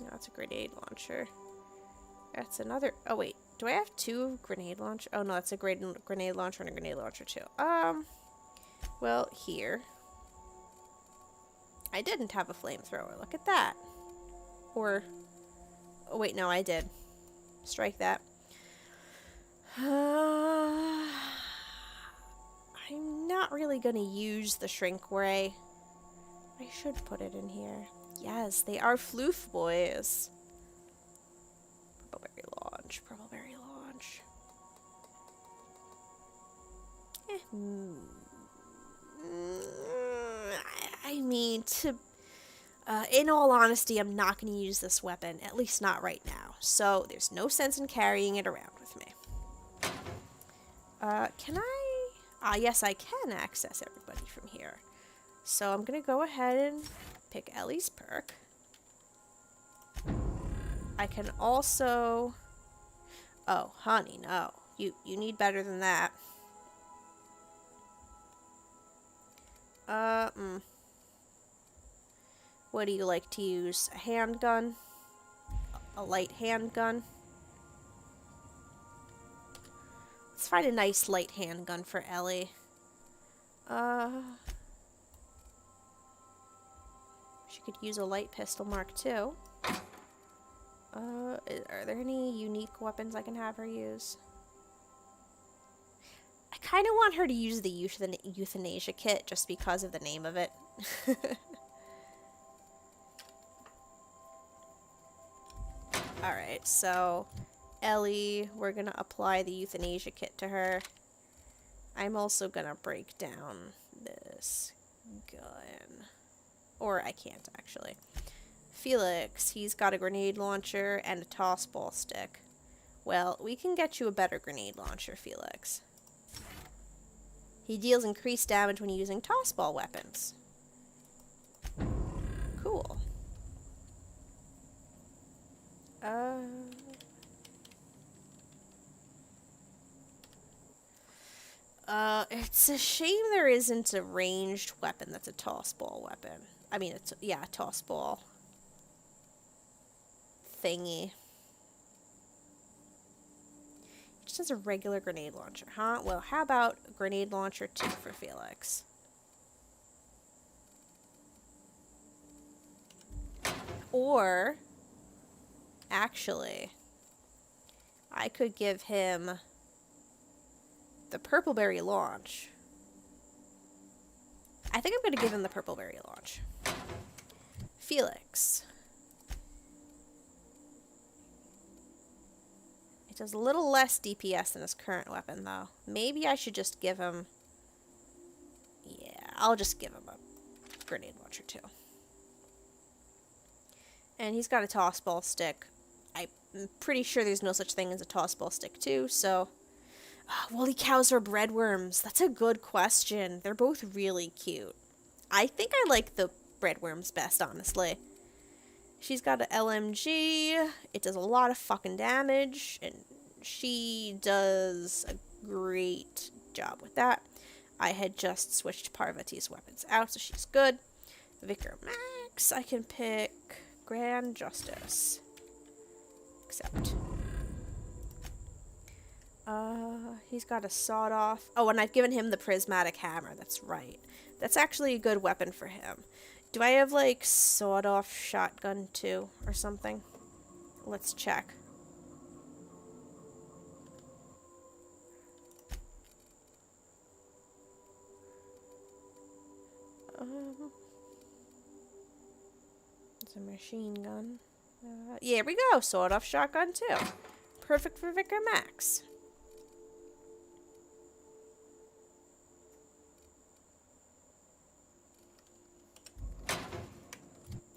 No, that's a grenade launcher. That's another. Oh wait, do I have two grenade launcher? Oh no, that's a grenade launcher and a grenade launcher too. Well, here. I didn't have a flamethrower. Look at that. Or, oh wait, no, I did. Strike that. I'm not really gonna use the shrink ray. I should put it in here. Yes, they are floof boys. Purple berry launch, purple berry launch. I mean, in all honesty, I'm not going to use this weapon, at least not right now. So, there's no sense in carrying it around with me. Can I? Yes, I can access everybody from here. So, I'm going to go ahead and pick Ellie's perk. I can also... Oh, honey, no. You need better than that. What do you like to use? A handgun? A light handgun? Let's find a nice light handgun for Ellie. She could use a light pistol Mark II. Are there any unique weapons I can have her use? I kind of want her to use the euthanasia kit just because of the name of it. Alright, so Ellie, we're gonna apply the euthanasia kit to her. I'm also gonna break down this gun. Or I can't, actually. Felix, he's got a grenade launcher and a toss ball stick. Well, we can get you a better grenade launcher, Felix. He deals increased damage when using toss ball weapons. Cool. It's a shame there isn't a ranged weapon that's a toss ball weapon. I mean, it's, yeah, a toss ball thingy. Just as a regular grenade launcher, huh? Well, how about a grenade launcher 2 for Felix? Or, actually, I could give him the Purpleberry launch. I think I'm going to give him the Purpleberry launch. Felix. It does a little less DPS than his current weapon, though. Maybe I should just give him... Yeah, I'll just give him a grenade launcher, too. And he's got a toss ball stick. I'm pretty sure there's no such thing as a toss ball stick, too, so... woolly cows or breadworms? That's a good question. They're both really cute. I think I like the breadworms best, honestly. She's got an LMG. It does a lot of fucking damage, and she does a great job with that. I had just switched Parvati's weapons out, so she's good. Vicar Max, I can pick Grand Justice. Except... he's got a sawed-off. Oh, and I've given him the prismatic hammer. That's right. That's actually a good weapon for him. Do I have, like, sawed-off shotgun, too, or something? Let's check. It's a machine gun. Yeah, here we go. Sawed-off shotgun, too. Perfect for Vicar Max.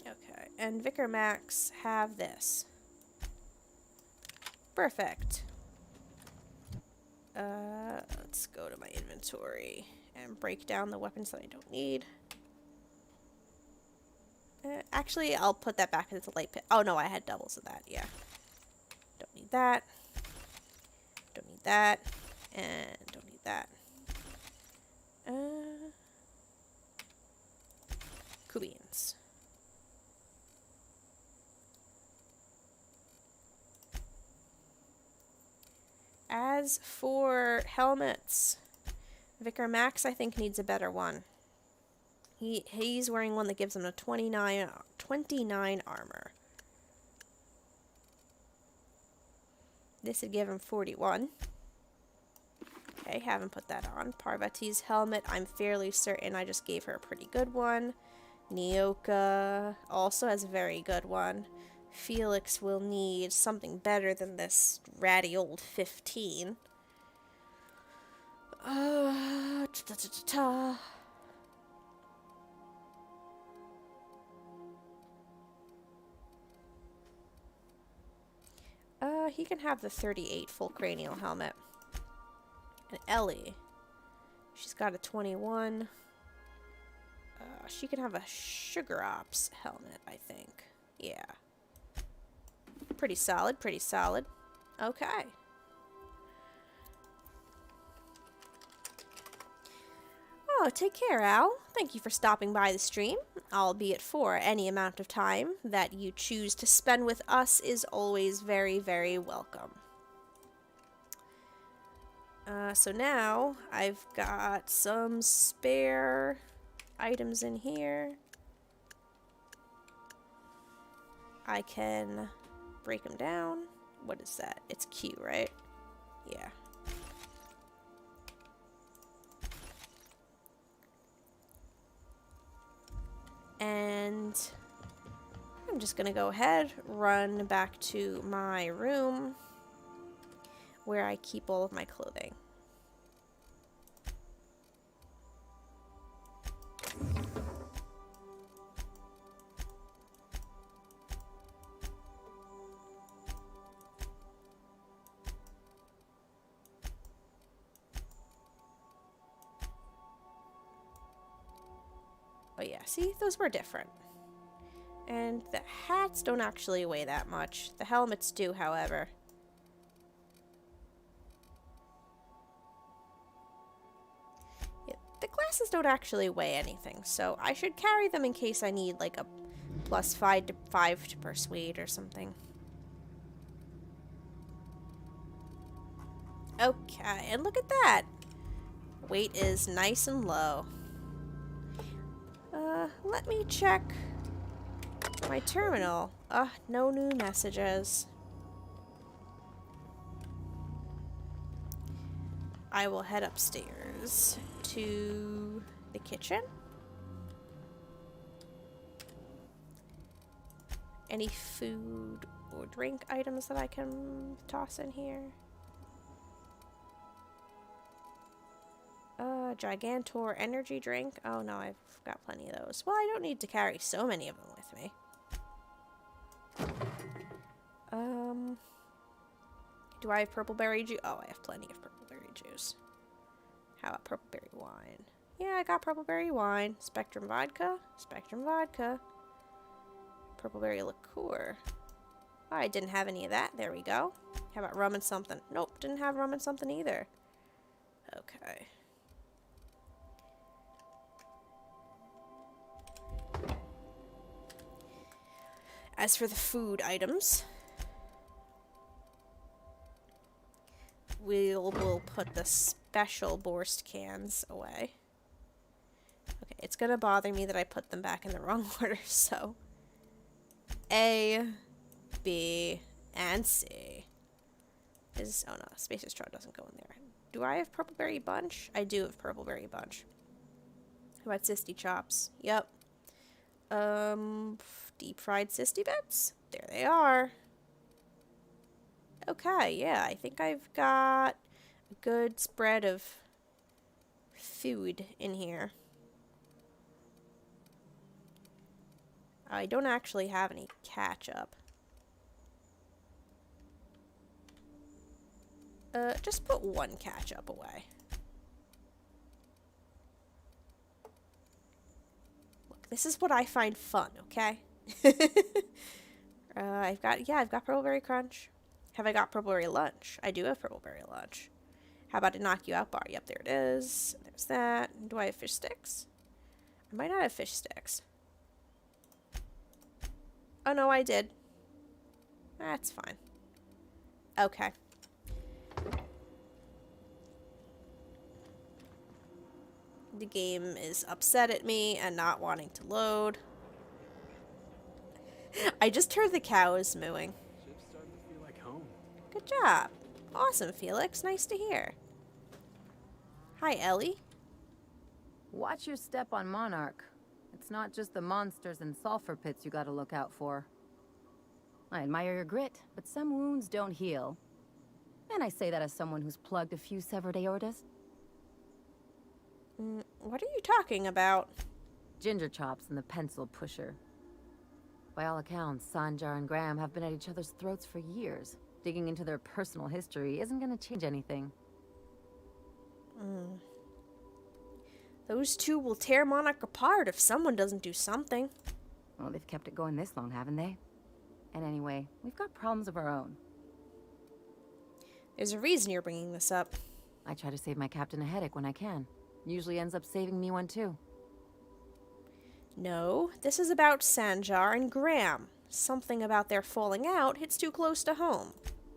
Okay, and Vicar Max have this. Perfect. Let's go to my inventory and break down the weapons that I don't need. Actually, I'll put that back into the light pit. Oh no, I had doubles of that, yeah. Don't need that. Don't need that. And don't need that. Cubians. As for helmets, Vicar Max, I think, needs a better one. He's wearing one that gives him a 29 armor. This would give him 41. Okay, haven't put that on. Parvati's helmet, I'm fairly certain I just gave her a pretty good one. Nyoka also has a very good one. Felix will need something better than this ratty old 15. He can have the 38 full cranial helmet. And Ellie, she's got a 21. She can have a Sugar Ops helmet, I think. Yeah. Pretty solid, pretty solid. Okay. Oh, take care, Al. Thank you for stopping by the stream, albeit for any amount of time that you choose to spend with us is always very, very welcome. So now I've got some spare items in here. I can break them down. What is that? It's Q, right? Yeah. And I'm just gonna go ahead, run back to my room where I keep all of my clothing. Oh yeah, see, those were different. And the hats don't actually weigh that much. The helmets do, however. Yeah, the glasses don't actually weigh anything, so I should carry them in case I need like a +5 to persuade or something. Okay, and look at that. Weight is nice and low. Let me check my terminal. No new messages. I will head upstairs to the kitchen. Any food or drink items that I can toss in here? Gigantor energy drink. Oh no, I've got plenty of those. Well, I don't need to carry so many of them with me. Do I have purple berry juice? Oh, I have plenty of purple berry juice. How about purple berry wine? Yeah, I got purple berry wine. Spectrum vodka. Spectrum vodka. Purple berry liqueur. Oh, I didn't have any of that. There we go. How about rum and something? Nope, didn't have rum and something either. Okay. As for the food items, we'll put the special Borst cans away. Okay, it's gonna bother me that I put them back in the wrong order, so A, B, and C is, oh no, Spacer Straw doesn't go in there. Do I have Purple Berry Bunch? I do have Purple Berry Bunch. How about Sisty Chops? Yep. Deep fried Sisty Bits? There they are. Okay, yeah, I think I've got a good spread of food in here. I don't actually have any ketchup. Just put one ketchup away. Look, this is what I find fun, okay? I've got Purple Berry Crunch. Have I got Purple Berry Lunch? I do have Purple Berry Lunch. How about a Knock You Out bar? Yep, there it is. There's that. Do I have fish sticks? I might not have fish sticks. Oh, no, I did. That's fine. Okay. The game is upset at me and not wanting to load. I just heard the cows mooing. Ship's starting to feel like home. Good job. Awesome, Felix. Nice to hear. Hi, Ellie. Watch your step on Monarch. It's not just the monsters and sulfur pits you gotta look out for. I admire your grit, but some wounds don't heal. And I say that as someone who's plugged a few severed aortas. What are you talking about? Ginger Chops and the pencil pusher. By all accounts, Sanjar and Graham have been at each other's throats for years. Digging into their personal history isn't gonna change anything. Those two will tear Monarch apart if someone doesn't do something. Well, they've kept it going this long, haven't they? And anyway, we've got problems of our own. There's a reason you're bringing this up. I try to save my captain a headache when I can. Usually ends up saving me one too. No, this is about Sanjar and Graham. Something about their falling out hits too close to home.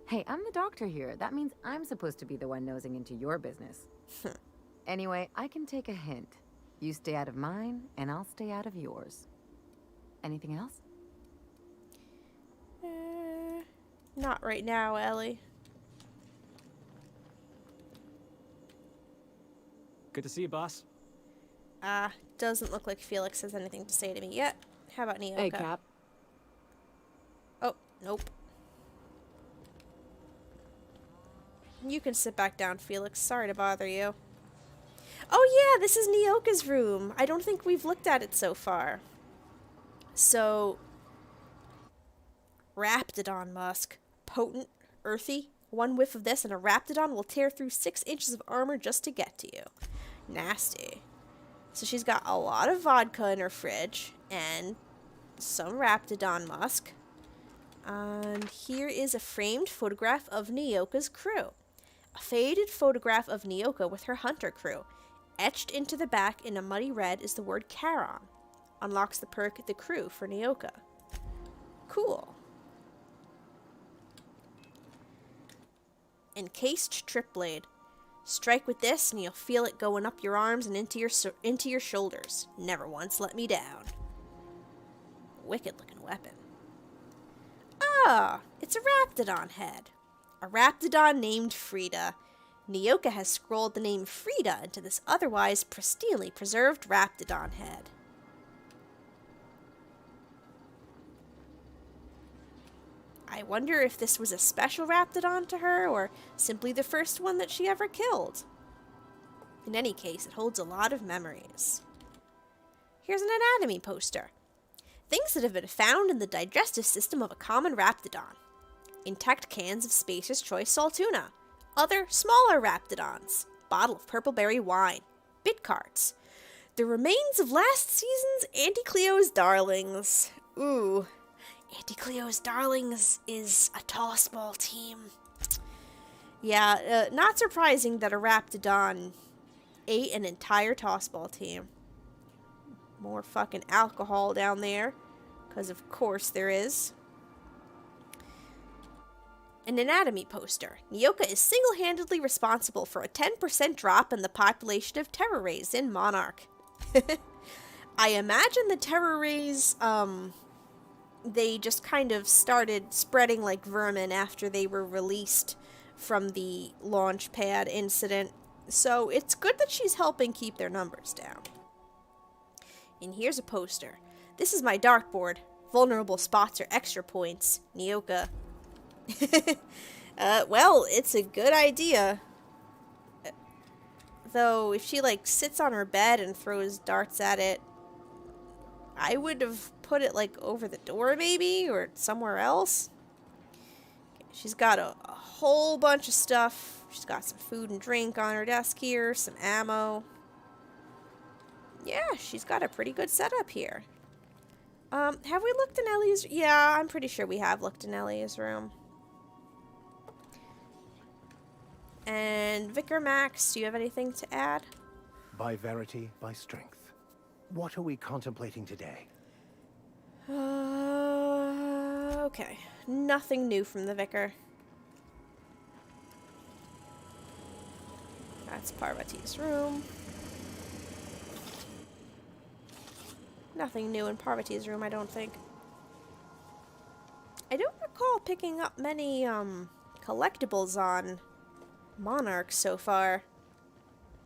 Hey, I'm the doctor here. That means I'm supposed to be the one nosing into your business. Anyway, I can take a hint. You stay out of mine, and I'll stay out of yours. Anything else? Not right now, Ellie. Good to see you, boss. Doesn't look like Felix has anything to say to me yet. How about Nyoka? Hey, Cap. Oh, nope. You can sit back down, Felix. Sorry to bother you. Oh yeah, this is Nyoka's room. I don't think we've looked at it so far. So, Raptidon Musk. Potent, earthy. One whiff of this and a Raptidon will tear through 6 inches of armor just to get to you. Nasty. So she's got a lot of vodka in her fridge and some Raptidon Musk. And here is a framed photograph of Nyoka's crew. A faded photograph of Nyoka with her hunter crew. Etched into the back in a muddy red is the word Charon. Unlocks the perk The Crew for Nyoka. Cool. Encased trip blade. Strike with this and you'll feel it going up your arms and into your shoulders. Never once let me down. Wicked looking weapon. Ah, it's a Raptidon head. A Raptidon named Frida. Nyoka has scrolled the name Frida into this otherwise pristinely preserved Raptidon head. I wonder if this was a special Raptidon to her, or simply the first one that she ever killed. In any case, it holds a lot of memories. Here's an anatomy poster. Things that have been found in the digestive system of a common Raptidon. Intact cans of Spacer's Choice Salt Tuna. Other, smaller Raptidons. Bottle of purple berry wine. Bit cards. The remains of last season's Auntie Cleo's Darlings. Ooh. Auntie Cleo's Darlings is a toss ball team. Yeah, not surprising that a Raptidon ate an entire toss ball team. More fucking alcohol down there. Because of course there is. An anatomy poster. Nyoka is single-handedly responsible for a 10% drop in the population of terror rays in Monarch. I imagine the terror rays, they just kind of started spreading like vermin after they were released from the launch pad incident. So it's good that she's helping keep their numbers down. And here's a poster. This is my dartboard. Vulnerable spots are extra points. Nyoka. Well, it's a good idea. Though, if she, like, sits on her bed and throws darts at it, I would have put it, like, over the door, maybe, or somewhere else. She's got a whole bunch of stuff. She's got some food and drink on her desk here, some ammo. Yeah, she's got a pretty good setup here. Have we looked in Ellie's? Yeah, I'm pretty sure we have looked in Ellie's room. And Vicar Max, do you have anything to add? By verity, by strength. What are we contemplating today? Okay. Nothing new from the Vicar. That's Parvati's room. Nothing new in Parvati's room, I don't think. I don't recall picking up many, collectibles on Monarch so far.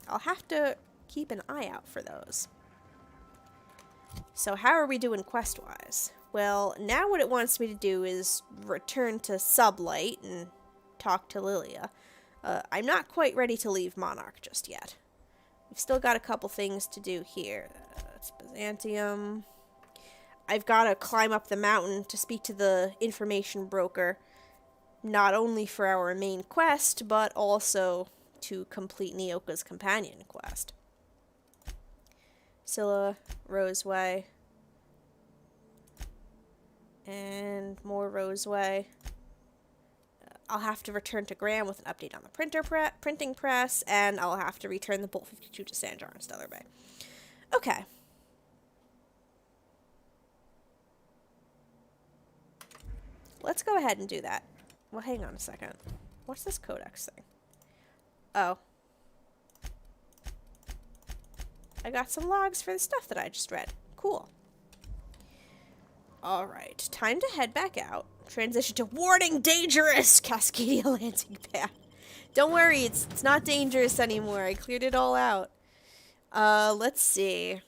I'll have to keep an eye out for those. So how are we doing quest-wise? Well, now what it wants me to do is return to Sublight and talk to Lilia. I'm not quite ready to leave Monarch just yet. We've still got a couple things to do here. It's Byzantium. I've got to climb up the mountain to speak to the information broker. Not only for our main quest, but also to complete Nyoka's companion quest. Scylla, Roseway. And more Roseway. I'll have to return to Graham with an update on the printing press, and I'll have to return the Bolt 52 to Sanjar and Stellar Bay. Okay. Let's go ahead and do that. Well, hang on a second. What's this codex thing? Oh. I got some logs for the stuff that I just read. Cool. Alright, time to head back out. Transition to warning dangerous Cascadia landing pad. Don't worry, it's not dangerous anymore. I cleared it all out. Let's see.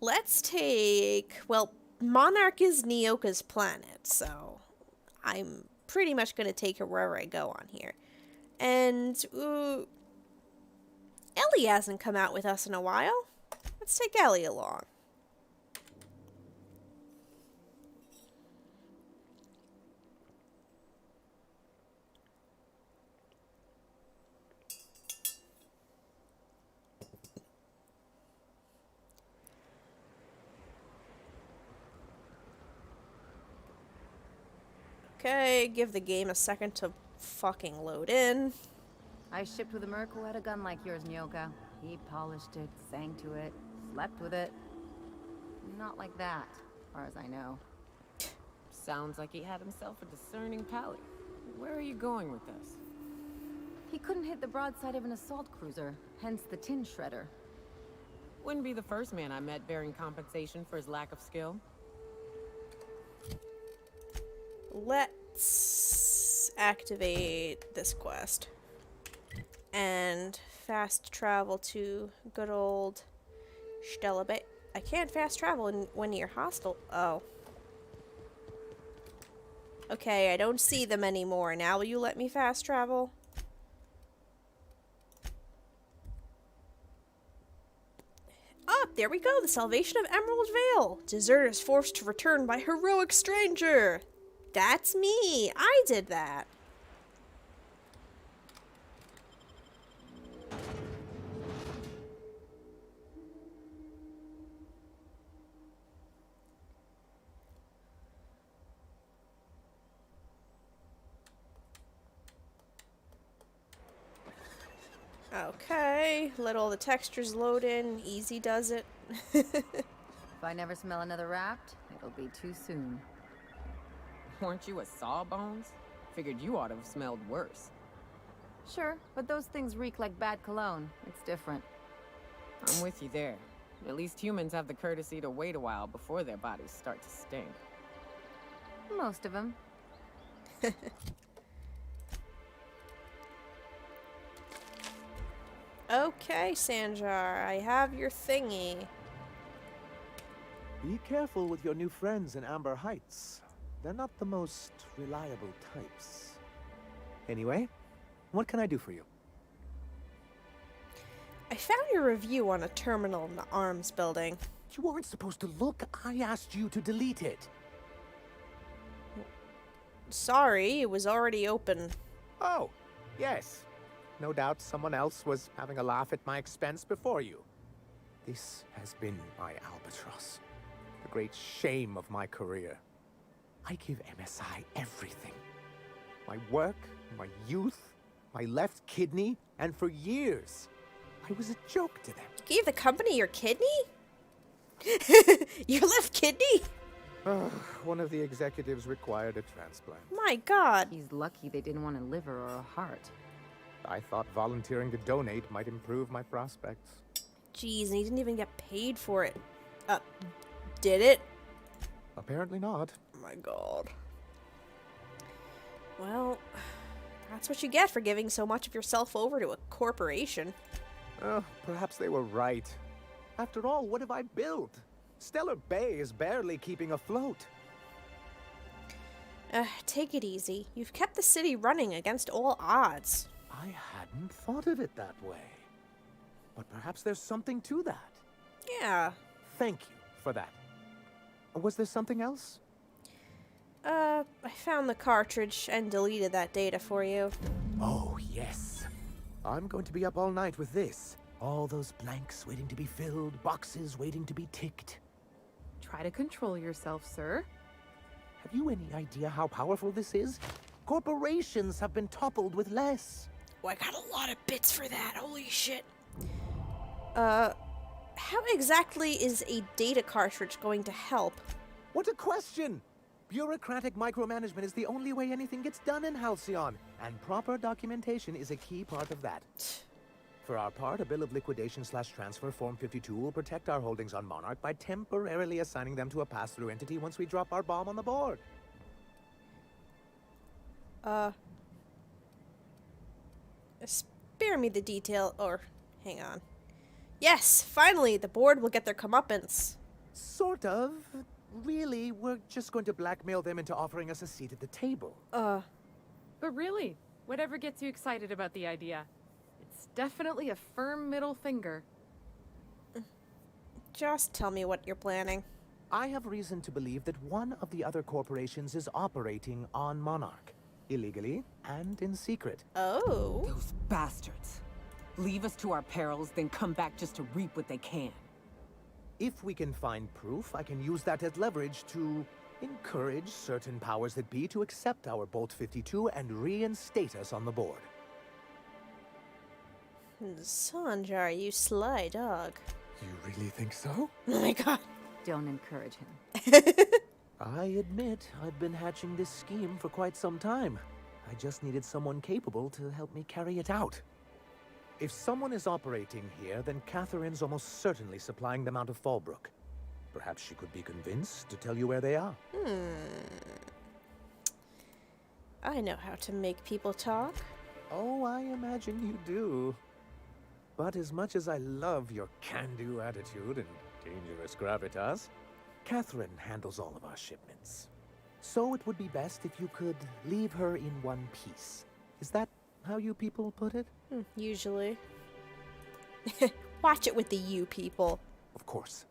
Let's take, well, Monarch is Nyoka's planet, so I'm pretty much going to take her wherever I go on here. And, Ellie hasn't come out with us in a while. Let's take Ellie along. Okay, give the game a second to fucking load in. I shipped with a merc who had a gun like yours, Nyoka. He polished it, sang to it, slept with it. Not like that, as far as I know. Sounds like he had himself a discerning palate. Where are you going with this? He couldn't hit the broadside of an assault cruiser, hence the tin shredder. Wouldn't be the first man I met bearing compensation for his lack of skill. Let's activate this quest and fast travel to good old Stella Bay. I can't fast travel when you're hostile. Oh. Okay, I don't see them anymore. Now will you let me fast travel? Ah, there we go. The Salvation of Emerald Vale. Deserters forced to return by heroic stranger. That's me. I did that. Okay, let all the textures load in. Easy does it. If I never smell another raft, it'll be too soon. Weren't you a sawbones? Figured you ought to have smelled worse. Sure, but those things reek like bad cologne. It's different. I'm with you there. At least humans have the courtesy to wait a while before their bodies start to stink. Most of them. Okay, Sanjar, I have your thingy. Be careful with your new friends in Amber Heights. They're not the most reliable types. Anyway, what can I do for you? I found your review on a terminal in the arms building. You weren't supposed to look. I asked you to delete it. Sorry, it was already open. Oh, yes. No doubt someone else was having a laugh at my expense before you. This has been my albatross. The great shame of my career. I give MSI everything. My work, my youth, my left kidney, and for years, I was a joke to them. You gave the company your kidney? Your left kidney? One of the executives required a transplant. My God. He's lucky they didn't want a liver or a heart. I thought volunteering to donate might improve my prospects. Jeez, and he didn't even get paid for it. Did it? Apparently not. Oh my God. Well, that's what you get for giving so much of yourself over to a corporation. Perhaps they were right. After all, what have I built? Stellar Bay is barely keeping afloat. Take it easy. You've kept the city running against all odds. I hadn't thought of it that way. But perhaps there's something to that. Yeah. Thank you for that. Was there something else? I found the cartridge and deleted that data for you. Oh, yes. I'm going to be up all night with this. All those blanks waiting to be filled, boxes waiting to be ticked. Try to control yourself, sir. Have you any idea how powerful this is? Corporations have been toppled with less. Oh, I got a lot of bits for that. Holy shit. How exactly is a data cartridge going to help? What a question! Bureaucratic micromanagement is the only way anything gets done in Halcyon, and proper documentation is a key part of that. For our part, a bill of liquidation/transfer Form 52 will protect our holdings on Monarch by temporarily assigning them to a pass-through entity once we drop our bomb on the board. Spare me the detail, or hang on. Yes, finally, the board will get their comeuppance. Sort of. Really, we're just going to blackmail them into offering us a seat at the table. But really, whatever gets you excited about the idea, it's definitely a firm middle finger. Just tell me what you're planning. I have reason to believe that one of the other corporations is operating on Monarch. Illegally and in secret. Oh. Those bastards. Leave us to our perils, then come back just to reap what they can. If we can find proof, I can use that as leverage to encourage certain powers that be to accept our Bolt 52 and reinstate us on the board. Sanjar, you sly dog. You really think so? Oh my god. Don't encourage him. I admit I've been hatching this scheme for quite some time. I just needed someone capable to help me carry it out. If someone is operating here, then Catherine's almost certainly supplying them out of Fallbrook. Perhaps she could be convinced to tell you where they are. I know how to make people talk. Oh, I imagine you do. But as much as I love your can-do attitude and dangerous gravitas, Catherine handles all of our shipments. So it would be best if you could leave her in one piece. Is that how you people put it? Usually. Watch it with the you people. Of course.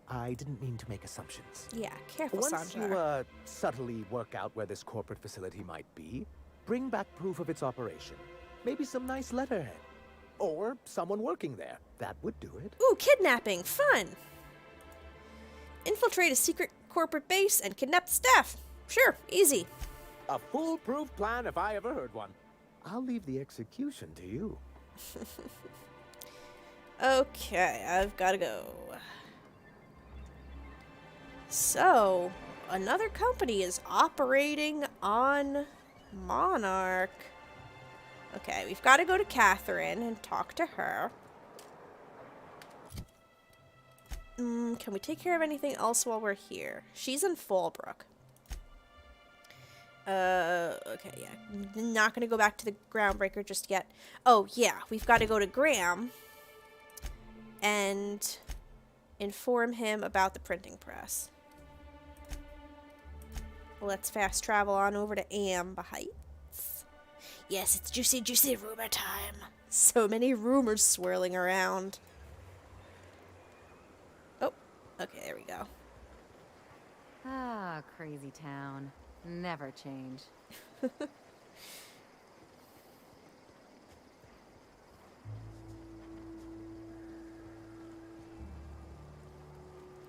I didn't mean to make assumptions. Yeah, careful, Once Sanjar. you, subtly work out where this corporate facility might be, bring back proof of its operation. Maybe some nice letterhead. Or someone working there. That would do it. Ooh, kidnapping! Fun! Infiltrate a secret corporate base and kidnap the staff. Sure, easy. A foolproof plan if I ever heard one. I'll leave the execution to you. Okay, I've gotta go. So, another company is operating on Monarch. Okay, we've got to go to Catherine and talk to her. Can we take care of anything else while we're here? She's in Fallbrook. Okay, yeah. Not gonna go back to the Groundbreaker just yet. Oh, yeah, we've got to go to Graham and inform him about the printing press. Let's fast travel on over to Amber Heights. Yes, it's juicy, juicy rumor time. So many rumors swirling around. Oh, okay, there we go. Ah, crazy town. Never change.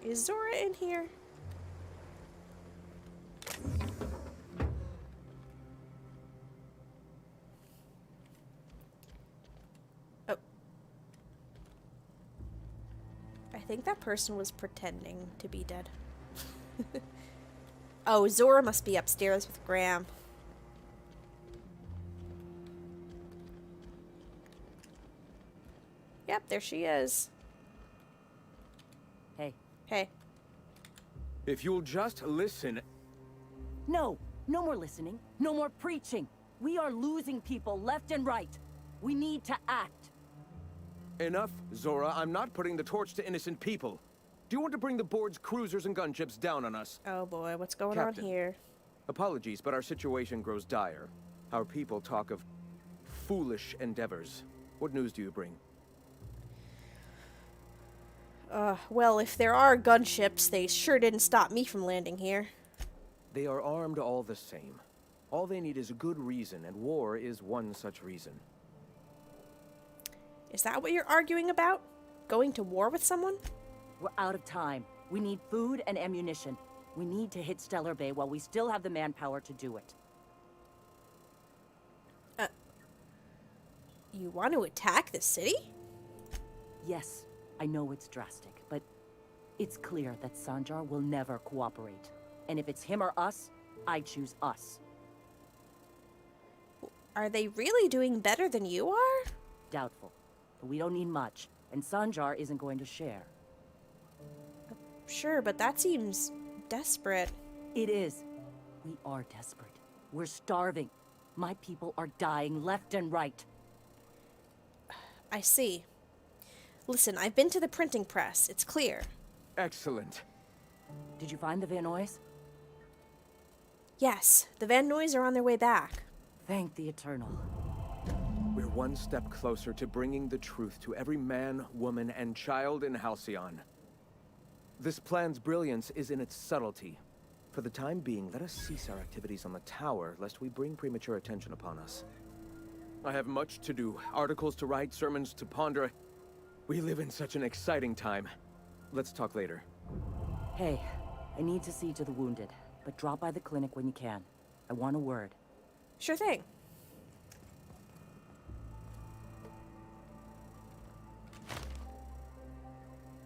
Is Zora in here? Oh. I think that person was pretending to be dead. Oh, Zora must be upstairs with Graham. Yep, there she is. Hey. Hey. If you'll just listen... No, no more listening. No more preaching. We are losing people left and right. We need to act. Enough, Zora. I'm not putting the torch to innocent people. Do you want to bring the board's cruisers and gunships down on us? Oh boy, what's going Captain, on here? Apologies, but our situation grows dire. Our people talk of foolish endeavors. What news do you bring? Well, if there are gunships, they sure didn't stop me from landing here. They are armed all the same. All they need is a good reason, and war is one such reason. Is that what you're arguing about? Going to war with someone? We're out of time. We need food and ammunition. We need to hit Stellar Bay while we still have the manpower to do it. You want to attack the city? Yes, I know it's drastic, but it's clear that Sanjar will never cooperate. And if it's him or us, I choose us. Are they really doing better than you are? Doubtful. But we don't need much, and Sanjar isn't going to share. Sure, but that seems desperate. It is. We are desperate. We're starving. My people are dying left and right. I see. Listen, I've been to the printing press. It's clear. Excellent. Did you find the Van Noys? Yes, the Van Noys are on their way back. Thank the Eternal. We're one step closer to bringing the truth to every man, woman, and child in Halcyon. This plan's brilliance is in its subtlety. For the time being, let us cease our activities on the tower, lest we bring premature attention upon us. I have much to do, articles to write, sermons to ponder. We live in such an exciting time. Let's talk later. Hey, I need to see to the wounded, but drop by the clinic when you can. I want a word. Sure thing.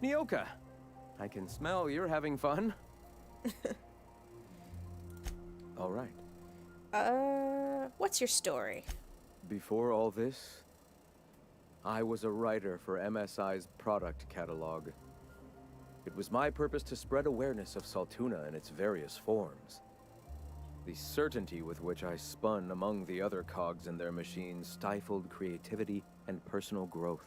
Nyoka, I can smell you're having fun. All right. What's your story? Before all this, I was a writer for MSI's product catalog. It was my purpose to spread awareness of Saltuna in its various forms. The certainty with which I spun among the other cogs in their machines stifled creativity and personal growth.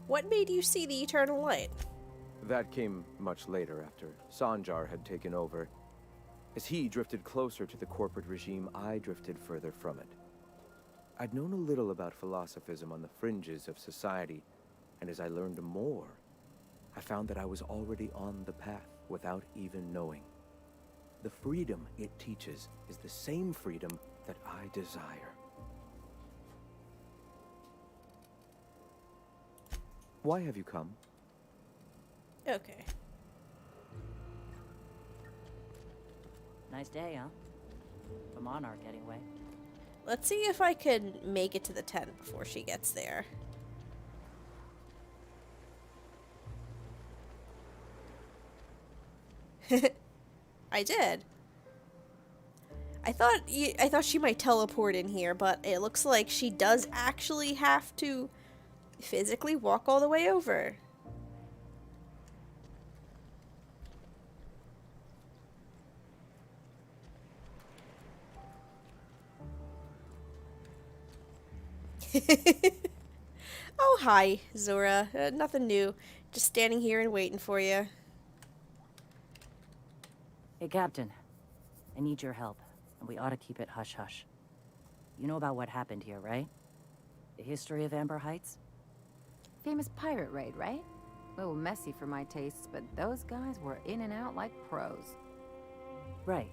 What made you see the Eternal Light? That came much later, after Sanjar had taken over. As he drifted closer to the corporate regime, I drifted further from it. I'd known a little about philosophism on the fringes of society, and as I learned more, I found that I was already on the path without even knowing. The freedom it teaches is the same freedom that I desire. Why have you come? Okay. Nice day, huh? For Monarch, anyway. Let's see if I can make it to the tent before she gets there. I did. I thought she might teleport in here, but it looks like she does actually have to physically walk all the way over. Oh, hi, Zora. Nothing new. Just standing here and waiting for you. Hey, Captain. I need your help, and we ought to keep it hush-hush. You know about what happened here, right? The history of Amber Heights? Famous pirate raid, right? A little messy for my tastes, but those guys were in and out like pros. Right.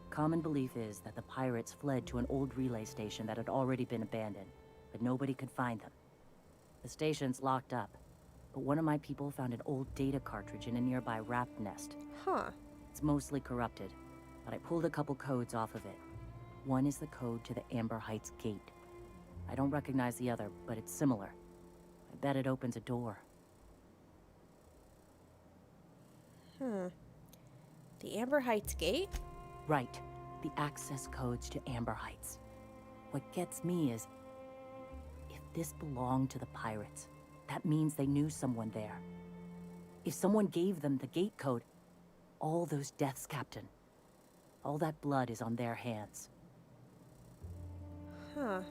Common belief is that the pirates fled to an old relay station that had already been abandoned, but nobody could find them. The station's locked up, but one of my people found an old data cartridge in a nearby raft nest. Huh. It's mostly corrupted, but I pulled a couple codes off of it. One is the code to the Amber Heights gate. I don't recognize the other, but it's similar. I bet it opens a door. The Amber Heights gate? Right. The access codes to Amber Heights. What gets me is, if this belonged to the pirates, that means they knew someone there. If someone gave them the gate code, all those deaths, Captain, all that blood is on their hands. Huh.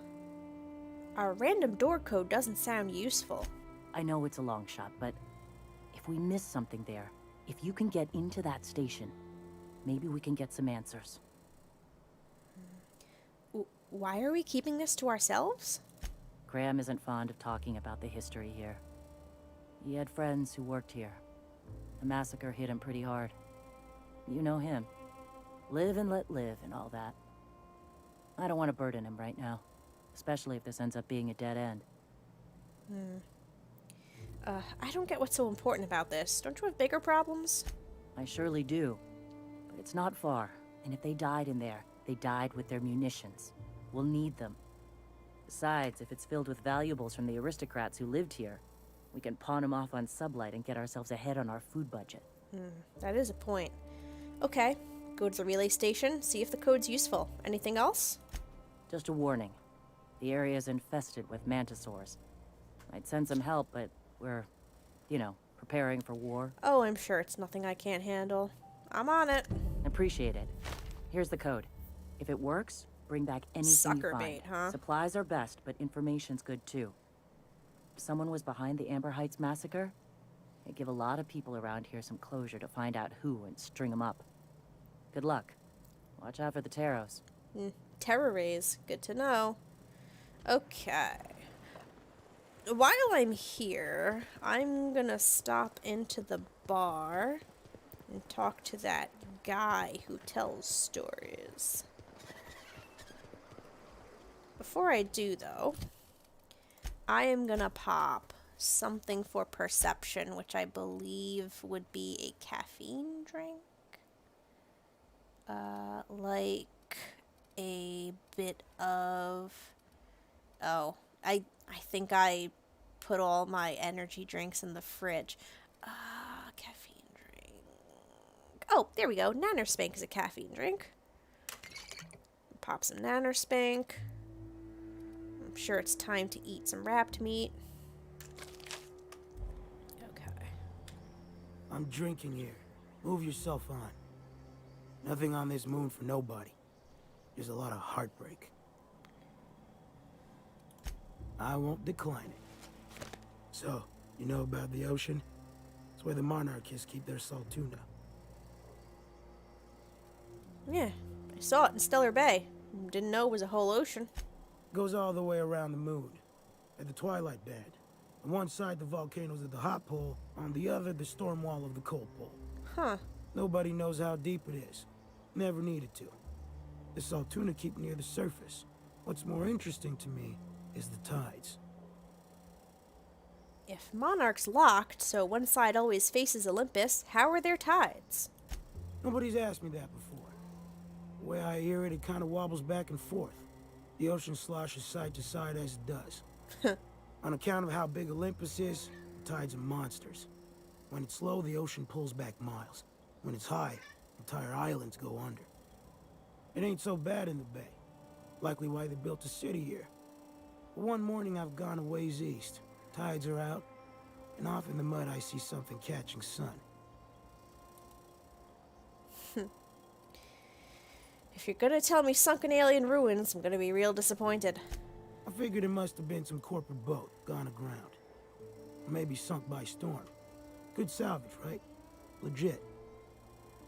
Our random door code doesn't sound useful. I know it's a long shot, but if we miss something there, if you can get into that station, maybe we can get some answers. Why are we keeping this to ourselves? Graham isn't fond of talking about the history here. He had friends who worked here. The massacre hit him pretty hard. You know him. Live and let live and all that. I don't want to burden him right now, especially if this ends up being a dead end. I don't get what's so important about this. Don't you have bigger problems? I surely do. But it's not far. And if they died in there, they died with their munitions. We'll need them. Besides, if it's filled with valuables from the aristocrats who lived here, we can pawn them off on Sublight and get ourselves ahead on our food budget. That is a point. Okay, go to the relay station, see if the code's useful. Anything else? Just a warning. The area is infested with mantisaurs. I'd send some help, but we're, preparing for war. Oh, I'm sure it's nothing I can't handle. I'm on it. Appreciate it. Here's the code. If it works, bring back anything Sucker you find. bait, huh? Supplies are best, but information's good too. If someone was behind the Amber Heights massacre, it'd give a lot of people around here some closure to find out who and string them up. Good luck. Watch out for the Taros. Terror rays. Good to know. Okay. While I'm here, I'm gonna stop into the bar and talk to that guy who tells stories. Before I do, though, I am gonna pop something for perception, which I believe would be a caffeine drink. Like a bit of... Oh, I think I put all my energy drinks in the fridge. Caffeine drink. Oh, there we go. Nanospank is a caffeine drink. Pop some Nanospank. I'm sure it's time to eat some wrapped meat. Okay. I'm drinking here. Move yourself on. Nothing on this moon for nobody. There's a lot of heartbreak. I won't decline it. So, you know about the ocean? It's where the monarchists keep their salt tuna. Yeah, I saw it in Stellar Bay. Didn't know it was a whole ocean. Goes all the way around the moon, at the twilight band. On one side, the volcanoes of the hot pole. On the other, the storm wall of the cold pole. Huh. Nobody knows how deep it is. Never needed to. The salt tuna keep near the surface. What's more interesting to me is the tides. If Monarch's locked, so one side always faces Olympus, how are there tides? Nobody's asked me that before. The way I hear it, it kind of wobbles back and forth. The ocean sloshes side to side as it does. On account of how big Olympus is, the tides are monsters. When it's low, the ocean pulls back miles. When it's high, entire islands go under. It ain't so bad in the bay. Likely why they built a city here. But one morning I've gone a ways east. Tides are out, and off in the mud I see something catching sun. If you're gonna tell me sunken alien ruins, I'm gonna be real disappointed. I figured it must have been some corporate boat gone aground. Or maybe sunk by storm. Good salvage, right? Legit.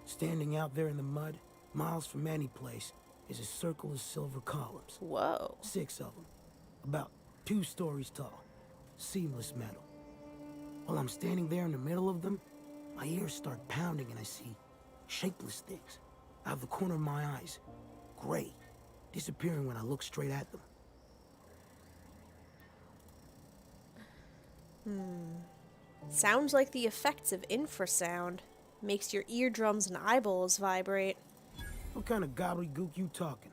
Standing out there in the mud, miles from any place, is a circle of silver columns. Whoa. 6 of them. About 2 stories tall. Seamless metal. While I'm standing there in the middle of them, my ears start pounding and I see shapeless things. Out of the corner of my eyes. Gray. Disappearing when I look straight at them. Sounds like the effects of infrasound. Makes your eardrums and eyeballs vibrate. What kind of gobbledygook you talking?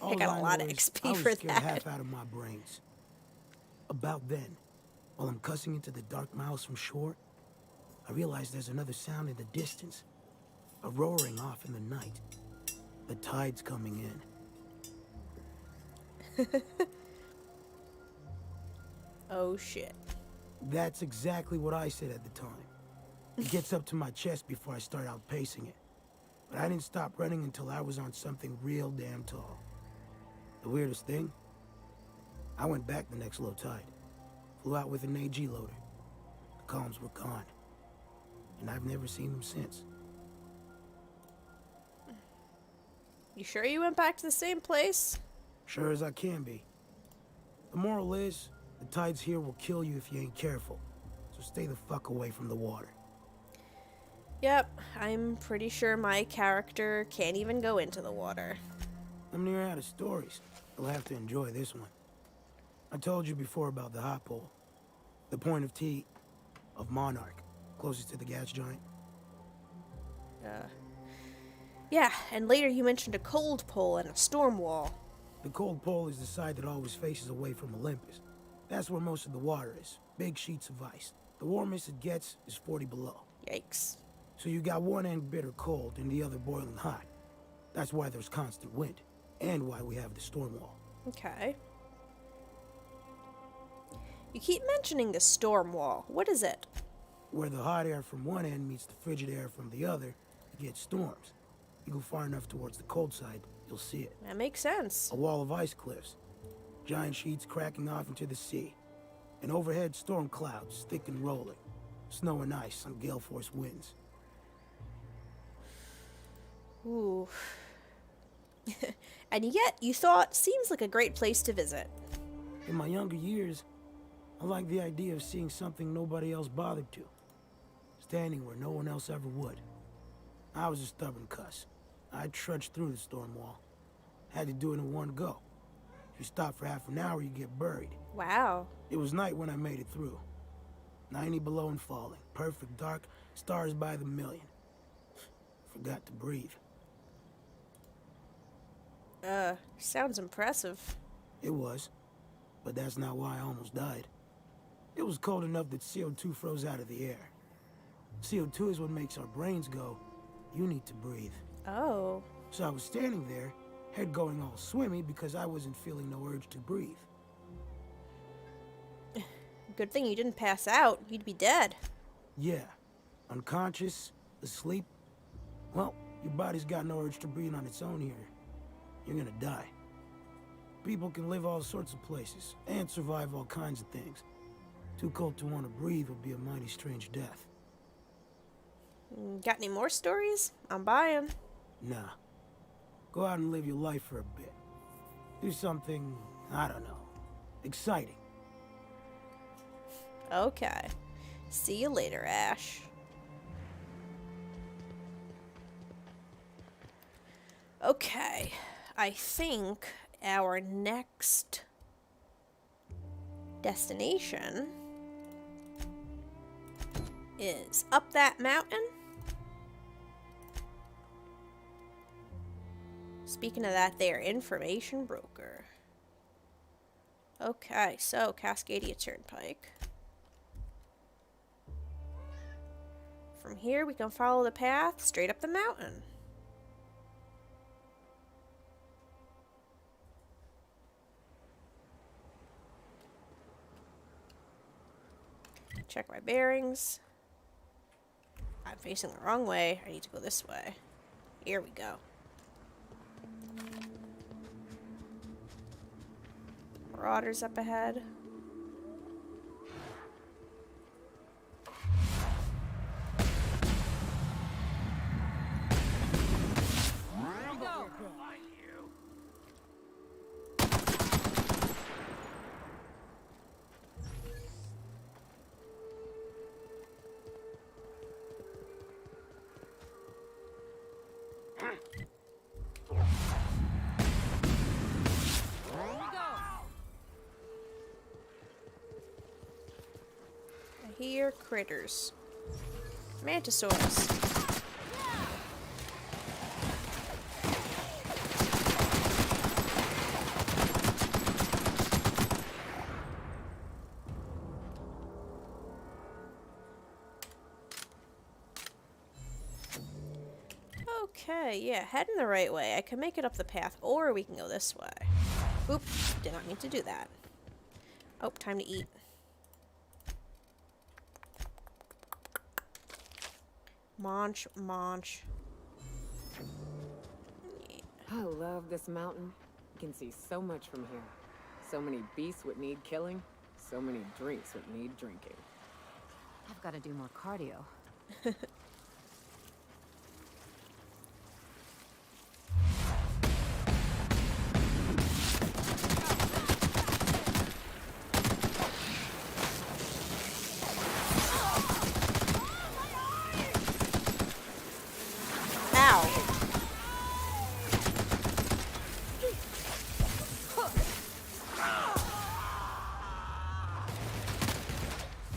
I got a lot of I XP was for scared that. half out of my brains. About then, while I'm cussing into the dark miles from shore, I realize there's another sound in the distance. A roaring off in the night. The tide's coming in. Oh shit. That's exactly what I said at the time. It gets up to my chest before I start outpacing it. But I didn't stop running until I was on something real damn tall. The weirdest thing? I went back the next low tide. Flew out with an AG loader. The columns were gone. And I've never seen them since. You sure you went back to the same place? Sure as I can be. The moral is, the tides here will kill you if you ain't careful. So stay the fuck away from the water. Yep, I'm pretty sure my character can't even go into the water. I'm near out of stories. You'll have to enjoy this one. I told you before about the hot pole. The point of tea, of Monarch, closest to the gas giant. Yeah, and later you mentioned a cold pole and a storm wall. The cold pole is the side that always faces away from Olympus. That's where most of the water is, big sheets of ice. The warmest it gets is 40 below. Yikes. So you got one end bitter cold and the other boiling hot. That's why there's constant wind, and why we have the storm wall. Okay. You keep mentioning the storm wall. What is it? Where the hot air from one end meets the frigid air from the other, you get storms. You go far enough towards the cold side, you'll see it. That makes sense. A wall of ice cliffs, giant sheets cracking off into the sea, and overhead storm clouds, thick and rolling, snow and ice on gale force winds. Ooh. And yet, you thought, seems like a great place to visit. In my younger years, I liked the idea of seeing something nobody else bothered to. Standing where no one else ever would. I was a stubborn cuss. I trudged through the storm wall. Had to do it in one go. If you stop for half an hour, you get buried. Wow. It was night when I made it through. 90 below and falling. Perfect dark, stars by the million. Forgot to breathe. Sounds impressive. It was. But that's not why I almost died. It was cold enough that CO2 froze out of the air. CO2 is what makes our brains go, you need to breathe. Oh. So I was standing there, head going all swimmy because I wasn't feeling no urge to breathe. Good thing you didn't pass out. You'd be dead. Yeah. Unconscious, asleep. Well, your body's got no urge to breathe on its own here. You're gonna die. People can live all sorts of places and survive all kinds of things. Too cold to want to breathe would be a mighty strange death. Got any more stories? I'm buying. Nah. Go out and live your life for a bit. Do something, I don't know, exciting. Okay. See you later, Ash. Okay. I think our next destination is up that mountain. Speaking of that there, information broker. Okay, so Cascadia Turnpike. From here we can follow the path straight up the mountain. Check my bearings. I'm facing the wrong way. I need to go this way. Here we go. Marauders up ahead. Here, critters. Mantisaurus. Okay, yeah, heading the right way. I can make it up the path, or we can go this way. Oop, did not mean to do that. Oh, time to eat. Munch. Yeah. I love this mountain. You can see so much from here. So many beasts would need killing. So many drinks would need drinking. I've got to do more cardio.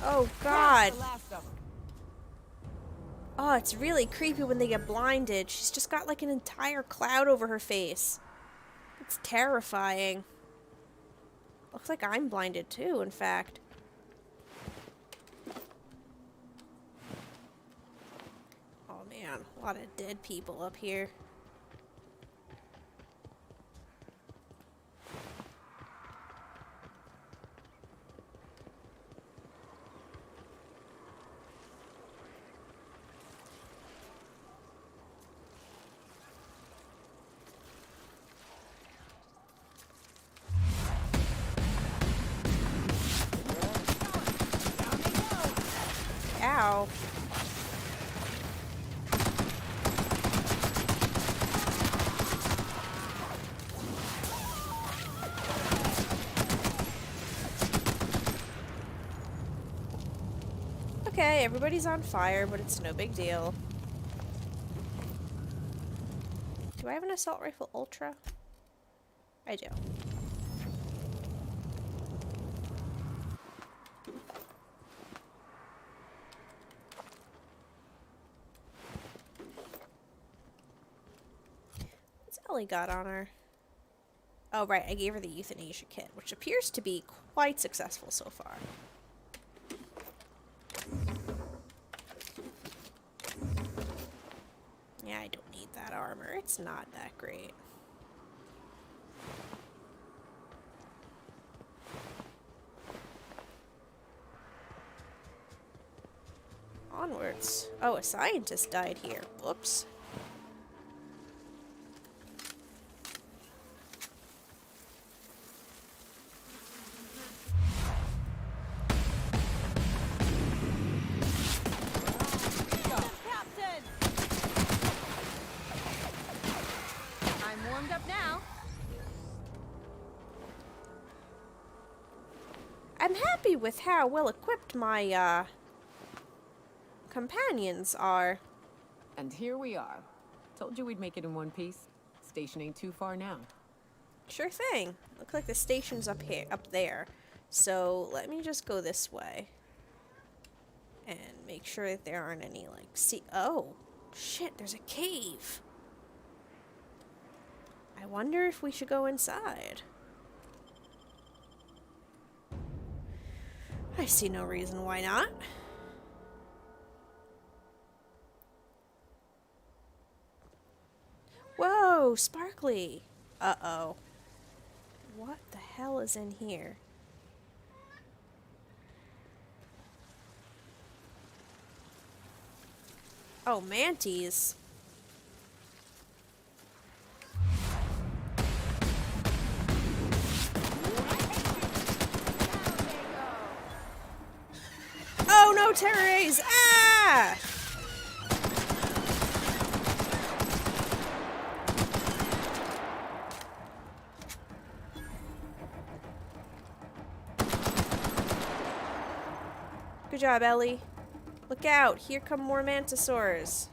Oh God. Oh, it's really creepy when they get blinded. She's just got like an entire cloud over her face. It's terrifying. Looks like I'm blinded too, in fact. Oh man, a lot of dead people up here. Ow. Okay, everybody's on fire, but it's no big deal. Do I have an assault rifle ultra? I do. What's Ellie got on her? Oh, right, I gave her the euthanasia kit, which appears to be quite successful so far. Yeah, I don't need that armor. It's not that great. Onwards. Oh, a scientist died here. Whoops. I'm happy with how well equipped my, companions are. And here we are. Told you we'd make it in one piece. Station ain't too far now. Sure thing. Looks like the station's up there. So let me just go this way. And make sure that there aren't any, like, oh, shit, there's a cave. I wonder if we should go inside. I see no reason why not. Whoa, sparkly. Uh-oh. What the hell is in here? Oh, manties. Oh no, terror rays! Ah! Good job, Ellie. Look out, here come more mantisaurs.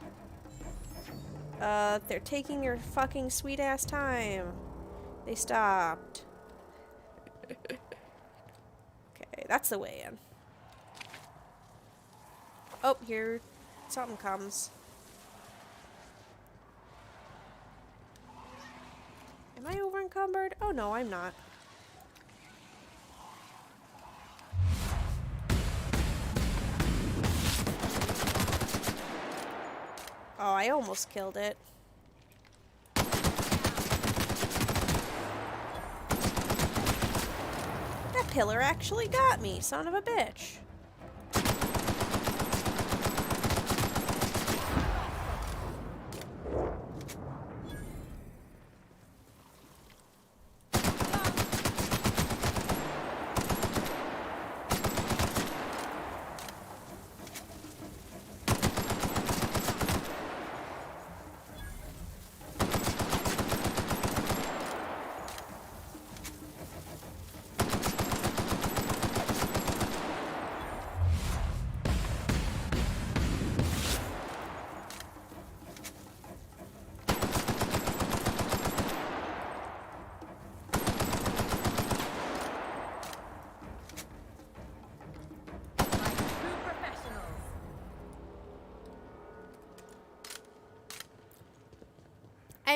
They're taking your fucking sweet ass time. They stopped. Okay, that's the way in. Oh, here something comes. Am I over encumbered? Oh no, I'm not. Oh, I almost killed it. That pillar actually got me, son of a bitch.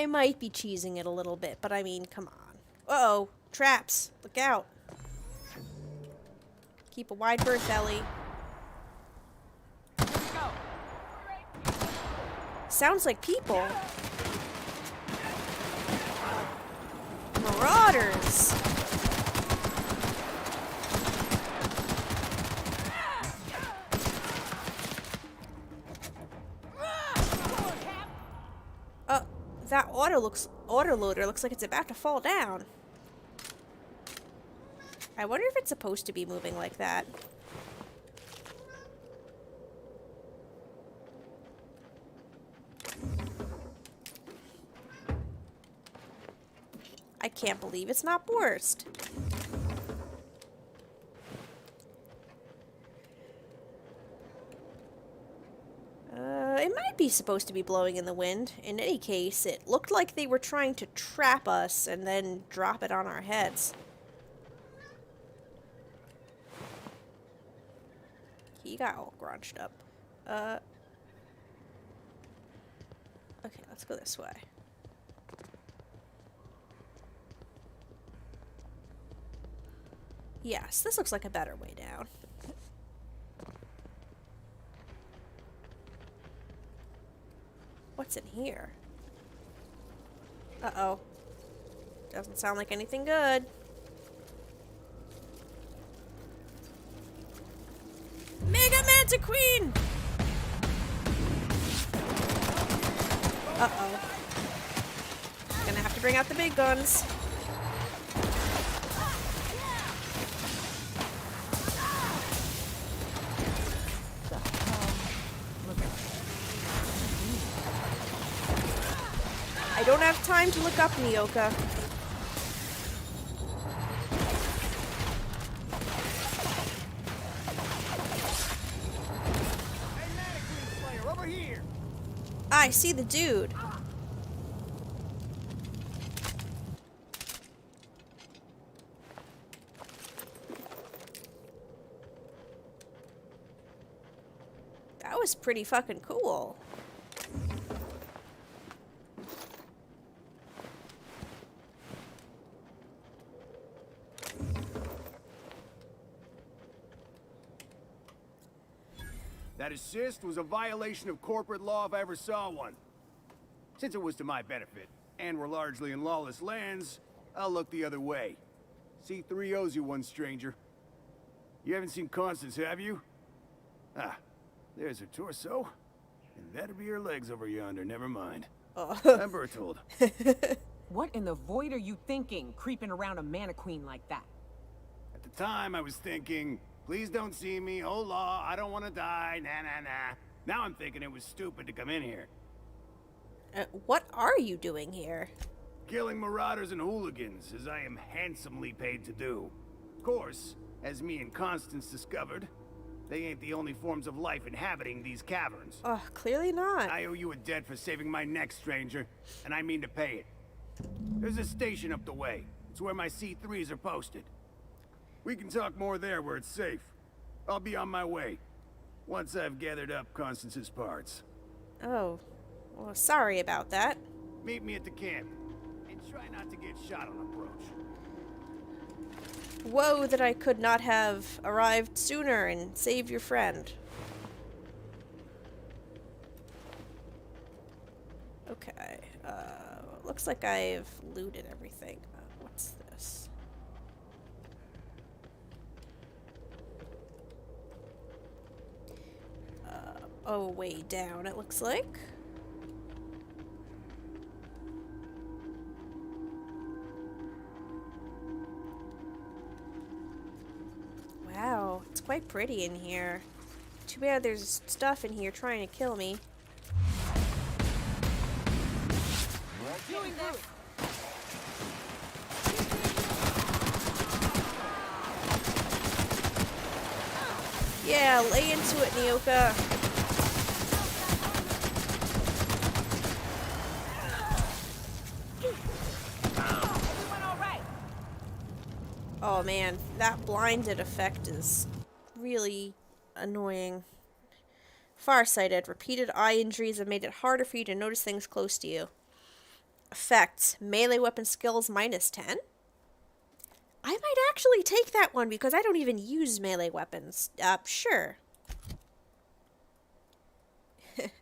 I might be cheesing it a little bit, but I mean, come on. Uh-oh, traps. Look out. Keep a wide berth, Ellie. Sounds like people. Marauders. That autoloader looks like it's about to fall down. I wonder if it's supposed to be moving like that. I can't believe it's not burst. It might be supposed to be blowing in the wind. In any case, it looked like they were trying to trap us and then drop it on our heads. He got all grunched up. Okay, let's go this way. Yes, this looks like a better way down. What's in here? Uh-oh. Doesn't sound like anything good. Mega Mantiqueen! Uh-oh. Gonna have to bring out the big guns. I don't have time to look up, Nyoka. Over here. I see the dude. That was pretty fucking cool. That assist was a violation of corporate law if I ever saw one. Since it was to my benefit, and we're largely in lawless lands, I'll look the other way. C3 owes you one, stranger. You haven't seen Constance, have you? Ah, there's her torso. And that'll be her legs over yonder, never mind. Oh. I'm Bertold. What in the void are you thinking, creeping around a mannequin like that? At the time, I was thinking, please don't see me, oh law, I don't want to die, nah. Now I'm thinking it was stupid to come in here. What are you doing here? Killing marauders and hooligans, as I am handsomely paid to do. Of course, as me and Constance discovered, they ain't the only forms of life inhabiting these caverns. Oh, clearly not. I owe you a debt for saving my neck, stranger, and I mean to pay it. There's a station up the way. It's where my C3s are posted. We can talk more there where it's safe. I'll be on my way, once I've gathered up Constance's parts. Oh, well, sorry about that. Meet me at the camp, and try not to get shot on approach. Woe that I could not have arrived sooner and saved your friend. Okay, looks like I've looted everything. What's this? Oh, way down it looks like. Wow, it's quite pretty in here. Too bad there's stuff in here trying to kill me. Yeah, lay into it, Nyoka. Oh man, that blinded effect is really annoying. Farsighted. Repeated eye injuries have made it harder for you to notice things close to you. Effects. Melee weapon skills -10. I might actually take that one because I don't even use melee weapons. Sure.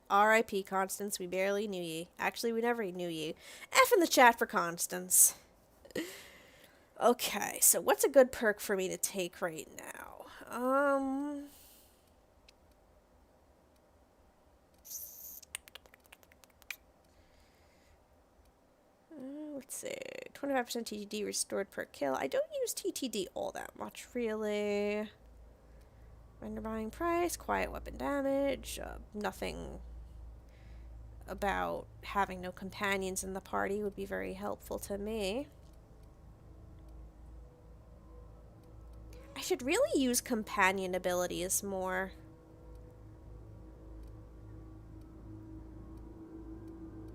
R.I.P. Constance, we barely knew ye. Actually, we never knew you. F in the chat for Constance. Okay, so what's a good perk for me to take right now? Let's see. 25% TTD restored per kill. I don't use TTD all that much, really. Render buying price, quiet weapon damage, nothing about having no companions in the party would be very helpful to me. I should really use companion abilities more.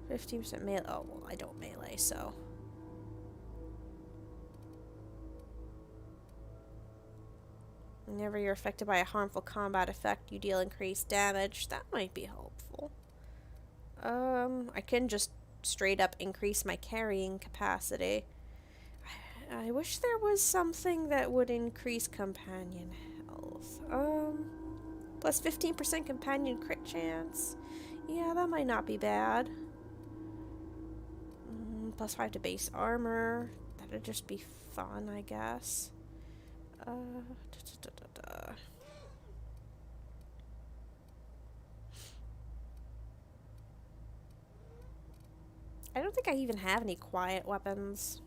%melee. Oh, well, I don't melee, so. Whenever you're affected by a harmful combat effect, you deal increased damage. That might be helpful. I can just straight up increase my carrying capacity. I wish there was something that would increase companion health. Plus 15% companion crit chance. Yeah, that might not be bad. Plus 5 to base armor. That'd just be fun, I guess. I don't think I even have any quiet weapons.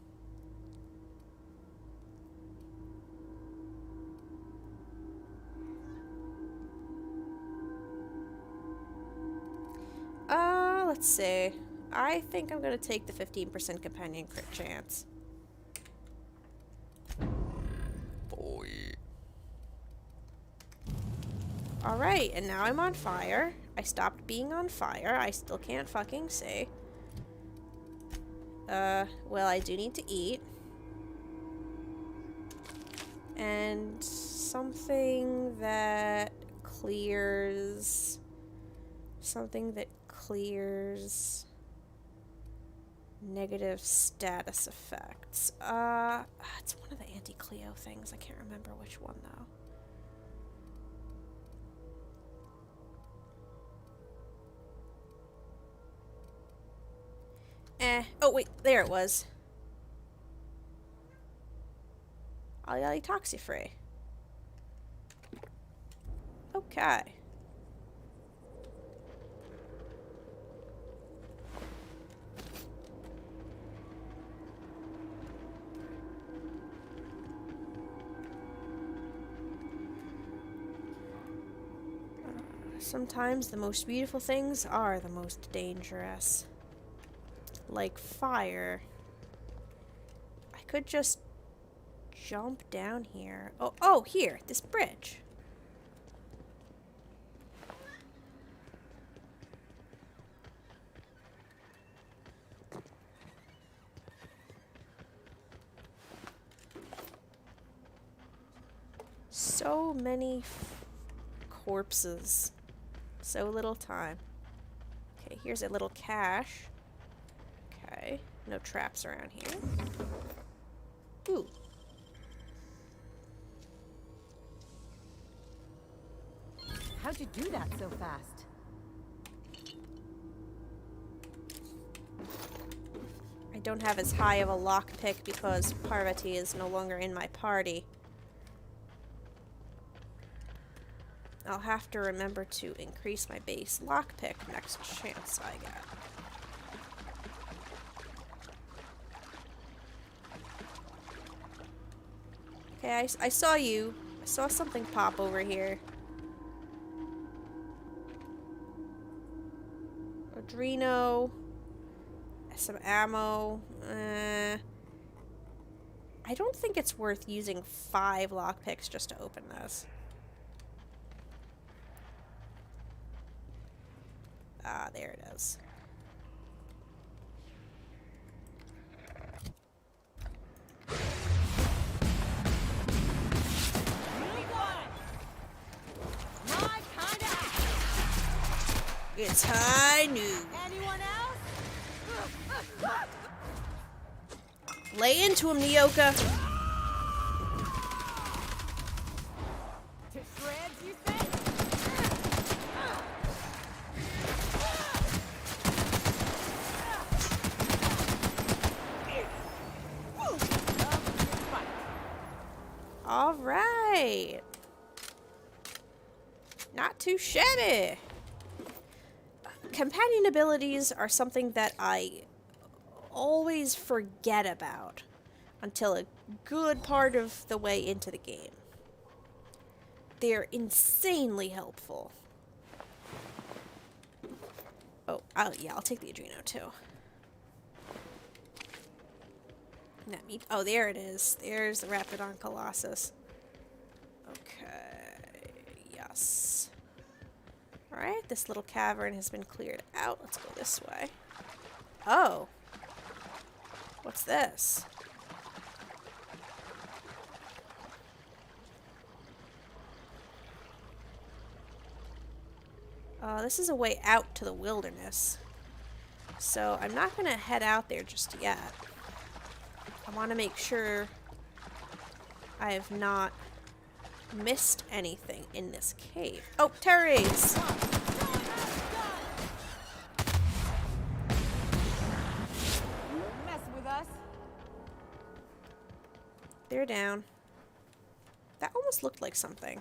Let's see. I think I'm gonna take the 15% companion crit chance. Boy. Alright, and now I'm on fire. I stopped being on fire. I still can't fucking see. Well, I do need to eat. And something that clears... Something that clears... negative status effects. It's one of the anti-Cleo things. I can't remember which one, though. Oh, wait. There it was. Olly Toxifree. Okay. Sometimes the most beautiful things are the most dangerous. Like fire. I could just jump down here. Oh, here, this bridge. So many corpses. So little time. Okay, here's a little cache. Okay, no traps around here. Ooh. How'd you do that so fast? I don't have as high of a lockpick because Parvati is no longer in my party. I'll have to remember to increase my base lockpick next chance I get. Okay, I saw you. I saw something pop over here. Adreno. Some ammo. I don't think it's worth using 5 lockpicks just to open this. Ah, there it is. It's high noon. Anyone else? Lay into him, Nyoka. To shreds, you say? All right. Not too shabby. Companion abilities are something that I always forget about until a good part of the way into the game. They're insanely helpful. Oh, yeah, I'll take the Adreno too. Oh, there it is. There's the Raptidon Colossus. Okay, yes. Alright, this little cavern has been cleared out. Let's go this way. Oh. What's this? This is a way out to the wilderness. So I'm not going to head out there just yet. I want to make sure I have not missed anything in this cave. Oh, terrorists! Mess with us. They're down. That almost looked like something.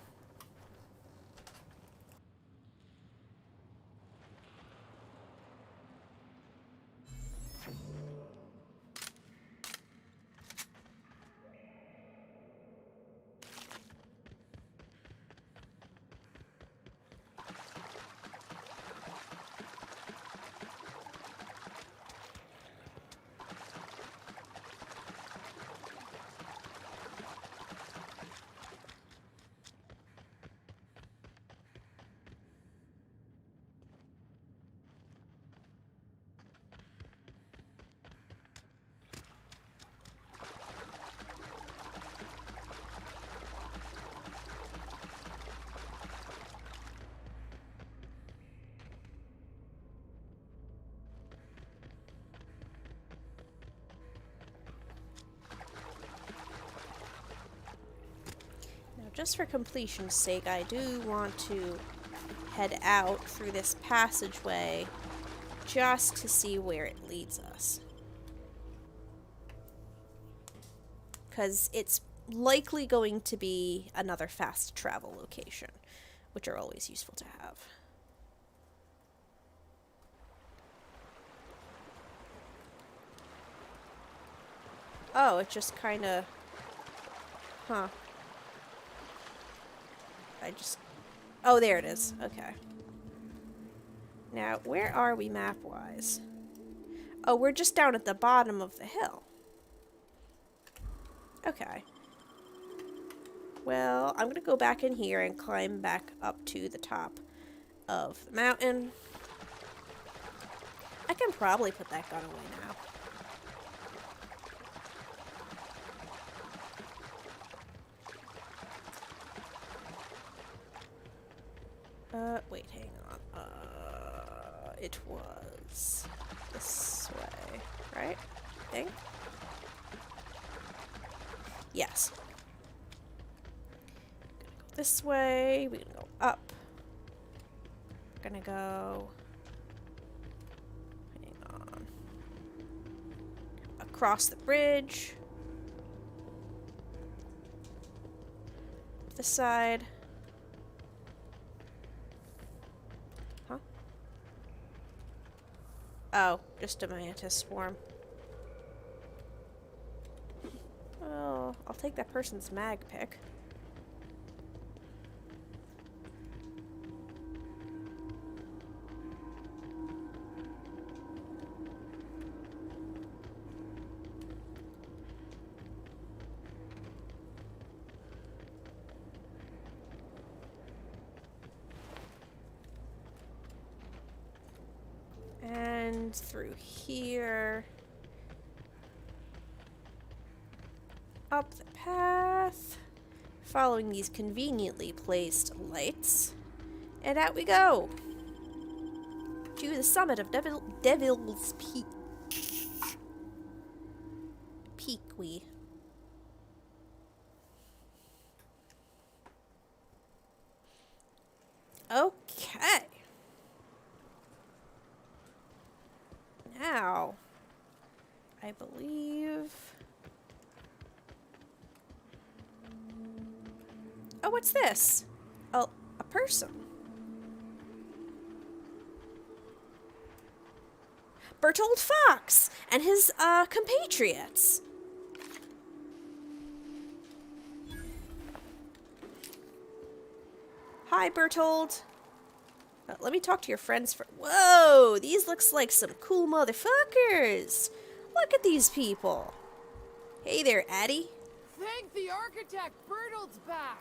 Just for completion's sake, I do want to head out through this passageway just to see where it leads us. Because it's likely going to be another fast travel location, which are always useful to have. Oh, it just kind of... Huh. Oh, there it is. Okay. Now, where are we map-wise? Oh, we're just down at the bottom of the hill. Okay. Well, I'm gonna go back in here and climb back up to the top of the mountain. I can probably put that gun away now. Wait, hang on. It was this way, right? I think? Yes. Gonna go this way. We're gonna go up. We're gonna go... Hang on. Across the bridge. This side. Oh, just a mantis swarm. Well, I'll take that person's mag pick. And through here, up the path, following these conveniently placed lights, and out we go to the summit of Devil's Peak. Pequee. Okay. Now, I believe... Oh, what's this? Oh, a person. Bertold Fox and his compatriots. Hi, Bertold. Let me talk to your friends for. Whoa, these looks like some cool motherfuckers. Look at these people. Hey there, Addie. Thank the architect, Bertold's back.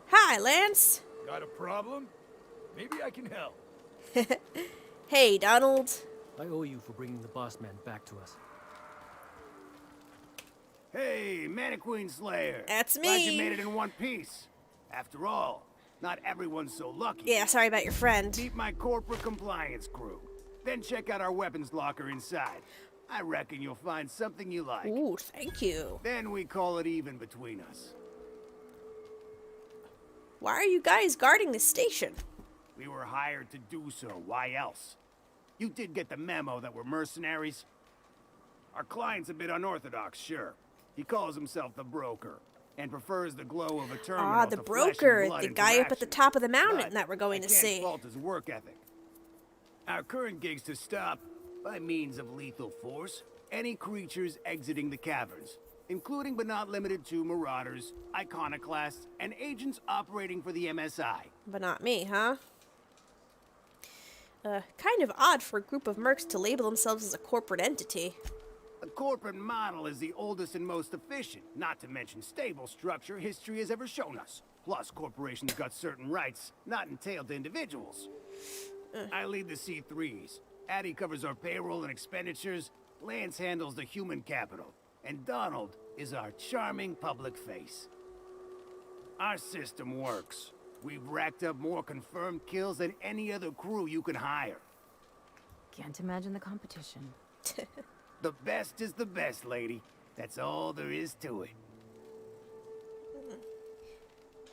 Hi, Lance. Got a problem? Maybe I can help. Hey, Donald. I owe you for bringing the boss man back to us. Hey, Mannequin Slayer. That's me. Glad you made it in one piece. After all, not everyone's so lucky. Yeah, sorry about your friend. Meet my corporate compliance crew. Then check out our weapons locker inside. I reckon you'll find something you like. Ooh, thank you. Then we call it even between us. Why are you guys guarding this station? We were hired to do so. Why else? You did get the memo that we're mercenaries? Our client's a bit unorthodox, sure. He calls himself the broker and prefers the glow of a terminal. Ah, the to flesh and broker, blood the guy up at the interaction. top of the mountain But that we're going I to can't see. fault his work ethic. Our current gig's to stop, by means of lethal force, any creatures exiting the caverns, including but not limited to marauders, iconoclasts, and agents operating for the MSI. But not me, huh? Kind of odd for a group of mercs to label themselves as a corporate entity. The corporate model is the oldest and most efficient, not to mention stable structure history has ever shown us. Plus, corporations got certain rights not entailed to individuals. I lead the C3s. Addie covers our payroll and expenditures. Lance handles the human capital. And Donald is our charming public face. Our system works. We've racked up more confirmed kills than any other crew you can hire. Can't imagine the competition. The best is the best, lady. That's all there is to it.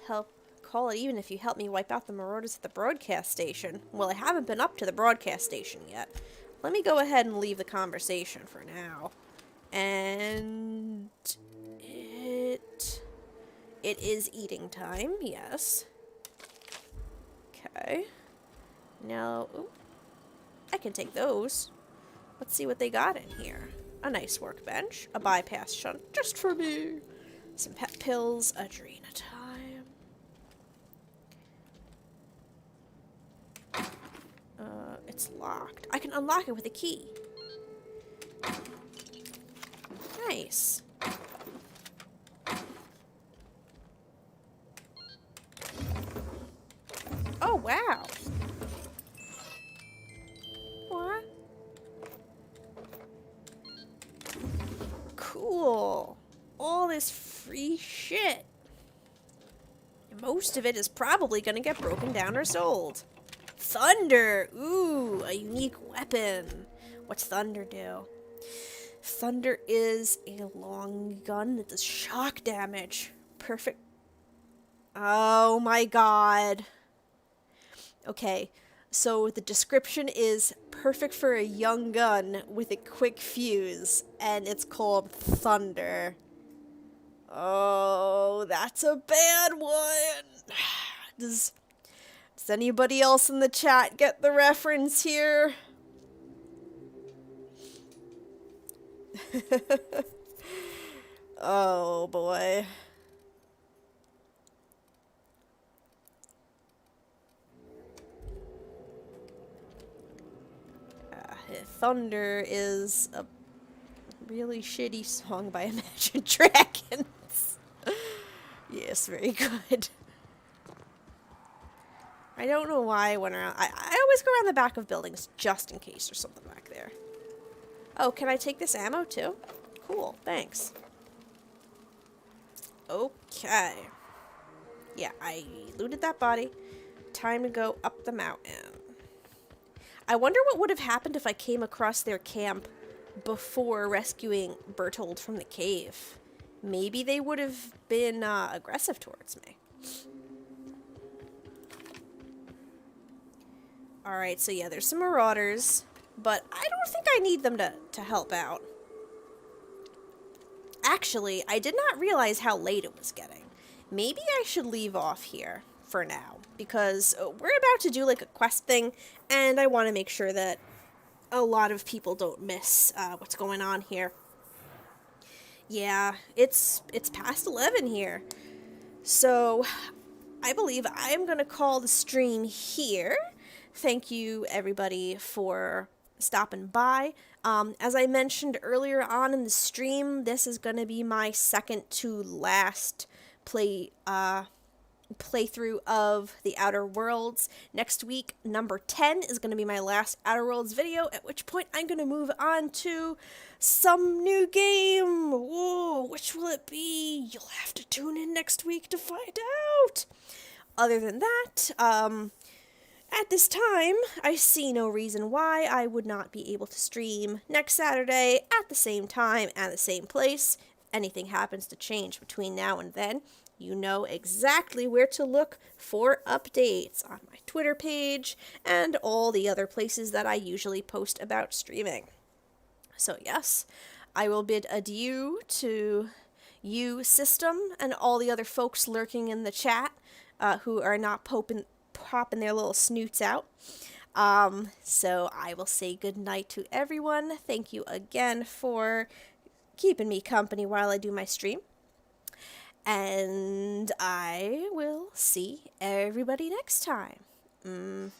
Help call it even if you help me wipe out the marauders at the broadcast station. Well, I haven't been up to the broadcast station yet. Let me go ahead and leave the conversation for now. And it is eating time, yes. Okay. Now, ooh, I can take those. Let's see what they got in here. A nice workbench, a bypass shunt just for me, some pet pills, Adrena time. It's locked. I can unlock it with a key. Nice. Oh, wow. What? Cool. All this free shit. Most of it is probably gonna get broken down or sold. Thunder! Ooh, a unique weapon. What's Thunder do? Thunder is a long gun that does shock damage. Perfect. Oh my god. Okay, so the description is perfect for a young gun with a quick fuse, and it's called Thunder. Oh, that's a bad one. Does anybody else in the chat get the reference here? Oh boy. Thunder is a really shitty song by Imagine Dragons. Yes, very good. I don't know why I went around. I always go around the back of buildings just in case there's something back there. Oh, can I take this ammo too? Cool, thanks. Okay. Yeah, I looted that body. Time to go up the mountain. I wonder what would have happened if I came across their camp before rescuing Bertold from the cave. Maybe they would have been aggressive towards me. Alright, so yeah, there's some marauders, but I don't think I need them to help out. Actually, I did not realize how late it was getting. Maybe I should leave off here for now, because we're about to do like a quest thing, and I want to make sure that a lot of people don't miss what's going on here. Yeah, it's past 11 here. So, I believe I am going to call the stream here. Thank you, everybody, for stopping by. As I mentioned earlier on in the stream, this is going to be my second to last playthrough of the Outer Worlds. Next week, number 10 is going to be my last Outer Worlds video, at which point I'm going to move on to some new game. Whoa, which will it be? You'll have to tune in next week to find out. Other than that, at this time, I see no reason why I would not be able to stream next Saturday at the same time and the same place. If anything happens to change between now and then, you know exactly where to look for updates on my Twitter page and all the other places that I usually post about streaming. So yes, I will bid adieu to you, System, and all the other folks lurking in the chat who are not popping their little snoots out. So I will say goodnight to everyone. Thank you again for keeping me company while I do my stream. And I will see everybody next time.